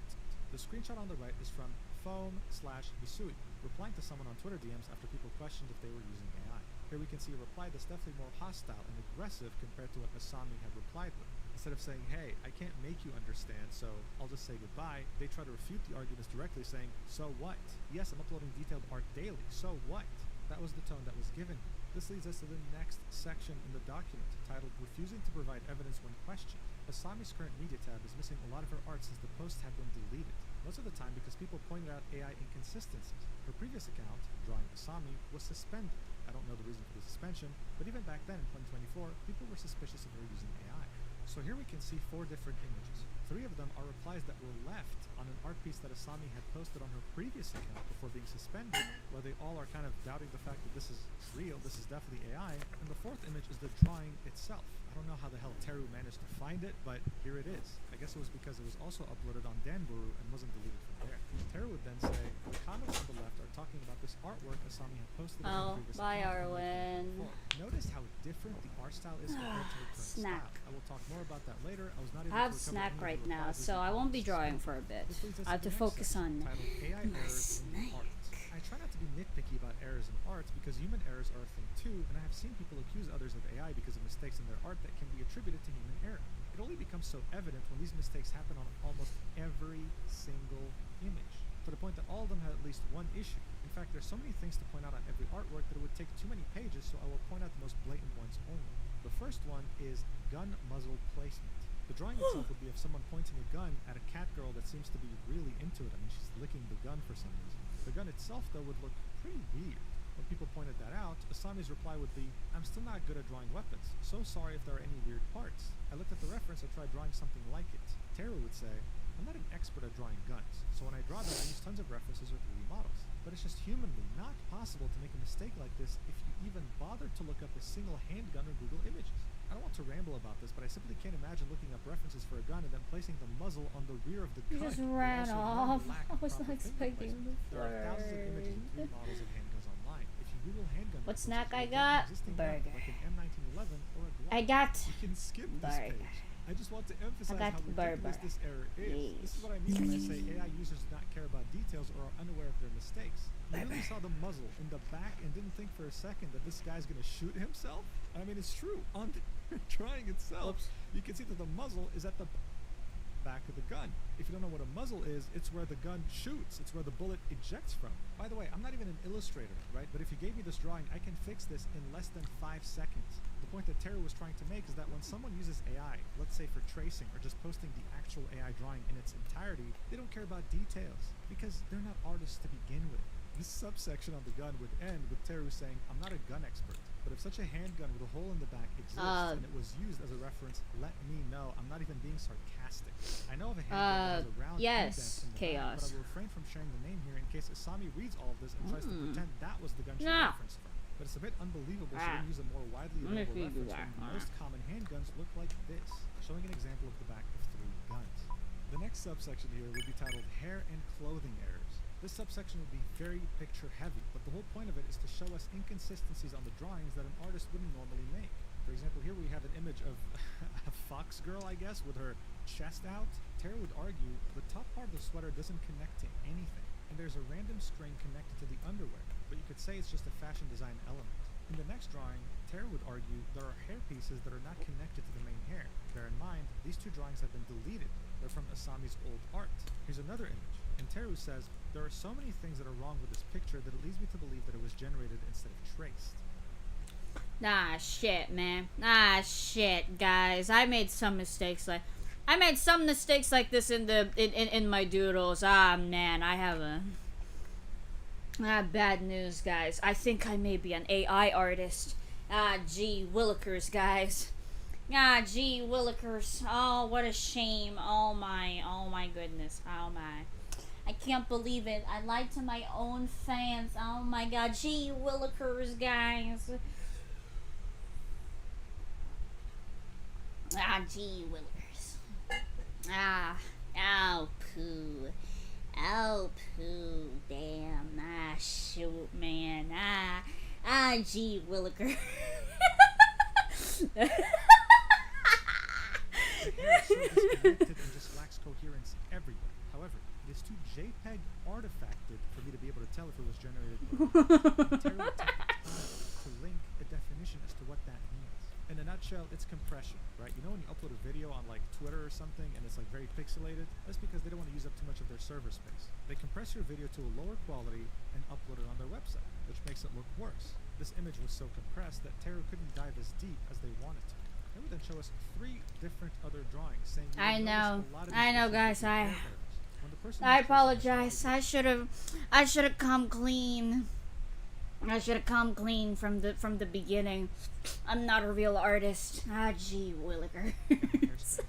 The screenshot on the right is from Foam/Hisui, replying to someone on Twitter DMs after people questioned if they were using AI. Here we can see a reply that's definitely more hostile and aggressive compared to what Asami had replied with. Instead of saying, hey, I can't make you understand, so I'll just say goodbye, they try to refute the arguments directly saying, so what? Yes, I'm uploading detailed art daily, so what? That was the tone that was given. This leads us to the next section in the document, titled Refusing to Provide Evidence When Questioned. Asami's current media tab is missing a lot of her art since the post had been deleted, most of the time because people pointed out AI inconsistencies. Her previous account, Drawing Asami, was suspended. I don't know the reason for the suspension, but even back then in 2024, people were suspicious of her using AI. So here we can see 4 different images. 3 of them are replies that were left on an art piece that Asami had posted on her previous account before being suspended, where they all are kind of doubting the fact that this is real, this is definitely AI. And the 4th image is the drawing itself. I don't know how the hell Teru managed to find it, but here it is. I guess it was because it was also uploaded on Danburu and wasn't deleted from there. Teru would then say, the comments on the left are talking about this artwork Asami had posted on her previous account. Notice how different the art style is compared to her current Snack. style. I will talk more about that later. I was not able I have to recover snack any of the right now, replies so I won't be drawing for a bit. This leads us I have to the next focus section, on titled AI my errors in snack. art. I try not to be nitpicky about errors in art because human errors are a thing too, and I have seen people accuse others of AI because of mistakes in their art that can be attributed to human error. It only becomes so evident when these mistakes happen on almost every single image, to the point that all of them have at least one issue. In fact, there's so many things to point out on every artwork that it would take too many pages, so I will point out the most blatant ones only. The first one is gun muzzle placement. The drawing itself would be of someone pointing a gun at a cat girl that seems to be really into it. I mean, she's licking the gun for some reason. The gun itself, though, would look pretty weird. When people pointed that out, Asami's reply would be, I'm still not good at drawing weapons. So sorry if there are any weird parts. I looked at the reference and tried drawing something like it. Teru would say, I'm not an expert at drawing guns, so when I draw them, I use tons of references or 3D models. But it's just humanly not possible to make a mistake like this if you even bother to look up a single handgun or Google Images. I don't want to ramble about this, but I simply can't imagine looking up references for a gun and then placing the muzzle on the rear of the gun. He just ran off. I was not expecting him to There are thousands of images and 3D models of handguns online. If you Google handgun What references, snack I you'll got? find existing guns Burger. like an M1911 or a Glock. I got You can skip this burger. page. I just want to emphasize got how ridiculous burger. this error is. This is what I mean when I say AI users do not care about details or are unaware of their mistakes. You really saw the muzzle in the back and didn't think for a second that this guy's gonna shoot himself? I mean, it's true. On the drawing itself, you can see that the muzzle is at the back of the gun. If you don't know what a muzzle is, it's where the gun shoots. It's where the bullet ejects from. By the way, I'm not even an illustrator, right? But if you gave me this drawing, I can fix this in less than 5 seconds. The point that Teru was trying to make is that when someone uses AI, let's say for tracing or just posting the actual AI drawing in its entirety, they don't care about details because they're not artists to begin with. This subsection on the gun would end with Teru saying, I'm not a gun expert, but if such a handgun with a hole in the back exists and it was used as a reference, let me know. I'm not even being sarcastic. I know of a handgun that has a round indent in the back, but I will refrain from sharing the name here in case Asami reads all of this and tries to pretend that was the gun she referenced from. But it's a bit unbelievable she didn't use a more widely available reference when most common handguns look like this, showing an example of the back of 3 guns. The next subsection here would be titled Hair and Clothing Errors. This subsection would be very picture heavy, but the whole point of it is to show us inconsistencies on the drawings that an artist wouldn't normally make. For example, here we have an image of a fox girl, I guess, with her chest out. Teru would argue the top part of the sweater doesn't connect to anything, and there's a random string connected to the underwear, but you could say it's just a fashion design element. In the next drawing, Teru would argue there are hair pieces that are not connected to the main hair. Bear in mind, these 2 drawings have been deleted. They're from Asami's old art. Here's another image, and Teru says, there are so many things that are wrong with this picture that it leads me to believe that it was generated instead of traced. Nah, shit, man. Ah, shit, guys. I made some mistakes like this in my doodles. Ah, man, I have bad news, guys. I think I may be an AI artist. Ah, gee willikers, guys. Ah, gee willikers. Oh, what a shame. Oh my goodness. Oh my. I can't believe it. I lied to my own fans. Oh my god. Gee willikers, guys. Ah, gee willikers. Ah, ow, poo. Oh, poo. Damn. Ah, shoot, man. Gee williker. The hair is so disconnected and just lacks coherence everywhere. However, it is too JPEG artifacted for me to be able to tell if it was generated or not. Terry would take the time to link a definition as to what that means. In a nutshell, it's compression, right? You know when you upload a video on like Twitter or something and it's like very pixelated? That's because they don't want to use up too much of their server space. They compress your video to a lower quality and upload it on their website, which makes it look worse. This image was so compressed that Terry couldn't dive as deep as they wanted to. They would then show us 3 different other drawings saying I know, guys. I I apologize. I should have come clean. I should have come clean from the beginning. I'm not a real artist. Gee williker. It's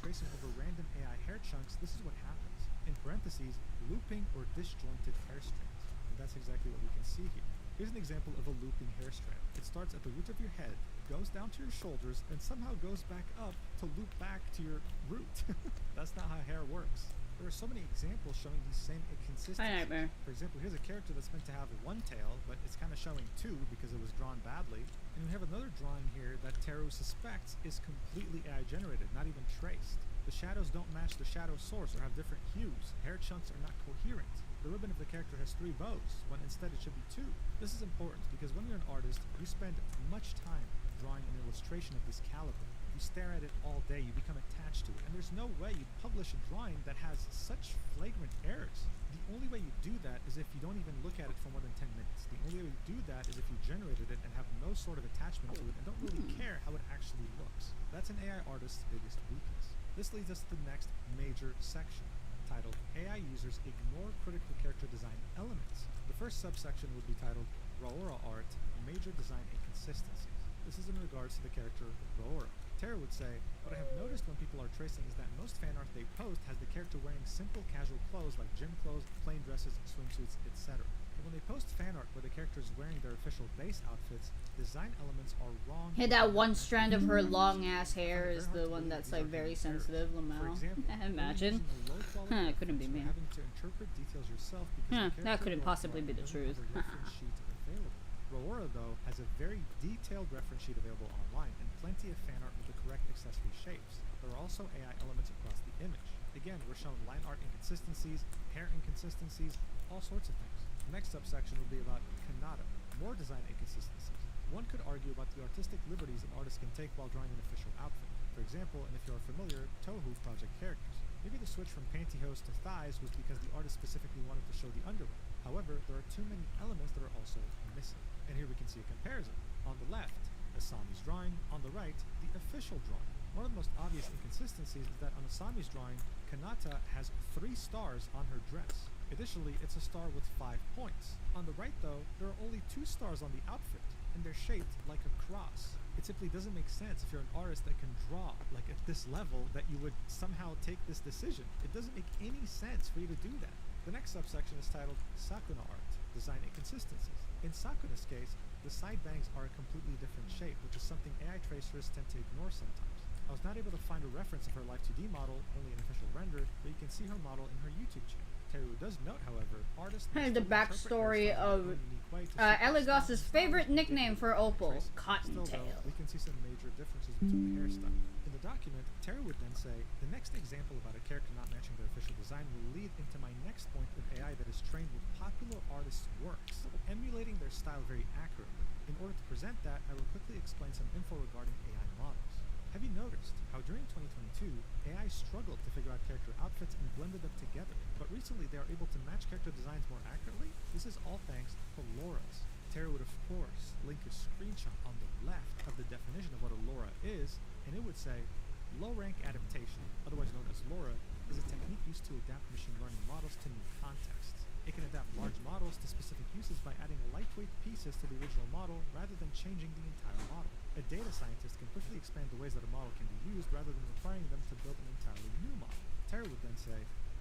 tracing over random AI hair chunks. This is what happens. In parentheses, looping or disjointed hair strands. And that's exactly what we can see here. Here's an example of a looping hair strand. It starts at the root of your head, goes down to your shoulders, and somehow goes back up to loop back to your root. That's not how hair works. There are so many examples showing these same inconsistencies. For example, here's a character that's meant to have 1 tail, but it's kind of showing 2 because it was drawn badly. And we have another drawing here that Teru suspects is completely AI generated, not even traced. The shadows don't match the shadow source or have different hues. Hair chunks are not coherent. The ribbon of the character has 3 bows, when instead it should be 2. This is important because when you're an artist, you spend much time drawing an illustration of this caliber. You stare at it all day, you become attached to it, and there's no way you'd publish a drawing that has such flagrant errors. The only way you do that is if you don't even look at it for more than 10 minutes. The only way you do that is if you generated it and have no sort of attachment to it and don't really care how it actually looks. That's an AI artist's biggest weakness. This leads us to the next major section, titled AI Users Ignore Critical Character Design Elements. The first subsection would be titled Raaaaaaughhhh Art, Major Design Inconsistencies. This is in regards to the character Raaaaaaughhhh. Tara would say, what I have noticed when people are tracing is that most fan art they post has the character wearing simple casual clothes like gym clothes, plain dresses, swimsuits, etc. But when they post fan art where the character is wearing their official base outfits, design elements are wrong. Hey, that one strand of her long ass hair is the one that's like very sensitive, LMAO. Imagine. It couldn't be me. Having to interpret details yourself because that couldn't possibly be the truth. Raaaaaaughhhh, though, has a very detailed reference sheet available online and plenty of fan art with the correct accessory shapes. There are also AI elements across the image. Again, we're shown line art inconsistencies, hair inconsistencies, all sorts of things. The next subsection will be about Kanata, more design inconsistencies. One could argue about the artistic liberties an artist can take while drawing an official outfit. For example, and if you're familiar, Tohu project characters. Maybe the switch from pantyhose to thighs was because the artist specifically wanted to show the underwear. However, there are too many elements that are also missing. And here we can see a comparison. On the left, Asami's drawing. On the right, the official drawing. One of the most obvious inconsistencies is that on Asami's drawing, Kanata has 3 stars on her dress. Additionally, it's a star with 5 points. On the right, though, there are only 2 stars on the outfit, and they're shaped like a cross. It simply doesn't make sense if you're an artist that can draw like at this level that you would somehow take this decision. It doesn't make any sense for you to do that. The next subsection is titled Sakuna Art, Design Inconsistencies. In Sakuna's case, the side bangs are a completely different shape, which is something AI tracers tend to ignore sometimes. I was not able to find a reference of her Live 2D model, only an official render, but you can see her model in her YouTube channel. Teru does note, however, artists... The backstory of Eligos's favorite nickname for Opal, Cottontail. We can see some major differences between the hairstyle. In the document, Teru would then say, the next example about a character not matching their official design will lead into my next point of AI that is trained with popular artists' works, emulating their style very accurately. In order to present that, I will quickly explain some info regarding AI models. Have you noticed how during 2022, AI struggled to figure out character outfits and blended them together, but recently they are able to match character designs more accurately? This is all thanks to LoRAs. Tara would of course link a screenshot on the left of the definition of what a LoRA is, and it would say, low-rank adaptation, otherwise known as LoRA, is a technique used to adapt machine learning models to new contexts. It can adapt large models to specific uses by adding lightweight pieces to the original model rather than changing the entire model. A data scientist can quickly expand the ways that a model can be used rather than requiring them to build an entirely new model. Tara would then say,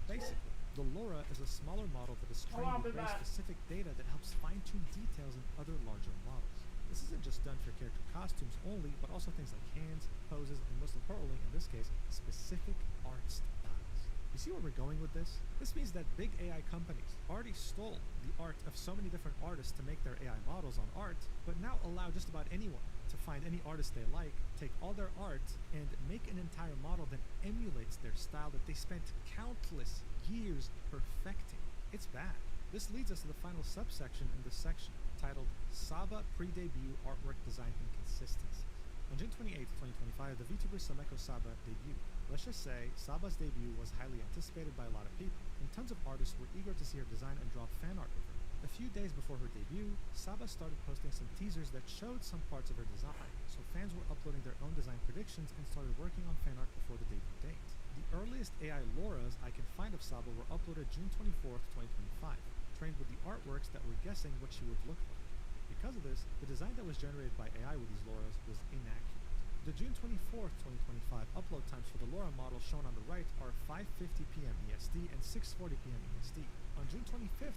basically, the LoRA is a smaller model that is trained with very specific data that helps fine-tune details in other larger models. This isn't just done for character costumes only, but also things like hands, poses, and most importantly, in this case, specific art styles. You see where we're going with this? This means that big AI companies already stole the art of so many different artists to make their AI models on art, but now allow just about anyone to find any artist they like, take all their art, and make an entire model that emulates their style that they spent countless years perfecting. It's bad. This leads us to the final subsection in this section, titled Saba Pre-Debut Artwork Design Inconsistencies. On June 28, 2025, the VTuber Sameko Saba debuted. Let's just say, Saba's debut was highly anticipated by a lot of people, and tons of artists were eager to see her design and draw fan art of her. A few days before her debut, Saba started posting some teasers that showed some parts of her design, so fans were uploading their own design predictions and started working on fan art before the debut date. The earliest AI Lauras I can find of Saba were uploaded June 24, 2025, trained with the artworks that were guessing what she would look like. Because of this, the design that was generated by AI with these Lauras was inaccurate. The June 24, 2025 upload times for the Laura model shown on the right are 5:50 p.m. EST and 6:40 p.m. EST. On June 25,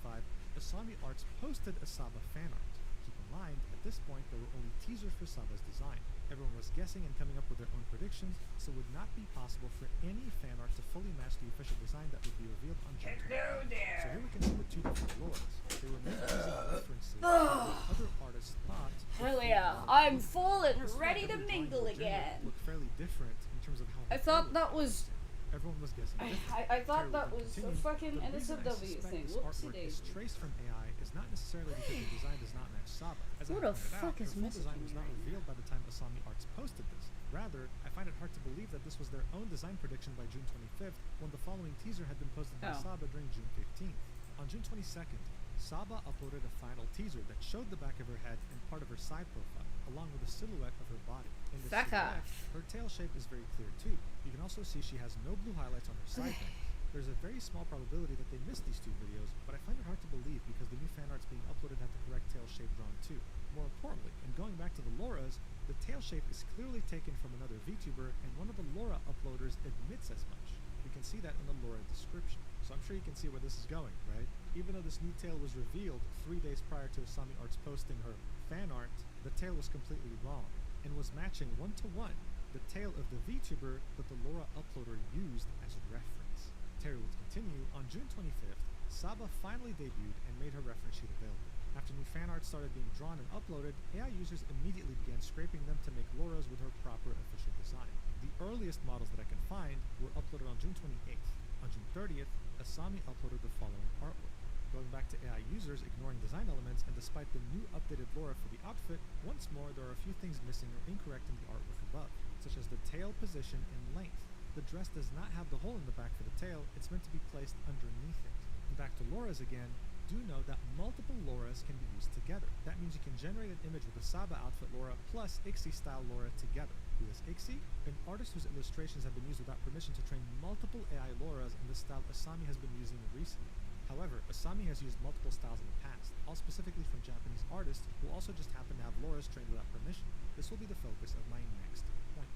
2025, Asami Arts posted a Saba fan art. Keep in mind, at this point there were only teasers for Saba's design. Everyone was guessing and coming up with their own predictions, so it would not be possible for any fan art to fully match the official design that would be revealed on June 25. So here we can see with two different Lauras. They were made using references that other artists thought. Hell yeah, I'm full and ready to mingle again. Look fairly different in terms of how I thought that was. Everyone was guessing. I thought that was a fucking NSFW thing. Whoopsie Is daisy. traced from AI is not necessarily because the design does not match Saba. As Who I the pointed fuck out, is her full messaging design was me not right now? revealed by the time Asami Arts posted this. Rather, I find it hard to believe that this was their own design prediction by June 25th, when the following teaser had been posted by Oh. Saba during June 15th. On June 22nd, Saba uploaded a final teaser that showed the back of her head and part of her side profile, along with a silhouette of her body. In this Fuck silhouette, off. her tail shape is very clear too. You can also see she has no blue highlights on her side bangs. There's a very small probability that they missed these two videos, but I find it hard to believe because the new fan arts being uploaded had the correct tail shape drawn too. More importantly, and going back to the Lauras, the tail shape is clearly taken from another VTuber, and one of the Laura uploaders admits as much. We can see that in the Laura description. So I'm sure you can see where this is going, right? Even though this new tail was revealed 3 days prior to Asami Arts posting her fan art, the tail was completely wrong, and was matching 1-to-1 the tail of the VTuber that the Laura uploader used as reference. Terry would continue. On June 25th, Saba finally debuted and made her reference sheet available. After new fan art started being drawn and uploaded, AI users immediately began scraping them to make Lauras with her proper official design. The earliest models that I can find were uploaded on June 28th. On June 30th, Asami uploaded the following artwork. Going back to AI users ignoring design elements, and despite the new updated Laura for the outfit, once more there are a few things missing or incorrect in the artwork above, such as the tail position and length. The dress does not have the hole in the back for the tail, it's meant to be placed underneath it. And back to Lauras again, do know that multiple Lauras can be used together. That means you can generate an image with a Saba outfit Laura plus Ixie style Laura together. Who is Ixie? An artist whose illustrations have been used without permission to train multiple AI Lauras in the style Asami has been using recently. However, Asami has used multiple styles in the past, all specifically from Japanese artists who also just happen to have Lauras trained without permission. This will be the focus of my next point.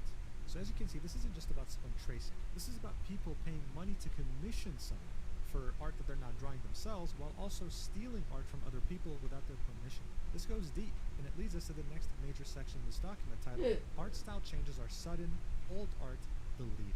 So as you can see, this isn't just about someone tracing. This is about people paying money to commission someone for art that they're not drawing themselves, while also stealing art from other people without their permission. This goes deep, and it leads us to the next major section in this document titled Art Style Changes Are Sudden, Old Art Deleted.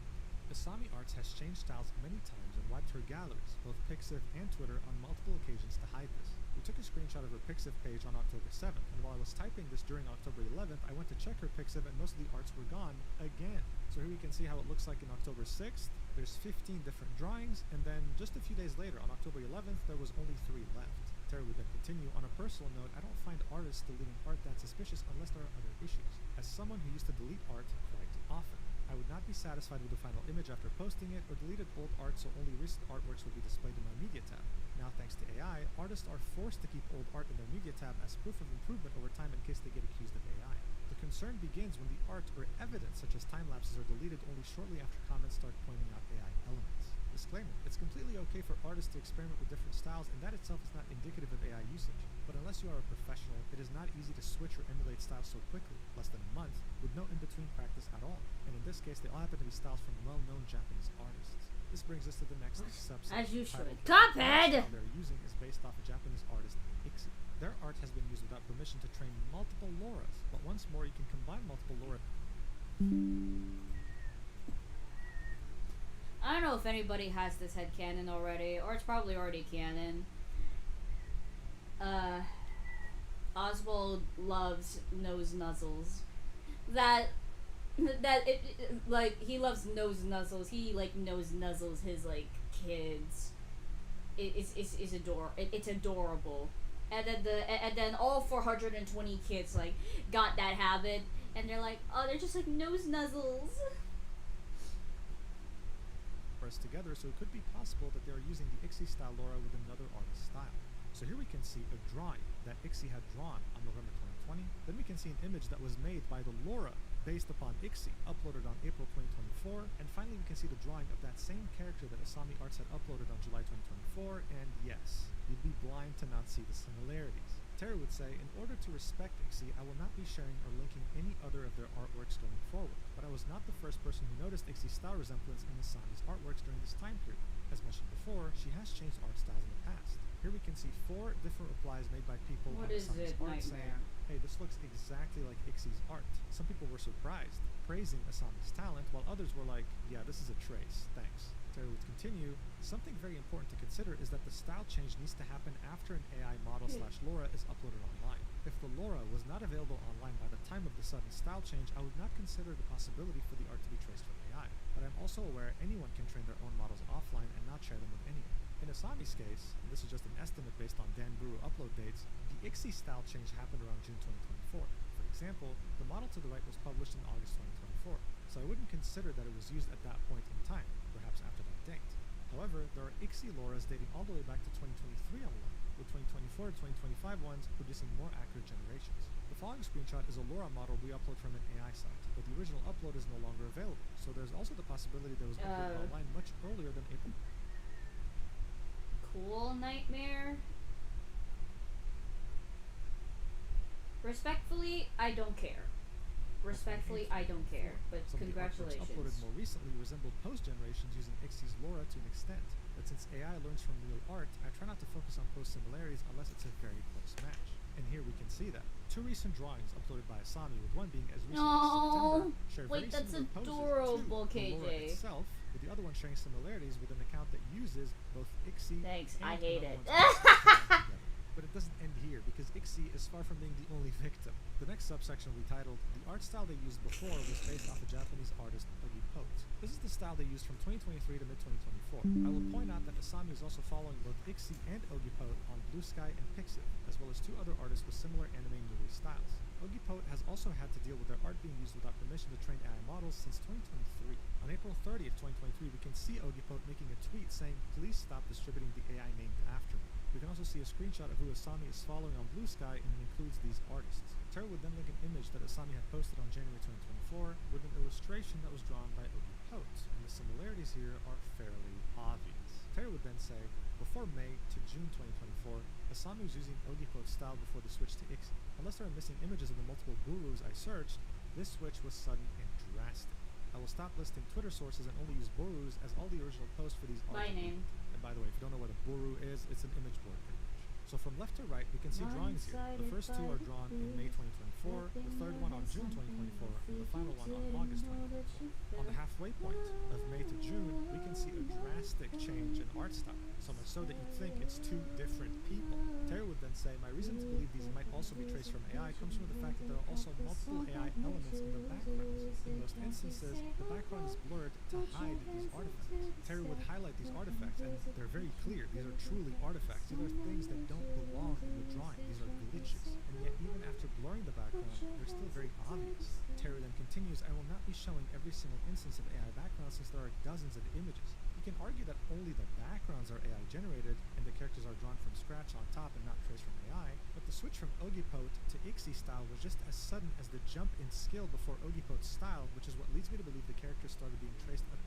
Asami Arts has changed styles many times and wiped her galleries, both Pixiv and Twitter, on multiple occasions to hide this. We took a screenshot of her Pixiv page on October 7th, and while I was typing this during October 11th, I went to check her Pixiv and most of the arts were gone again. So here we can see how it looks like in October 6th. There's 15 different drawings, and then just a few days later, on October 11th, there was only 3 left. Terry would then continue. On a personal note, I don't find artists deleting art that's suspicious unless there are other issues. As someone who used to delete art quite often, I would not be satisfied with the final image after posting it, or deleted old art so only recent artworks would be displayed in my media tab. Now, thanks to AI, artists are forced to keep old art in their media tab as proof of improvement over time in case they get accused of AI. The concern begins when the art or evidence such as time lapses are deleted only shortly after comments start pointing out AI elements. Disclaimer, it's completely okay for artists to experiment with different styles, and that itself is not indicative of AI usage. But unless you are a professional, it is not easy to switch or emulate styles so quickly, less than a month, with no in-between practice at all. And in this case, they all happen to be styles from well-known Japanese artists. This brings us to the next subset. As you should. titled, Cuphead! The style they're using is based off a Japanese artist, Ixie. Their art has been used without permission to train multiple Lauras, but once more you can combine multiple Laura. I don't know if anybody has this headcanon already, or it's probably already canon. Oswald loves nose nuzzles. Like, he loves nose nuzzles. He, like, nose nuzzles his, like, kids. It's adorable. And then all 420 kids, like, got that habit, and they're like, oh, they're just, like, nose nuzzles. Together, so it could be possible that they are using the Ixie style Laura with another artist's style. So here we can see a drawing that Ixie had drawn on November 2020. Then we can see an image that was made by the Laura based upon Ixie, uploaded on April 2024. And finally we can see the drawing of that same character that Asami Arts had uploaded on July 2024. And yes, you'd be blind to not see the similarities. Terry would say, in order to respect Ixie, I will not be sharing or linking any other of their artworks going forward. But I was not the first person who noticed Ixie's style resemblance in Asami's artworks during this time period. As mentioned before, she has changed art styles in the past. Here we can see 4 different replies made by people on Asami's art saying, hey, this looks exactly like Ixie's art. Some people were surprised, praising Asami's talent, while others were like, yeah, this is a trace, thanks. Terry would continue, something very important to consider is that the style change needs to happen after an AI model / Laura is uploaded online. If the Laura was not available online by the time of the sudden style change, I would not consider the possibility for the art to be traced from AI. But I'm also aware anyone can train their own models offline and not share them with anyone. In Asami's case, and this is just an estimate based on Dan Buru upload dates, the Ixie style change happened around June 2024. For example, the model to the right was published in August 2024, so I wouldn't consider that it was used at that point in time, perhaps after that date. However, there are Ixie Lauras dating all the way back to 2023 online, with 2024 to 2025 ones producing more accurate generations. The following screenshot is a Laura model we upload from an AI site, but the original upload is no longer available, so there's also the possibility that it was uploaded online much earlier than April. Cool, Nightmare. Respectfully, I don't care. Respectfully, I don't care, but some congratulations. Of the uploaded more recently resembled post generations using Ixie's Laura to an extent, but since AI learns from real art, I try not to focus on post similarities unless it's a very close match. And here we can see that. 2 recent drawings uploaded by Asami, with one being as recent as September, share very similar adorable, poses to KJ. the Laura itself, with the other one sharing similarities with an account that uses both Ixie Thanks, and I hate another it. one's But it doesn't end here, because Ixie is far from being the only victim. The next subsection we titled, The Art Style They Used Before was based off a Japanese artist, Ogi Pote. This is the style they used from 2023 to mid-2024. I will point out that Asami is also following both Ixie and Ogi Pote on Blue Sky and Pixiv, as well as 2 other artists with similar anime Nuri styles. Ogi Pote has also had to deal with their art being used without permission to train AI models since 2023. On April 30th, 2023, we can see Ogi Pote making a tweet saying, please stop distributing the AI named after me. We can also see a screenshot of who Asami is following on Blue Sky, and it includes these artists. Terry would then link an image that Asami had posted on January 2024 with an illustration that was drawn by Ogi Pote, and the similarities here are fairly obvious. Terry would then say, before May to June 2024, Asami was using Ogi Pote's style before the switch to Ixie. Unless there are missing images of the multiple gurus I searched, this switch was sudden and drastic. I will stop listing Twitter sources and only use Burus, as all the original posts for these are name. And by the way, if you don't know what a Buru is, it's an image board pretty much. So from left to right, we can see drawings here. The first 2 are drawn in May 2024, the third one on June 2024, and the final one on August 2024. On the halfway point of May to June, we can see a drastic change in art style, so much so that you'd think it's 2 different people. Terry would then say, my reason to believe these might also be traced from AI comes from the fact that there are also multiple AI elements in the backgrounds. In most instances, the background is blurred to hide these artifacts. Terry would highlight these artifacts, and they're very clear. These are truly artifacts. These are things that don't belong in the drawing. These are glitches. And yet, even after blurring the background, they're still very obvious. Terry then continues, I will not be showing every single instance of AI background since there are dozens of images. You can argue that only the backgrounds are AI generated and the characters are drawn from scratch on top and not traced from AI, but the switch from Ogi Pote to Ixie style was just as sudden as the jump in skill before Ogi Pote's style, which is what leads me to believe the characters started being traced at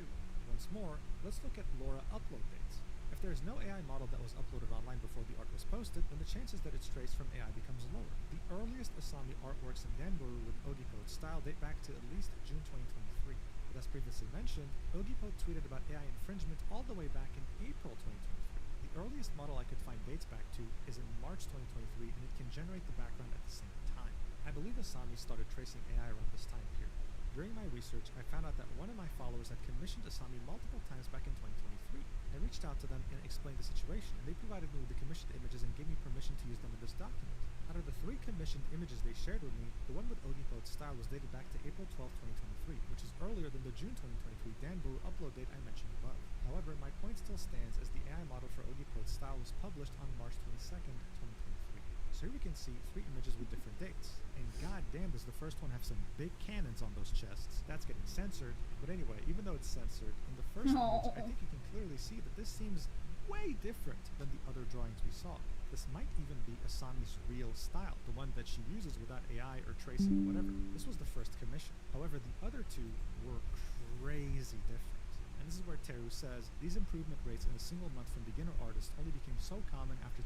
1.2. Once more, let's look at Laura upload dates. If there is no AI model that was uploaded online before the art was posted, then the chances that it's traced from AI becomes lower. The earliest Asami artworks in Danburu with Ogi Pote's style date back to at least June 2023. But as previously mentioned, Ogi Pote tweeted about AI infringement all the way back in April 2023. The earliest model I could find dates back to is in March 2023, and it can generate the background at the same time. I believe Asami started tracing AI around this time period. During my research, I found out that one of my followers had commissioned Asami multiple times back in 2023. I reached out to them and explained the situation, and they provided me with the commissioned images and gave me permission to use them in this document. Out of the 3 commissioned images they shared with me, the one with Ogipo's style was dated back to April 12, 2023, which is earlier than the June 2023 Danburu upload date I mentioned above. However, my point still stands as the AI model for Ogipo's style was published on March 22nd, 2023. So here we can see 3 images with different dates. And goddamn does the first one have some big cannons on those chests. That's getting censored. But anyway, even though it's censored, in the first image, I think you can clearly see that this seems way different than the other drawings we saw. This might even be Asami's real style, the one that she uses without AI or tracing or whatever. This was the first commission. However, the other 2 were crazy different. And this is where Teru says, these improvement rates in a single month from beginner artists only became so common after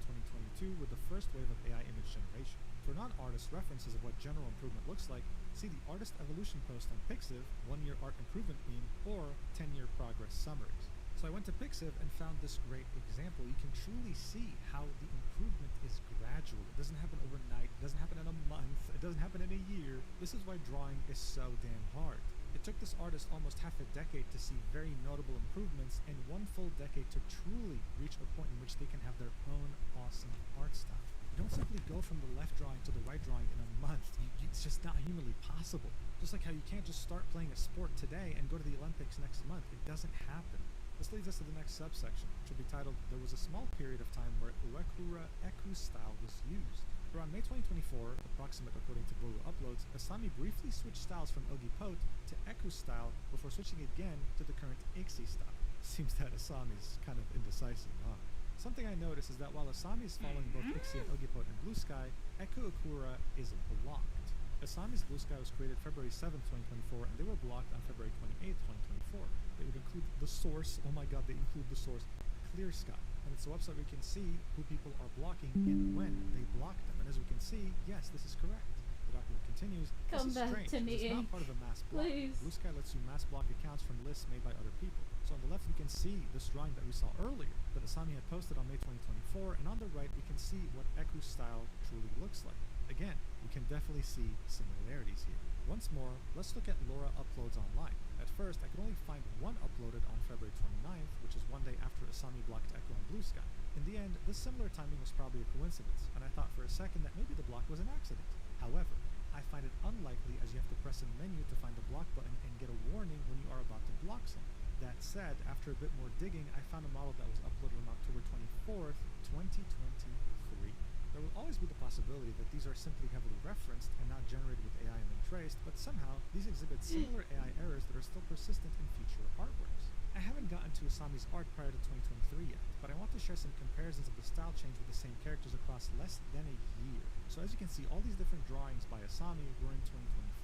2022 with the first wave of AI image generation. For non-artist references of what general improvement looks like, see the artist evolution post on Pixiv, 1-year art improvement meme, or 10-year progress summaries. So I went to Pixiv and found this great example. You can truly see how the improvement is gradual. It doesn't happen overnight, it doesn't happen in a month, it doesn't happen in a year. This is why drawing is so damn hard. It took this artist almost half a decade to see very notable improvements, and 1 full decade to truly reach a point in which they can have their own awesome art style. You don't simply go from the left drawing to the right drawing in a month. It's just not humanly possible. Just like how you can't just start playing a sport today and go to the Olympics next month. It doesn't happen. This leads us to the next subsection, which will be titled, There was a small period of time where Uekura Eku style was used. Around May 2024, approximate according to Boru uploads, Asami briefly switched styles from Ogipote to Eku style before switching again to the current Ixi style. Seems that Asami's kind of indecisive, huh? Something I noticed is that while Asami is following both Ixi and Ogipote in Blue Sky, Eku Ukura is blocked. Asami's Blue Sky was created February 7, 2024, and they were blocked on February 28, 2024. They would include the source, oh my god, they include the source, Clear Sky. And it's a website where we can see who people are blocking and when they block them. And as we can see, yes, this is correct. The document continues, Come this is back strange. to me. It's not part of a mass block. Please. Blue Sky lets you mass block accounts from lists made by other people. So on the left we can see this drawing that we saw earlier that Asami had posted on May 2024, and on the right we can see what Eku's style truly looks like. Again, we can definitely see similarities here. Once more, let's look at Laura uploads online. At first, I could only find one uploaded on February 29th, which is one day after Asami blocked Echo on Blue Sky. In the end, this similar timing was probably a coincidence, and I thought for a second that maybe the block was an accident. However, I find it unlikely as you have to press a menu to find the block button and get a warning when you are about to block someone. That said, after a bit more digging, I found a model that was uploaded on October 24th, 2023. There will always be the possibility that these are simply heavily referenced and not generated with AI and then traced, but somehow these exhibit similar AI errors that are still persistent in future artworks. I haven't gotten to Asami's art prior to 2023 yet, but I want to share some comparisons of the style change with the same characters across less than a year. So as you can see, all these different drawings by Asami were in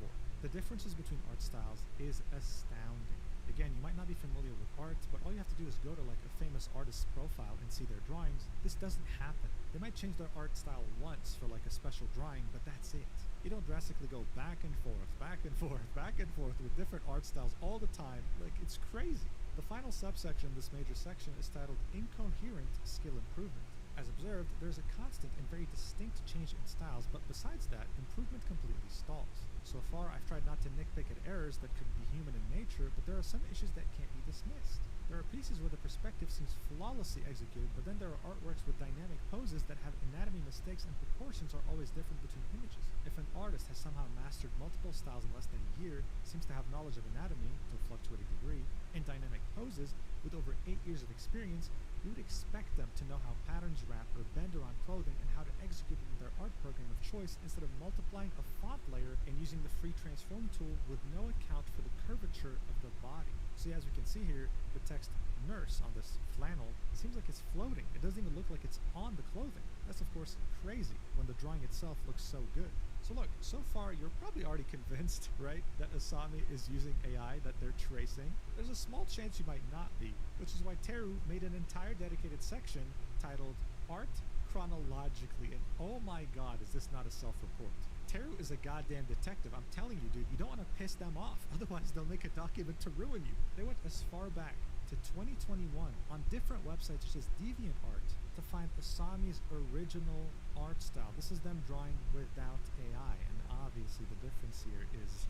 2024. The differences between art styles is astounding. Again, you might not be familiar with art, but all you have to do is go to like a famous artist's profile and see their drawings. This doesn't happen. They might change their art style once for like a special drawing, but that's it. You don't drastically go back and forth, back and forth, back and forth with different art styles all the time. Like, it's crazy. The final subsection of this major section is titled Incoherent Skill Improvement. As observed, there is a constant and very distinct change in styles, but besides that, improvement completely stalls. So far, I've tried not to nitpick at errors that could be human in nature, but there are some issues that can't be dismissed. There are pieces where the perspective seems flawlessly executed, but then there are artworks with dynamic poses that have anatomy mistakes and proportions are always different between images. If an artist has somehow mastered multiple styles in less than a year, seems to have knowledge of anatomy, to a fluctuating degree, and dynamic poses, with over 8 years of experience, you would expect them to know how patterns wrap or bend around clothing and how to execute it in their art program of choice instead of multiplying a font layer and using the free transform tool with no account for the curvature of the body. So as we can see here, the text nurse on this flannel seems like it's floating. It doesn't even look like it's on the clothing. That's of course crazy when the drawing itself looks so good. So look, so far you're probably already convinced, right, that Asami is using AI that they're tracing. There's a small chance you might not be, which is why Teru made an entire dedicated section titled Art Chronologically, and oh my god, is this not a self-report. Teru is a goddamn detective. I'm telling you, dude, you don't want to piss them off. Otherwise, they'll make a document to ruin you. They went as far back to 2021 on different websites such as DeviantArt to find Asami's original art style. This is them drawing without AI, and obviously the difference here is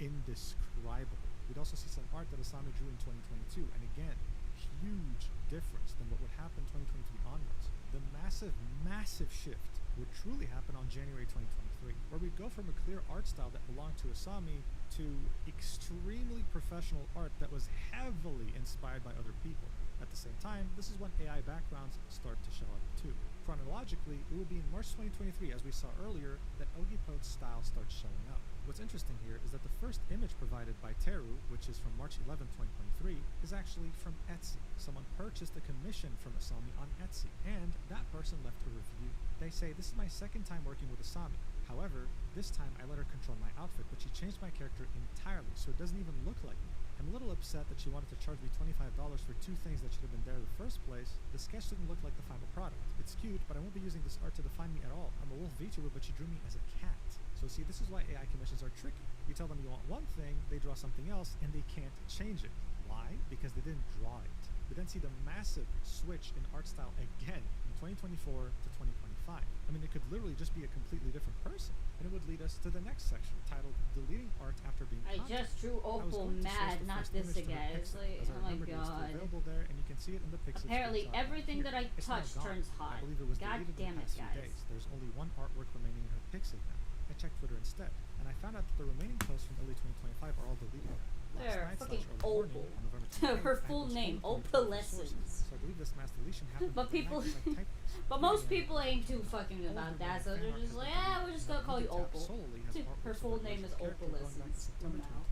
indescribable. We'd also see some art that Asami drew in 2022, and again, huge difference than what would happen 2023 onwards. The massive shift would truly happen on January 2023, where we'd go from a clear art style that belonged to Asami to extremely professional art that was heavily inspired by other people. At the same time, this is when AI backgrounds start to show up too. Chronologically, it would be in March 2023, as we saw earlier, that Ogipote's style starts showing up. What's interesting here is that the first image provided by Teru, which is from March 11, 2023, is actually from Etsy. Someone purchased a commission from Asami on Etsy, and that person left a review. They say, "This is my second time working with Asami. However, this time I let her control my outfit, but she changed my character entirely, so it doesn't even look like me. I'm a little upset that she wanted to charge me $25 for two things that should have been there in the first place. The sketch didn't look like the final product. It's cute, but I won't be using this art to define me at all. I'm a wolf VTuber, but she drew me as a cat." So see, this is why AI commissions are tricky. You tell them you want one thing, they draw something else, and they can't change it. Why? Because they didn't draw it. We then see the massive switch in art style again from 2024 to 2025. I mean, it could literally just be a completely different person. And it would lead us to the next section, titled Deleting Art After Being I Contacted. just drew Opal mad, not this again. It's like, oh my god. Available there, and you can see it in the Pixel Apparently screenshot everything here. that I It's now touch gone. turns hot. I believe it was God deleted damn in the it, past few guys. days. There's only one artwork remaining in her Pixel now. I checked Twitter instead, and I found out that the remaining posts from early 2025 are all deleted now. They're fucking Opal. Her full name, Opalescence. So I believe this mass deletion happened But people, but most people ain't too fucking about that, so they're just like, we're just gonna call you Opal. Her full name is Opalescence from now.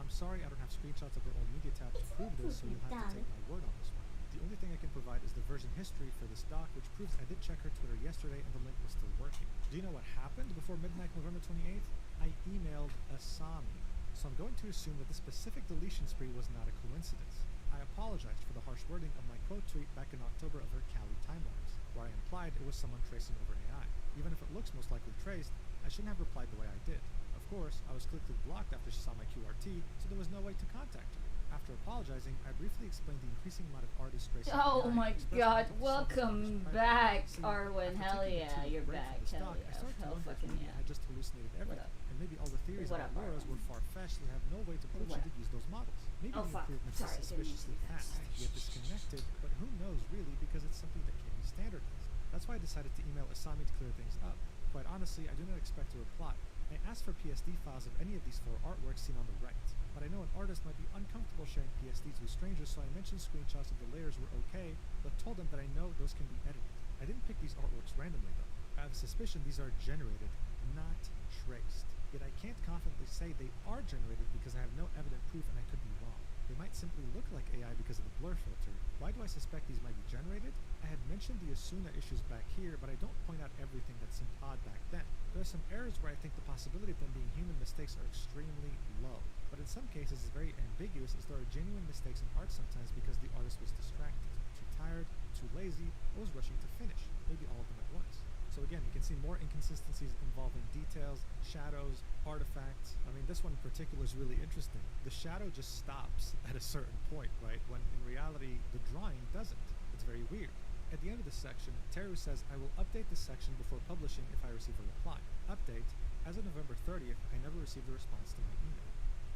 I'm sorry I don't have screenshots of her old media tab to prove this, so you'll have to take my word on this one. The only thing I can provide is the version history for this doc, which proves I did check her Twitter yesterday and the link was still working. Do you know what happened before midnight November 28th? I emailed Asami. So I'm going to assume that the specific deletion spree was not a coincidence. I apologized for the harsh wording of my quote tweet back in October of her Cali timelines, where I implied it was someone tracing over AI. Even if it looks most likely traced, I shouldn't have replied the way I did. Of course, I was quickly blocked after she saw my QRT, so there was no way to contact her. After apologizing, I briefly explained the increasing amount of artists tracing Oh AI, my god, welcome back, See, Arwen. after Hell taking a yeah, 2-week you're break back. from this Hell doc, I yeah. started to Hell wonder if fucking maybe yeah. I had just hallucinated everything, and maybe all the theories What about up, Laura's Arwen? were far-fetched and have no way to prove she did use those models. Maybe Oh, the fuck. improvement Sorry, is didn't mean to suspiciously do that. fast, Sorry. yet disconnected, but who knows really, because it's something that can't be standardized. That's why I decided to email Asami to clear things up. Quite honestly, I do not expect a reply. I asked for PSD files of any of these 4 artworks seen on the right, but I know an artist might be uncomfortable sharing PSDs with strangers, so I mentioned screenshots of the layers were okay, but told them that I know those can be edited. I didn't pick these artworks randomly though. I have a suspicion these are generated, not traced. Yet I can't confidently say they are generated because I have no evident proof and I could be wrong. They might simply look like AI because of the blur filter. Why do I suspect these might be generated? I had mentioned the Asuna issues back here, but I don't point out everything that seemed odd back then. There are some errors where I think the possibility of them being human mistakes are extremely low. But in some cases it's very ambiguous, as there are genuine mistakes in art sometimes because the artist was distracted, too tired, too lazy, or was rushing to finish. Maybe all of them at once. So again, you can see more inconsistencies involving details, shadows, artifacts. I mean, this one in particular is really interesting. The shadow just stops at a certain point, right? When in reality, the drawing doesn't. It's very weird. At the end of this section, Teru says, I will update this section before publishing if I receive a reply. Update, as of November 30th, I never received a response to my email.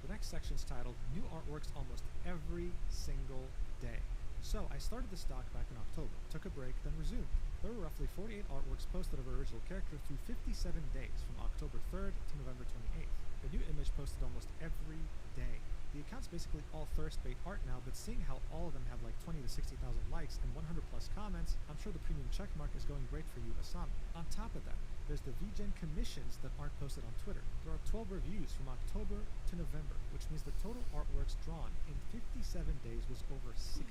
The next section is titled, New Artworks Almost Every Single Day. So I started this doc back in October, took a break, then resumed. There were roughly 48 artworks posted of her original character through 57 days from October 3rd to November 28th. A new image posted almost every day. The account's basically all thirst-bait art now, but seeing how all of them have like 20 to 60,000 likes and 100 plus comments, I'm sure the premium checkmark is going great for you, Asami. On top of that, there's the VGen commissions that aren't posted on Twitter. There are 12 reviews from October to November, which means the total artworks drawn in 57 days was over 60.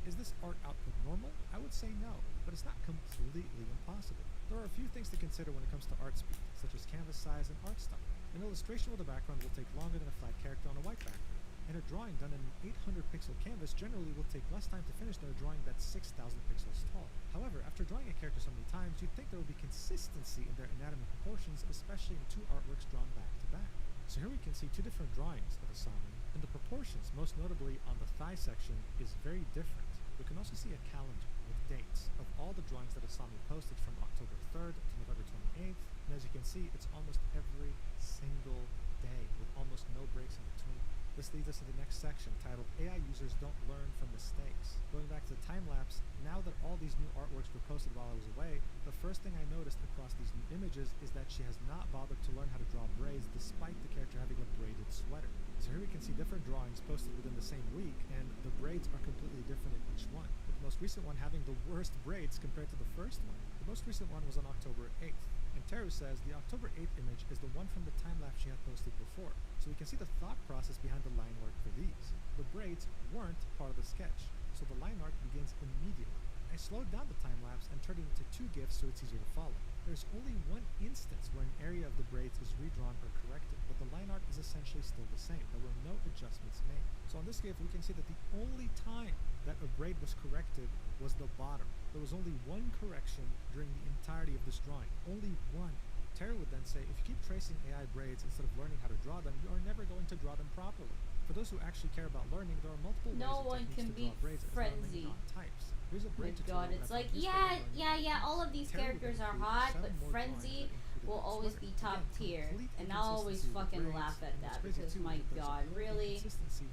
Is this art output normal? I would say no, but it's not completely impossible. There are a few things to consider when it comes to art speed, such as canvas size and art style. An illustration with a background will take longer than a flat character on a white background. and a drawing done in an 800 pixel canvas generally will take less time to finish than a drawing that's 6,000 pixels tall. However, after drawing a character so many times, you'd think there would be consistency in their anatomy proportions, especially in two artworks drawn back to back. So here we can see two different drawings of Asami, and the proportions, most notably on the thigh section, is very different. We can also see a calendar with dates of all the drawings that Asami posted from October 3rd to November 28th, and as you can see, it's almost every single day, with almost no breaks in between. This leads us to the next section, titled AI Users Don't Learn from Mistakes. Going back to the time-lapse, now that all these new artworks were posted while I was away, the first thing I noticed across these new images is that she has not bothered to learn how to draw braids despite the character having a braided sweater. So here we can see different drawings posted within the same week, and the braids are completely different in each one, with the most recent one having the worst braids compared to the first one. The most recent one was on October 8th. And Teru says the October 8th image is the one from the time-lapse she had posted before, so we can see the thought process behind the line work for these. The braids weren't part of the sketch, so the line art begins immediately. I slowed down the time-lapse and turned it into 2 GIFs so it's easier to follow. There's only one instance where an area of the braids is redrawn or corrected, but the line art is essentially still the same. There were no adjustments made. So on this GIF, we can see that the only time that a braid was corrected was the bottom. There was only one correction during the entirety of this drawing. Only one. Terry would then say, if you keep tracing AI braids instead of learning how to draw them, you are never going to draw them properly. For those who actually care about learning, there are multiple ways and techniques to draw braids, as there are many non-types. Here's a braid tutorial. God, it's like, yeah, all of these characters are hot, but Frenzy will always be top tier, and I'll always fucking laugh at that, because my god, really?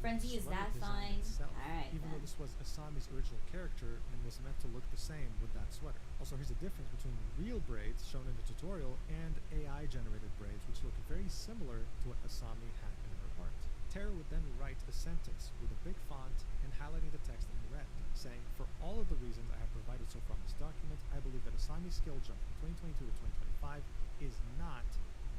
Frenzy is that fine? Alright, even though this was Asami's original character and was meant to look the same with that sweater. Also, here's the difference between real braids shown in the tutorial and AI-generated braids, which look very similar to what Asami had in her art. Tara would then write a sentence with a big font and highlighting the text in red, saying, for all of the reasons I have provided so far in this document, I believe that Asami's skill jump from 2022 to 2025 is not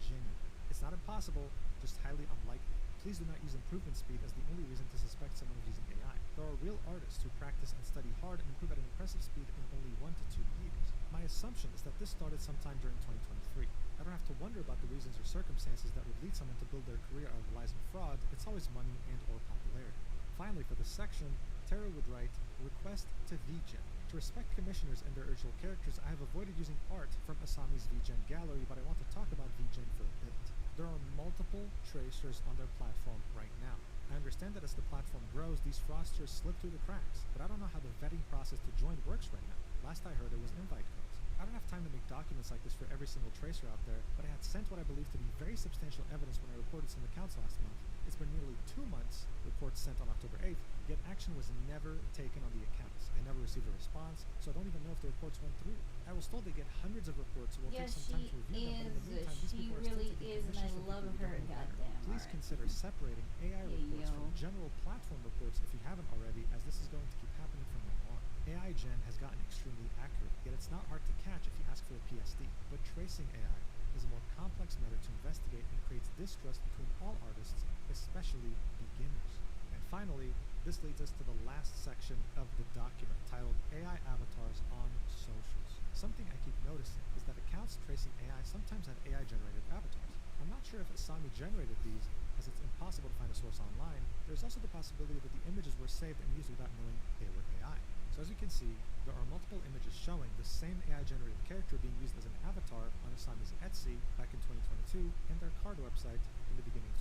genuine. It's not impossible, just highly unlikely. Please do not use improvement speed as the only reason to suspect someone of using AI. There are real artists who practice and study hard and improve at an impressive speed in only 1 to 2 years. My assumption is that this started sometime during 2023. I don't have to wonder about the reasons or circumstances that would lead someone to build their career out of lies and fraud. It's always money and or popularity. Finally, for this section, Tara would write, request to VGen. To respect commissioners and their original characters, I have avoided using art from Asami's VGen gallery, but I want to talk about VGen for a bit. There are multiple tracers on their platform right now. I understand that as the platform grows, these fraudsters slip through the cracks, but I don't know how the vetting process to join works right now. Last I heard, it was invite codes. I don't have time to make documents like this for every single tracer out there, but I had sent what I believe to be very substantial evidence when I reported some accounts last month. It's been nearly 2 months, reports sent on October 8th, yet action was never taken on the accounts. I never received a response, so I don't even know if the reports went through. I was told they get hundreds of reports, so it will take some time to review them, but in the meantime, these people are still taking commissions from people who don't know better. Please consider separating AI reports from general platform reports if you haven't already, as this is going to keep happening from now on. AI Gen has gotten extremely accurate, yet it's not hard to catch if you ask for a PSD. But tracing AI is a more complex matter to investigate and creates distrust between all artists, especially beginners. And finally, this leads us to the last section of the document, titled AI Avatars on Socials. Something I keep noticing is that accounts tracing AI sometimes have AI-generated avatars. I'm not sure if Asami generated these, as it's impossible to find a source online. There's also the possibility that the images were saved and used without knowing they were AI. So as you can see, there are multiple images showing the same AI-generated character being used as an avatar on Asami's Etsy back in 2022 and their card website in the beginning of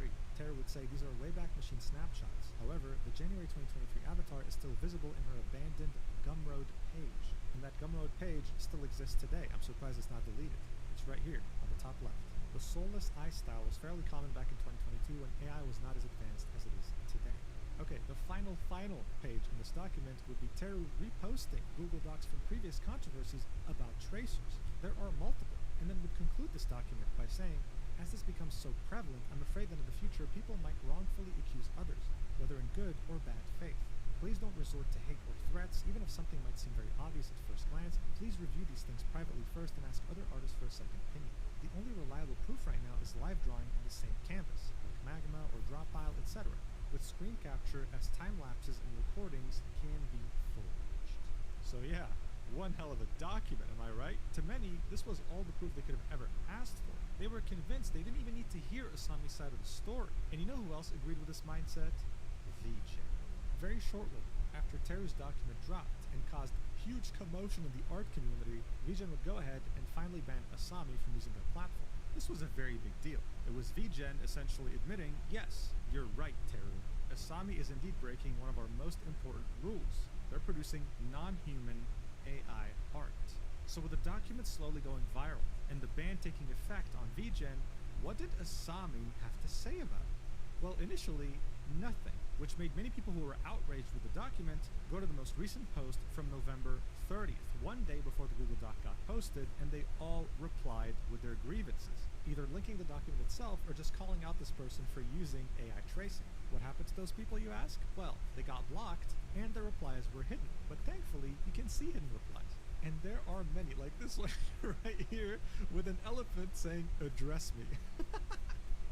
2023. Tara would say these are Wayback Machine snapshots. However, the January 2023 avatar is still visible in her abandoned Gumroad page. And that Gumroad page still exists today. I'm surprised it's not deleted. It's right here on the top left. The soulless eye style was fairly common back in 2022 when AI was not as advanced as it is today. Okay, the final page in this document would be Teru reposting Google Docs from previous controversies about tracers. There are multiple, and then would conclude this document by saying, as this becomes so prevalent, I'm afraid that in the future people might wrongfully accuse others, whether in good or bad faith. Please don't resort to hate or threats, even if something might seem very obvious at first glance. Please review these things privately first and ask other artists for a second opinion. The only reliable proof right now is live drawing on the same canvas, like Magma or Dropile, etc., with screen capture as time lapses and recordings can be forged. So yeah, one hell of a document, am I right? To many, this was all the proof they could have ever asked for. They were convinced they didn't even need to hear Asami's side of the story. And you know who else agreed with this mindset? VJ. Very shortly after Teru's document dropped and caused huge commotion in the art community, VGen would go ahead and finally ban Asami from using their platform. This was a very big deal. It was VGen essentially admitting, yes, you're right, Teru. Asami is indeed breaking one of our most important rules. They're producing non-human AI art. So with the document slowly going viral and the ban taking effect on VGen, what did Asami have to say about it? Well, initially, nothing, which made many people who were outraged with the document go to the most recent post from November 30th, one day before the Google Doc got posted, and they all replied with their grievances, either linking the document itself or just calling out this person for using AI tracing. What happened to those people, you ask? Well, they got blocked and their replies were hidden, but thankfully you can see hidden replies. And there are many, like this one right here with an elephant saying, "Address me."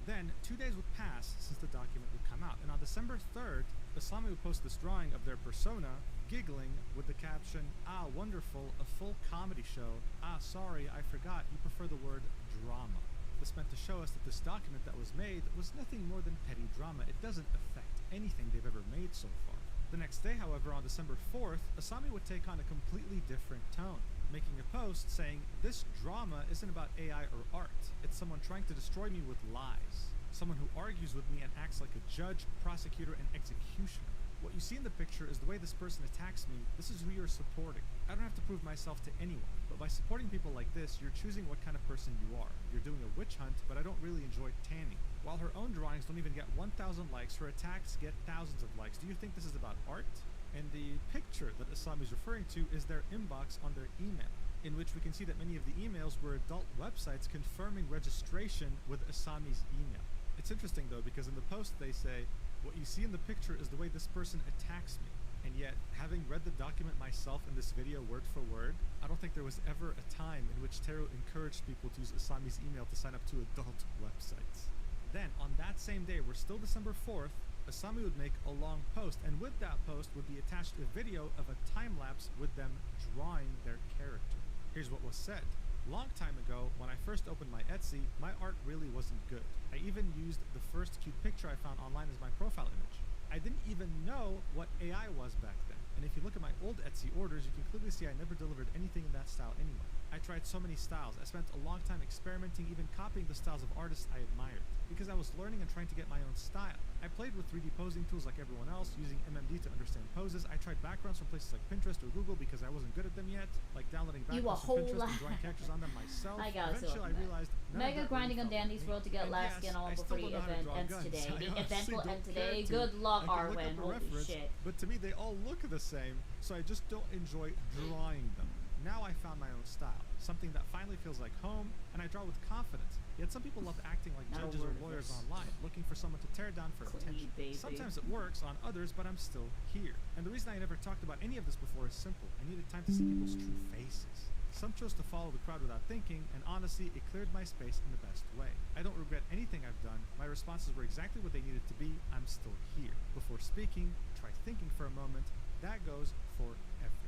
Then, 2 days would pass since the document would come out, and on December 3rd, Asami would post this drawing of their persona, giggling with the caption, "Ah, wonderful, a full comedy show. Ah, sorry, I forgot, you prefer the word drama." This meant to show us that this document that was made was nothing more than petty drama. It doesn't affect anything they've ever made so far. The next day, however, on December 4th, Asami would take on a completely different tone, making a post saying, "This drama isn't about AI or art. It's someone trying to destroy me with lies. Someone who argues with me and acts like a judge, prosecutor, and executioner. What you see in the picture is the way this person attacks me. This is who you're supporting. I don't have to prove myself to anyone, but by supporting people like this, you're choosing what kind of person you are. You're doing a witch hunt, but I don't really enjoy tanning." While her own drawings don't even get 1,000 likes, her attacks get thousands of likes. Do you think this is about art? And the picture that Asami is referring to is their inbox on their email, in which we can see that many of the emails were adult websites confirming registration with Asami's email. It's interesting though, because in the post they say, "What you see in the picture is the way this person attacks me." And yet, having read the document myself in this video word for word, I don't think there was ever a time in which Teru encouraged people to use Asami's email to sign up to adult websites. Then, on that same day, we're still December 4th, Asami would make a long post, and with that post would be attached a video of a time-lapse with them drawing their character. Here's what was said. "Long time ago, when I first opened my Etsy, my art really wasn't good. I even used the first cute picture I found online as my profile image. I didn't even know what AI was back then. And if you look at my old Etsy orders, you can clearly see I never delivered anything in that style anyway. I tried so many styles. I spent a long time experimenting, even copying the styles of artists I admired, because I was learning and trying to get my own style. I played with 3D posing tools like everyone else, using MMD to understand poses. I tried backgrounds from places like Pinterest or Google because I wasn't good at them yet, like downloading backgrounds from Pinterest and drawing characters on them myself. Eventually, I realized Mega grinding on Dandy's World to get last skin on before the event ends today. The event will end today. Good luck, Arwen. Holy shit. But to me, they all look the same, so I just don't enjoy drawing them. Now I found my own style, something that finally feels like home, and I draw with confidence. Yet some people love acting like judges or lawyers online, looking for someone to tear down for attention. Sometimes it works on others, but I'm still here. And the reason I never talked about any of this before is simple. I needed time to see people's true faces. Some chose to follow the crowd without thinking, and honestly, it cleared my space in the best way. I don't regret anything I've done. My responses were exactly what they needed to be. I'm still here. Before speaking, try thinking for a moment. That goes for everyone.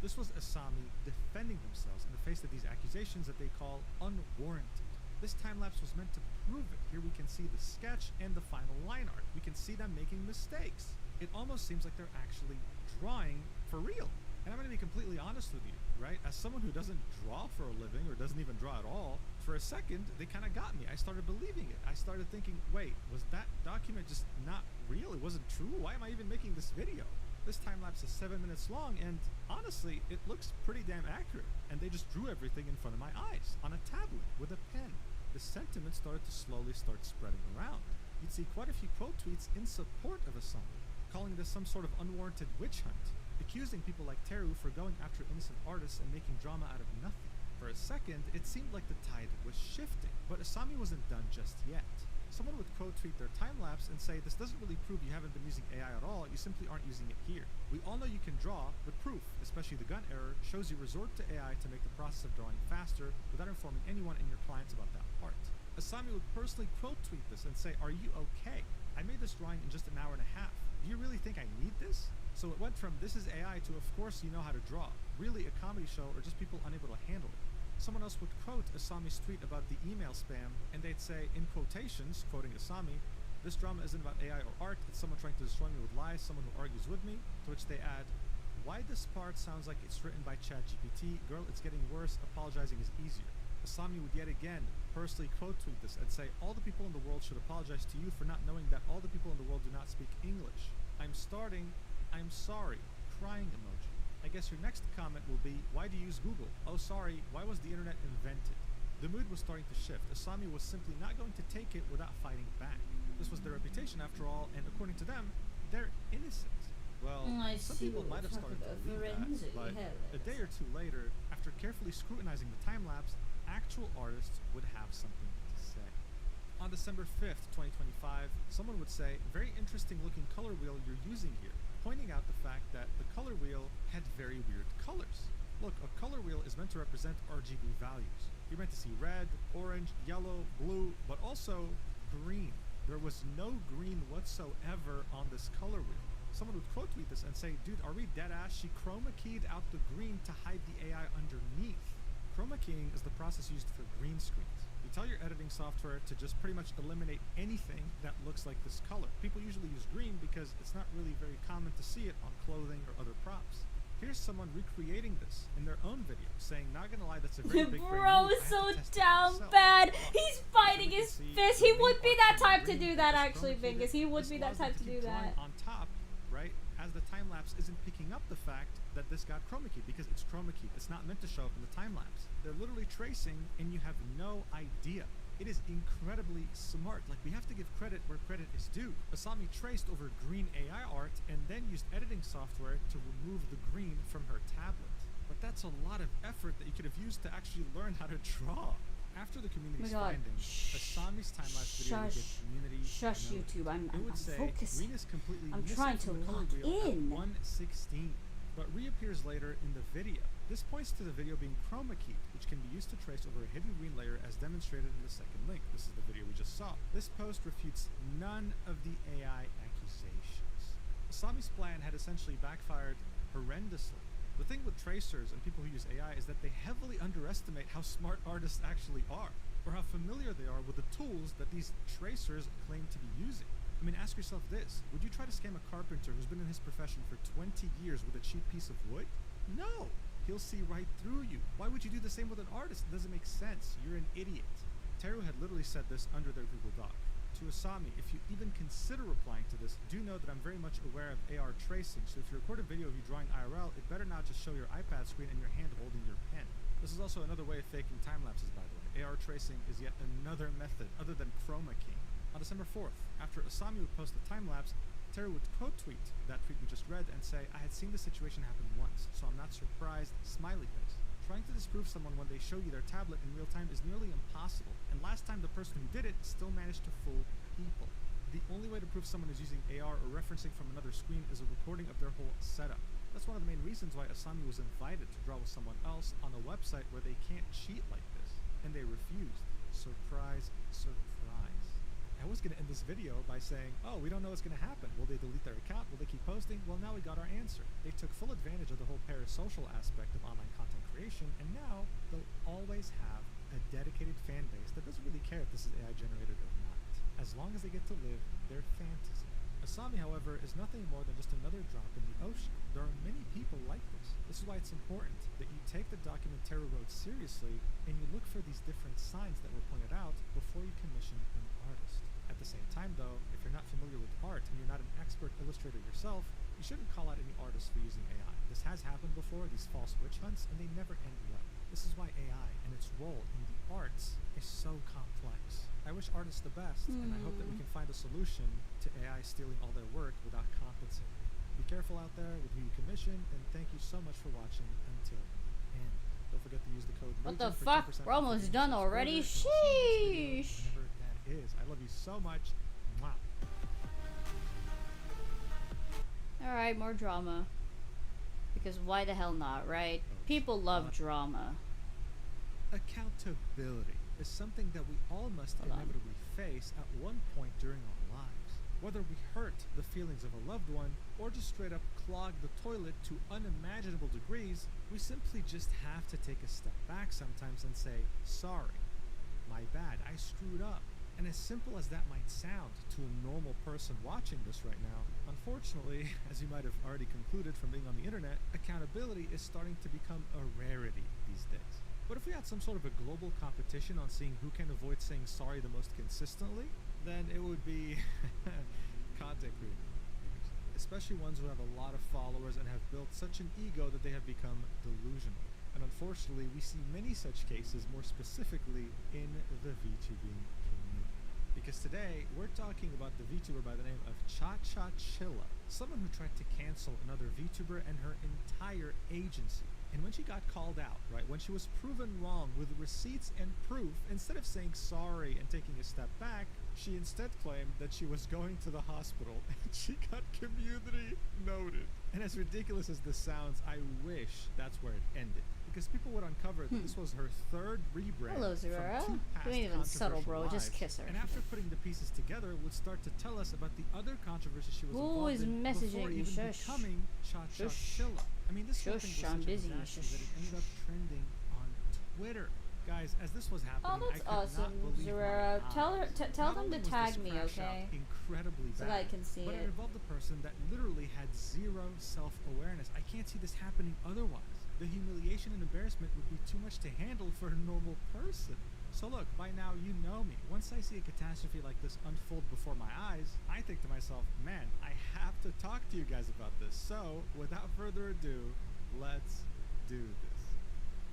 This was Asami defending themselves in the face of these accusations that they call unwarranted. This time-lapse was meant to prove it. Here we can see the sketch and the final line art. We can see them making mistakes. It almost seems like they're actually drawing for real. And I'm going to be completely honest with you, right? As someone who doesn't draw for a living or doesn't even draw at all, for a second, they kind of got me. I started believing it. I started thinking, wait, was that document just not real? It wasn't true? Why am I even making this video? This time-lapse is 7 minutes long, and honestly, it looks pretty damn accurate. And they just drew everything in front of my eyes, on a tablet, with a pen. The sentiment started to slowly start spreading around. You'd see quite a few quote tweets in support of Asami, calling this some sort of unwarranted witch hunt, accusing people like Teru for going after innocent artists and making drama out of nothing. For a second, it seemed like the tide was shifting, but Asami wasn't done just yet. Someone would quote tweet their time-lapse and say, "This doesn't really prove you haven't been using AI at all, you simply aren't using it here. We all know you can draw, but proof, especially the gun error, shows you resort to AI to make the process of drawing faster without informing anyone in your clients about that part." Asami would personally quote tweet this and say, "Are you okay? I made this drawing in just an hour and a half. Do you really think I need this?" So it went from "this is AI" to "of course you know how to draw." Really a comedy show or just people unable to handle it. Someone else would quote Asami's tweet about the email spam, and they'd say, in quotations, quoting Asami, "This drama isn't about AI or art, it's someone trying to destroy me with lies, someone who argues with me," to which they add, "Why this part sounds like it's written by ChatGPT, girl, it's getting worse, apologizing is easier." Asami would yet again personally quote tweet this and say, "All the people in the world should apologize to you for not knowing that all the people in the world do not speak English. I'm sorry, crying emoji. I guess your next comment will be, why do you use Google? Oh sorry, why was the internet invented?" The mood was starting to shift. Asami was simply not going to take it without fighting back. This was their reputation after all, and according to them, they're innocent. Well, some people might have started to believe that, but a day or two later, after carefully scrutinizing the time-lapse, actual artists would have something to say. On December 5th, 2025, someone would say, "Very interesting looking color wheel you're using here," pointing out the fact that the color wheel had very weird colors. Look, a color wheel is meant to represent RGB values. You're meant to see red, orange, yellow, blue, but also green. There was no green whatsoever on this color wheel. Someone would quote tweet this and say, "Dude, are we dead ass? She chroma keyed out the green to hide the AI underneath." Chroma keying is the process used for green screens. You tell your editing software to just pretty much eliminate anything that looks like this color. People usually use green because it's not really very common to see it on clothing or other props. Here's someone recreating this in their own video, saying, "Not gonna lie, that's a very big Bro is so down bad. He's fighting his fist. He would be that type to do that, actually, Bingus. He would be that type to do that. On top, right, as the time lapse isn't picking up the fact that this got chroma keyed because it's chroma keyed. It's not meant to show up in the time lapse. They're literally tracing, and you have no idea. It is incredibly smart. Like, we have to give credit where credit is due. Asami traced over green AI art and then used editing software to remove the green from her tablet. But that's a lot of effort that you could have used to actually learn how to draw. After the community's findings, Asami's time-lapse video would get community Shush, notice. YouTube. It would say, focusing. "Green is completely I'm missing trying to from the color lock wheel at in. 116, but reappears later in the video. This points to the video being chroma keyed, which can be used to trace over a hidden green layer as demonstrated in the second link. This is the video we just saw. This post refutes none of the AI accusations. Asami's plan had essentially backfired horrendously. The thing with tracers and people who use AI is that they heavily underestimate how smart artists actually are, or how familiar they are with the tools that these tracers claim to be using. I mean, ask yourself this. Would you try to scam a carpenter who's been in his profession for 20 years with a cheap piece of wood? No! He'll see right through you. Why would you do the same with an artist? It doesn't make sense. You're an idiot. Teru had literally said this under their Google Doc. To Asami, if you even consider replying to this, do know that I'm very much aware of AR tracing, so if you record a video of you drawing IRL, it better not just show your iPad screen and your hand holding your pen. This is also another way of faking time lapses, by the way. AR tracing is yet another method other than chroma keying. On December 4th, after Asami would post the time lapse, Teru would quote tweet that tweet we just read and say, "I had seen this situation happen once, so I'm not surprised," smiley face. Trying to disprove someone when they show you their tablet in real time is nearly impossible, and last time the person who did it still managed to fool people. The only way to prove someone is using AR or referencing from another screen is a recording of their whole setup. That's one of the main reasons why Asami was invited to draw with someone else on a website where they can't cheat like this, and they refused. Surprise, surprise. I was going to end this video by saying, "Oh, we don't know what's going to happen. Will they delete their account? Will they keep posting?" Well, now we got our answer. They took full advantage of the whole parasocial aspect of online content creation, and now they'll always have a dedicated fan base that doesn't really care if this is AI generated or not, as long as they get to live their fantasy. Asami, however, is nothing more than just another drop in the ocean. There are many people like this. This is why it's important that you take the document Teru wrote seriously and you look for these different signs that were pointed out before you commission an artist. At the same time, though, if you're not familiar with art and you're not an expert illustrator yourself, you shouldn't call out any artists for using AI. This has happened before, these false witch hunts, and they never end well. This is why AI and its role in the arts is so complex. I wish artists the best, and I hope that we can find a solution to AI stealing all their work without compensating. Be careful out there with who you commission, and thank you so much for watching until the end. Don't forget to use the code What the MOJO for fuck? 10% We're almost done already? Sheesh. Whenever that is. I love you so much. Mwah. Alright, more drama. Because why the hell not, right? People love drama. Accountability is something that we all must inevitably face at one point during our lives. Whether we hurt the feelings of a loved one or just straight up clog the toilet to unimaginable degrees, we simply just have to take a step back sometimes and say, sorry, my bad, I screwed up. And as simple as that might sound to a normal person watching this right now, unfortunately, as you might have already concluded from being on the internet, accountability is starting to become a rarity these days. But if we had some sort of a global competition on seeing who can avoid saying sorry the most consistently, then it would be content creators. Especially ones who have a lot of followers and have built such an ego that they have become delusional. And unfortunately, we see many such cases, more specifically in the VTubing community. Because today, we're talking about the VTuber by the name of Chilla, someone who tried to cancel another VTuber and her entire agency. And when she got called out, right, when she was proven wrong with receipts and proof, instead of saying sorry and taking a step back, she instead claimed that she was going to the hospital and she got community noted. And as ridiculous as this sounds, I wish that's where it ended. Because people would uncover that this was her third rebrand. Hello, Zura. From 2 past You ain't even subtle, bro. controversial Just lives. kiss her. And after putting the pieces together, would start to tell us about the other controversies she was Who involved is in messaging before you? even Shush. becoming Chilla. I mean, this whole thing Shush, was I'm such a busy. disaster Shush. that it ended up trending on Twitter. Guys, as this was happening, Oh, that's I could not awesome, believe Zura. my Tell her, eyes. tell Not them only to was tag this me, crash out okay? incredibly So bad, that I can see but it. it involved a person that literally had zero self-awareness. I can't see this happening otherwise. The humiliation and embarrassment would be too much to handle for a normal person. So look, by now you know me. Once I see a catastrophe like this unfold before my eyes, I think to myself, man, I have to talk to you guys about this. So, without further ado, let's do this.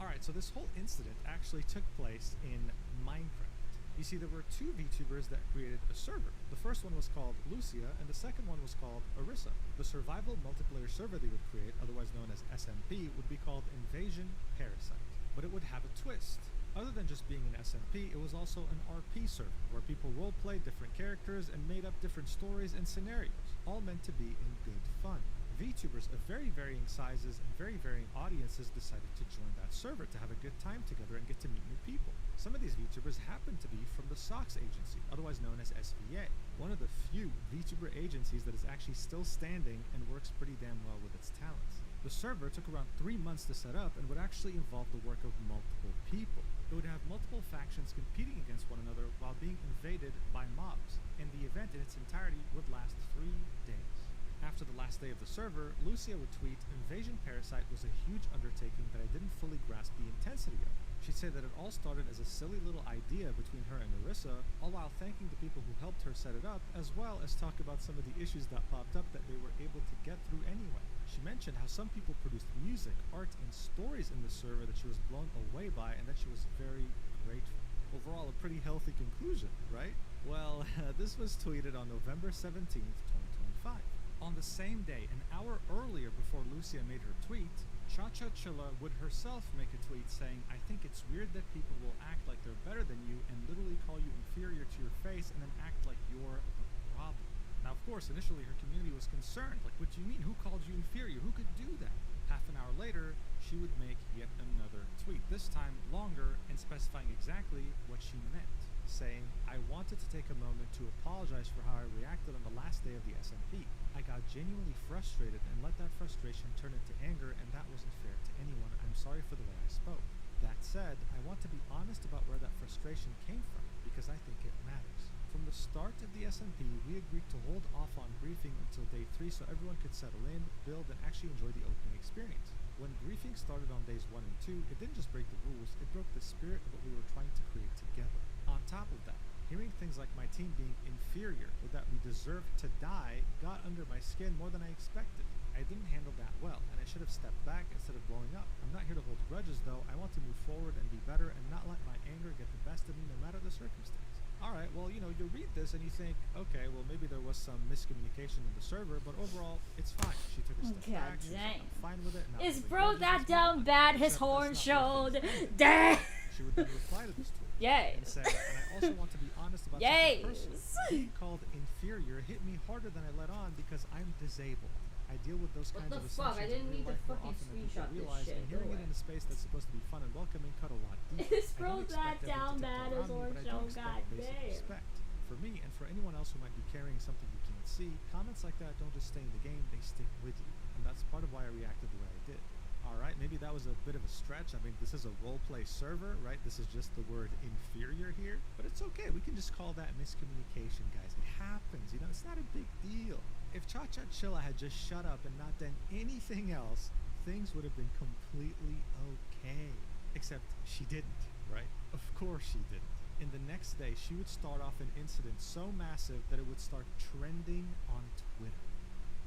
Alright, so this whole incident actually took place in Minecraft. You see, there were 2 VTubers that created a server. The first one was called Lucia, and the second one was called Arissa. The survival multiplayer server they would create, otherwise known as SMP, would be called Invasion Parasite. But it would have a twist. Other than just being an SMP, it was also an RP server, where people roleplayed different characters and made up different stories and scenarios, all meant to be in good fun. VTubers of very varying sizes and very varying audiences decided to join that server to have a good time together and get to meet new people. Some of these VTubers happened to be from the SOX agency, otherwise known as SVA, one of the few VTuber agencies that is actually still standing and works pretty damn well with its talents. The server took around 3 months to set up and would actually involve the work of multiple people. It would have multiple factions competing against one another while being invaded by mobs, and the event in its entirety would last 3 days. After the last day of the server, Lucia would tweet, "Invasion Parasite was a huge undertaking that I didn't fully grasp the intensity of." She'd say that it all started as a silly little idea between her and Arissa, all while thanking the people who helped her set it up, as well as talk about some of the issues that popped up that they were able to get through anyway. She mentioned how some people produced music, art, and stories in the server that she was blown away by and that she was very grateful. Overall, a pretty healthy conclusion, right? Well, this was tweeted on November 17th, 2025. On the same day, an hour earlier before Lucia made her tweet, Chilla would herself make a tweet saying, "I think it's weird that people will act like they're better than you and literally call you inferior to your face and then act like you're the problem." Now, of course, initially her community was concerned, like, what do you mean? Who called you inferior? Who could do that? Half an hour later, she would make yet another tweet, this time longer and specifying exactly what she meant, saying, "I wanted to take a moment to apologize for how I reacted on the last day of the SMP. I got genuinely frustrated and let that frustration turn into anger, and that wasn't fair to anyone. I'm sorry for the way I spoke. That said, I want to be honest about where that frustration came from, because I think it matters. From the start of the SMP, we agreed to hold off on griefing until day 3 so everyone could settle in, build, and actually enjoy the opening experience. When griefing started on days 1 and 2, it didn't just break the rules, it broke the spirit of what we were trying to create together. On top of that, hearing things like my team being inferior or that we deserved to die got under my skin more than I expected. I didn't handle that well, and I should have stepped back instead of blowing up. I'm not here to hold grudges though, I want to move forward and be better and not let my anger get the best of me no matter the circumstance." Alright, well, you know, you read this and you think, okay, well, maybe there was some miscommunication in the server, but overall, it's fine. She took a step back, she was fine with it. Not Is really bro grudges, that just down moved on. bad? His Except horn that's not where showed. things ended. Dang. She would then reply to this tweet Yes. and say, "And I also want to be honest about something personal. Being called inferior hit me harder than I let on because I'm disabled. I deal with those What kinds the of fuck? I assumptions didn't in mean real to life more fucking often than people screenshot this realize, shit. and hearing Go it in a space that's supposed to be fun and welcoming cut a lot deeper. Is I bro don't that expect everyone down to bad? tiptoe His around me, horn but I do showed. expect God basic damn. respect. For me and for anyone else who might be carrying something you can't See, comments like that don't just stay in the game, they stick with you. And that's part of why I reacted the way I did. Alright, maybe that was a bit of a stretch. I mean, this is a roleplay server, right? This is just the word inferior here. But it's okay, we can just call that miscommunication, guys. It happens, you know, it's not a big deal. If Cha-Cha Chilla had just shut up and not done anything else, things would have been completely okay. Except she didn't, right? Of course she didn't. And the next day, she would start off an incident so massive that it would start trending on Twitter.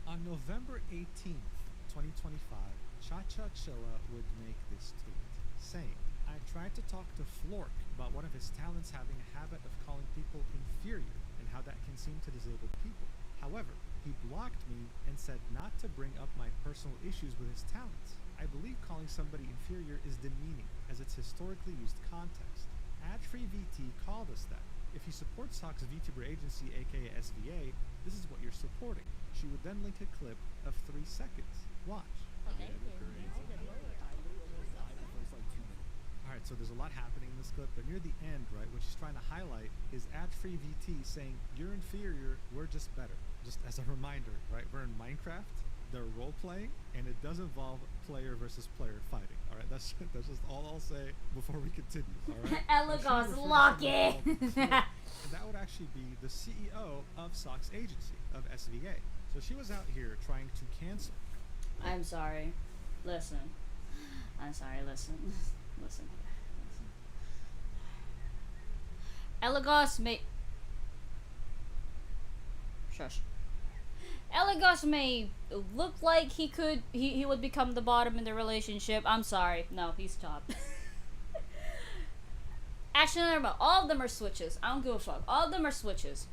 On November 18th, 2025, Cha-Cha Chilla would make this tweet, saying, I tried to talk to Flork about one of his talents having a habit of calling people inferior and how that can seem to disabled people. However, he blocked me and said not to bring up my personal issues with his talents. I believe calling somebody inferior is demeaning, as it's historically used context. Ad-Free VT called us that. If you support Sock's VTuber agency, aka SVA, this is what you're supporting. She would then link a clip of 3 seconds. Watch. Alright, so there's a lot happening in this clip, but near the end, right, what she's trying to highlight is Ad-Free VT saying, you're inferior, we're just better. Just as a reminder, right, we're in Minecraft, they're role-playing, and it does involve player versus player fighting. Alright, that's just all I'll say before we continue, alright? Elagos, lock it! And that would actually be the CEO of Sock's agency, of SVA. So she was out here trying to cancel. I'm sorry. Listen. I'm sorry, listen. Listen. Elagos may... Shush. Elagos may look like he would become the bottom in the relationship. I'm sorry. No, he's top. Actually, never mind. All of them are switches. I don't give a fuck. All of them are switches.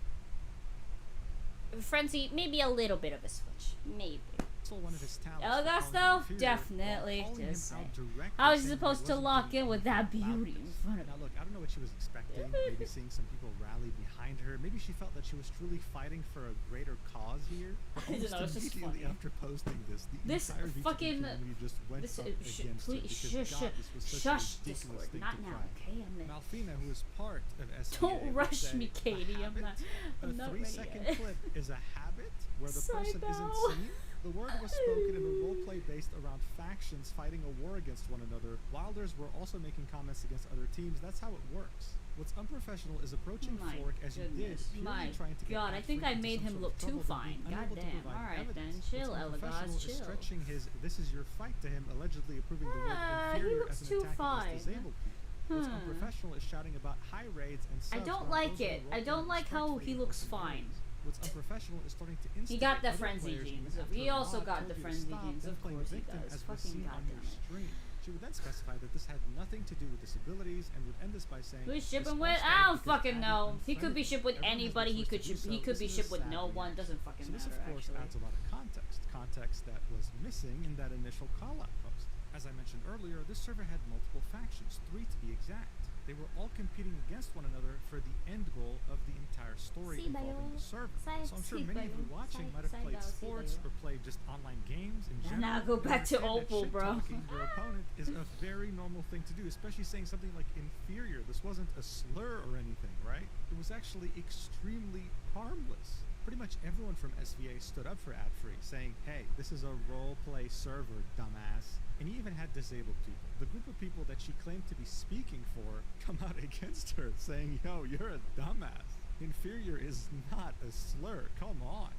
Frenzy, maybe a little bit of a switch. Maybe. One of his talents. Elagos, though? Definitely. Just saying. How is he supposed to lock in with that beauty in front of him? Now look, I don't know what she was expecting. Maybe seeing some people rally behind her. Maybe she felt that she was truly fighting for a greater cause here. I don't know, it's just funny. After posting this, the entire fucking... community just went up against please, her because God, this was such a ridiculous Discord. thing Not to now, cry. okay? Malfina, who is part of SVA, Don't rush me, Katie. I'm not a ready 3-second yet. clip is a habit where the person isn't seen. The word was spoken in a roleplay based around factions fighting a war against one another. Wilders were also making comments against other teams. That's how it works. What's unprofessional is approaching Flork as you did, purely trying to get God, I think I made him look too fine. God damn. Alright then, chill, Elagos, chill. Stretching his "this is your fight" to him, allegedly approving the word inferior as an attack against disabled people. What's unprofessional is shouting about high raids and subs. I don't like it. I don't like how he looks fine. What's unprofessional is starting to instigate He got the other frenzy players genes. even He after also Mod got told the you to frenzy stop, genes. then Of playing course he victim does. as was Fucking seen on your goddamn it. stream. She would then specify that this had nothing to do with disabilities and would end this by saying, Who's "This shipping all with? started I don't because fucking Abby know. He could be unfriended shipped with me. Everyone has anybody. the He choice could to do so. he could be This is a shipped with sad no one. reaction. Doesn't fucking So this, matter of course, actually. adds a lot of context that was missing in that initial call-out post. As I mentioned earlier, this server had multiple factions, 3 to be exact. They were all competing against one another for the end goal of the entire story involving the server. So I'm sure many of you watching might have played sports or played just online games in general. Now go back to Opal, bro. Shit-talking your opponent is a very normal thing to do, especially saying something like inferior. This wasn't a slur or anything, right? It was actually extremely harmless. Pretty much everyone from SVA stood up for Ad-Free, saying, hey, this is a role-play server, dumbass. And he even had disabled people. The group of people that she claimed to be speaking for come out against her, saying, yo, you're a dumbass. Inferior is not a slur, come on.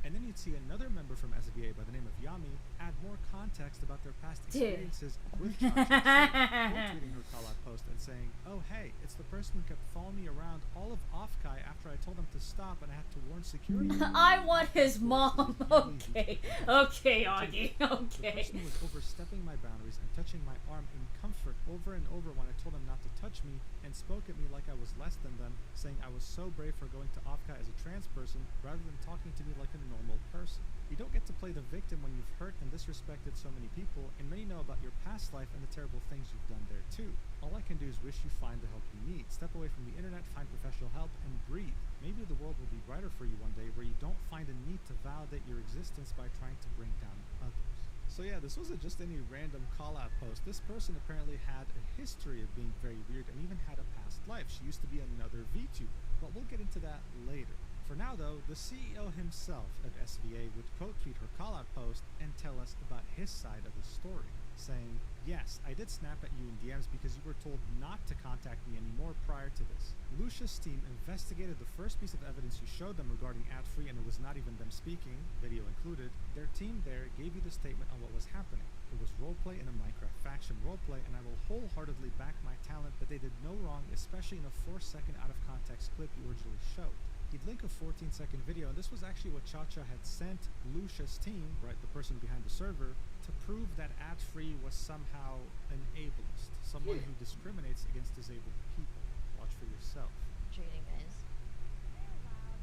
And then you'd see another member from SVA by the name of Yami add more context about their past experiences with Cha-Cha, tweeting her call-out post and saying, oh hey, it's the person who kept following me around all of Offkai after I told them to stop and I had to warn security. I want his mom. Okay. Okay, Augie. Okay. The person was overstepping my boundaries and touching my arm in comfort over and over when I told them not to touch me, and spoke at me like I was less than them, saying I was so brave for going to Offkai as a trans person rather than talking to me like a normal person. You don't get to play the victim when you've hurt and disrespected so many people, and many know about your past life and the terrible things you've done there too. All I can do is wish you find the help you need. Step away from the internet, find professional help, and breathe. Maybe the world will be brighter for you one day where you don't find a need to validate your existence by trying to bring down others. So yeah, this wasn't just any random call-out post. This person apparently had a history of being very weird and even had a past life. She used to be another VTuber, but we'll get into that later. For now though, the CEO himself of SVA would quote tweet her call-out post and tell us about his side of the story, saying, "Yes, I did snap at you in DMs because you were told not to contact me anymore prior to this. Lucia's team investigated the first piece of evidence you showed them regarding ad-free and it was not even them speaking, video included. Their team there gave you the statement on what was happening. It was roleplay in a Minecraft faction roleplay, and I will wholeheartedly back my talent that they did no wrong, especially in a 4-second out-of-context clip you originally showed." He'd link a 14-second video, and this was actually what Cha-Cha had sent Lucia's team, right, the person behind the server, to prove that ad-free was somehow an ableist, someone who discriminates against disabled people. Watch for yourself. Trading, guys.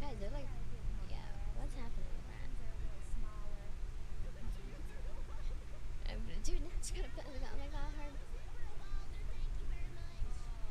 Guys, they're like, yeah, what's happening with that? Dude, that's gonna put oh my god, hard.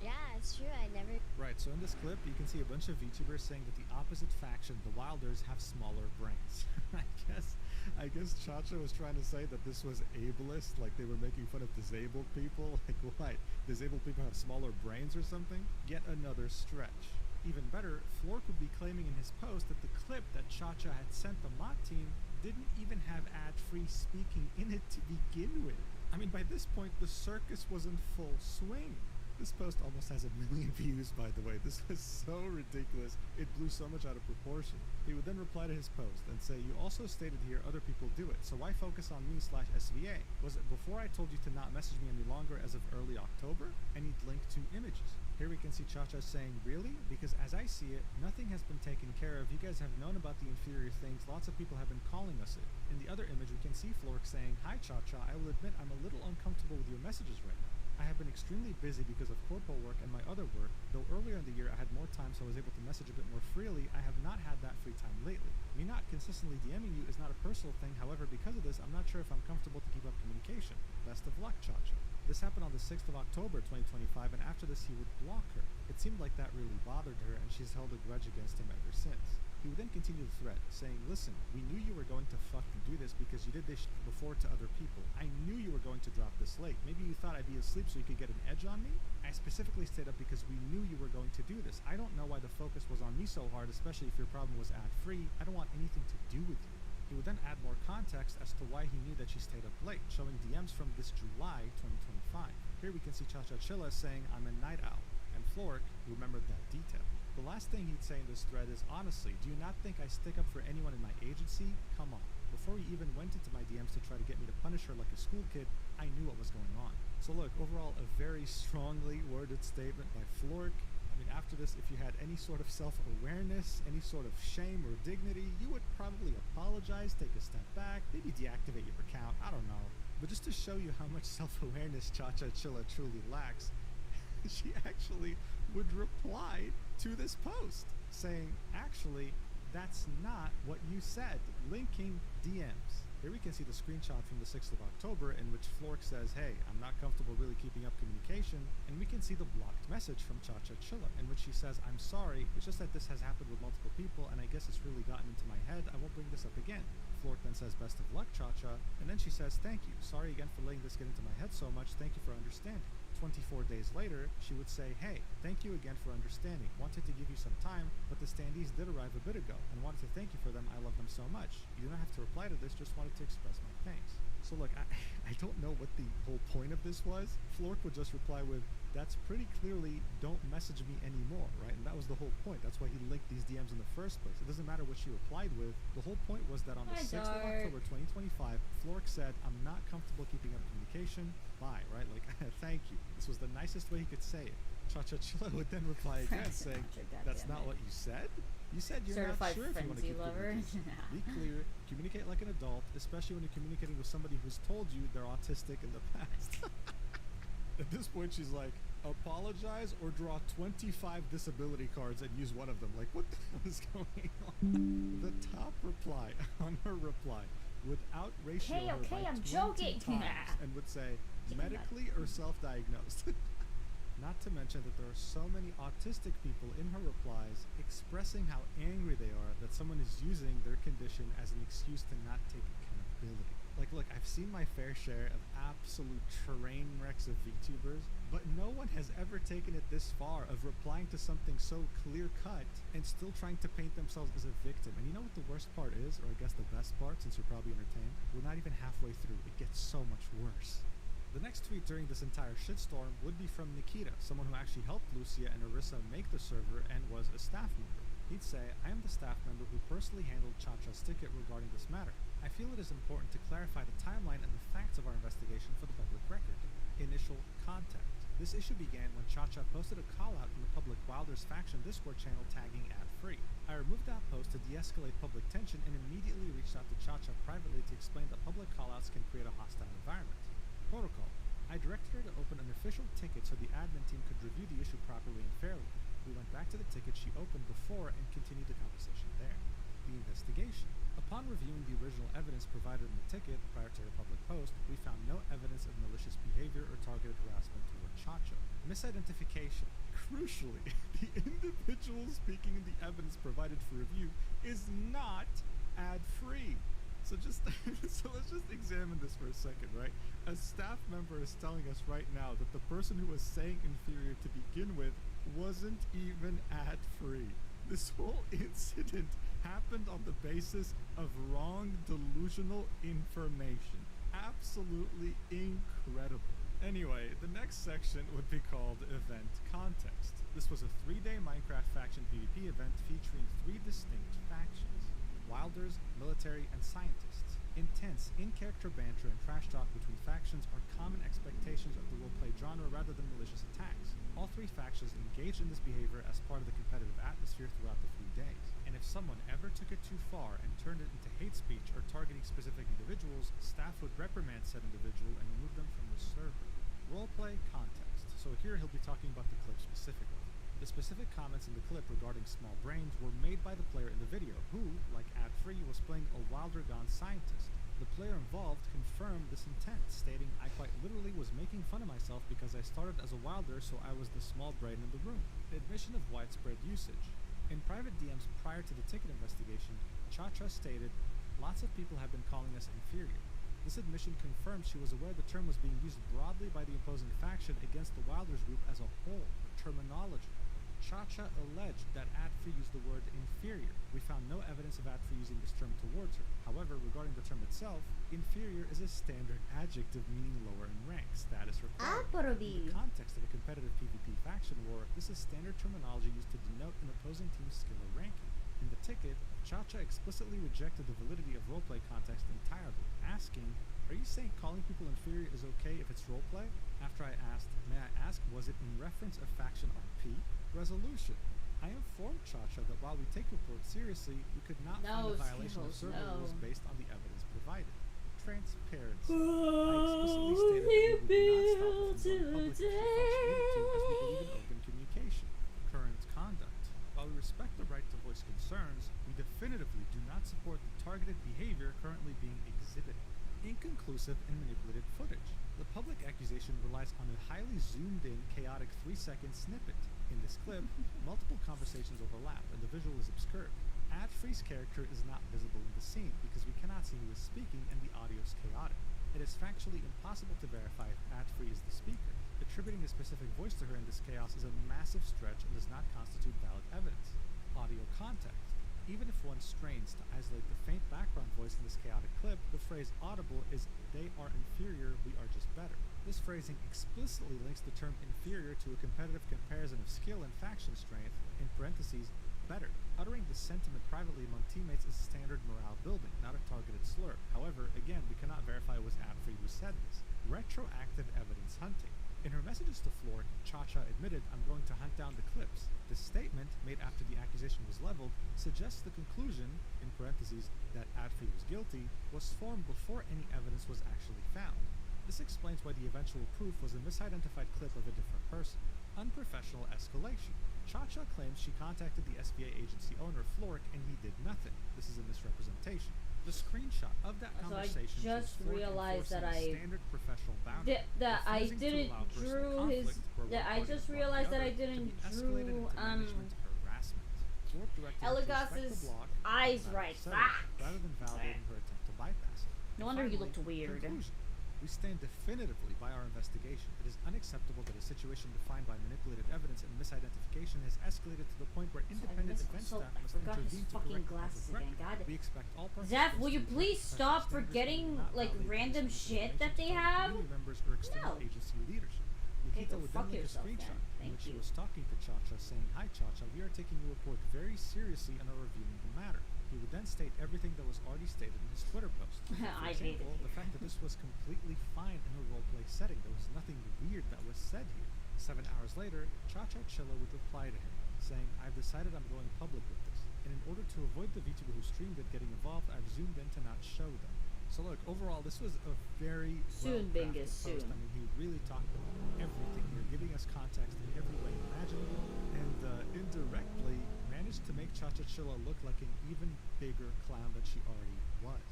Yeah, it's true, I never. Right, so in this clip, you can see a bunch of VTubers saying that the opposite faction, the Wilders, have smaller brains. I guess Cha-Cha was trying to say that this was ableist, like they were making fun of disabled people. Like, what? Disabled people have smaller brains or something? Yet another stretch. Even better, Flork would be claiming in his post that the clip that Cha-Cha had sent the mod team didn't even have ad-free speaking in it to begin with. I mean, by this point, the circus was in full swing. This post almost has 1 million views, by the way. This was so ridiculous. It blew so much out of proportion. He would then reply to his post and say, "You also stated here other people do it, so why focus on me/SVA? Was it before I told you to not message me any longer as of early October?" And he'd link 2 images. Here we can see Cha-Cha saying, "Really? Because as I see it, nothing has been taken care of. You guys have known about the inferior things. Lots of people have been calling us it." In the other image, we can see Flork saying, "Hi Cha-Cha, I will admit I'm a little uncomfortable with your messages right now. I have been extremely busy because of corporal work and my other work, though earlier in the year I had more time so I was able to message a bit more freely. I have not had that free time lately. Me not consistently DMing you is not a personal thing, however, because of this, I'm not sure if I'm comfortable to keep up communication. Best of luck, Cha-Cha." This happened on the 6th of October 2025, and after this he would block her. It seemed like that really bothered her, and she's held a grudge against him ever since. He would then continue the thread, saying, "Listen, we knew you were going to fucking do this because you did this before to other people. I knew you were going to drop this late. Maybe you thought I'd be asleep so you could get an edge on me? I specifically stayed up because we knew you were going to do this. I don't know why the focus was on me so hard, especially if your problem was ad-free. I don't want anything to do with you." He would then add more context as to why he knew that she stayed up late, showing DMs from this July 2025. Here we can see Cha-Cha Chilla saying, "I'm a night owl," and Flork remembered that detail. The last thing he'd say in this thread is, "Honestly, do you not think I stick up for anyone in my agency? Come on. Before he even went into my DMs to try to get me to punish her like a school kid, I knew what was going on." So look, overall, a very strongly worded statement by Flork. I mean, after this, if you had any sort of self-awareness, any sort of shame or dignity, you would probably apologize, take a step back, maybe deactivate your account, I don't know. But just to show you how much self-awareness Cha-Cha Chilla truly lacks, she actually would reply to this post, saying, "Actually, that's not what you said," linking DMs. Here we can see the screenshot from the 6th of October in which Flork says, "Hey, I'm not comfortable really keeping up communication," and we can see the blocked message from Cha-Cha Chilla in which she says, "I'm sorry, it's just that this has happened with multiple people and I guess it's really gotten into my head. I won't bring this up again." Flork then says, "Best of luck, Cha-Cha," and then she says, "Thank you. Sorry again for letting this get into my head so much. Thank you for understanding." 24 days later, she would say, "Hey, thank you again for understanding. Wanted to give you some time, but the standees did arrive a bit ago, and wanted to thank you for them. I love them so much. You do not have to reply to this, just wanted to express my thanks." So look, I don't know what the whole point of this was. Flork would just reply with, "That's pretty clearly don't message me anymore," right? And that was the whole point. That's why he linked these DMs in the first place. It doesn't matter what she replied with. The whole point was that on the 6th of October 2025, Flork said, "I'm not comfortable keeping up communication. Bye," right? Like, thank you. This was the nicest way he could say it. Cha-Cha Chilla would then reply again saying, "That's not what you said? You said you're Certified not sure if you want to keep communication. Be clear, communicate like an adult, especially when you're communicating with somebody who's told you they're autistic in the past." At this point, she's like, "Apologize or draw 25 disability cards and use one of them." Like, what the hell is going on? The top reply on her reply would out-ratio her by I'm 20 joking. times and would say, "Medically or self-diagnosed." Not to mention that there are so many autistic people in her replies expressing how angry they are that someone is using their condition as an excuse to not take accountability. Like, look, I've I've seen my fair share of absolute train wrecks of VTubers, but no one has ever taken it this far of replying to something so clear-cut and still trying to paint themselves as a victim. And you know what the worst part is, or I guess the best part, since you're probably entertained? We're not even halfway through. It gets so much worse. The next tweet during this entire shitstorm would be from Nikita, someone who actually helped Lucia and Arissa make the server and was a staff member. He'd say, I am the staff member who personally handled Cha-Cha's ticket regarding this matter. I feel it is important to clarify the timeline and the facts of our investigation for the public record. Initial contact. This issue began when Cha-Cha posted a call-out in the public Wilders faction Discord channel tagging ad-free. I removed that post to de-escalate public tension and immediately reached out to Cha-Cha privately to explain that public call-outs can create a hostile environment. Protocol. I directed her to open an official ticket so the admin team could review the issue properly and fairly. We went back to the ticket she opened before and continued the conversation there. The investigation. Upon reviewing the original evidence provided in the ticket prior to her public post, we found no evidence of malicious behavior or targeted harassment toward Cha-Cha. Misidentification. Crucially, the individual speaking in the evidence provided for review is not ad-free. So let's just examine this for a second, right? A staff member is telling us right now that the person who was saying inferior to begin with wasn't even ad-free. This whole incident happened on the basis of wrong delusional information. Absolutely incredible. Anyway, the next section would be called Event Context. This was a 3-day Minecraft faction PvP event featuring 3 distinct factions. Wilders, military, and scientists. Intense, in-character banter and trash talk between factions are common expectations of the roleplay genre rather than malicious attacks. All 3 factions engaged in this behavior as part of the competitive atmosphere throughout the 3 days. And if someone ever took it too far and turned it into hate speech or targeting specific individuals, staff would reprimand said individual and remove them from the server. Roleplay context. So here he'll be talking about the clip specifically. The specific comments in the clip regarding small brains were made by the player in the video, who, like ad-free, was playing a Wilder Gone scientist. The player involved confirmed this intent, stating, I quite literally was making fun of myself because I started as a Wilder, so I was the small brain in the room. Admission of widespread usage. In private DMs prior to the ticket investigation, Cha-Cha stated, lots of people have been calling us inferior. This admission confirms she was aware the term was being used broadly by the opposing faction against the Wilders group as a whole. Terminology. Cha-Cha alleged that ad-free used the word inferior. We found no evidence of ad-free using this term towards her. However, regarding the term itself, inferior is a standard adjective meaning lower in rank, status required. In the context of a competitive PvP faction war, this is standard terminology used to denote an opposing team's skill or ranking. In the ticket, Cha-Cha explicitly rejected the validity of roleplay context entirely, asking, are you saying calling people inferior is okay if it's roleplay? After I asked, may I ask, was it in reference of faction RP? Resolution. I informed Cha-Cha that while we take reports seriously, we could not find a violation of server rules based on the evidence provided. Transparency. I explicitly stated that we would not stop from going public if she felt she needed to, as we believe in open communication. Current conduct. While we respect the right to voice concerns, we definitively do not support the targeted behavior currently being exhibited. Inconclusive and manipulated footage. The public accusation relies on a highly zoomed-in, chaotic 3-second snippet. In this clip, multiple conversations overlap and the visual is obscured. Ad-free's character is not visible in the scene because we cannot see who is speaking and the audio is chaotic. It is factually impossible to verify if ad-free is the speaker. Attributing a specific voice to her in this chaos is a massive stretch and does not constitute valid evidence. Audio context. Even if one strains to isolate the faint background voice in this chaotic clip, the phrase audible is, they are inferior, we are just better. This phrasing explicitly links the term inferior to a competitive comparison of skill and faction strength, in parentheses, better. Uttering this sentiment privately among teammates is standard morale building, not a targeted slur. However, again, we cannot verify it was ad-free who said this. Retroactive evidence hunting. In her messages to Flork, Cha-Cha admitted, I'm going to hunt down the clips. This statement, made after the accusation was leveled, suggests the conclusion, in parentheses, that ad-free was guilty, was formed before any evidence was actually found. This explains why the eventual proof was a misidentified clip of a different person. Unprofessional escalation. Cha-Cha claims she contacted the SVA agency owner, Flork, and he did nothing. This is a misrepresentation. The screenshot of that conversation I just realized that I standard professional boundary. I didn't drew his. I just realized that I didn't drew Elagos's eyes right. Rather than validating her attempt to bypass it. No wonder you Finally, looked weird. conclusion. We stand definitively by our investigation. It is unacceptable that a situation defined by manipulated evidence and misidentification has escalated to the point where independent event staff must intervene to correct the public record. We expect all Zeph, participants will you to please respect stop professional forgetting standards and not like violate random sensitive shit that they information have? from community members or external No. agency leadership. Okay, Nikita go would fuck then make a yourself then. screenshot in Thank which she you. was talking to Cha-Cha saying, "Hi Cha-Cha, we are taking your report very seriously and are reviewing the matter." He would then state everything that was already stated in his Twitter post. For I hate example, it. the fact that this was completely fine in a roleplay setting. There was nothing weird that was said here. 7 hours later, Cha-Cha Chilla would reply to him, saying, "I've decided I'm going public with this. And in order to avoid the VTuber who streamed it getting involved, I've zoomed in to not show them." So look, overall, this was a very Soon, well-crafted Bingus, post. soon. I mean, he really talked about everything here, giving us context in every way imaginable, and indirectly managed to make Cha-Cha Chilla look like an even bigger clown than she already was.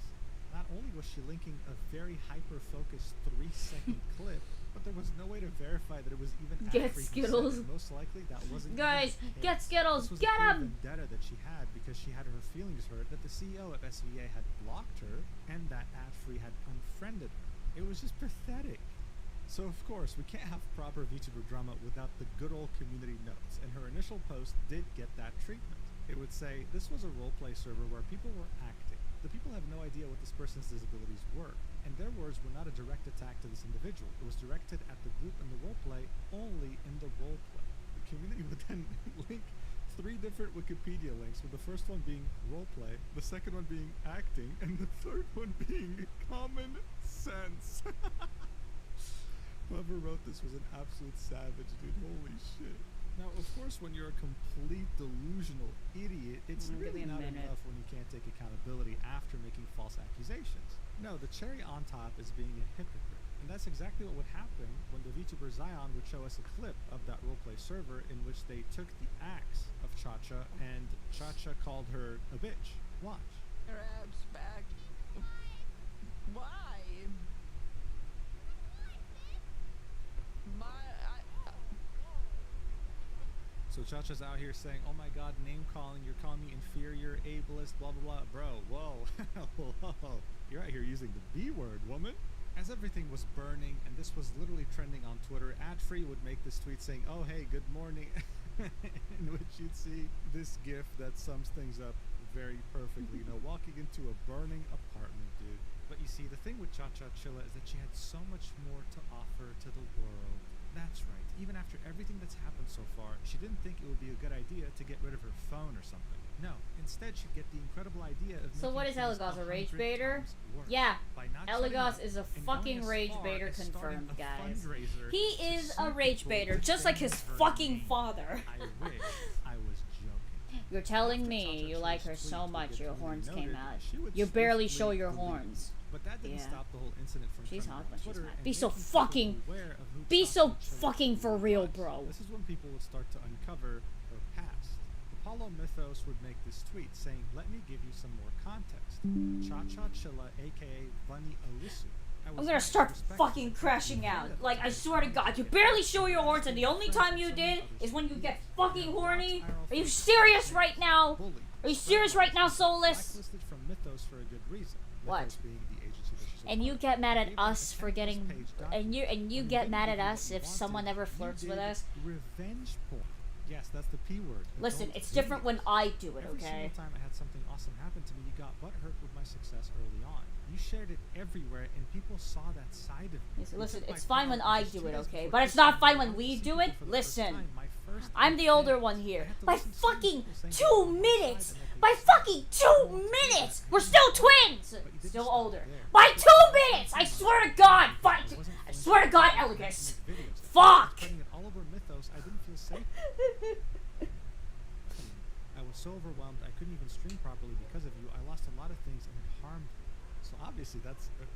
Not only was she linking a very hyper-focused 3-second clip, but there was no way to verify that it was even Get Alphy who said Skittles. it. Most likely that wasn't Guys, even him. get Skittles, This was get a clear 'em! vendetta that she had because she had her feelings hurt that the CEO of SVA had blocked her and that Alphy had unfriended her. It was just pathetic. So of course, we can't have proper VTuber drama without the good old community notes, and her initial post did get that treatment. It would say, "This was a roleplay server where people were acting. The people have no idea what this person's disabilities were, and their words were not a direct attack to this individual. It was directed at the group in the roleplay only in the roleplay." The community would then link 3 different Wikipedia links, with the first one being roleplay, the second one being acting, and the third one being common sense. Whoever wrote this was an absolute savage, dude. Holy shit. Now, of course, when you're a complete delusional idiot, it's Give really me a not minute. enough when you can't take accountability after making false accusations. No, the cherry on top is being a hypocrite. And that's exactly what would happen when the VTuber Zion would show us a clip of that roleplay server in which they took the axe of Cha-Cha and Cha-Cha called her a bitch. Watch. Her abs back. Why? So Cha-Cha's out here saying, "Oh my god, name calling, you're calling me inferior, ableist, blah blah blah." Bro, whoa, whoa. You're out here using the B word, woman. As everything was burning, and this was literally trending on Twitter, Adfree would make this tweet saying, "Oh hey, good morning," in which you'd see this gif that sums things up very perfectly. You know, walking into a burning apartment, dude. But you see, the thing with Cha-Cha Chilla is that she had so much more to offer to the world. That's right. Even after everything that's happened so far, she didn't think it would be a good idea to get rid of her phone or something. No, instead she'd get the incredible idea of So making what is things Elagos, a rage 100 baiter? times worse. Yeah, By not shutting Elagos up is a and fucking going as rage far baiter as starting confirmed, a guys. fundraiser He to is sue a rage people baiter, for just like his defaming her fucking name. father. I wish I was joking. You're telling After me Cha-Cha you like her Chilla's so tweet would much get your duly horns came noted, out. she would You barely swiftly show your delete it. horns. But that didn't Yeah. stop the whole incident from She's trending hot on when she's Twitter mad. and Be so making people fucking- aware of who Be so Cha-Cha Chilla fucking for real, was. bro. This is when people would start to uncover her past. Apollo Mythos would make this tweet saying, "Let me give you some more context. Cha-Cha Chilla, aka Bunny Alisu." I'm gonna start fucking crashing out. Like, I swear to God, you barely show your horns, and the only time you did is when you get fucking horny. Are you serious right now? Are you serious right now, Soulless? Blacklisted from Mythos for a good reason. What? Mythos being the agency that she's a And you part get of. mad at Gave her a us for 10-plus getting, page and you document. When get they mad didn't at give you us what you if someone wanted, ever you flirts with did us. Revenge porn. Yes, that's the P word. but Listen, don't it's do different it. when I do it, Every okay? single time I had something awesome happen to me, you got butthurt with my success early on. You shared it everywhere, and people saw that side of me. Listen, You listen, took my it's fine power, when and I just do 2 it, days okay? before But it's Christmas, not fine I when wanted we to see do people it. for the first Listen, time, my first I'm the event. older one I here. had to By listen to so many fucking people saying 2 they were on my minutes! side and that they By sucked. fucking 2 minutes! We're still twins! But you didn't Still stop older. there. By You 2 took minutes! I my swear to time. God! I By, wasn't I going swear to God, I had to Elagos! make videos. If I was Fuck! spreading it all over Mythos, I didn't feel safe. I was so overwhelmed I couldn't even stream properly because of you. I lost a lot of things and it harmed me. So obviously that's a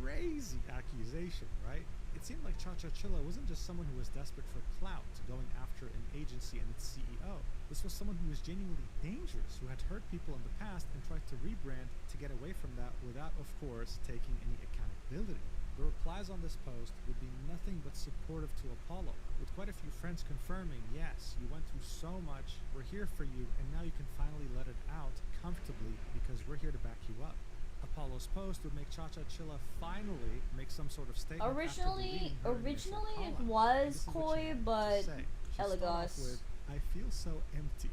crazy accusation, right? It seemed like Cha-Cha Chilla wasn't just someone who was desperate for clout, going after an agency and its CEO. This was someone who was genuinely dangerous, who had hurt people in the past and tried to rebrand to get away from that without, of course, taking any accountability. The replies on this post would be nothing but supportive to Apollo, with quite a few friends confirming, yes, you went through so much, we're here for you, and now you can finally let it out comfortably because we're here to back you up. Apollo's post would make Cha-Cha-Chilla finally make some sort of statement Originally after deleting her initial it call-out. was This is what she coy, had to but say. She started off Elegos. with, I feel so empty.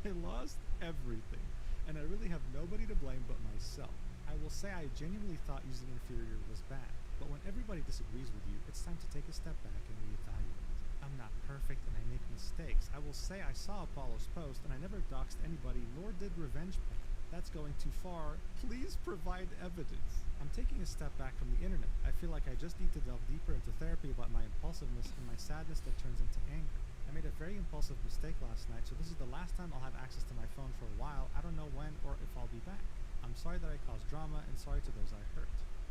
I lost everything, and I really have nobody to blame but myself. I will say I genuinely thought using inferior was bad, but when everybody disagrees with you, it's time to take a step back and reevaluate. I'm not perfect and I make mistakes. I will say I saw Apollo's post and I never doxed anybody nor did revenge play. That's going too far. Please provide evidence. I'm taking a step back from the internet. I feel like I just need to delve deeper into therapy about my impulsiveness and my sadness that turns into anger. I made a very impulsive mistake last night, so this is the last time I'll have access to my phone for a while. I don't know when or if I'll be back. I'm sorry that I caused drama and sorry to those I hurt.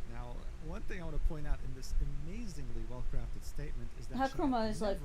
Now, one thing I want to point out in this amazingly well-crafted statement is that Hakruma is like,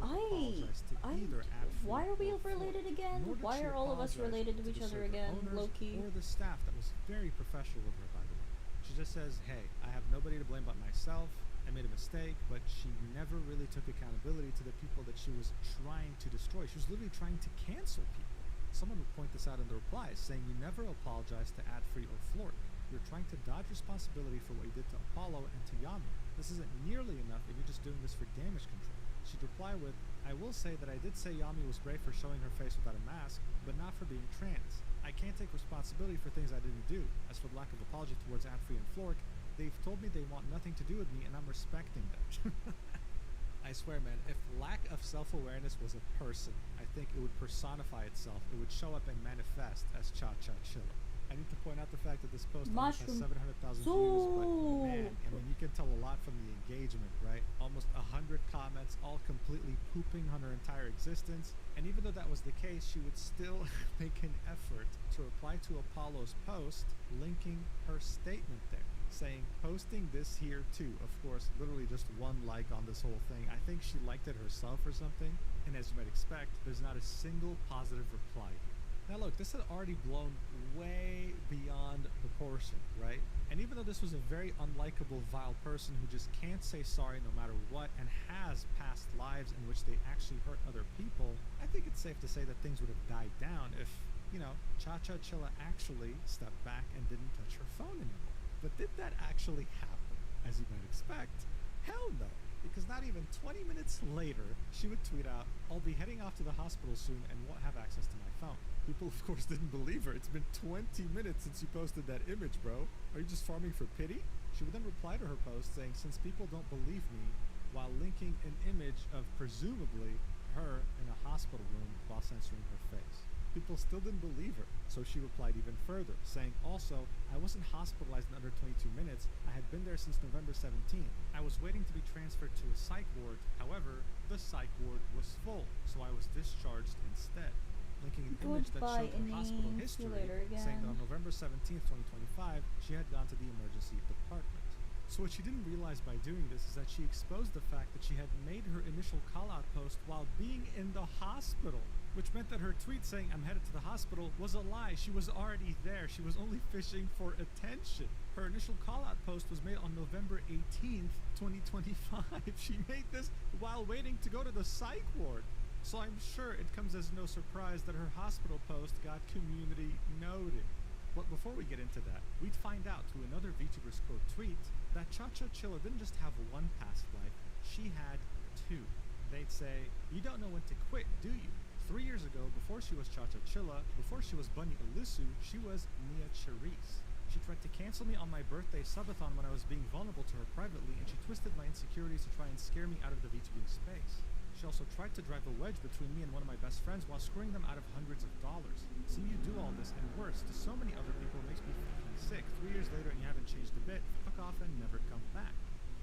why are we related again? Why are all of us related to each other again, low-key? Or the staff that was very professional of her, by the way. She just says, hey, I have nobody to blame but myself. I made a mistake, but she never really took accountability to the people that she was trying to destroy. She was literally trying to cancel people. Someone would point this out in the replies, saying you never apologize to Adfree or Flork. You're trying to dodge responsibility for what you did to Apollo and to Yami. This isn't nearly enough if you're just doing this for damage control. She'd reply with, I will say that I did say Yami was brave for showing her face without a mask, but not for being trans. I can't take responsibility for things I didn't do. As for the lack of apology towards Adfree and Flork, they've told me they want nothing to do with me and I'm respecting them. I swear, man, if lack of self-awareness was a person, I think it would personify itself. It would show up and manifest as Cha-Cha-Chilla. I need to point out the fact that this post only has 700,000 views, but man, I mean, you can tell a lot from the engagement, right? Almost 100 comments, all completely pooping on her entire existence. And even though that was the case, she would still make an effort to reply to Apollo's post, linking her statement there, saying, posting this here too. Of course, literally just one like on this whole thing. I think she liked it herself or something. And as you might expect, there's not a single positive reply here. Now look, this had already blown way beyond proportion, right? And even though this was a very unlikable, vile person who just can't say sorry no matter what and has past lives in which they actually hurt other people, I think it's safe to say that things would have died down if, you know, Cha-Cha-Chilla actually stepped back and didn't touch her phone anymore. But did that actually happen, as you might expect? Hell no. Because not even 20 minutes later, she would tweet out, I'll be heading off to the hospital soon and won't have access to my phone. People, of course, didn't believe her. It's been 20 minutes since you posted that image, bro. Are you just farming for pity? She would then reply to her post saying, since people don't believe me, while linking an image of presumably her in a hospital room while censoring her face. People still didn't believe her, so she replied even further, saying, also, I wasn't hospitalized in under 22 minutes. I had been there since November 17th. I was waiting to be transferred to a psych ward. However, the psych ward was full, so I was discharged instead. Linking an image that showed her hospital history, saying that on November 17th, 2025, she had gone to the emergency department. So what she didn't realize by doing this is that she exposed the fact that she had made her initial call-out post while being in the hospital, which meant that her tweet saying, I'm headed to the hospital, was a lie. She was already there. She was only fishing for attention. Her initial call-out post was made on November 18th, 2025. She made this while waiting to go to the psych ward. So I'm sure it comes as no surprise that her hospital post got community noted. But before we get into that, we'd find out through another VTuber's quote tweet that Cha-Cha-Chilla didn't just have one past life, she had two. They'd say, you don't know when to quit, do you? 3 years ago, before she was Cha-Cha-Chilla, before she was Bunny Ilisu, she was Mia Charisse. She tried to cancel me on my birthday subathon when I was being vulnerable to her privately, and she twisted my insecurities to try and scare me out of the VTubing space. She also tried to drive a wedge between me and one of my best friends while screwing them out of hundreds of dollars. Seeing you do all this, and worse, to so many other people makes me fucking sick. 3 years later and you haven't changed a bit, fuck off and never come back.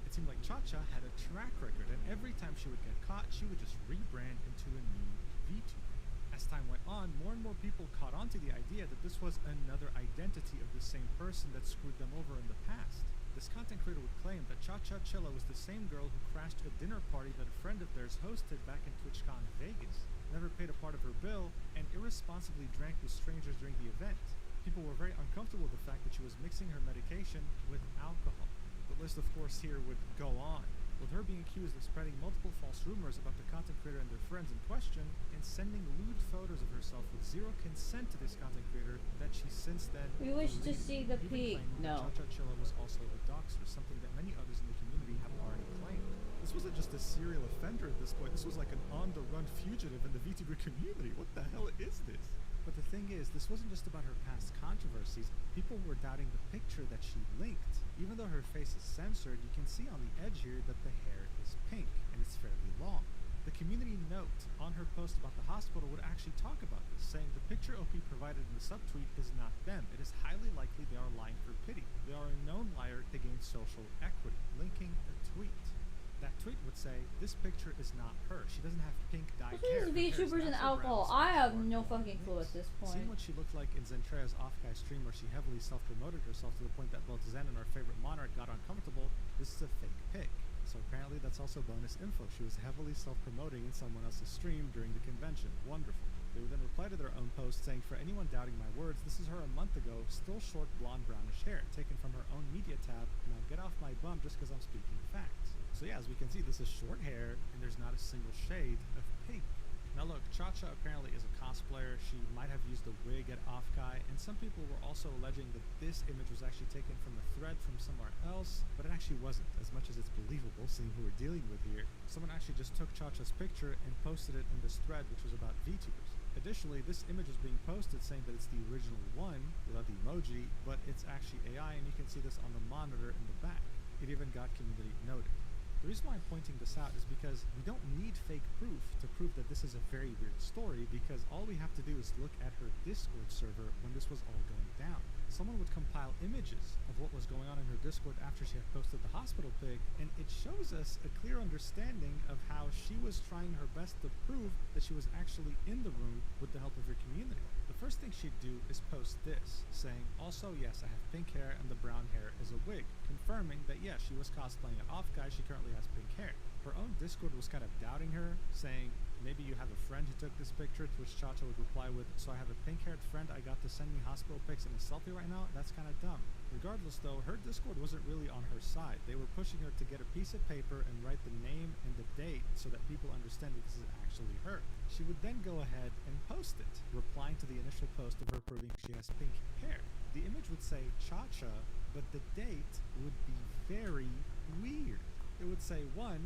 It seemed like Cha-Cha had a track record, and every time she would get caught, she would just rebrand into a new VTuber. As time went on, more and more people caught on to the idea that this was another identity of the same person that screwed them over in the past. This content creator would claim that Cha-Cha-Chilla was the same girl who crashed a dinner party that a friend of theirs hosted back in TwitchCon Vegas, never paid a part of her bill, and irresponsibly drank with strangers during the event. People were very uncomfortable with the fact that she was mixing her medication with alcohol. The list, of course, here would go on. with her being accused of spreading multiple false rumors about the content creator and their friends in question, and sending lewd photos of herself with zero consent to this content creator that she since then We wish to deleted, see the even peak. claiming No. that Cha-Cha-Chilla was also a doxer, something that many others in the community have already claimed. This wasn't just a serial offender at this point, this was like an on-the-run fugitive in the VTuber community. What the hell is this? But the thing is, this wasn't just about her past controversies. People were doubting the picture that she linked. Even though her face is censored, you can see on the edge here that the hair is pink, and it's fairly long. The community note on her post about the hospital would actually talk about this, saying the picture OP provided in the subtweet is not them. It is highly likely they are lying for pity. They are a known liar to gain social equity, linking a tweet. That tweet would say, this picture is not her. She doesn't have pink dyed hair. What is VTubers and alcohol? I have no fucking clue at this point. Seeing what she looked like in Zentrea's off-guy stream where she heavily self-promoted herself to the point that both Zen and our favorite monarch got uncomfortable, this is a fake pic. So apparently that's also bonus info. She was heavily self-promoting in someone else's stream during the convention. Wonderful. They would then reply to their own post saying, for anyone doubting my words, this is her a month ago, still short blonde brownish hair, taken from her own media tab. Now get off my bum just because I'm speaking facts. So yeah, as we can see, this is short hair, and there's not a single shade of pink. Now look, Cha-Cha apparently is a cosplayer. She might have used a wig at Off-Guy, and some people were also alleging that this image was actually taken from a thread from somewhere else, but it actually wasn't, as much as it's believable, seeing who we're dealing with here. Someone actually just took Cha-Cha's picture and posted it in this thread, which was about VTubers. Additionally, this image is being posted saying that it's the original one, without the emoji, but it's actually AI, and you can see this on the monitor in the back. It even got community noted. The reason why I'm pointing this out is because we don't need fake proof to prove that this is a very weird story, because all we have to do is look at her Discord server when this was all going down. Someone would compile images of what was going on in her Discord after she had posted the hospital pic, and it shows us a clear understanding of how she was trying her best to prove that she was actually in the room with the help of her community. The first thing she'd do is post this, saying, also yes, I have pink hair and the brown hair is a wig, confirming that yes, she was cosplaying an Off-Guy, she currently has pink hair. Her own Discord was kind of doubting her, saying, maybe you have a friend who took this picture, to which Cha-Cha would reply with, so I have a pink-haired friend I got to send me hospital pics in a selfie right now? That's kind of dumb. Regardless though, her Discord wasn't really on her side. They were pushing her to get a piece of paper and write the name and the date so that people understand that this is actually her. She would then go ahead and post it, replying to the initial post of her proving she has pink hair. The image would say Cha-Cha, but the date would be very weird. It would say 1/1/9.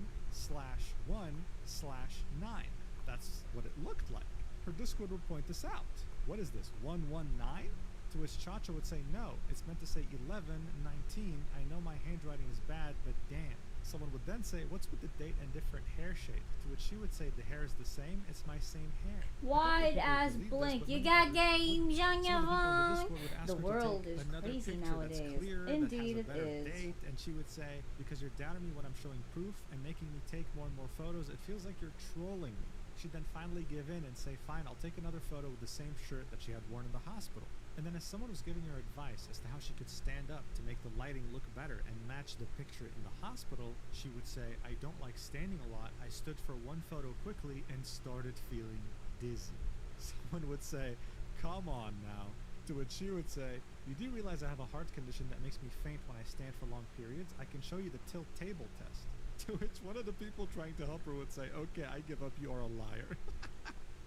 That's what it looked like. Her Discord would point this out. What is this, 119? To which Cha-Cha would say, no, it's meant to say 11/19. I know my handwriting is bad, but damn. Someone would then say, what's with the date and different hair shade? To which she would say, the hair is the same, it's my same hair. Wide ass blink. You got games on your phone. The world is crazy nowadays. Indeed it is. Date, and she would say, because you're doubting me when I'm showing proof and making me take more and more photos, it feels like you're trolling me. She'd then finally give in and say, fine, I'll take another photo with the same shirt that she had worn in the hospital. And then as someone was giving her advice as to how she could stand up to make the lighting look better and match the picture in the hospital, she would say, I don't like standing a lot. I stood for one photo quickly and started feeling dizzy. Someone would say, come on now. To which she would say, you do realize I have a heart condition that makes me faint when I stand for long periods? I can show you the tilt table test. To which one of the people trying to help her would say, okay, I give up, you are a liar.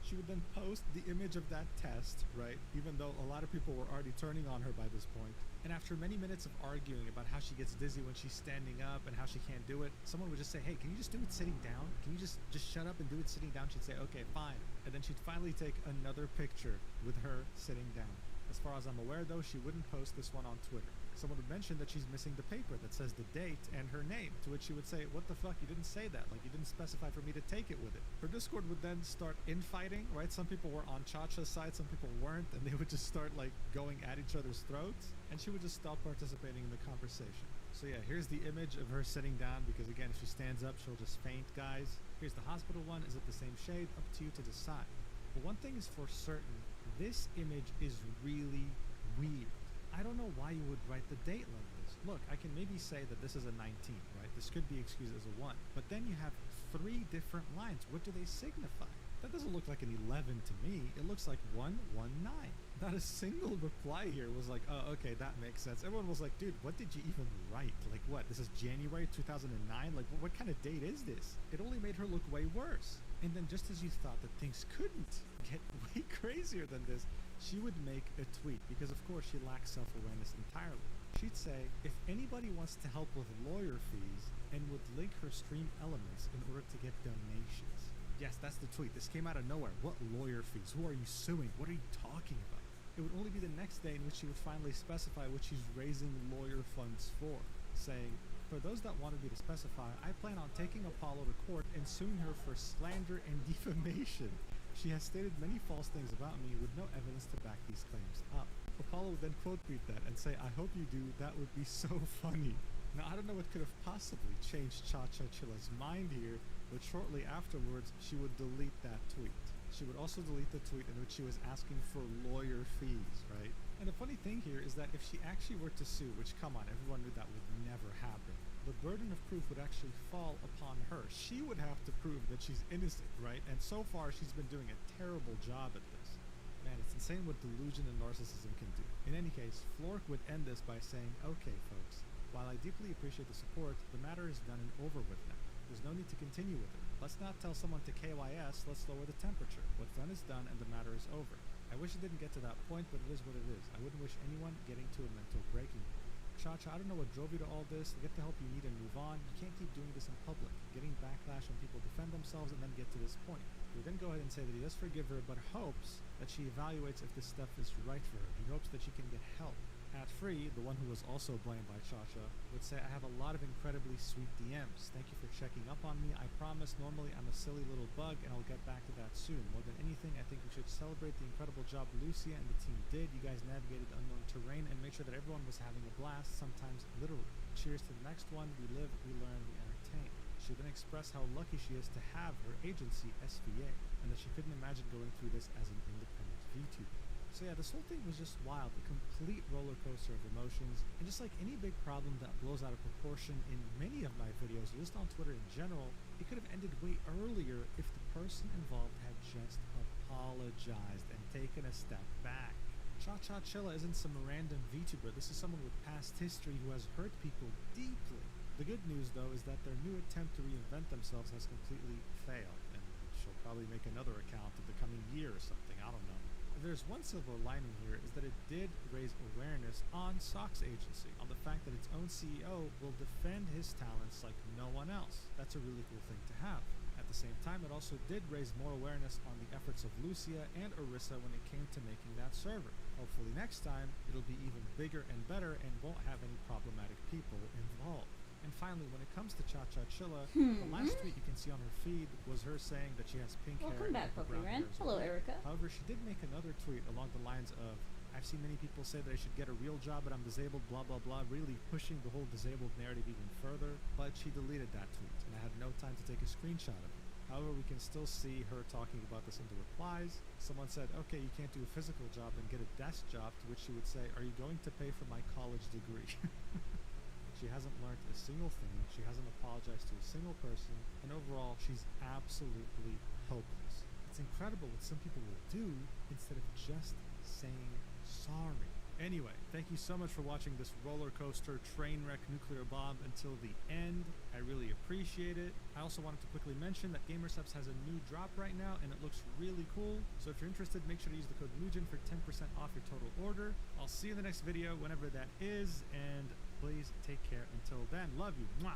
She would then post the image of that test, right? Even though a lot of people were already turning on her by this point. And after many minutes of arguing about how she gets dizzy when she's standing up and how she can't do it, someone would just say, hey, can you just do it sitting down? Can you just shut up and do it sitting down? She'd say, okay, fine. And then she'd finally take another picture with her sitting down. As far as I'm aware though, she wouldn't post this one on Twitter. Someone would mention that she's missing the paper that says the date and her name, to which she would say, what the fuck, you didn't say that, like you didn't specify for me to take it with it. Her Discord would then start infighting, right? Some people were on Cha-Cha's side, some people weren't, and they would just start like going at each other's throats, and she would just stop participating in the conversation. So yeah, here's the image of her sitting down, because again, if she stands up, she'll just faint, guys. Here's the hospital one. Is it the same shade? Up to you to decide. But one thing is for certain, this image is really weird. I don't know why you would write the date like this. Look, I can maybe say that this is a 19, right? This could be excused as a 1. But then you have 3 different lines. What do they signify? That doesn't look like an 11 to me. It looks like 119. Not a single reply here was like, oh, okay, that makes sense. Everyone was like, dude, what did you even write? Like, what? This is January 2009? Like, what kind of date is this? It only made her look way worse. And then just as you thought that things couldn't get way crazier than this, she would make a tweet because, of course, she lacks self-awareness entirely. She'd say, if anybody wants to help with lawyer fees, and would link her stream elements in order to get donations. Yes, that's the tweet. This came out of nowhere. What lawyer fees? Who are you suing? What are you talking about? It would only be the next day in which she would finally specify what she's raising lawyer funds for, saying, for those that wanted me to specify, I plan on taking Apollo to court and suing her for slander and defamation. She has stated many false things about me with no evidence to back these claims up. Apollo would then quote tweet that and say, I hope you do, that would be so funny. Now, I don't know what could have possibly changed Cha-Cha Chilla's mind here, but shortly afterwards, she would delete that tweet. She would also delete the tweet in which she was asking for lawyer fees, right? And the funny thing here is that if she actually were to sue, which, come on, everyone knew that would never happen, the burden of proof would actually fall upon her. She would have to prove that she's innocent, right? And so far, she's been doing a terrible job at this. Man, it's insane what delusion and narcissism can do. In any case, Flork would end this by saying, okay, folks, while I deeply appreciate the support, the matter is done and over with now. There's no need to continue with it. Let's not tell someone to KYS, let's lower the temperature. What's done is done and the matter is over. I wish it didn't get to that point, but it is what it is. I wouldn't wish anyone getting to a mental breaking point. Cha-Cha, I don't know what drove you to all this. Get the help you need and move on. You can't keep doing this in public, getting backlash when people defend themselves and then get to this point. He would then go ahead and say that he does forgive her, but hopes that she evaluates if this stuff is right for her. He hopes that she can get help. At Free, the one who was also blamed by Cha-Cha, would say, I have a lot of incredibly sweet DMs. Thank you for checking up on me. I promise normally I'm a silly little bug and I'll get back to that soon. More than anything, I think we should celebrate the incredible job Lucia and the team did. You guys navigated unknown terrain and made sure that everyone was having a blast, sometimes literally. Cheers to the next one. We live, we learn, we entertain. She then expressed how lucky she is to have her agency, SVA, and that she couldn't imagine going through this as an independent VTuber. So yeah, this whole thing was just wild, a complete roller coaster of emotions, and just like any big problem that blows out of proportion in many of my videos, or just on Twitter in general, it could have ended way earlier if the person involved had just apologized and taken a step back. Cha-Cha Chilla isn't some random VTuber, this is someone with past history who has hurt people deeply. The good news though is that their new attempt to reinvent themselves has completely failed, and she'll probably make another account in the coming year or something, I don't know. There's one silver lining here is that it did raise awareness on Sock's agency, on the fact that its own CEO will defend his talents like no one else. That's a really cool thing to have. At the same time, it also did raise more awareness on the efforts of Lucia and Orisa when it came to making that server. Hopefully next time, it'll be even bigger and better and won't have any problematic people involved. And finally, when it comes to Cha-Cha Chilla, the last tweet you can see on her feed was her saying that she has pink hair. Welcome back, and Puppy Ran. Hello, Erica. However, she did make another tweet along the lines of, I've seen many people say that I should get a real job but I'm disabled, blah blah blah, really pushing the whole disabled narrative even further, but she deleted that tweet, and I had no time to take a screenshot of it. However, we can still see her talking about this in the replies. Someone said, okay, you can't do a physical job and get a desk job, to which she would say, are you going to pay for my college degree? She hasn't learned a single thing, she hasn't apologized to a single person, and overall, she's absolutely hopeless. It's incredible what some people will do instead of just saying sorry. Anyway, thank you so much for watching this roller coaster train wreck nuclear bomb until the end. I really appreciate it. I also wanted to quickly mention that GamerSubs has a new drop right now and it looks really cool. So if you're interested, make sure to use the code Mugen for 10% off your total order. I'll see you in the next video whenever that is, and please take care until then. Love you. Mwah.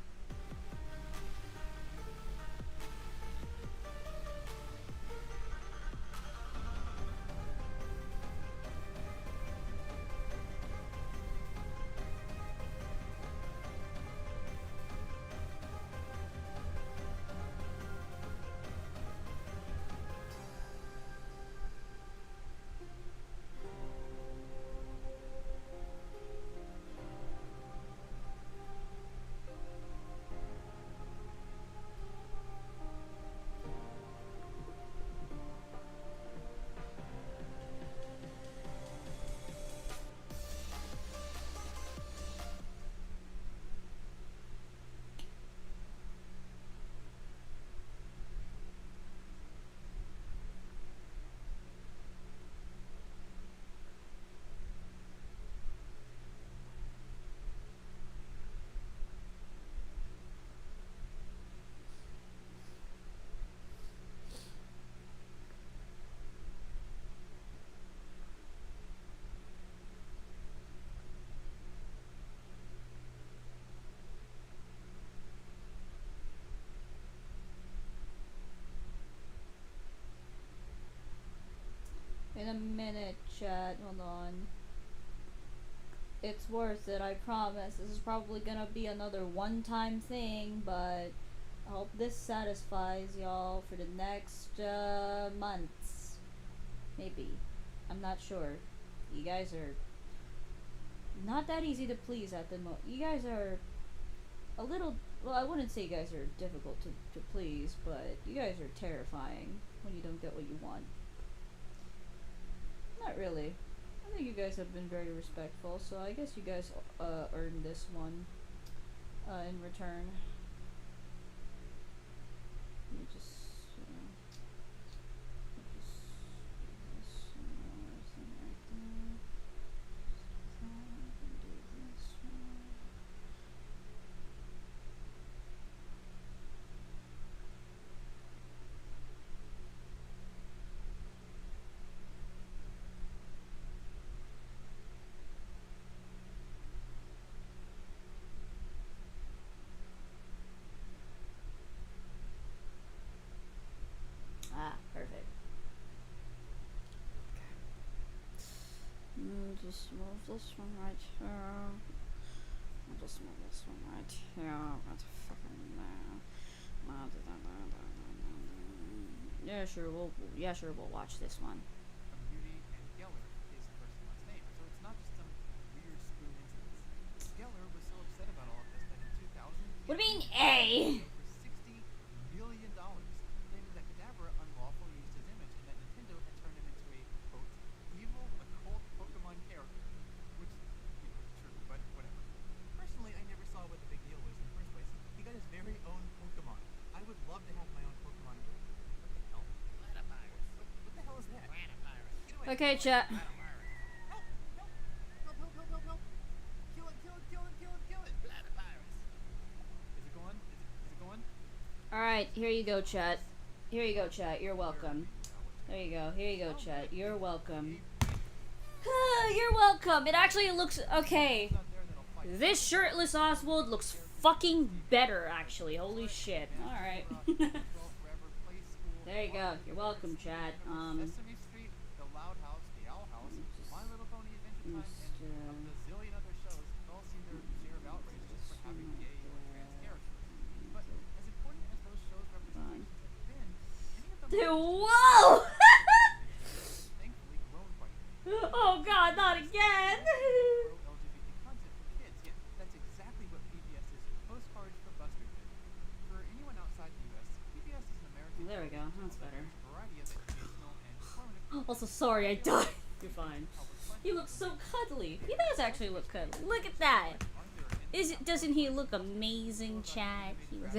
minute, chat. Hold on. It's worth it, I promise. This is probably gonna be another one-time thing, but I hope this satisfies y'all for the next months. Maybe. I'm not sure. You guys are not that easy to please at the moment. You guys are a little, well, I wouldn't say you guys are difficult to please, but you guys are terrifying when you don't get what you want. Not really. I think you guys have been very respectful, so I guess you guys earned this one in return. Let me just, do this and everything right there. Do this one. Ah, perfect. Just move this one right here. Just move this one right here. Right fucking there. Yeah, sure. We'll watch this one. Beauty and Geller is the first one's name, so it's not just some weird spoon instance. Geller was so upset about all of this that in 2000, what do you mean A? for $60 million, claiming that Kadabra unlawfully used his image and that Nintendo had turned him into a, quote, evil, occult Pokemon character. Which, true, but whatever. Personally, I never saw what the big deal was in the first place. He got his very own Pokemon. I would love to have my own Pokemon. What the hell? What the hell is that? Get away. Okay, chat. Help! Kill it! Is it going? Is it going? Alright, here you go, chat. Here you go, chat. You're welcome. There you go. Here you go, chat. You're welcome. You're welcome. It actually looks okay. This shirtless Oswald looks fucking better, actually. Holy shit. Alright. There you go. You're welcome, chat. Sesame Street, The Loud House, The Owl House, My Little Pony Adventure Time, and a zillion other shows all seem their share of outrage just for having gay or trans characters. But as important as those shows' representations have been, any of them Whoa! thankfully grown quite a bit. Oh god, not again! LGBT content for kids, yet that's exactly what PBS's Postcards for Buster did. For anyone outside the US, PBS is an American There we go. That's better. variety of educational and informative. Also, sorry, I died. You're fine. He looks so cuddly. He does actually look cuddly. Look at that. Doesn't he look amazing, Chad? He was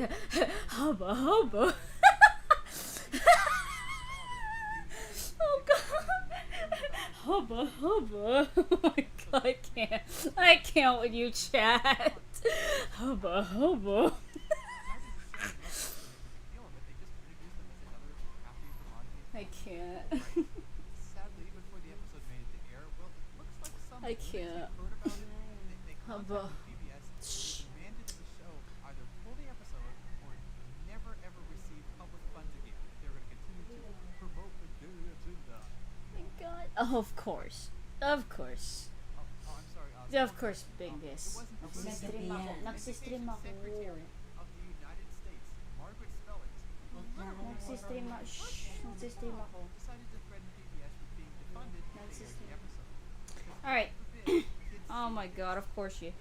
hubba hubba. Oh god. Hubba hubba. Oh my god, I can't with you, Chad. Hubba hubba. I can't. Sadly, before the episode made it to air, well, it looks like some I can't. heard about it. They Hubba. contacted PBS and demanded that the show either pull the episode or never ever receive public funds again if they're going to continue to promote the gay agenda. My god. Oh, of course. Of course. Oh, I'm sorry. Of course, Bingus. Secretary of the United States, Margaret Spellings, decided to threaten PBS with being defunded if they aired the episode. Alright. Oh my god, of course you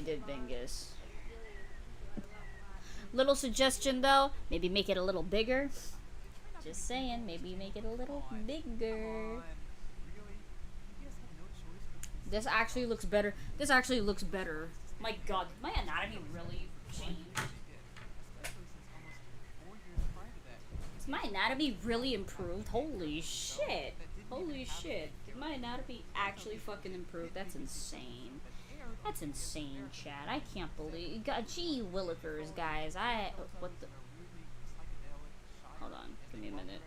did, Bingus. Little suggestion though, maybe make it a little bigger. Just saying, maybe make it a little bigger. This actually looks better. My god, did my anatomy really change? Is my anatomy really improved? Holy shit. Holy shit. Did my anatomy actually fucking improve? That's insane. That's insane, Chad. I can't believe. God, gee willikers, guys. What the. Hold on. Give me a minute.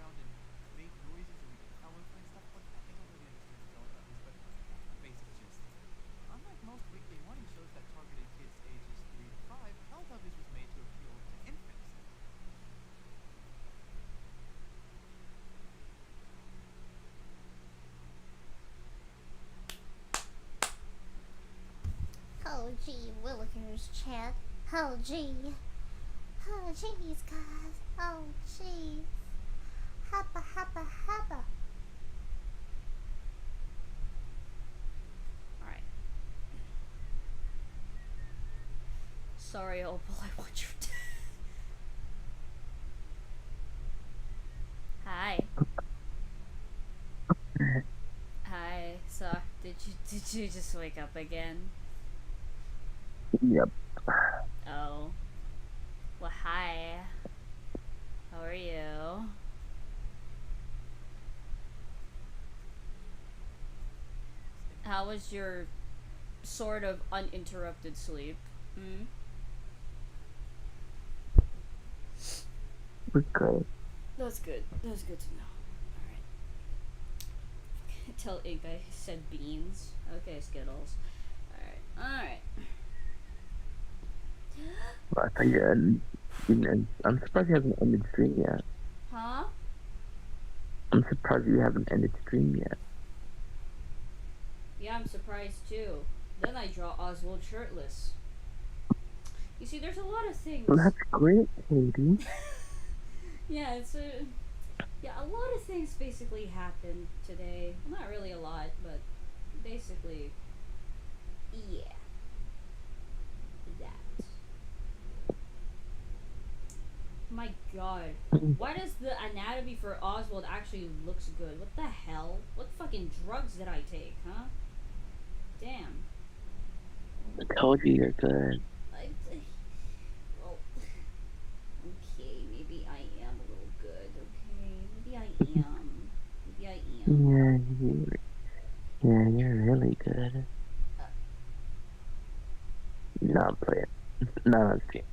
Unlike most weekday morning shows that targeted kids ages 3 to 5, Teletubbies was made to appeal to infants. gee, Willikers, chat. Oh, gee. Oh, jeez, guys. Oh, jeez. Happa, happa, happa. Alright. Sorry, Opal, I want your Hi. Hi. So, did you just wake up again? Yep. Oh. Well, hi. How are you? How was your sort of uninterrupted sleep? Hmm? We're good. That's good. That's good to know. Alright. Tell Ink I said beans. Okay, Skittles. Alright. Well, I thought you had, I'm surprised you haven't ended stream yet. Huh? I'm surprised you haven't ended stream yet. Yeah, I'm surprised too. Then I draw Oswald shirtless. You see, there's a lot of things. Well, that's great, Katie. Yeah, a lot of things basically happened today. Well, not really a lot, but basically, yeah. That. My god. Why does the anatomy for Oswald actually looks good? What the hell? What fucking drugs did I take, huh? Damn. I told you you're good. Well, okay, maybe I am a little good, okay? Maybe I am. Maybe I am. Yeah, you're really good. Not playing. Not on stream.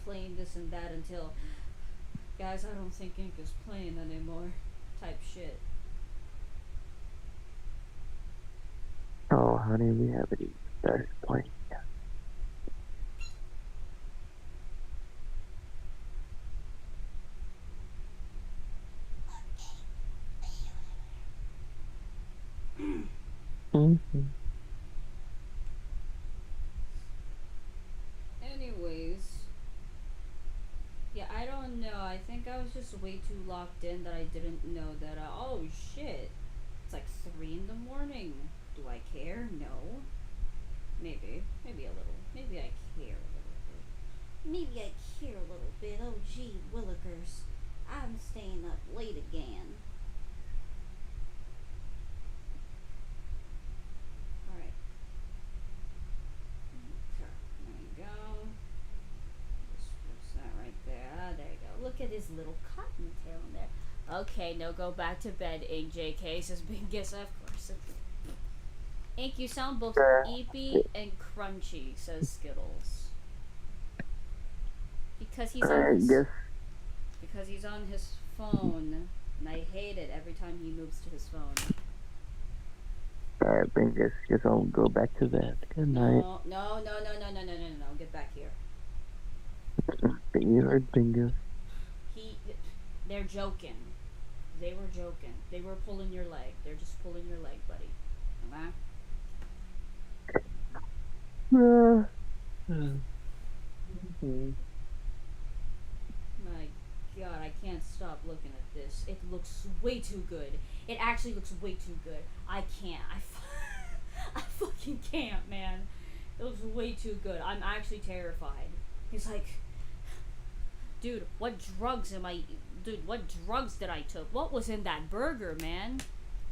Playing this and that until, guys, I don't think Ink is playing anymore type shit. Oh, honey, we haven't even started playing yet. Anyways, yeah, I don't know. I think I was just way too locked in that I didn't know that. Oh shit, it's like 3 in the morning. Do I care? No. Maybe a little. Maybe I care a little bit. Maybe I care a little bit. Oh gee, Willikers, I'm staying up late again. Alright. Okay, there you go. Just fix that right there. Ah, there you go. Look at his little cottontail in there. Okay, no, go back to bed, Ink. JK says Bingus, of course. Ink, you sound both eepy and crunchy, says Skittles. Because he's on his phone, and I hate it every time he moves to his phone. Alright, Bingus, guess I'll go back to bed. Good night. No, get back here. You heard Bingus. They're joking. They were joking. They were pulling your leg. They're just pulling your leg, buddy. Okay? My god, I can't stop looking at this. It looks way too good. It actually looks way too good. I can't. I fucking can't, man. It looks way too good. I'm actually terrified. He's like, dude, what drugs am I... Dude, what drugs did I took? What was in that burger, man?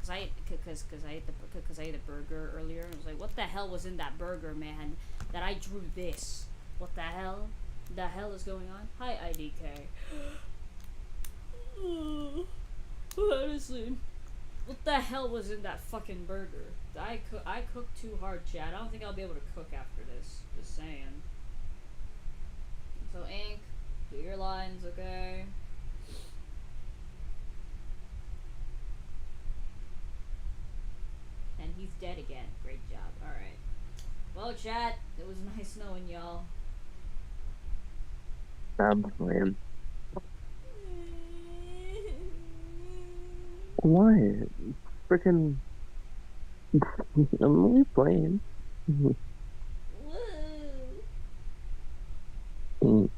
Cause I ate the burger earlier. I was like, what the hell was in that burger, man? That I drew this. What the hell? The hell is going on? Hi, IDK. Honestly, what the hell was in that fucking burger? I cooked too hard, Chad. I don't think I'll be able to cook after this. Just saying. So, Ink, do your lines, okay? And he's dead again. Great job. Alright. Well, chat, it was nice knowing y'all. I'm playing. What? Freaking. I'm only playing. Mhm. Woo. Mm.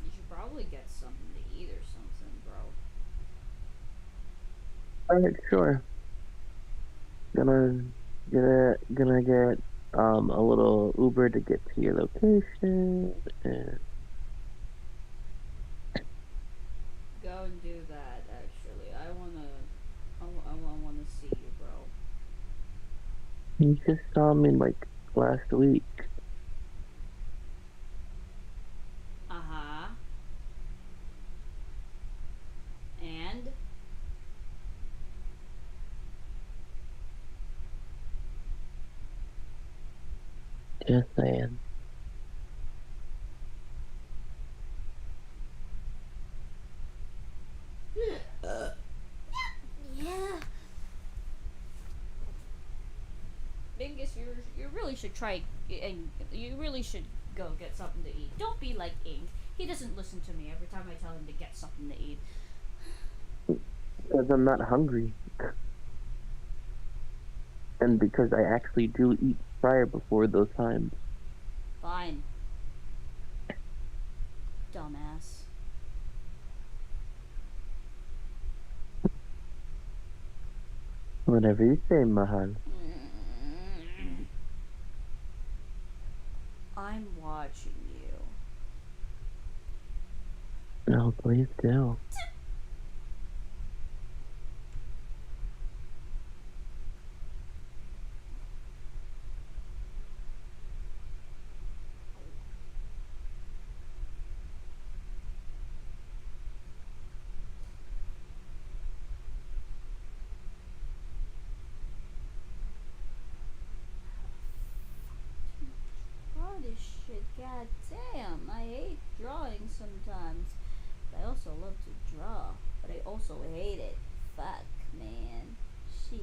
You should probably get something to eat or something, bro. Alright, sure. Gonna get a little Uber to get to your location and Go and do that, actually. I wanna see you, bro. you just saw me like last week. Uh-huh. And? Just saying. Yeah. Bingus, you really should try, and you really should go get something to eat. Don't be like Ink. He doesn't listen to me every time I tell him to get something to eat. Because I'm not hungry. And because I actually do eat prior before those times. Fine. Dumbass. Whatever you say, Mahal. I'm watching you. No, please do. Draw this shit, god damn. I hate drawing sometimes. But I also love to draw. But I also hate it. Fuck, man. She.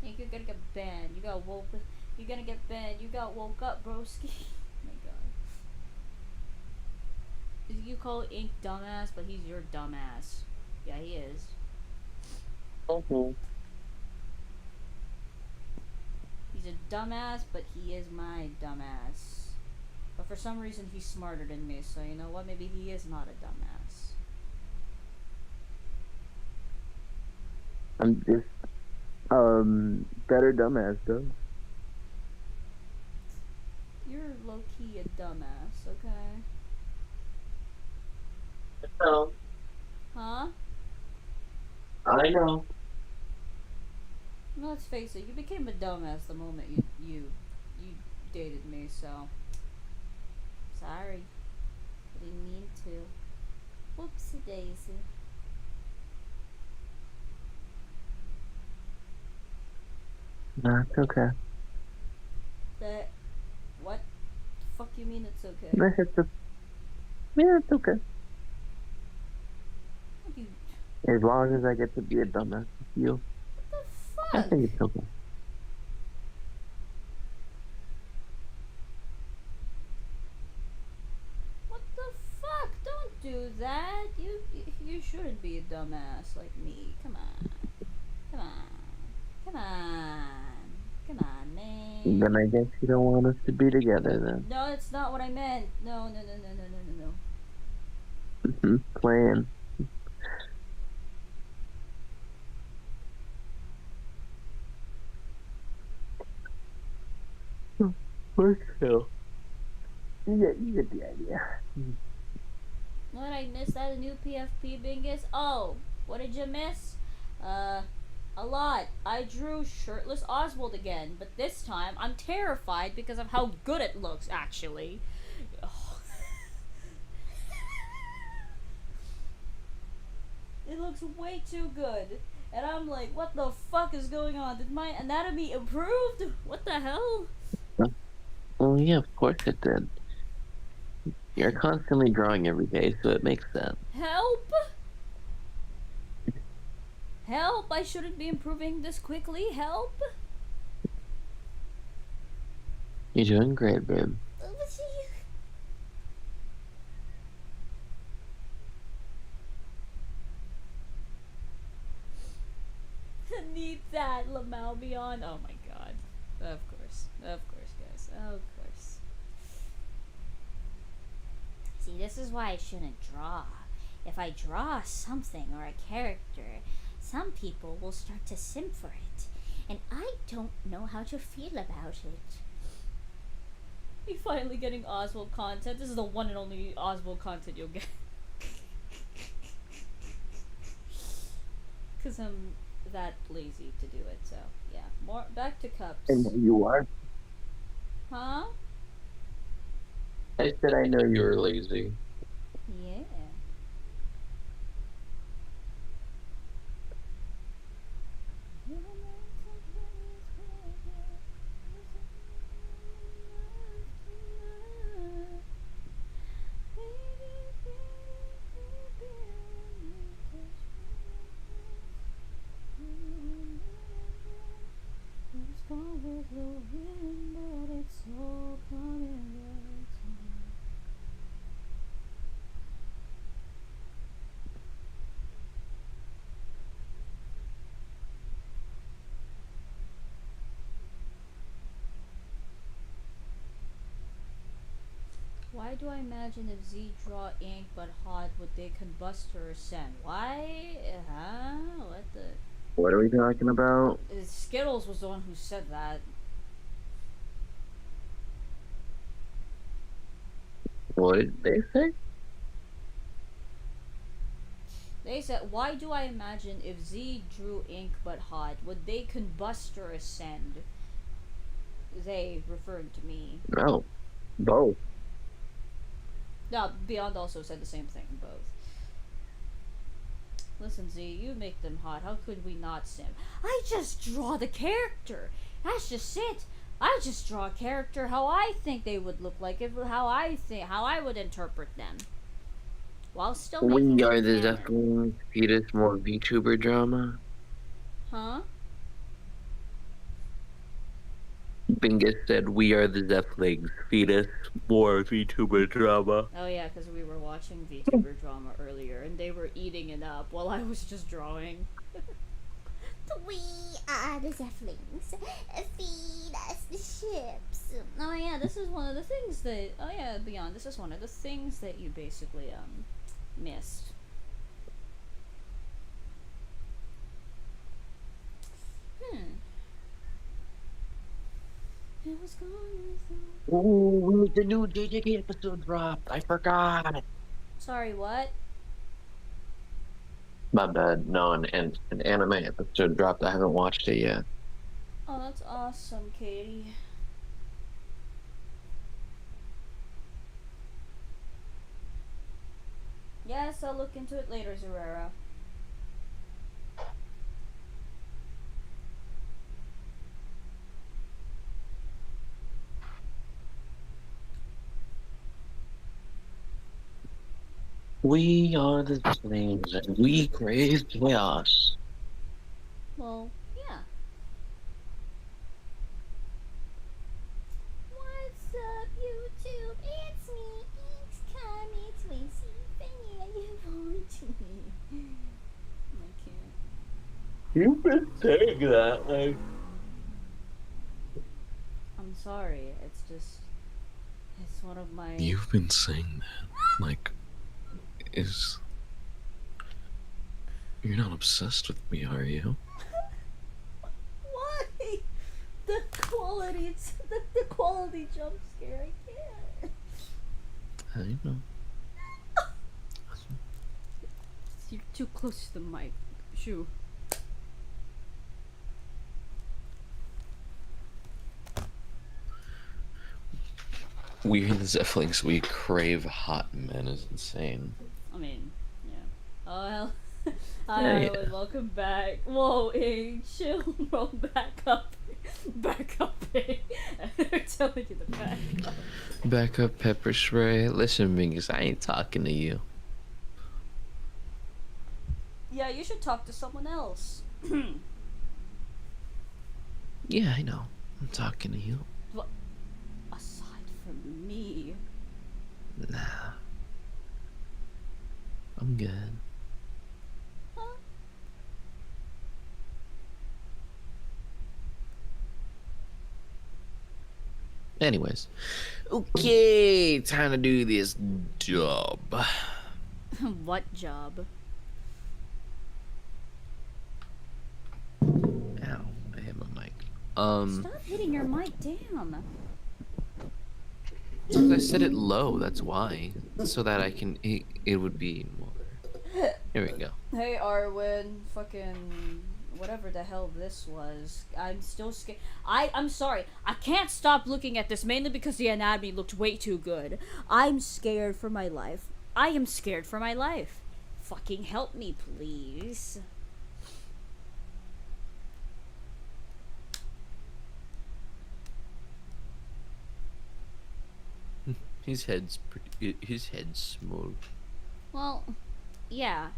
Hank, you're gonna get banned. You got woke. You're gonna get banned. You got woke up, broski. Oh my god. You call Ink dumbass, but he's your dumbass. Yeah, he is. Mm-hmm. He's a dumbass, but he is my dumbass. But for some reason, he's smarter than me, so you know what? Maybe he is not a dumbass. I'm just, better dumbass, though. You're low-key a dumbass, okay? No. Huh? I know. Let's face it, you became a dumbass the moment you dated me, so sorry. I didn't mean to. Whoopsie daisy. Nah, it's okay. That what the fuck you mean it's okay? Yeah, it's okay. You, As long as I get to be a dumbass with you, what the I fuck? think it's okay. What the fuck? Don't do that. You shouldn't be a dumbass like me. Come on. Come on. Come on. Come on, man. Then I guess you don't want us to be together then. No, that's not what I meant. No. Playing. First kill. You get the idea. What I missed out of new PFP bingus? Oh, what did you miss? A lot. I drew shirtless Oswald again, but this time I'm terrified because of how good it looks, actually. Ugh. It looks way too good. And I'm like, what the fuck is going on? Did my anatomy improved? What the hell? Well, yeah, of course it did. You're constantly drawing every day, so it makes sense. Help! Help! I shouldn't be improving this quickly. Help! You're doing great, babe. Need that LMAO beyond. Oh my god. Of course, guys. Of course. See, this is why I shouldn't draw. If I draw something or a character, some people will start to simp for it, and I don't know how to feel about it. You're finally getting Oswald content. This is the one and only Oswald content you'll get. Because I'm that lazy to do it, so yeah. More back to cups. I know you are. Huh? I said I know you're lazy. Yeah. Why do I imagine if Z draw ink but hot, would they combust or ascend? Why? Huh? What the? What are we talking about? Skittles was the one who said that. What did they say? They said, why do I imagine if Z drew ink but hot, would they combust or ascend? They, referring to me. No. Both. No, Beyond also said the same thing, both. Listen, Z, you make them hot. How could we not sim? I just draw the character. That's just it. I just draw a character how I think they would look like, how I would interpret them. While still making We are them the canon. Zeppelin fetus more VTuber drama. Huh? Bingus said we are the Zeppelin fetus more VTuber drama. Oh yeah, because we were watching VTuber drama earlier, and they were eating it up while I was just drawing. We are the Zeppelins. Feed us the ships. Oh yeah, this is one of the things that. Oh yeah, Beyond. This is one of the things that you basically missed. It was gone. Ooh, the new JJK episode dropped. I forgot. Sorry, what? My bad. No, an anime episode dropped. I haven't watched it yet. Oh, that's awesome, Katie. Yes, I'll look into it later, Zerera. We are the flames and we crave chaos. Well, yeah. What's up, YouTube? It's me, Inks Kami Twincy. Yeah, you want to. I can't. You've been saying that, like... sorry. It's just, it's one of my. You've been saying that, like, is... You're not obsessed with me, are you? Why? The quality, the quality jump scare. I can't. I know. You're too close to the mic. Shoo. We in the Zephlings, we crave hot men is insane. I mean, yeah. Oh hell. Yeah, Hi, yeah. everyone, welcome back. Whoa, chill, roll back up. Back up, They're telling you to back up. Back up, pepper spray. Listen, Mingus, I ain't talking to you. Yeah, you should talk to someone else. Yeah, I know. I'm talking to you. What? Aside from me. Nah. I'm good. Huh? Anyways. Okay, time to do this job. What job? Ow, I hit my mic. Stop hitting your mic, damn. I set it low, that's why. So that I can, it would be more. Here we go. Hey Arwen, fucking whatever the hell this was. I'm still scared. I'm sorry. I can't stop looking at this mainly because the anatomy looked way too good. I'm scared for my life. I am scared for my life. Fucking help me, please. His head's small. Well, yeah.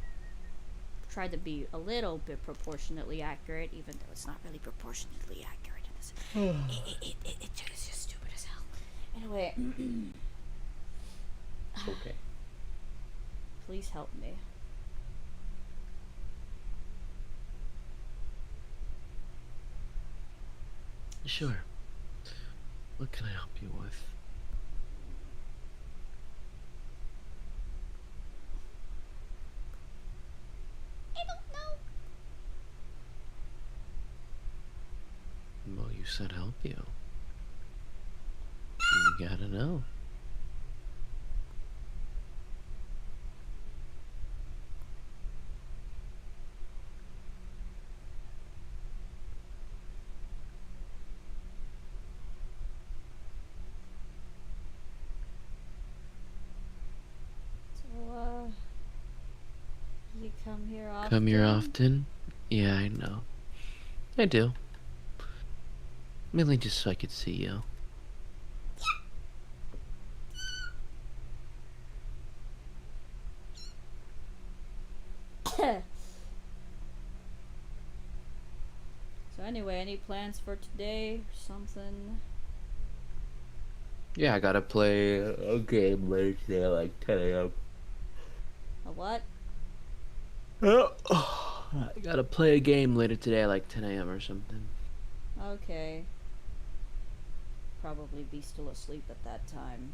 Tried to be a little bit proportionately accurate, even though it's not really proportionately accurate in this. It's just stupid as hell. Anyway. Okay. Please help me. Sure. What can I help you with? I don't know. Well, you said help you. You gotta know. So, you come here often? Come here often? Yeah, I know. I do. Mainly just so I could see you. So anyway, any plans for today? Something? Yeah, I gotta play a game later today at like 10 a.m. A what? I gotta play a game later today at like 10 a.m. or something. Okay. Probably be still asleep at that time.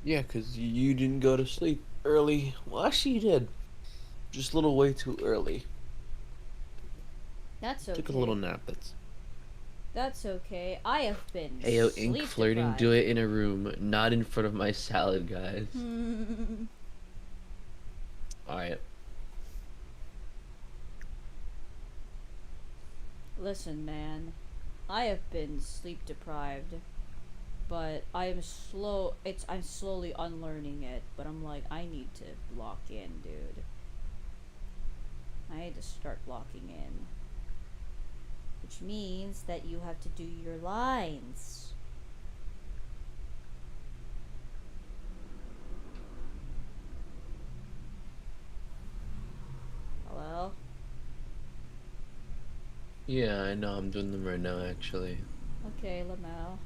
Yeah, 'cause you didn't go to sleep early. Well, actually you did. Just a little way too early. That's okay. Took a little nap, That's okay. I have been Ayo, ink sleep flirting, deprived. do it in a room, not in front of my salad, guys. Alright. Listen, man. I have been sleep deprived, but I'm slowly unlearning it, but I'm like, I need to lock in, dude. I need to start locking in. Which means that you have to do your lines. Hello? Yeah, I know, I'm doing them right now, actually. Okay, LMAO.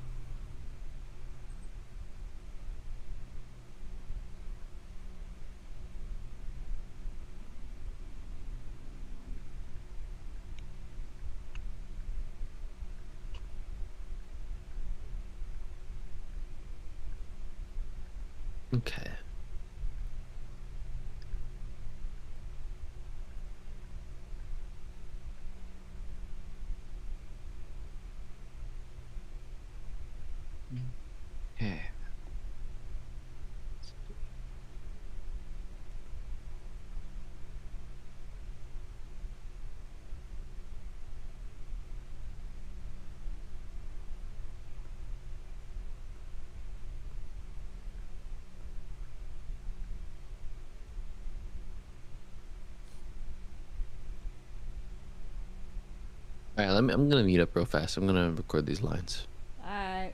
Okay. Okay. All right, I'm gonna mute up real fast. I'm gonna record these lines. Alright.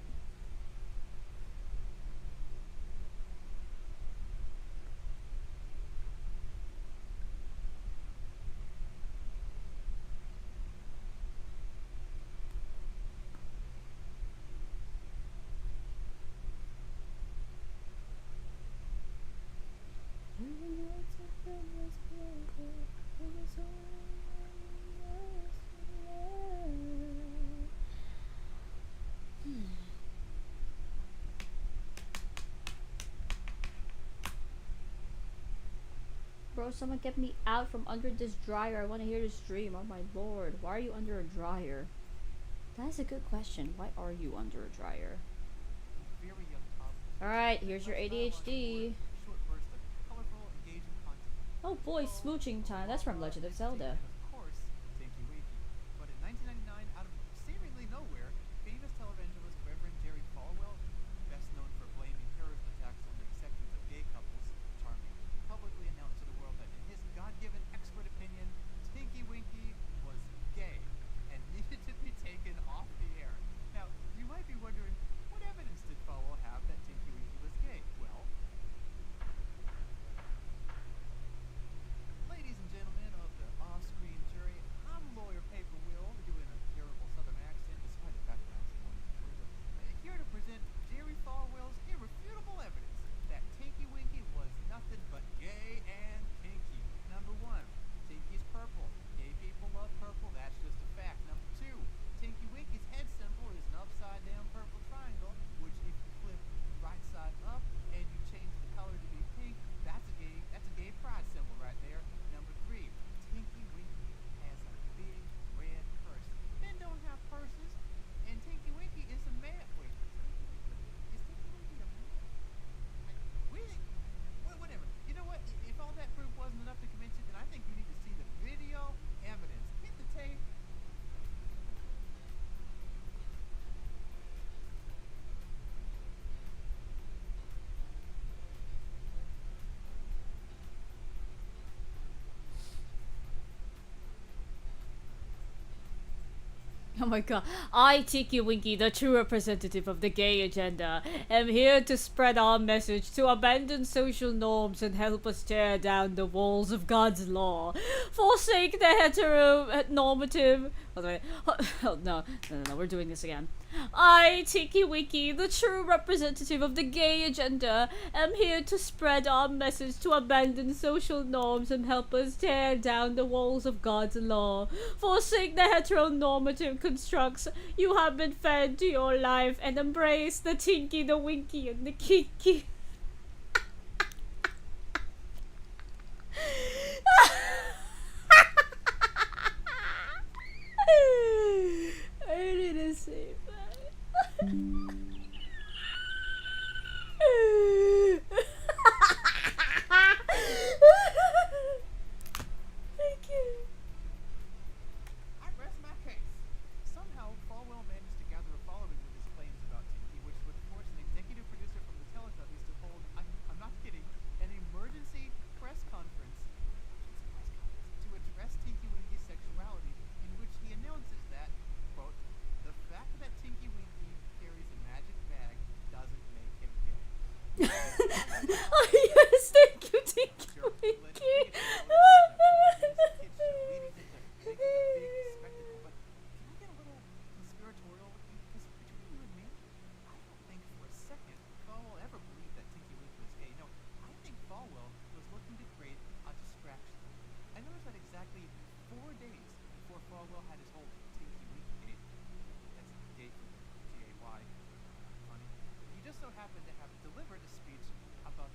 Bro, someone get me out from under this dryer. I want to hear the stream. Oh my lord. Why are you under a dryer? That is a good question. Why are you under a dryer? Very young toddler. Alright, here's your ADHD. Short burst of colorful, engaging content. Oh boy, smooching time. That's from Legend of Zelda. And of course, Tinky Winky. But in 1999, out of seemingly nowhere, famous televangelist Reverend Jerry Falwell, best known for blaming terrorist attacks on the acceptance of gay couples, charming, publicly announced to the world that in his God-given expert opinion, Tinky Winky was gay and needed to be taken off the air. Now, you might be wondering, what evidence did Falwell have that Tinky Winky was gay? Well, ladies and gentlemen of the off-screen jury, I'm lawyer Paper Will, doing a terrible southern accent despite the fact that I'm born in Georgia, here to present Jerry Falwell's irrefutable evidence that Tinky Winky was nothing but gay and kinky. Number one, Tinky's purple. Gay people love purple, that's just a fact. Number two, Tinky Winky's head symbol is an upside-down purple triangle, which if you flip right side up and you change the color to be pink, that's a gay pride symbol right there. Number three, Tinky Winky has a big red purse. Men don't have purses, and Tinky Winky is a man. Wait, is Tinky Winky a man? Really? Well, whatever. You know what? If all that proof wasn't enough to convince you, then I think you need to see the video evidence. Hit the tape. Oh my god. I, Tinky Winky, the true representative of the gay agenda, am here to spread our message to abandon social norms and help us tear down the walls of God's law. Forsake the heteronormative... Oh, wait. Oh, no, we're doing this again. I, Tinky Winky, the true representative of the gay agenda, am here to spread our message to abandon social norms and help us tear down the walls of God's law. Forsake the heteronormative constructs you have been fed to your life and embrace the Tinky, the Winky, and the Kinky. I didn't say that. Thank you. I rest my case. Somehow, Falwell managed to gather a following with his claims about Tinky, which would force an executive producer from the Teletubbies to hold, I'm not kidding, an emergency press conference to address Tinky Winky's sexuality, in which he announces that, quote, the fact that Tinky Winky carries a magic bag doesn't make him gay. Oh yes, thank you, Tinky Winky. Conspiratorial with you, because between you and me, I don't think for a second Falwell ever believed that Tinky Winky was gay. No, I think Falwell was looking to create a distraction. I noticed that exactly 4 days before Falwell had his whole Tinky Winky gate. That's gay for G-A-Y. Funny. He just so happened to have delivered a speech about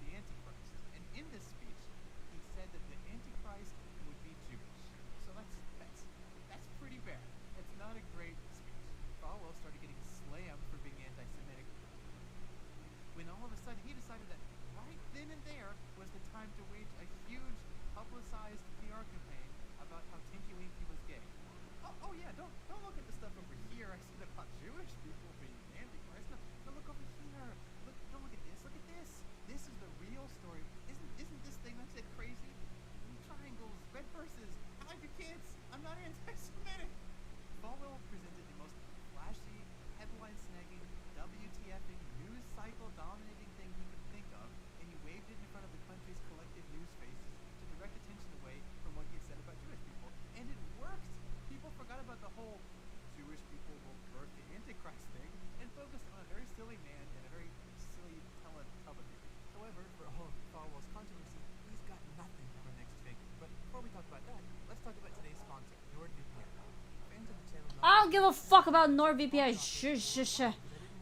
a fuck about NordVPN. Shh, shh, shh.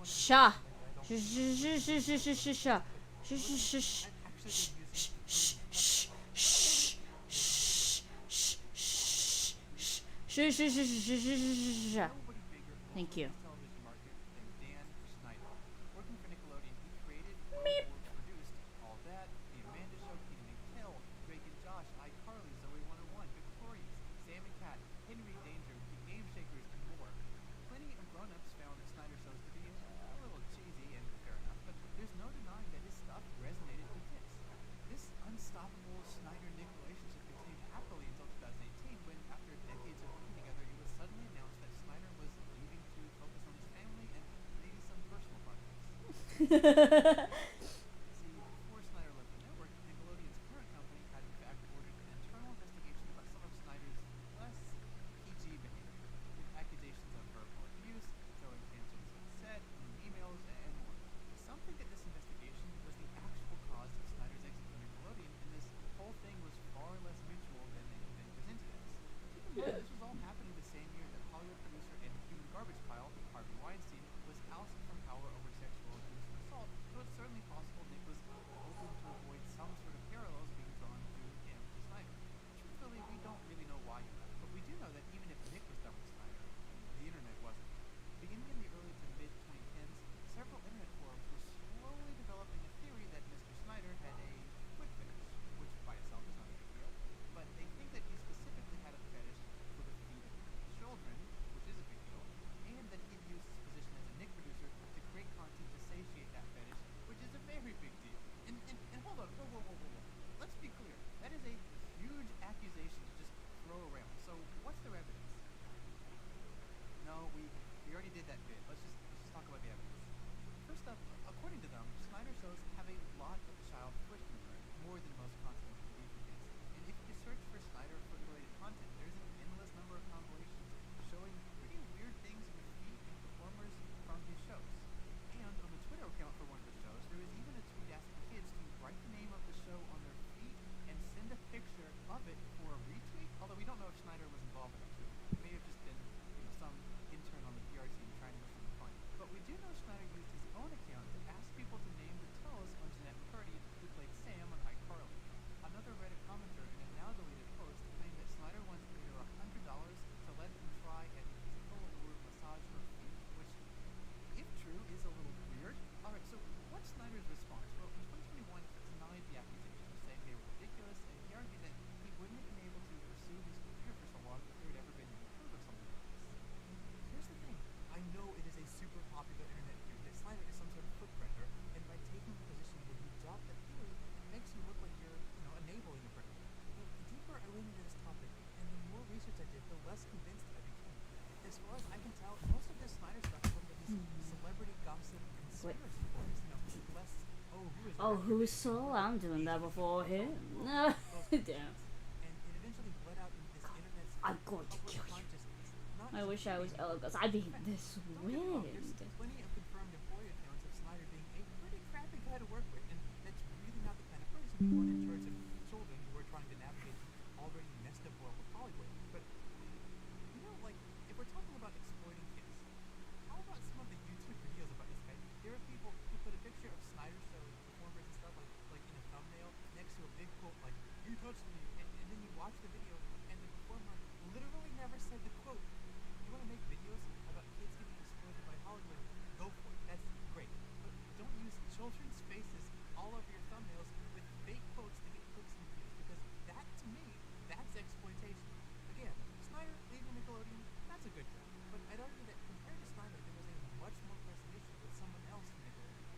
Shh. Shh, shh, shh, shh, shh, shh, shh. Shh, shh, shh, shh. Shh, shh, shh, shh. Shh, shh, shh, shh. Shh, shh, shh, shh, shh, shh. Thank you. Television market than Dan Schneider. Working for Nickelodeon, he created, wrote, or produced All That, The Amanda Show, Kenan and Kel, Drake and Josh, iCarly, Zoe 101, Victorious, Sam and Cat, Henry Danger, The Game Shakers, and more. Plenty of grown-ups found Snyder shows to be a little cheesy, and fair enough, but there's no denying that his stuff resonated with kids. This unstoppable Snyder-Nick relationship continued happily until 2018 when, after decades of working together, it was suddenly announced that Snyder was leaving to focus on his family and maybe some personal projects. See, before Snyder left the network, Nickelodeon's current company had in fact ordered an internal investigation about some of Snyder's less PG behavior, with accusations of verbal abuse, showing tantrums on set, mean emails, and more. Some think that this investigation was the actual cause of Snyder's exit from Nickelodeon, and this whole thing was far less mutual than it had been presented as. Keep in mind, this was all happening the same year that Hollywood producer and human garbage pile, Harvey Weinstein, was ousted from power over sexual abuse and assault, so it's certainly possible Nick was hoping to avoid some sort of parallels being drawn through him to Snyder. Truthfully, we don't really know why he left, but we do know that even if Nick was done with Snyder, the internet wasn't. Beginning in the early to mid-2010s, several internet forums were slowly developing a theory that Mr. Snyder had a foot fetish, which by itself is not a big deal, but they think that he specifically had a fetish for the feet of children, which is a big deal, and that he had used his position as a Nick producer to create content to satiate that fetish, which is a very big deal. And hold on, whoa. Let's be clear, that is a huge accusation to just throw around. So what's their evidence? No, we already did that bit. Let's just talk about the evidence. First up, according to them, Snyder shows have a lot of child foot humor, more than most content on TV for kids. And if you search for Snyder foot-related content, there's an endless number of compilations showing pretty weird things with feet and performers from his shows. And on the Twitter account for one of the shows, there is even a tweet asking kids to write the name of the show on their feet and send a picture of it for a retweet, although we don't know if Snyder was involved in it too. It may have just been, some intern on the PR team trying to do something fun. But we do know Snyder used his own account to ask people to name the toes on Jeanette McCurdy, who played Sam on iCarly. Another Reddit commenter in a now deleted post claimed that Snyder once paid her $100 to let him try and tickle or massage her feet, which, if true, is a little weird. Alright, so what's Snyder's response? Well, in 2021, he denied the accusations, saying they were ridiculous, and he argued that he wouldn't have been able to pursue his career for so long if there had ever been any proof of something like this. And here's the thing, I know it is a super popular internet theory that Snyder is some sort of foot predator, and by taking the position where you drop that theory, it makes you look like you're, enabling a predator. But the deeper I went into this topic, and the more research I did, the less convinced I became. As far as I can tell, most of this Snyder stuff comes from his celebrity gossip conspiracy forums, less, who's Soul? I'm doing that before him. No. Damn. And it eventually bled out into this internet's I'm going to kill you. I wish I was Elgas. I'd be this wind. There's plenty of confirmed employee accounts of Snyder being a pretty crappy guy to work with, and that's really not the kind of person you want in charge of children who are trying to navigate the already messed up world of Hollywood. But, if we're talking about exploiting kids, how about some of the YouTube videos about this guy? There are people who put a picture of Snyder shows performers and stuff, like in a thumbnail, next to a big quote like, "You touched me," and then you watch the video, and the performer literally never said the quote. You want to make videos about kids getting exploited by Hollywood? Go for it. That's great. But don't use children's faces all over your thumbnails with fake quotes to get clicks and views, because that, to me, that's exploitation. Again, Snyder leaving Nickelodeon, that's a good thing. But I'd argue that compared to Snyder, there was a much more pressing issue with someone else from Nickelodeon.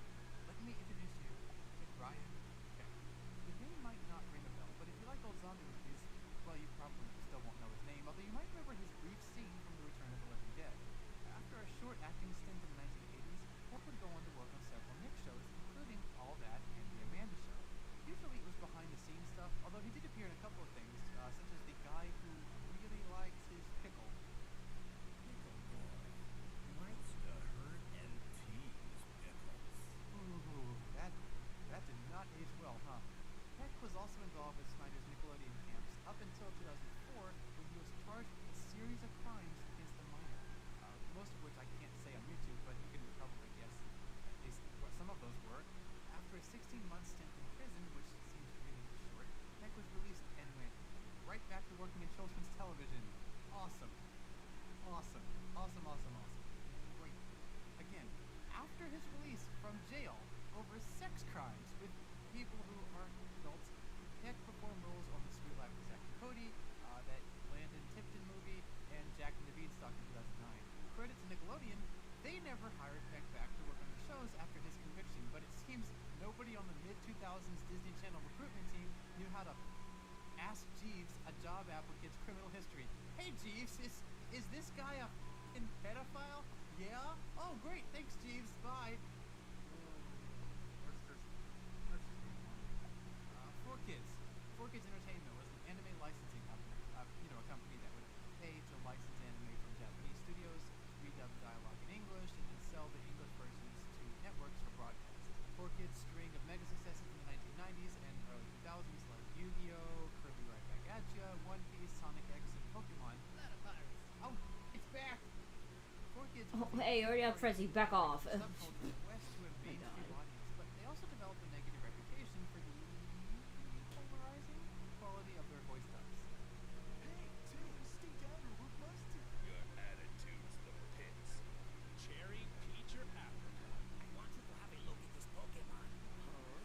Let me introduce you to Brian Beck. The name might not ring a bell, but if you like old zombie movies, well, you probably still won't know his name, although you might remember his brief scene from The Return of the Living Dead. After a short acting stint in the 1980s, Beck would go on to work on several Nick shows, including All That and The Amanda Show. Usually it was behind-the-scenes stuff, although he did appear in a couple of things, such as the guy who really likes his pickle. Pickle boy likes to hurt and tease pickles. Ooh, that did not age well, huh? Peck was also involved with Snyder's Nickelodeon camps up until 2004, when he was charged with a series of crimes against a minor. most of which I can't say on YouTube, but you can probably guess at least what some of those were. After a 16-month stint in prison, which seems really short, Peck was released and went right back to working in children's television. Awesome. Awesome. Awesome, awesome, awesome. Great. Again, after his release from jail over sex crimes with people who aren't adults, Peck performed roles on The Sweet Life of Zack and Cody, that Landon Tipton movie, and Jack and the Beanstalk in 2009. Credit to Nickelodeon, they never hired Peck back to work on the shows after his conviction, but it seems nobody on the mid-2000s Disney Channel recruitment team knew how to ask Jeeves, a job applicant's criminal history. Hey Jeeves, is this guy a f***ing pedophile? Yeah? Oh great, thanks Jeeves, bye. Four Kids Entertainment was an anime licensing company, a company that would pay to license anime from Japanese studios, redub dialogue in English, and then sell the English versions to networks for broadcast. 4Kids' string of mega successes in the 1990s and early 2000s like Yu-Gi-Oh!, Kirby Right Back at Ya, One Piece, Sonic X, and Pokemon. Oh, it's back! 4Kids. Oh, hey, you already have Frenzy. Back off. Subculture west to a mainstream audience, but they also developed a negative reputation for the polarizing quality of their voice dubs. Hey, Tim, stay down or we're busted. Your attitude's the pits. Cherry, peach, or apricot? I want you to have a look at this Pokemon. Huh?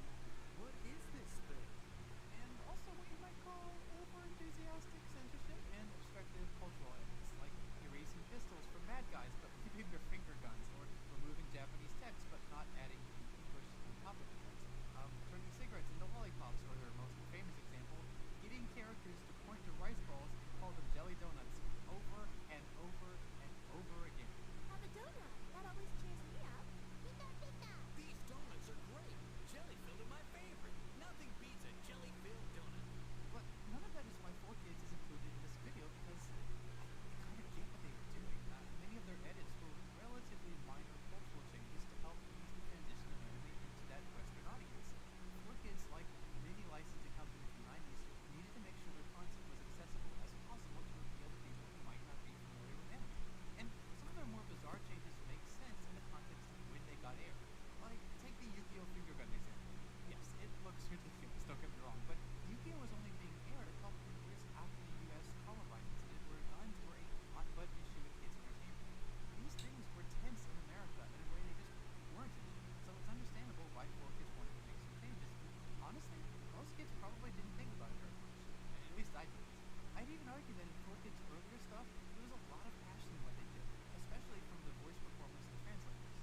What is this thing? And also what you might call over-enthusiastic censorship and obstructive cultural edits, like erasing pistols from bad guys but leaving their finger guns, or removing Japanese text but not adding English on top of the text. Turning cigarettes into lollipops, or their most famous example, getting characters to point to rice balls and call them jelly donuts over and over and over again. Have a donut. That always cheers me up. Pita, pita. These donuts are great. Jelly-filled are my favorite. Nothing beats a jelly-filled donut. But none of that is why 4Kids is included in this video, because I kind of get what they were doing. Many of their edits were relatively minor cultural changes to help ease the transition of anime into that Western audience. 4Kids, like many licensing companies in the 90s, needed to make sure their content was accessible as possible to appeal to people who might not be familiar with anime. And some of their more bizarre changes make sense in the context of when they got aired. Like, take the Yu-Gi-Oh! Finger gun example. Yes, it looks ridiculous, don't get me wrong, but Yu-Gi-Oh! Was only being aired a couple of years after the US Columbine incident, where guns were a hot button issue in kids' entertainment. These things were tense in America in a way they just weren't in. So it's understandable why 4Kids wanted to make some changes. Honestly, most kids probably didn't think about it very much. At least I didn't. I'd even argue that in 4Kids' earlier stuff, there was a lot of passion in what they did, especially from the voice performers and translators.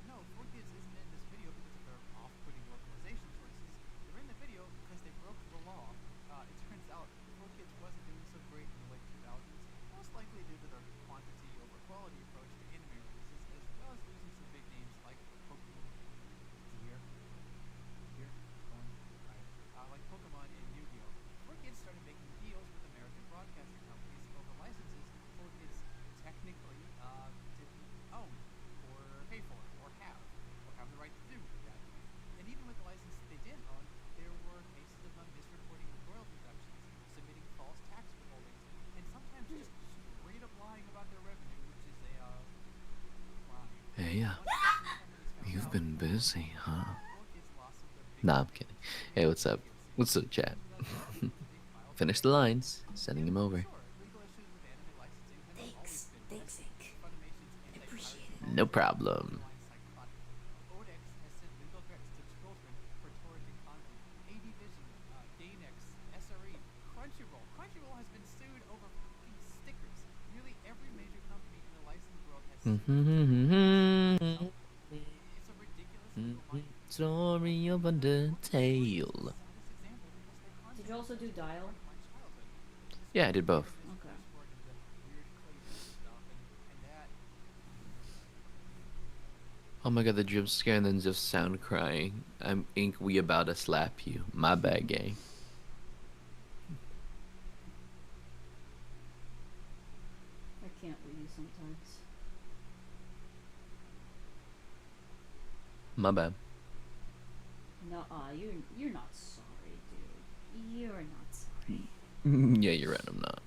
No, 4Kids isn't in this video because of their off-putting localization choices. They're in the video because they broke the law. It turns out 4Kids wasn't doing so great in the late 2000s, most likely due to their quantity over quality approach to anime releases, as well as losing some big names like Pokemon, like Pokemon and Yu-Gi-Oh! 4Kids started making deals with American broadcasting companies over licenses 4Kids technically didn't own, or pay for, or have the right to do that. And even with the license they did own, there were cases of them misreporting royalty deductions, submitting false tax withholdings, and sometimes just straight up lying about their revenue, which is a crime. Hey, you've been busy, huh? Nah, I'm kidding. Hey, what's up? What's up, chat? Finish the lines. Sending him over. Thanks, Ink. I appreciate it. No problem. Odex has sent legal threats to children for torrenting content. ADVision, Gainax, SRE, Crunchyroll. Crunchyroll has been sued over fucking stickers. Nearly every major company in the licensed world has sued. It's a ridiculous legal money. Story of Undertale. Did you also do Dial? Yeah, I did both. Okay. Oh my god, the jump scare and then just sound crying. I'm Ink, we about to slap you. My bad, gang. I can't with you sometimes. My bad. Nuh-uh, you're not sorry, dude. You're not sorry. Yeah, you're right, I'm not.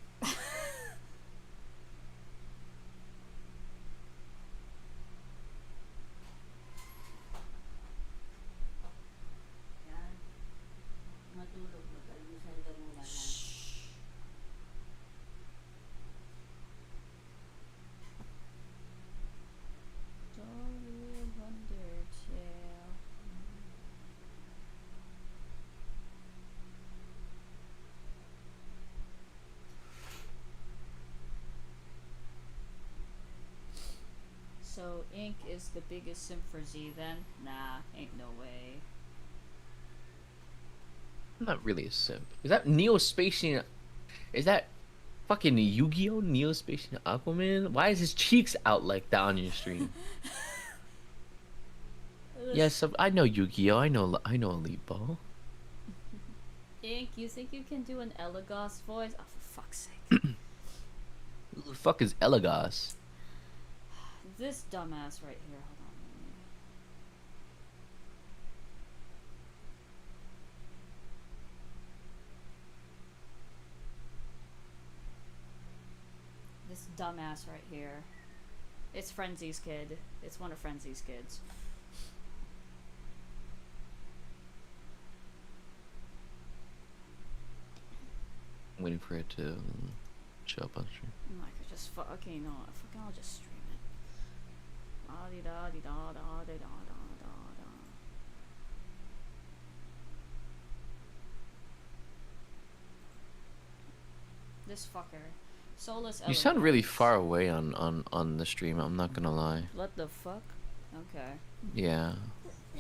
So Ink is the biggest simp for Z then? Nah, ain't no way. I'm not really a simp. Is that Neospatian? Is that fucking Yu-Gi-Oh! Neospatian Aquaman? Why is his cheeks out like that on your stream? Yes, I know Yu-Gi-Oh! I know Elite Ball. Ink, you think you can do an Elagos voice? Oh, for fuck's sake. Who the fuck is Elagos? This dumbass right here. Hold on. This dumbass right here. It's Frenzy's kid. It's one of Frenzy's kids. I'm waiting for it to show up on stream. I could just okay, no, fucking I'll just stream it. La-di-da-di-da-da-di-da-da-da-da. This fucker. Soulless You sound really far away on the stream, I'm not gonna lie. What the fuck? Okay. Yeah.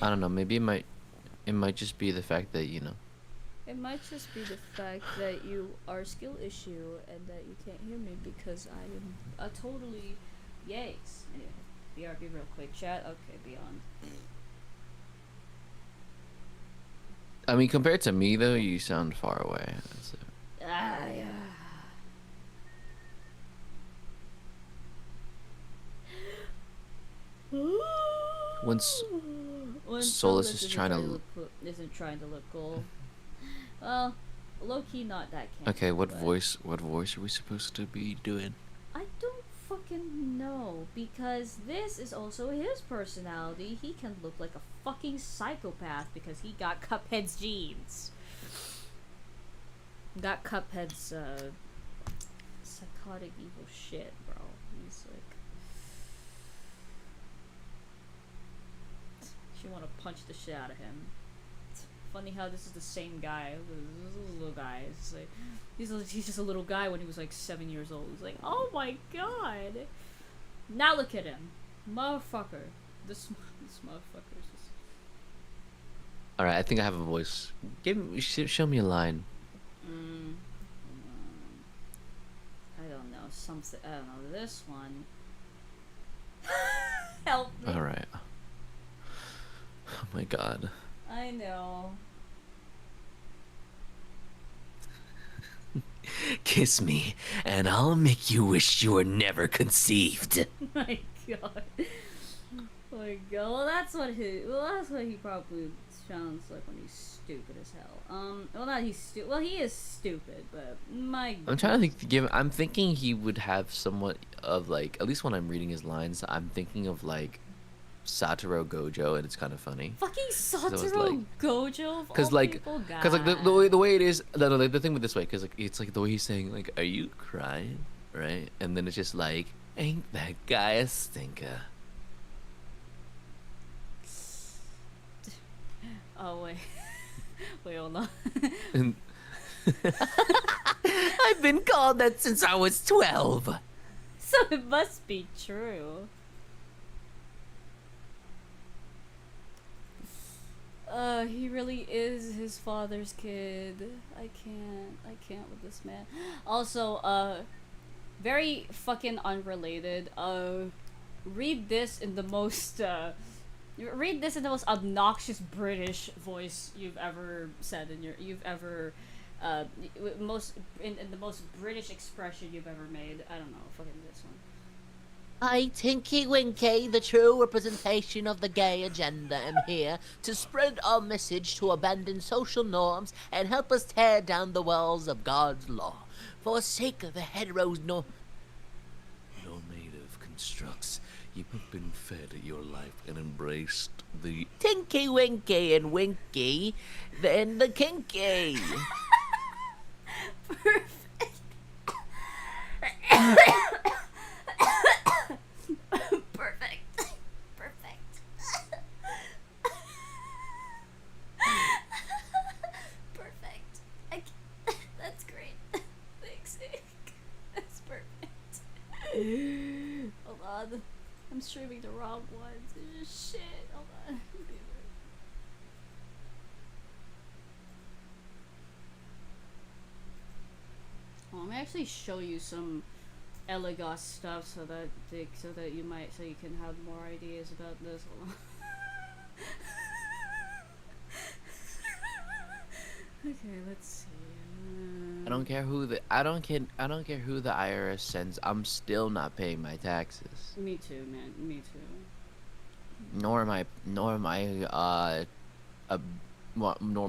I don't know, maybe it might just be the fact that, you know. It might just be the fact that you are a skill issue and that you can't hear me because I am a totally yikes. Anyway, BRB real quick. Chat. Okay, beyond. I mean, compared to me though, you sound far away. That's it. Ah, yeah. Once When Solus is trying to isn't trying to look cool. Well, low key not that camp. Okay, what voice are we supposed to be doing? I don't fucking know because this is also his personality. He can look like a fucking psychopath because he got Cuphead's genes. Got Cuphead's psychotic evil shit, bro. He's like she want to punch the shit out of him. It's funny how this is the same guy. This is a little guy. It's like he's just a little guy when he was like 7 years old. He's like, oh my god. Now look at him, motherfucker. This motherfucker is just. All right, I think I have a voice. Show me a line. I don't know something. I don't know this one. Help me. All right. Oh my god. I know. Kiss me, and I'll make you wish you were never conceived. My god. My god. Well, that's what he probably sounds like when he's stupid as hell. Well, not he's stupid. Well, he is stupid, but my. I'm trying to think. I'm thinking he would have somewhat of like, at least when I'm reading his lines, I'm thinking of like Satoru Gojo, and it's kind of funny. Fucking Satoru Gojo. Because like the way it is, the thing with this way, because like it's like the way he's saying like, "Are you crying?" Right, and then it's just like, "Ain't that guy a stinker?" Oh wait, wait, hold on. I've been called that since I was 12. So it must be true. He really is his father's kid. I can't with this man. Also, very fucking unrelated. Read this in the most, obnoxious British voice you've ever said in the most British expression you've ever made. I don't know, fucking this one. I, Tinky Winky, the true representation of the gay agenda, am here to spread our message to abandon social norms and help us tear down the walls of God's law. For the sake of the heteros normative constructs, you have been fed your life and embraced the Tinky Winky and Winky, then the kinky. Perfect. Perfect. Perfect. Perfect. That's great. Thanks, Nick. That's perfect. Hold on. I'm streaming the wrong ones. It's just shit. Hold on. Well, let me actually show you some Elegos stuff so that you can have more ideas about this. Hold on. Okay, let's see. I don't care who the IRS sends. I'm still not paying my taxes. Me too, man. Me too. Nor am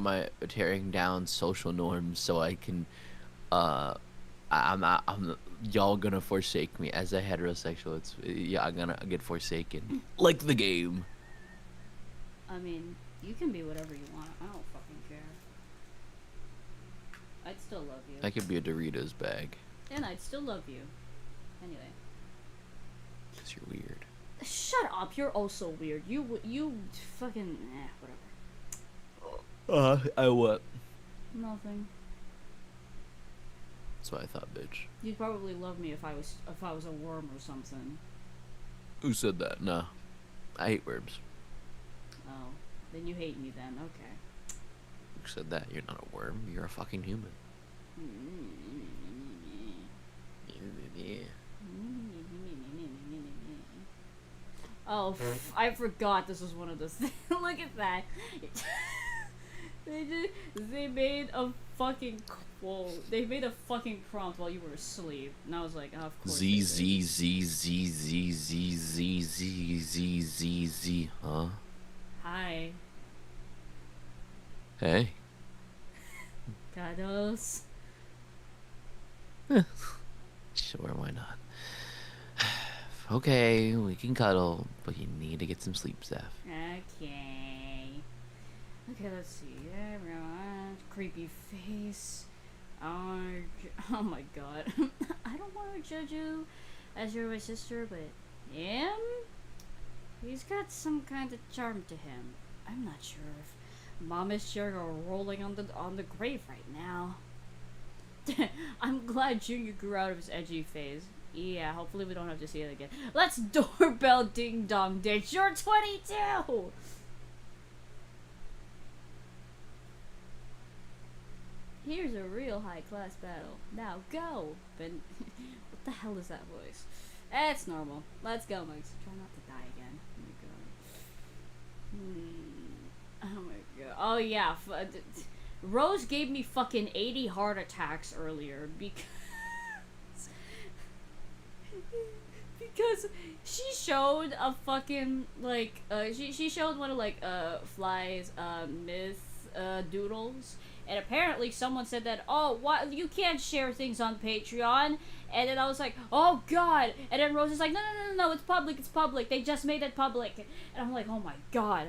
I tearing down social norms so I can I'm y'all gonna forsake me as a heterosexual. I'm gonna get forsaken like the game. I mean, you can be whatever you want. I don't fucking care. I'd still love you. I could be a Doritos bag. And I'd still love you. Anyway. Cause you're weird. Shut up! You're also weird. You fucking whatever. I what? Nothing. That's what I thought, bitch. You'd probably love me if I was a worm or something. Who said that? No, I hate worms. Oh, then you hate me then. Okay. Who said that? You're not a worm. You're a fucking human. Oh, I forgot this was one of those things. Look at that. They made a fucking they made a fucking prompt while you were asleep, and I was like, oh, of course. Z Z Z Z Z Z Z Z Z Z Z. Huh? Hi. Hey. Cuddles. Sure, why not? Okay, we can cuddle, but you need to get some sleep, Steph. Okay. Okay, let's see. Everyone, creepy face. Oh my god. I don't want to judge you as you're my sister, but him? He's got some kind of charm to him. I'm not sure if Mom is sure are rolling on the grave right now. I'm glad Junior grew out of his edgy phase. Yeah, hopefully we don't have to see it again. Let's doorbell ding dong ditch. You're 22! Here's a real high class battle. Now go! Ben, what the hell is that voice? It's normal. Let's go, Mike's. Try not to die again. Oh my god. Oh my god. Oh yeah. Rose gave me fucking 80 heart attacks earlier because she showed a fucking like she showed one of like Fly's myth doodles, and apparently someone said that, oh, what, you can't share things on Patreon, and then I was like, oh god, and then Rose is like, no, it's public, they just made it public, and I'm like, oh my god.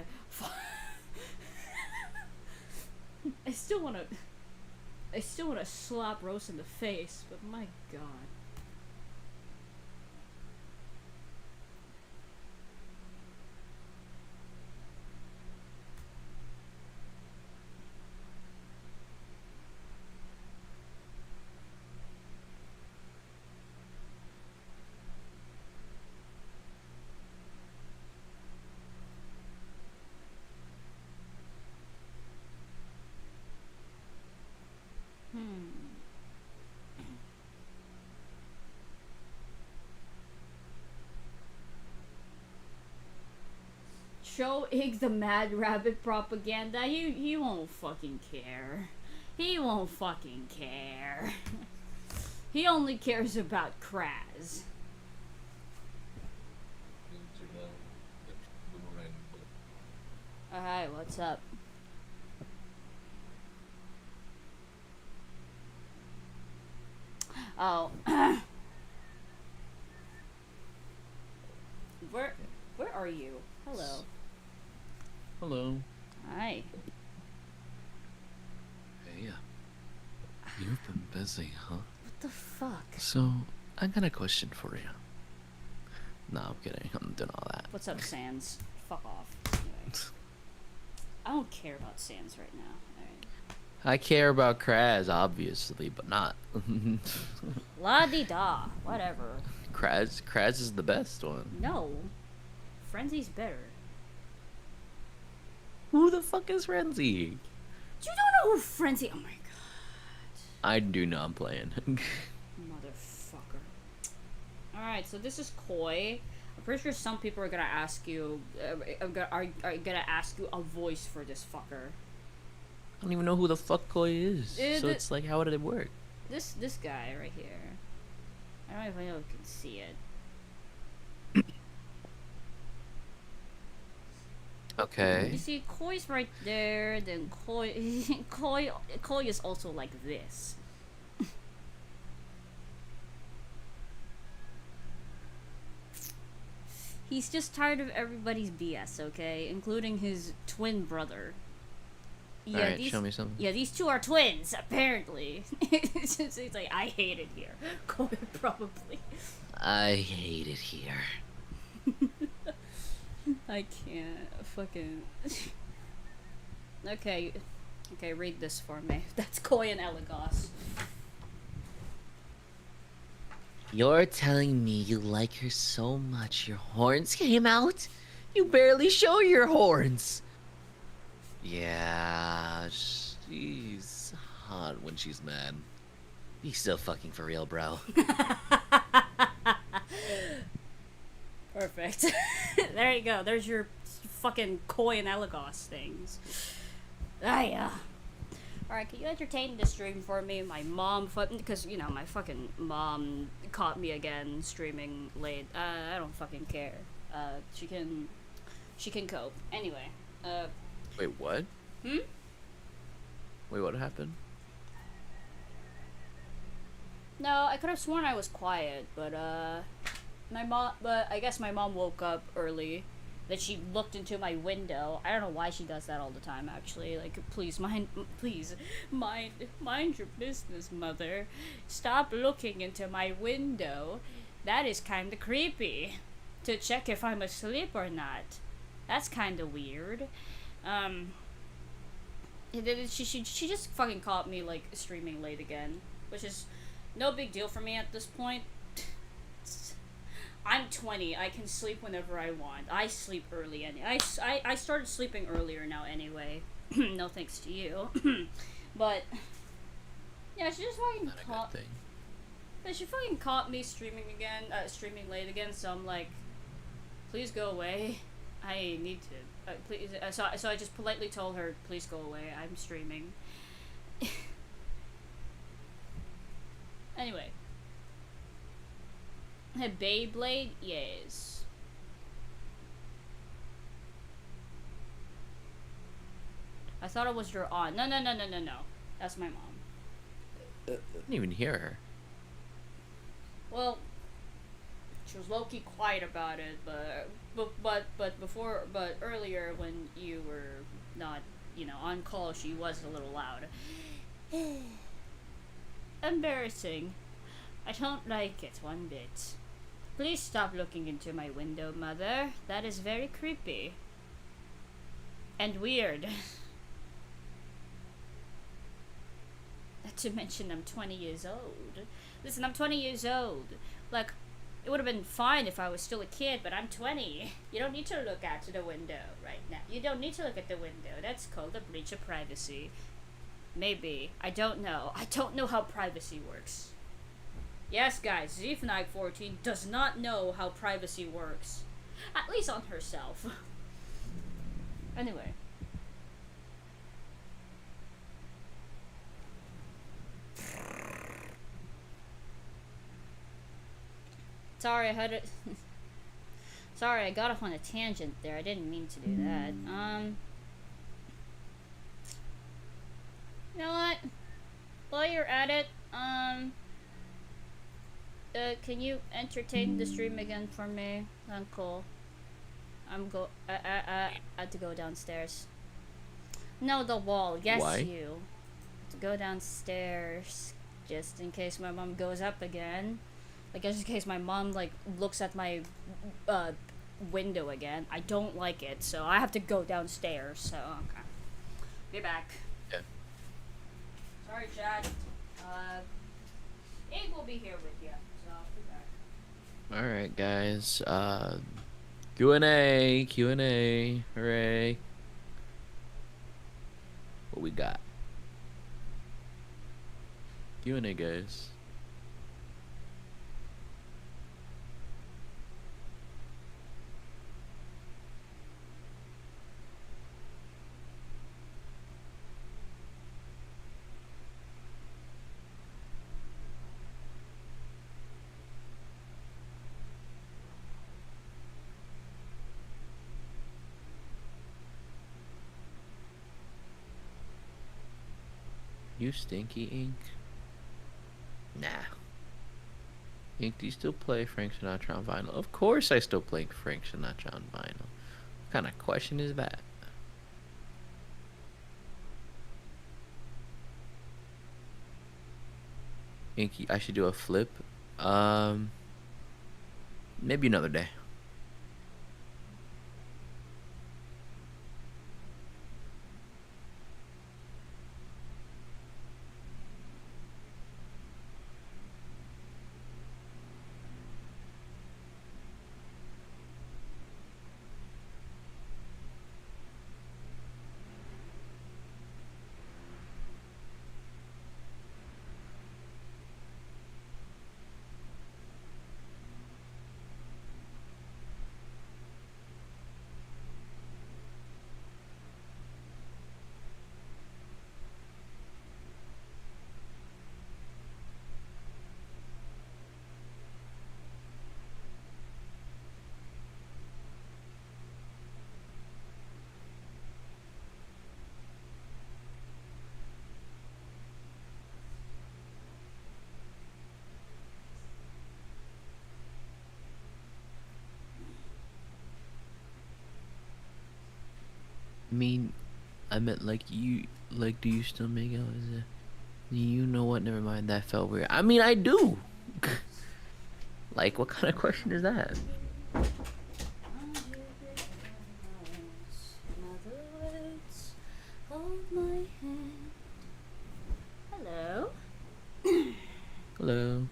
I still wanna slap Rose in the face, but my god. Show Ig the Mad Rabbit propaganda. He won't fucking care. He won't fucking care. He only cares about Kraz. Alright, what's up? Oh. Where are you? Hello. Hello. Hi. Hey, you've been busy, huh? What the fuck? So, I got a question for you. No, I'm kidding. I'm doing all that. What's up, Sans? Fuck off. Anyway. I don't care about Sans right now. Alright. I care about Kraz, obviously, but not. La-di-da. Whatever. Kraz is the best one. No. Frenzy's better. Who the fuck is Frenzy? You don't know who Frenzy? Oh my god. I do know I'm playing. Motherfucker. Alright, so this is Koi. I'm pretty sure some people are gonna ask you, are gonna ask you a voice for this fucker. I don't even know who the fuck Koi is. So it's like, how did it work? This guy right here. I don't even know if you can see it. Okay. You see, Koi's right there. Then Koi is also like this. He's just tired of everybody's BS, okay? Including his twin brother. Yeah, Alright, show me something. Yeah, these two are twins, apparently. It's like, I hate it here. Koi probably. I hate it here. I can't fucking. Okay, read this for me. That's Koi and Elagos. You're telling me you like her so much your horns came out? You barely show your horns. Yeah, she's hot when she's mad. Be so fucking for real, bro. Perfect. There you go. There's your fucking Koi and Elagos things. Yeah. Alright, can you entertain the stream for me? My mom, because, you know, my fucking mom caught me again streaming late. I don't fucking care. She can cope. Anyway, Wait, what? Wait, what happened? No, I could have sworn I was quiet, but I guess my mom woke up early. That she looked into my window. I don't know why she does that all the time, actually. Like, please mind your business, mother. Stop looking into my window. That is kinda creepy. To check if I'm asleep or not. That's kinda weird. She just fucking caught me, like, streaming late again. Which is no big deal for me at this point. I'm 20. I can sleep whenever I want. I sleep early, and I started sleeping earlier now anyway. No thanks to you. But yeah, she just fucking caught. Yeah, she fucking caught me streaming again, streaming late again. So I'm like, please go away. I need to. Please. So I just politely told her, please go away. I'm streaming. Anyway. A Beyblade? Yes. I thought it was your aunt. No. That's my mom. I didn't even hear her. Well, she was low-key quiet about it, but earlier when you were not, you know, on call, she was a little loud. Embarrassing. I don't like it one bit. Please stop looking into my window, mother. That is very creepy. And weird. Not to mention I'm 20 years old. Listen, I'm 20 years old. Like, it would have been fine if I was still a kid, but I'm 20. You don't need to look out to the window right now. You don't need to look at the window. That's called a breach of privacy. Maybe. I don't know. I don't know how privacy works. Yes, guys, Zeefnike14 does not know how privacy works. At least on herself. Anyway. Sorry, I had it. Sorry, I got off on a tangent there. I didn't mean to do that. You know what? While you're at it, can you entertain the stream again for me, Uncle? I had to go downstairs. No, the wall. Yes, Why? you. To go downstairs, just in case my mom goes up again. Like, just in case my mom, like, looks at my, window again. I don't like it, so I have to go downstairs, so, okay. Be back. Yeah. Sorry, Chad. Ink will be here with you, so I'll be back. Alright, guys. Q&A, Q&A, hooray. What we got? Q&A, guys. You stinky ink. Nah. Ink, do you still play Frank Sinatra on vinyl? Of course I still play Frank Sinatra on vinyl. What kind of question is that? Inky, I should do a flip. Maybe another day. mean, I meant like you, like, do you still make out? Is it? You know what? Never mind. That felt weird. I mean, I do. Like, what kind of question is that? Hello. Hello.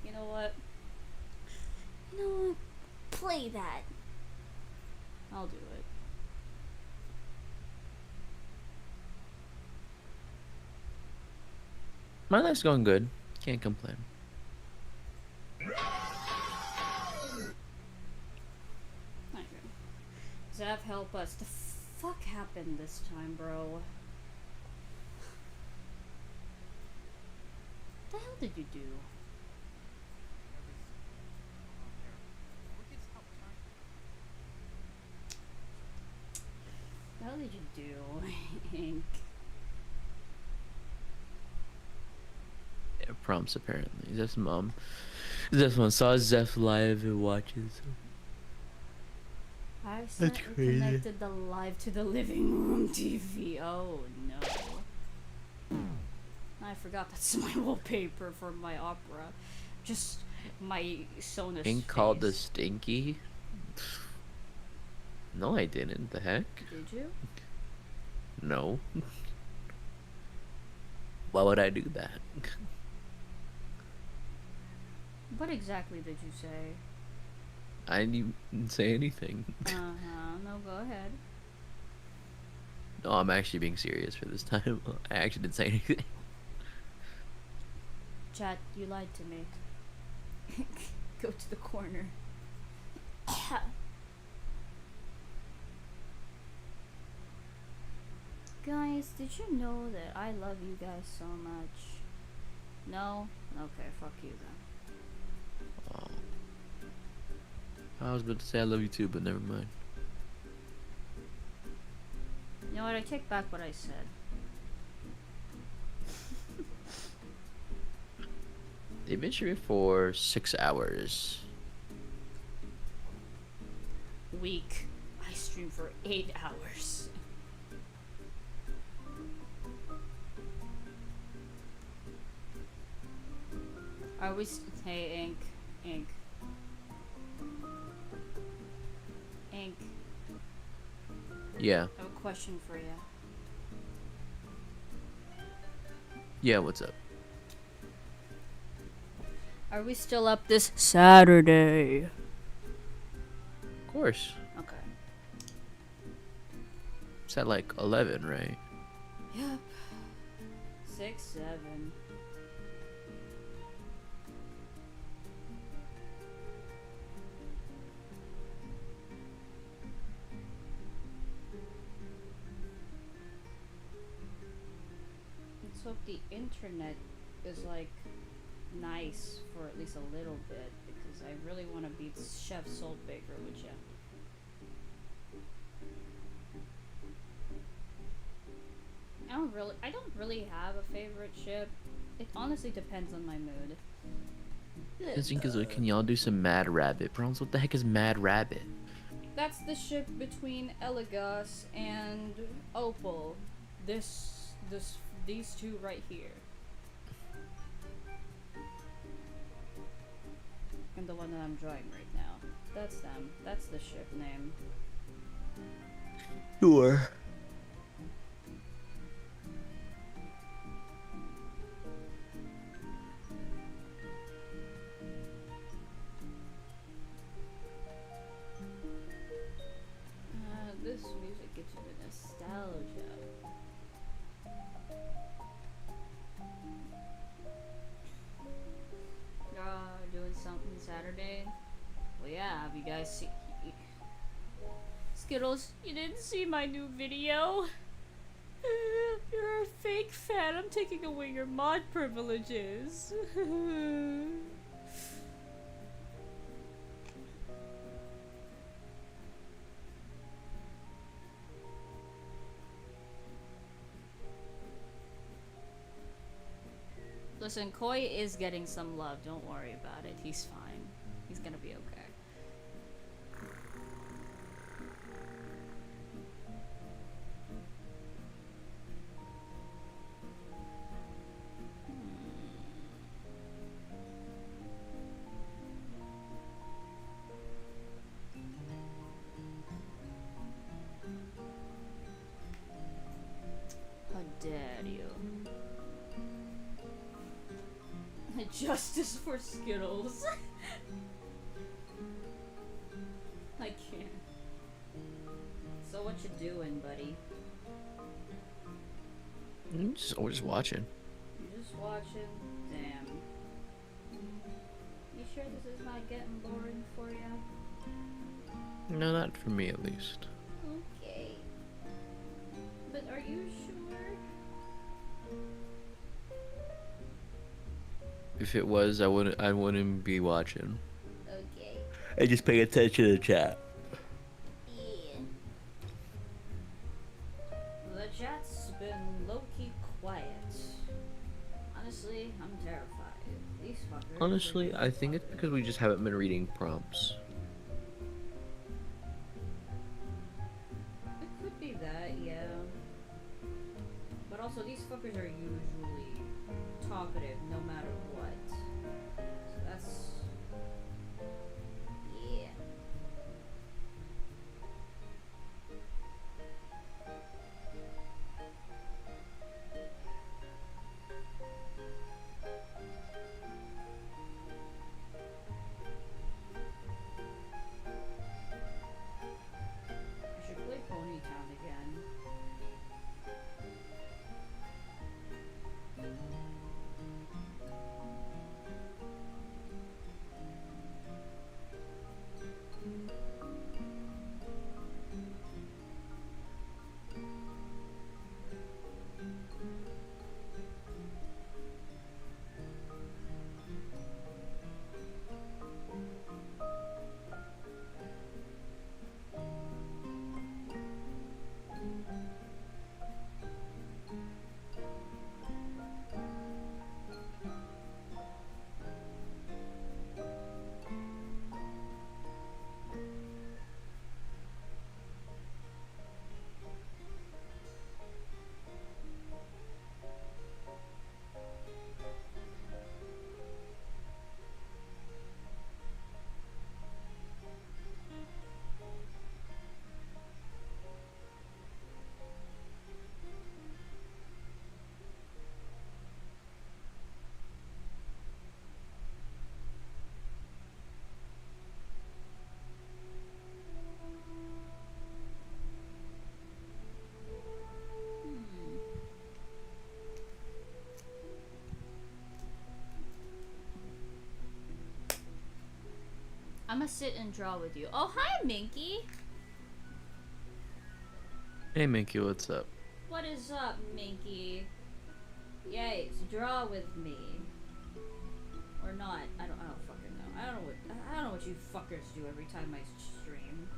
You know what? You know what? Play that. I'll do it. My life's going good. Can't complain. Okay. Zav, help us. The fuck happened this time, bro? What the hell did you do? What the hell did you do, Hank? Yeah, prompts apparently. Zeff's mom. Zeff's mom saw Zeff live and watches. I accidentally connected the live to the living room TV. Oh no. I forgot that's my wallpaper for my opera. Just my Sonus Ink called the stinky? No, I didn't. The heck? Did you? No. Why would I do that? What exactly did you say? I didn't say anything. No, go ahead. No, I'm actually being serious for this time. I actually didn't say anything. Chat, you lied to me. Go to the corner. Guys, did you know that I love you guys so much? No? Okay, fuck you then. Oh. I was about to say I love you too, but never mind. You know what? I take back what I said. They've been streaming for 6 hours. Week. I stream for 8 hours. Are we? Hey, Ink. Ink. Ink. Yeah. I have a question for you. Yeah, what's up? Are we still up this Saturday? Of course. Okay. It's at like 11, right? Yep. 6, 7. Let's hope the internet is like nice for at least a little bit, because I really want to beat Chef Saltbaker with you. I don't really have a favorite ship. It honestly depends on my mood. Can y'all do some Mad Rabbit? Browns, what the heck is Mad Rabbit? That's the ship between Elagos and Opal. These two right here. And the one that I'm drawing right now. That's them. That's the ship name. Sure. This music gives me nostalgia. Doing something Saturday? Well, yeah, have you guys seen... Skittles, you didn't see my new video? You're a fake fan. I'm taking away your mod privileges. Listen, Koi is getting some love. Don't worry about it. He's fine. He's gonna be okay. How dare you? Justice for Skittles. I can't. So what you doing, buddy? We're just watching. You just watching? Damn. You sure this is not getting boring for you? No, not for me at least. Okay. But are you sure? If it was, I wouldn't be watching. Okay. I just pay attention to the chat. Yeah. The chat's been low-key quiet. Honestly, I'm terrified. These fuckers. Honestly, I think it's because we just haven't been reading prompts. It could be that, yeah. But also, these fuckers are usually talkative no matter what. So that's... yeah. I should play Ponytown again. I'm gonna sit and draw with you. Oh, hi, Minky. Hey, Minky, what's up? What is up, Minky? Yay, draw with me. Or not. I don't fucking know. I don't know what you fuckers do every time I stream.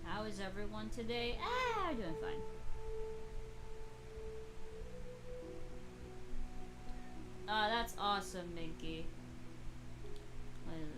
How is everyone today? Ah, doing fine. That's awesome, Minky. What is this?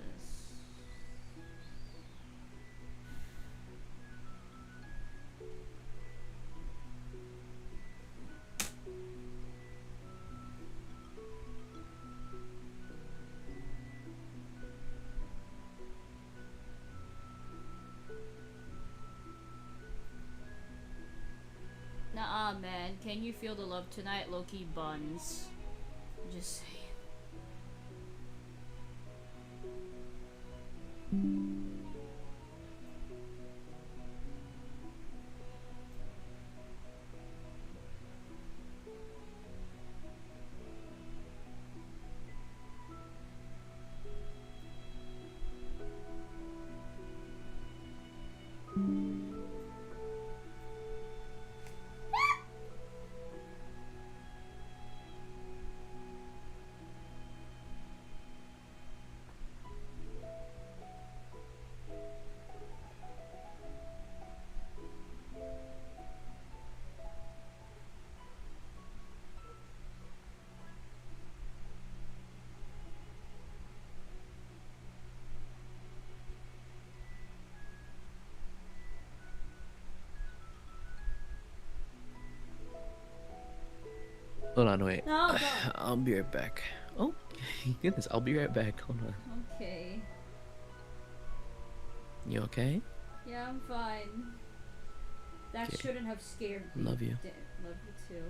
Nuh-uh, man. Can you feel the love tonight, Loki buns? Just saying. Hold on, wait. No, don't. I'll be right back. Oh, goodness, I'll be right back. Hold on. Okay. You okay? Yeah, I'm fine. That Okay. shouldn't have scared me. Love you. Love you too.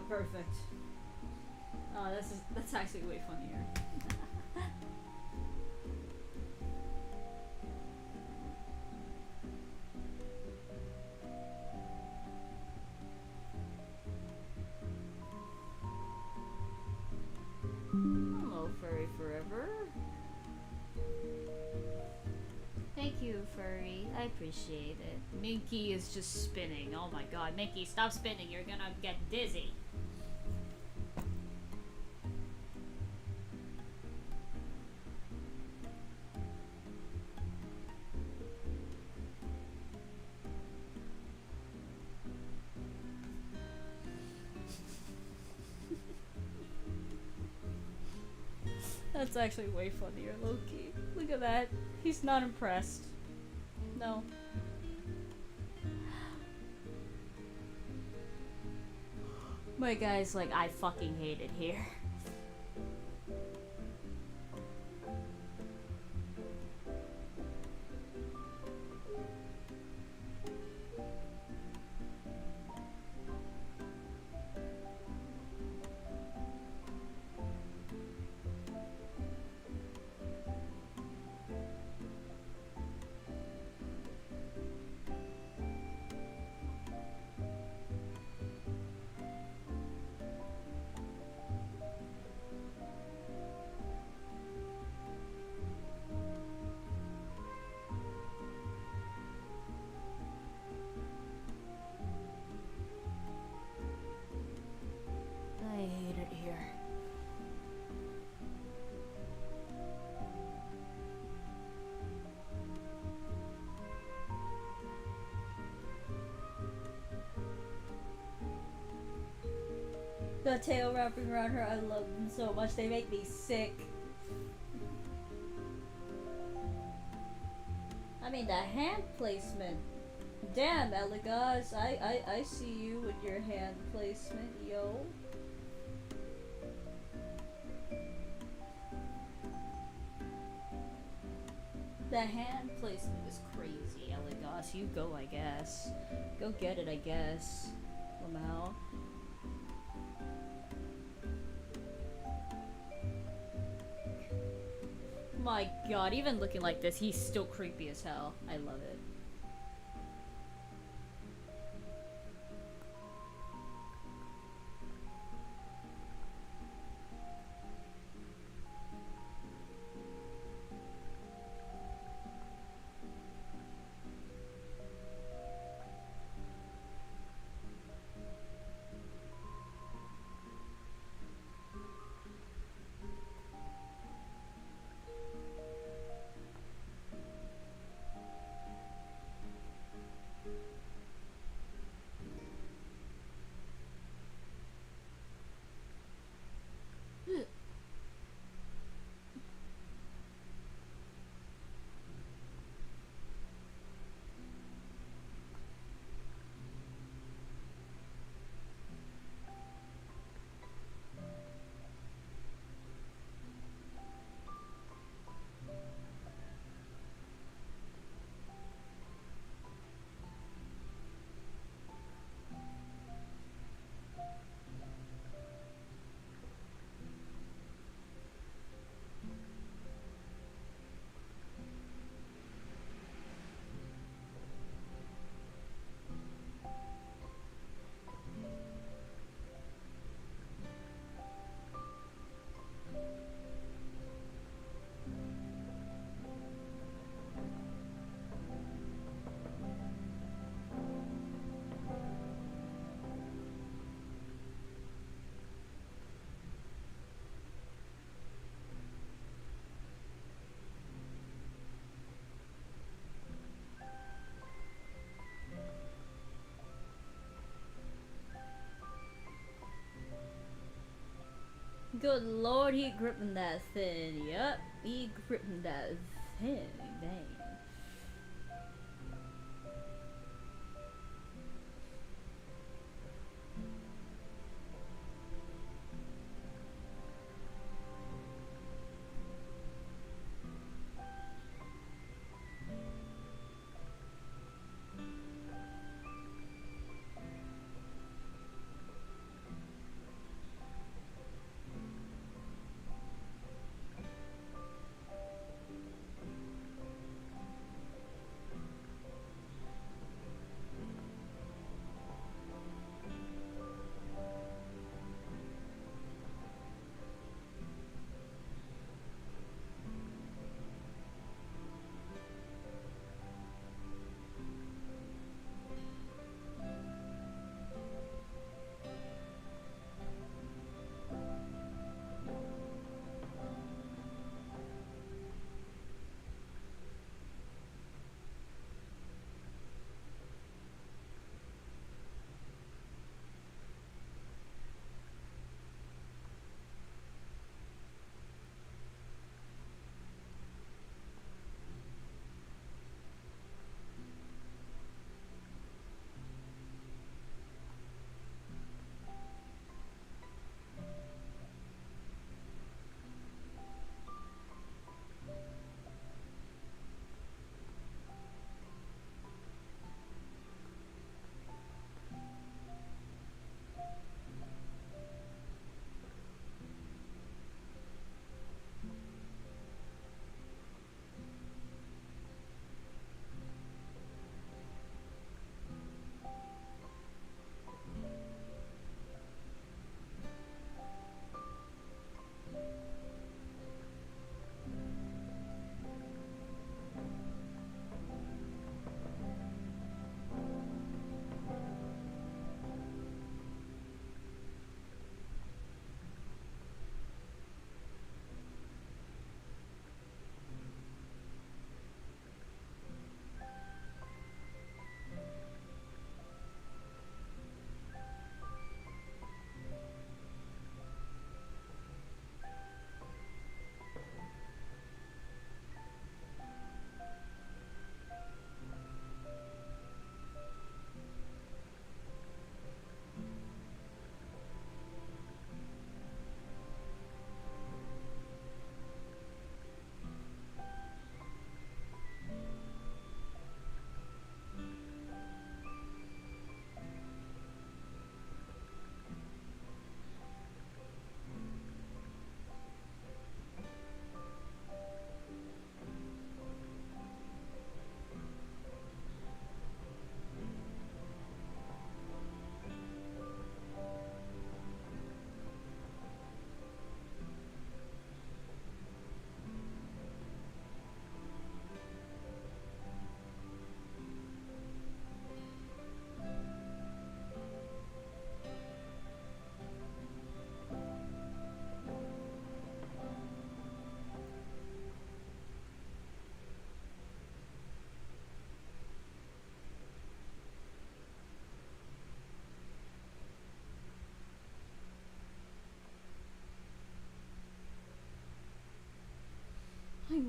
perfect. Oh, that's actually way funnier. Hello, Furry Forever. Thank you, Furry. I appreciate it. Minky is just spinning. Oh my god. Minky, stop spinning. You're gonna get dizzy. That's actually way funnier, Loki. Look at that. He's not impressed. No. My guy's like, I fucking hate it here. I hate it here. The tail wrapping around her, I love them so much. They make me sick. I mean, the hand placement. Damn, Elegas, I see you with your hand placement, yo. The hand placement is crazy, Elegas. You go, I guess. Go get it, I guess. Somehow. My god, even looking like this, he's still creepy as hell. I love it. Good lord, he gripping that thing. Yup, he gripping that thing. Dang.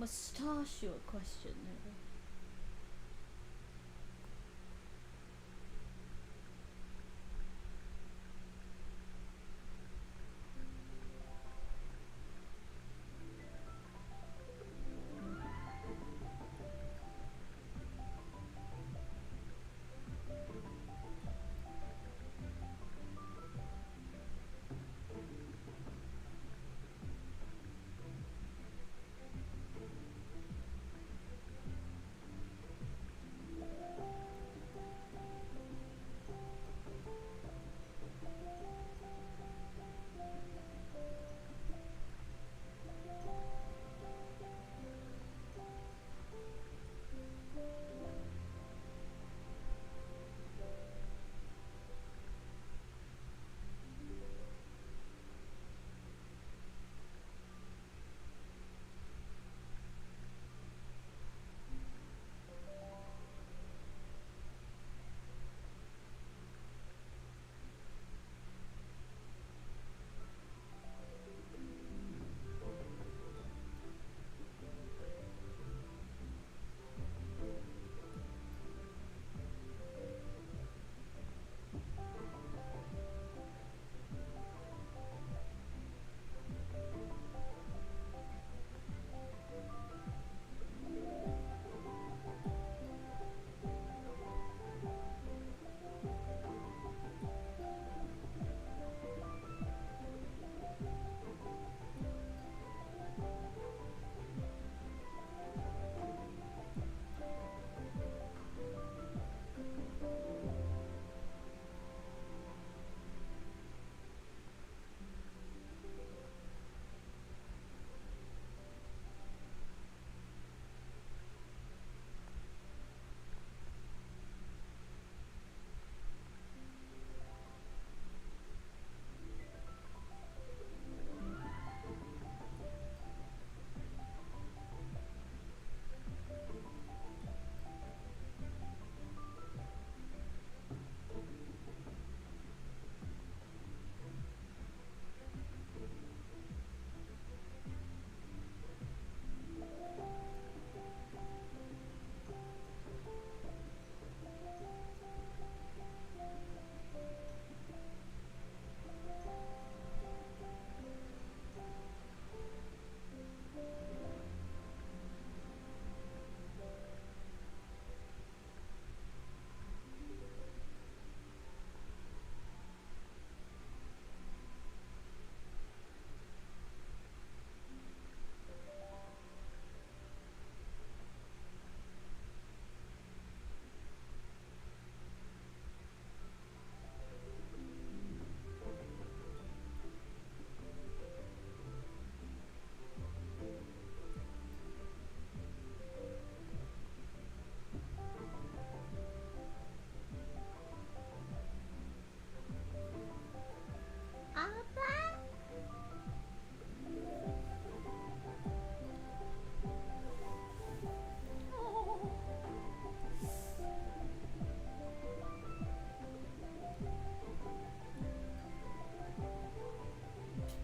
must you a question.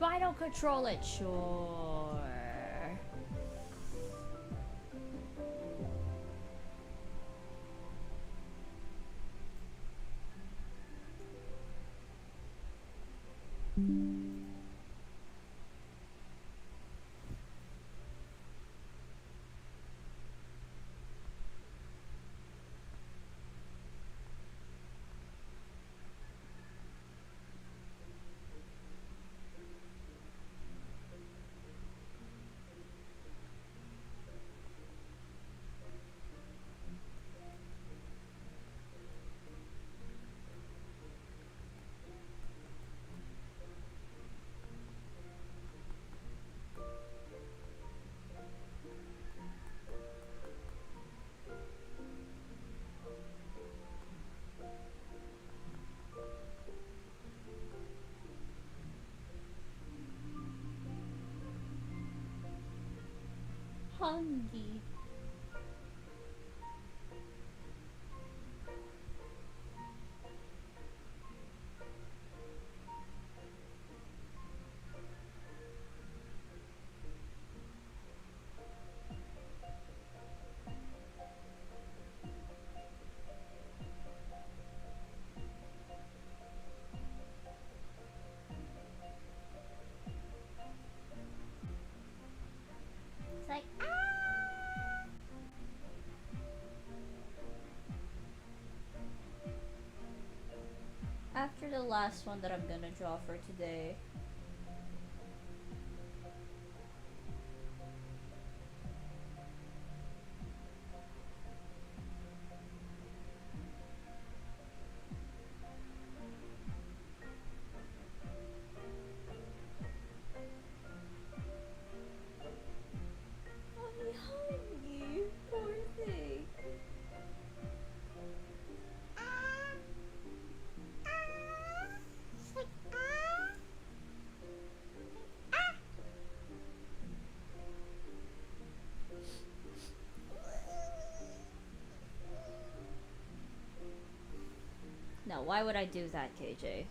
Why don't control it? Sure. Hungry. after the last one that I'm gonna draw for today. I'm hungry, poor thing. No, why would I do that, KJ?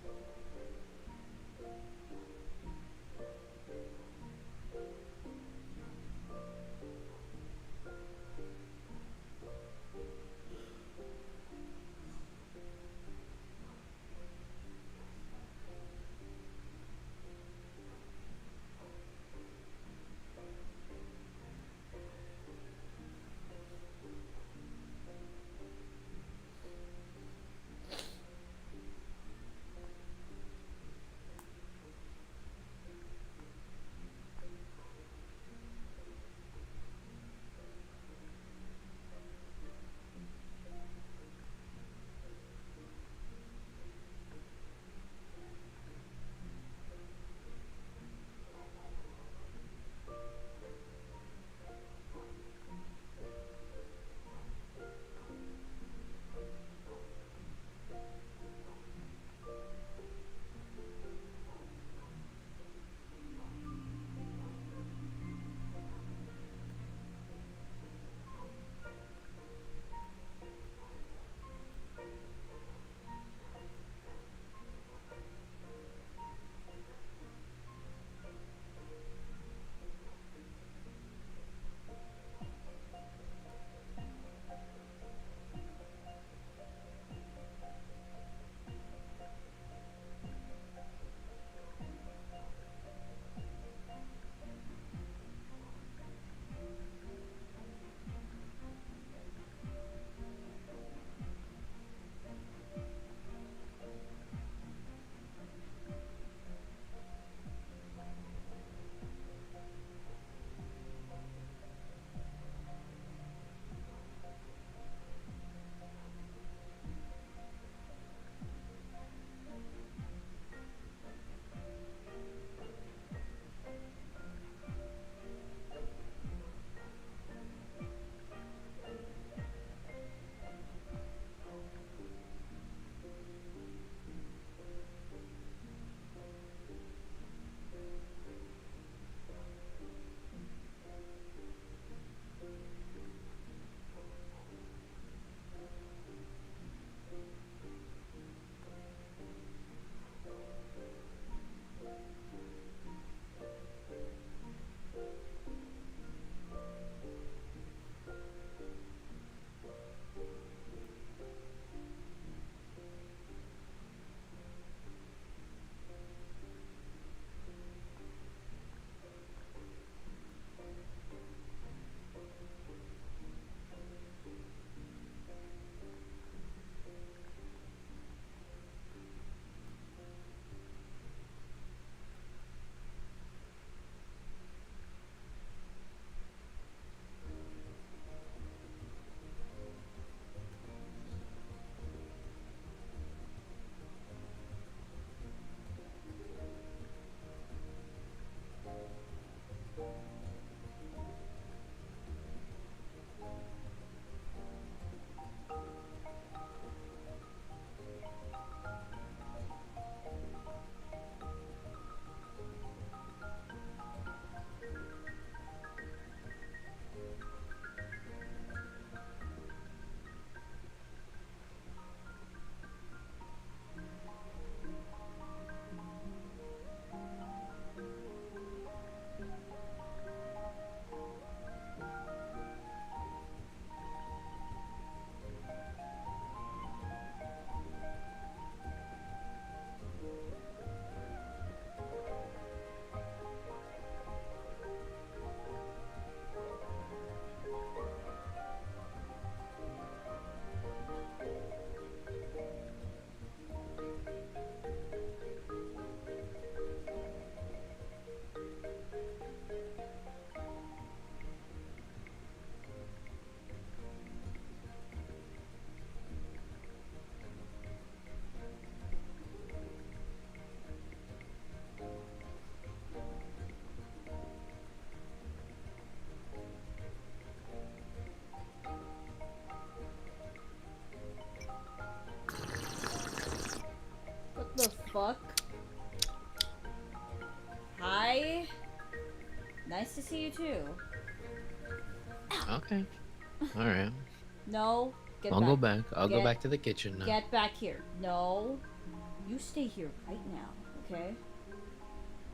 fuck? Hi. Nice to see you too. Okay. All right. No. Get I'll back. go back. I'll go Get- back to the kitchen now. Get back here. No. You stay here right now, okay?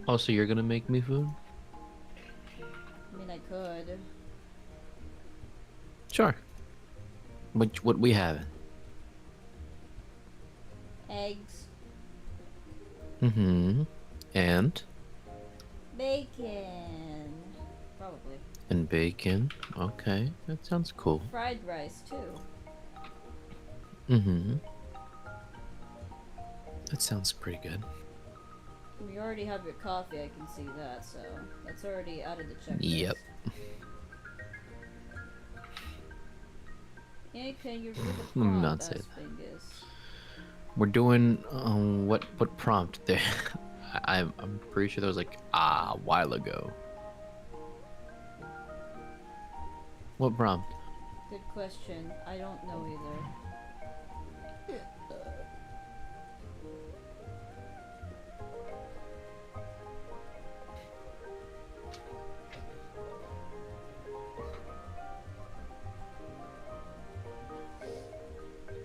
Oh, so you're gonna make me food? I mean, I could. Sure. What we having? Eggs. Mm-hmm. And Bacon. Probably. bacon. Okay, that sounds cool. Fried rice, too. Mm-hmm. That sounds pretty good. You already have your coffee, I can see that, so that's already out of the checklist. Yep. Yeah, can you read the Let me prompt, not say that. Asfingus? We're doing what prompt there? I'm pretty sure that was like a while ago. What prompt? Good question. I don't know either.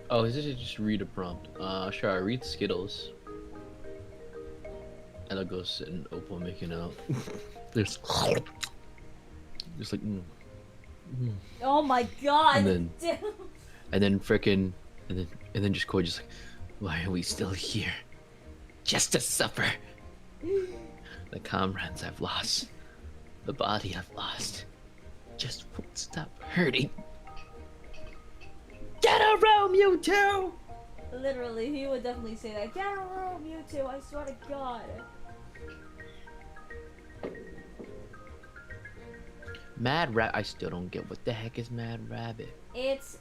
Oh, is it just read a prompt? Sure, I read Skittles. And I'll go sit and Opal making out. There's just like Oh my god! And then frickin' and then just Koi just like, why are we still here? Just to suffer. The comrades I've lost. The body I've lost. Just won't stop hurting. Get a room, you two! Literally, he would definitely say that. Get a room, you two, I swear to god. Mad Rabbit. I still don't get what the heck is Mad Rabbit. It's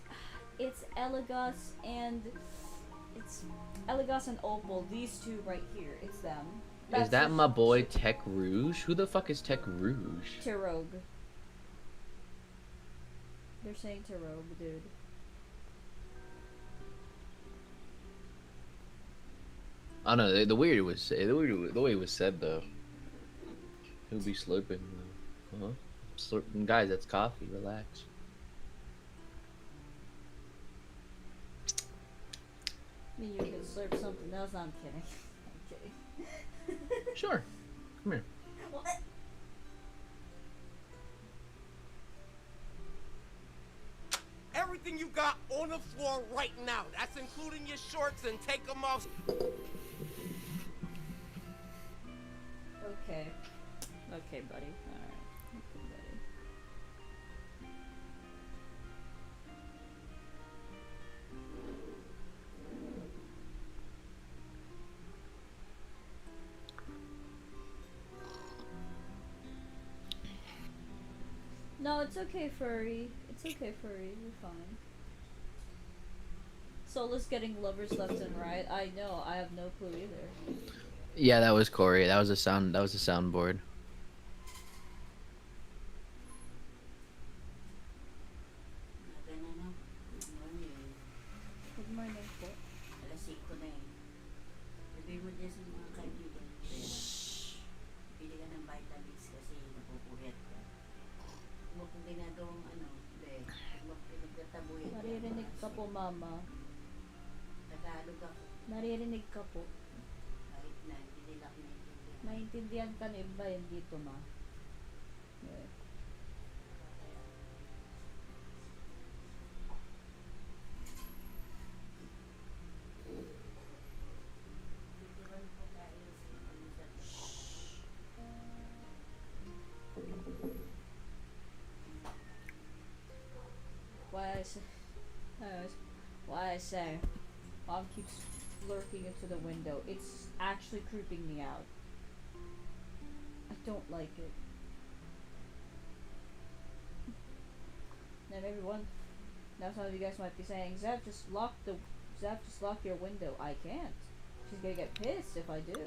Elegos and Opal. These two right here. It's them. Is that my boy Tech Rouge? Who the fuck is Tech Rouge? Tirogue. They're saying Tirogue, dude. I don't know. The way it was said though. He'll be slurping. Huh? Slurping, guys. That's coffee. Relax. I mean, you can slurp something else. I'm kidding. I'm kidding. Sure. Come here. What? Everything you got on the floor right now. That's including your shorts, and take them off. Okay. Okay, buddy. Alright. Okay, buddy. No, it's okay, Furry. It's okay, Furry. You're fine. Solace getting lovers left and right. I know. I have no clue either. Yeah, that was Corey. That was a sound. That was a soundboard. Good morning po. Alas 5 na eh. Sabihin mo dyan sa mga kaibigan mo. Pili ka ng vitamins kasi napupuyat ka. Huwag mo kung ginagawang huwag mo pinagtatabuyan. Naririnig ka po, Mama. Tagalog ako. Naririnig ka po. Kahit na, hindi nila ako naiintindihan. Naintindihan ka na iba yun dito, Ma. Yeah. Why I say, Mom keeps lurking into the window. It's actually creeping me out. I don't like it. And everyone, now some of you guys might be saying, Zev, just lock your window. I can't. She's gonna get pissed if I do.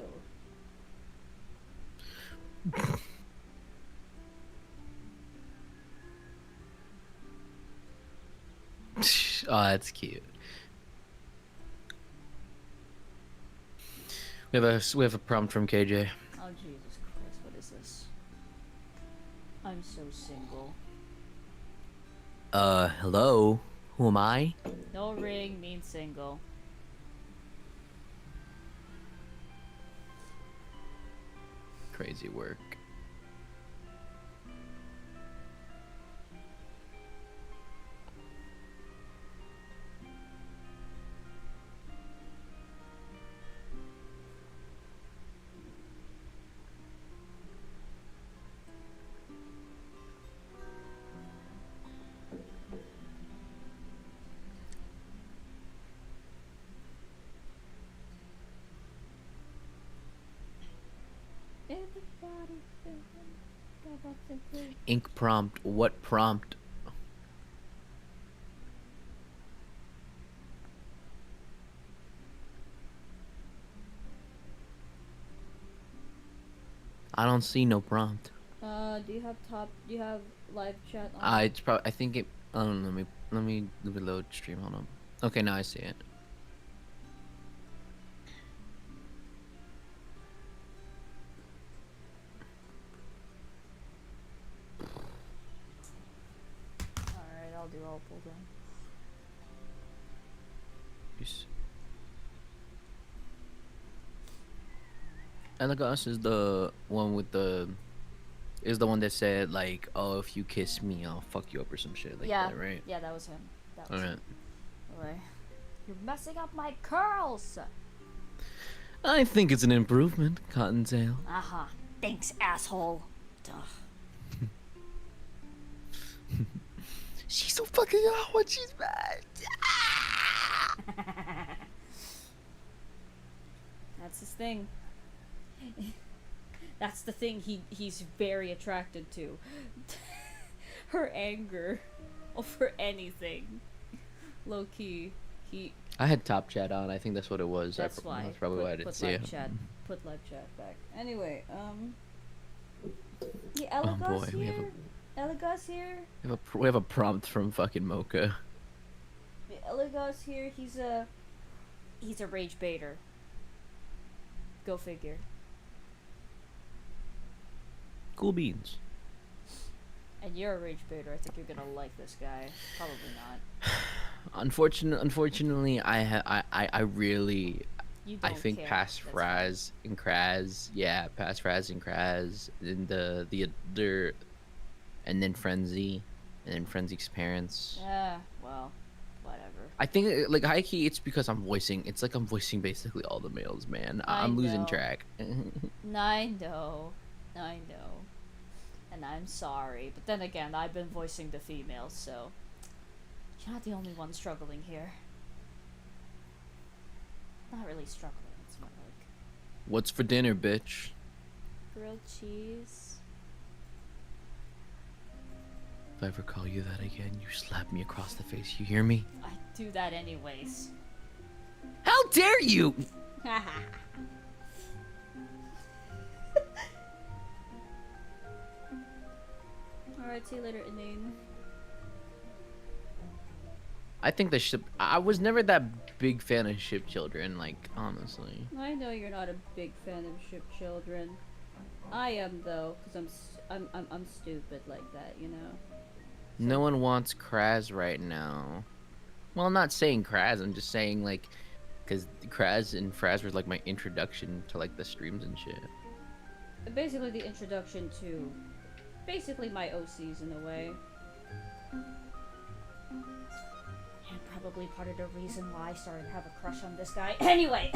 Oh, that's cute. We have a prompt from KJ. Oh Jesus Christ, what is this? I'm so single. Hello? Who am I? No ring means single. Crazy work. Ink prompt. What prompt? I don't see no prompt. Do you have live chat on? It's probably. I think it. I don't know. Let me reload stream. Hold on. Okay, now I see it. Alright, I'll do all pull then. Peace. Elagos is the one with the. Is the one that said like, "Oh, if you kiss me, I'll fuck you up" or some shit like that, right? Yeah, that was him. That was Alright. him. Alright. You're messing up my curls! I think it's an improvement, Cottontail. Uh-huh. Thanks, asshole. Duh. She's so fucking hot when she's mad. That's his thing. That's the thing he's very attracted to. Her anger over anything. Low key. I had top chat on. I think that's what it was. That's why. That's probably why I didn't see it. Put live chat back. Anyway, yeah, Oh Elagos boy, here. Elagos here. We have a prompt from fucking Mocha. Yeah, Elagos here. He's a rage baiter. Go figure. Cool beans. And you're a rage baiter. I think you're gonna like this guy. Probably not. Unfortunately, I really. You I don't think care. past Fraz and Kraz, yeah, past Fraz and Kraz, and the other, and then Frenzy, and then Frenzy's parents. Yeah. Well, whatever. I think like high key, it's because I'm voicing. It's like I'm voicing basically all the males, man. I'm losing know. track. I know. And I'm sorry. But then again, I've been voicing the females, so you're not the only one struggling here. Not really struggling, it's more like What's for dinner, bitch? grilled cheese. If I ever call you that again, you slap me across the face. You hear me? I do that anyways. How dare you! Alright, see you later, Inane. I think the ship. I was never that big fan of ship children, like honestly. I know you're not a big fan of ship children. I am though, because I'm stupid like that, you know. No one wants Kraz right now. Well, I'm not saying Kraz. I'm just saying like, because Kraz and Fraz were like my introduction to like the streams and shit. Basically, the introduction to, basically my OCs in a way. And probably part of the reason why I started to have a crush on this guy. Anyway,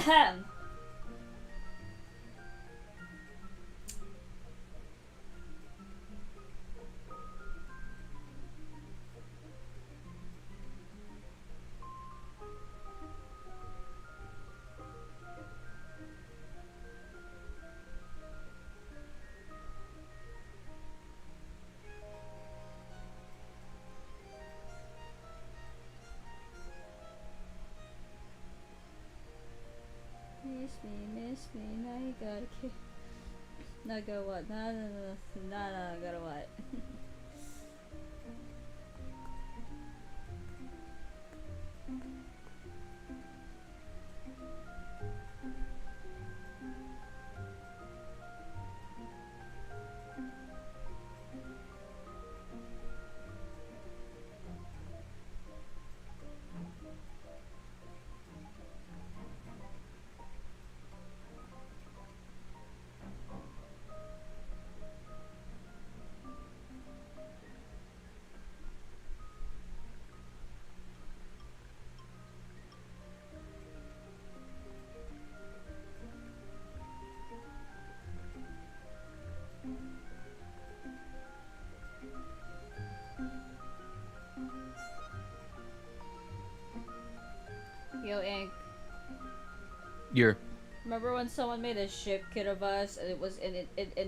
miss me, now you gotta kiss. Now go what? No, gotta what? You're. Remember when someone made a ship kit of us, and it was and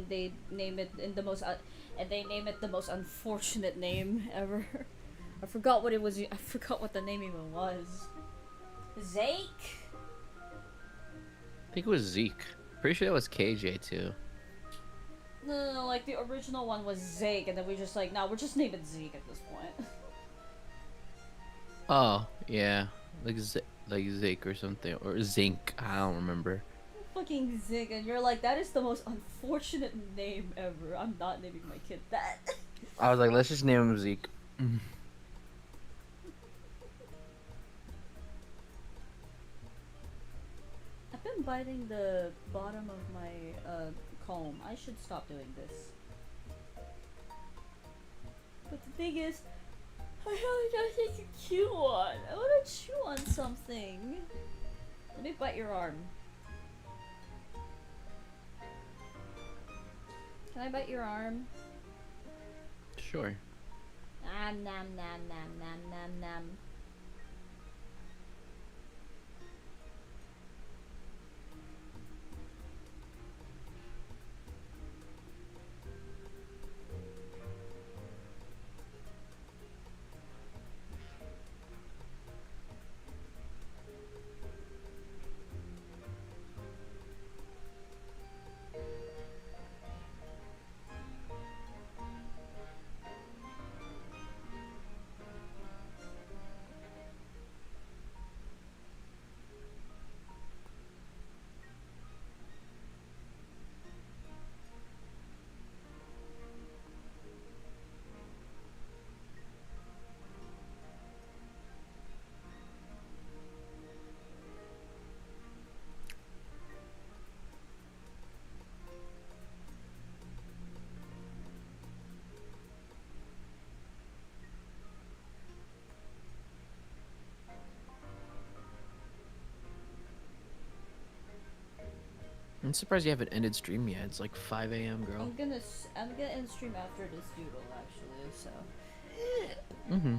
they name it in the most and they name it the most unfortunate name ever. I forgot what it was. I forgot what the name even was. Zake. I think it was Zeke. Pretty sure that was KJ too. No, like the original one was Zeke, and then we just like, no, we're just naming Zeke at this point. Oh yeah, like Zeke or something, or Zinc. I don't remember. Fucking Zeke, and you're like, that is the most unfortunate name ever. I'm not naming my kid that. I was like, let's just name him Zeke. I've been biting the bottom of my comb. I should stop doing this. But the thing is, I have nothing to chew on. I want to chew on something. Let me bite your arm. Can I bite your arm? Sure. Nom nom nom nom nom nom nom. I'm surprised you haven't ended stream yet. It's like 5 a.m., girl. I'm gonna end stream after this doodle actually. So. Mm-hmm.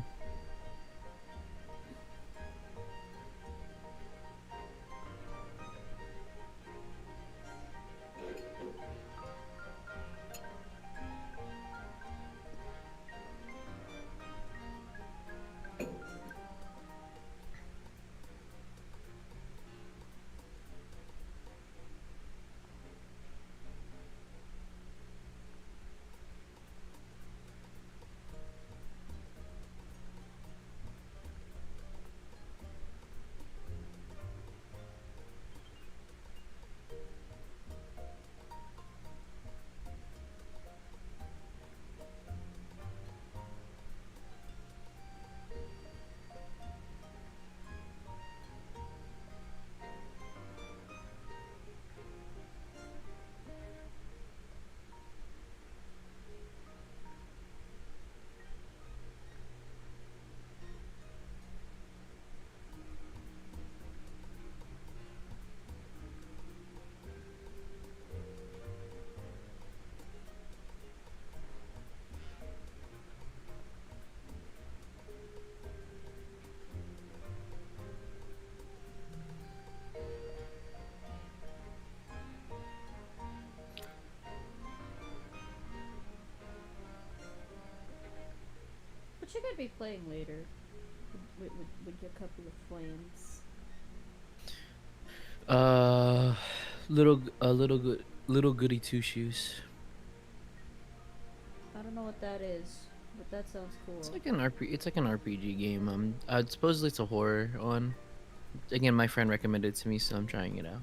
What you gonna be playing later? With your couple of flames. Little goody two shoes. I don't know what that is, but that sounds cool. It's like an RPG game. Supposedly it's a horror one. Again, my friend recommended it to me, so I'm trying it out.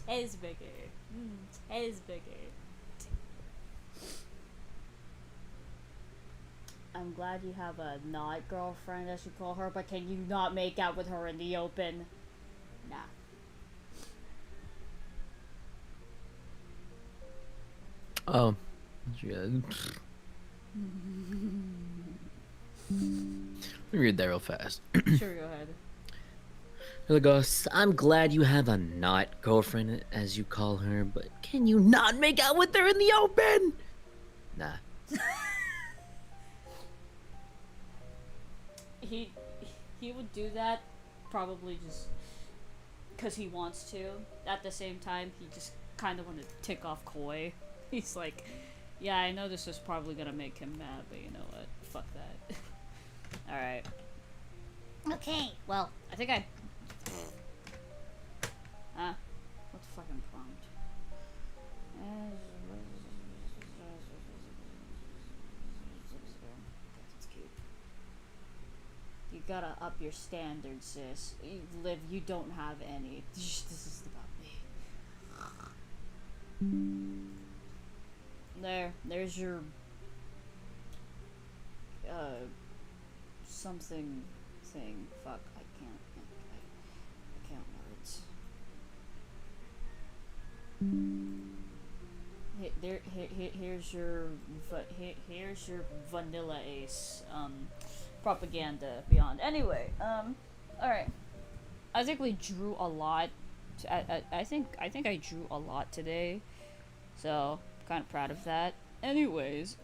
Cheeseburger. Cheeseburger. I'm glad you have a not girlfriend, as you call her, but can you not make out with her in the open? Nah. Oh. Yeah. Let me read that real fast. Sure, go ahead. Here it goes. I'm glad you have a not girlfriend, as you call her, but can you not make out with her in the open? Nah. He would do that probably just because he wants to. At the same time, he just kind of wanted to tick off Koi. He's like, yeah, I know this is probably gonna make him mad, but you know what? Fuck that. Alright. Okay, well, I think I... Huh? What the fucking prompt? That's cute. You gotta up your standards, sis. Liv, you don't have any. This is about me. There's your something thing. Fuck, I can't words. Here's your Vanilla Ace propaganda beyond. Anyway, all right. I think we drew a lot. I think I drew a lot today, so kind of proud of that. Anyways,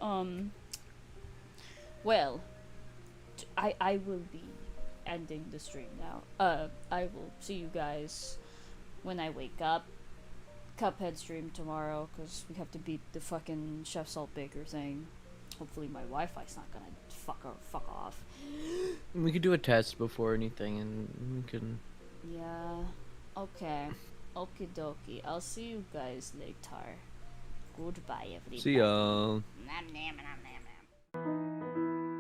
well, I will be ending the stream now. I will see you guys when I wake up. Cuphead stream tomorrow, because we have to beat the fucking Chef Saltbaker thing. Hopefully my Wi-Fi's not gonna fuck off. We could do a test before anything, and we can... Yeah. Okay. Okie dokie. I'll see you guys later. Goodbye, everybody. See y'all. Nom, nom, nom, nom, nom.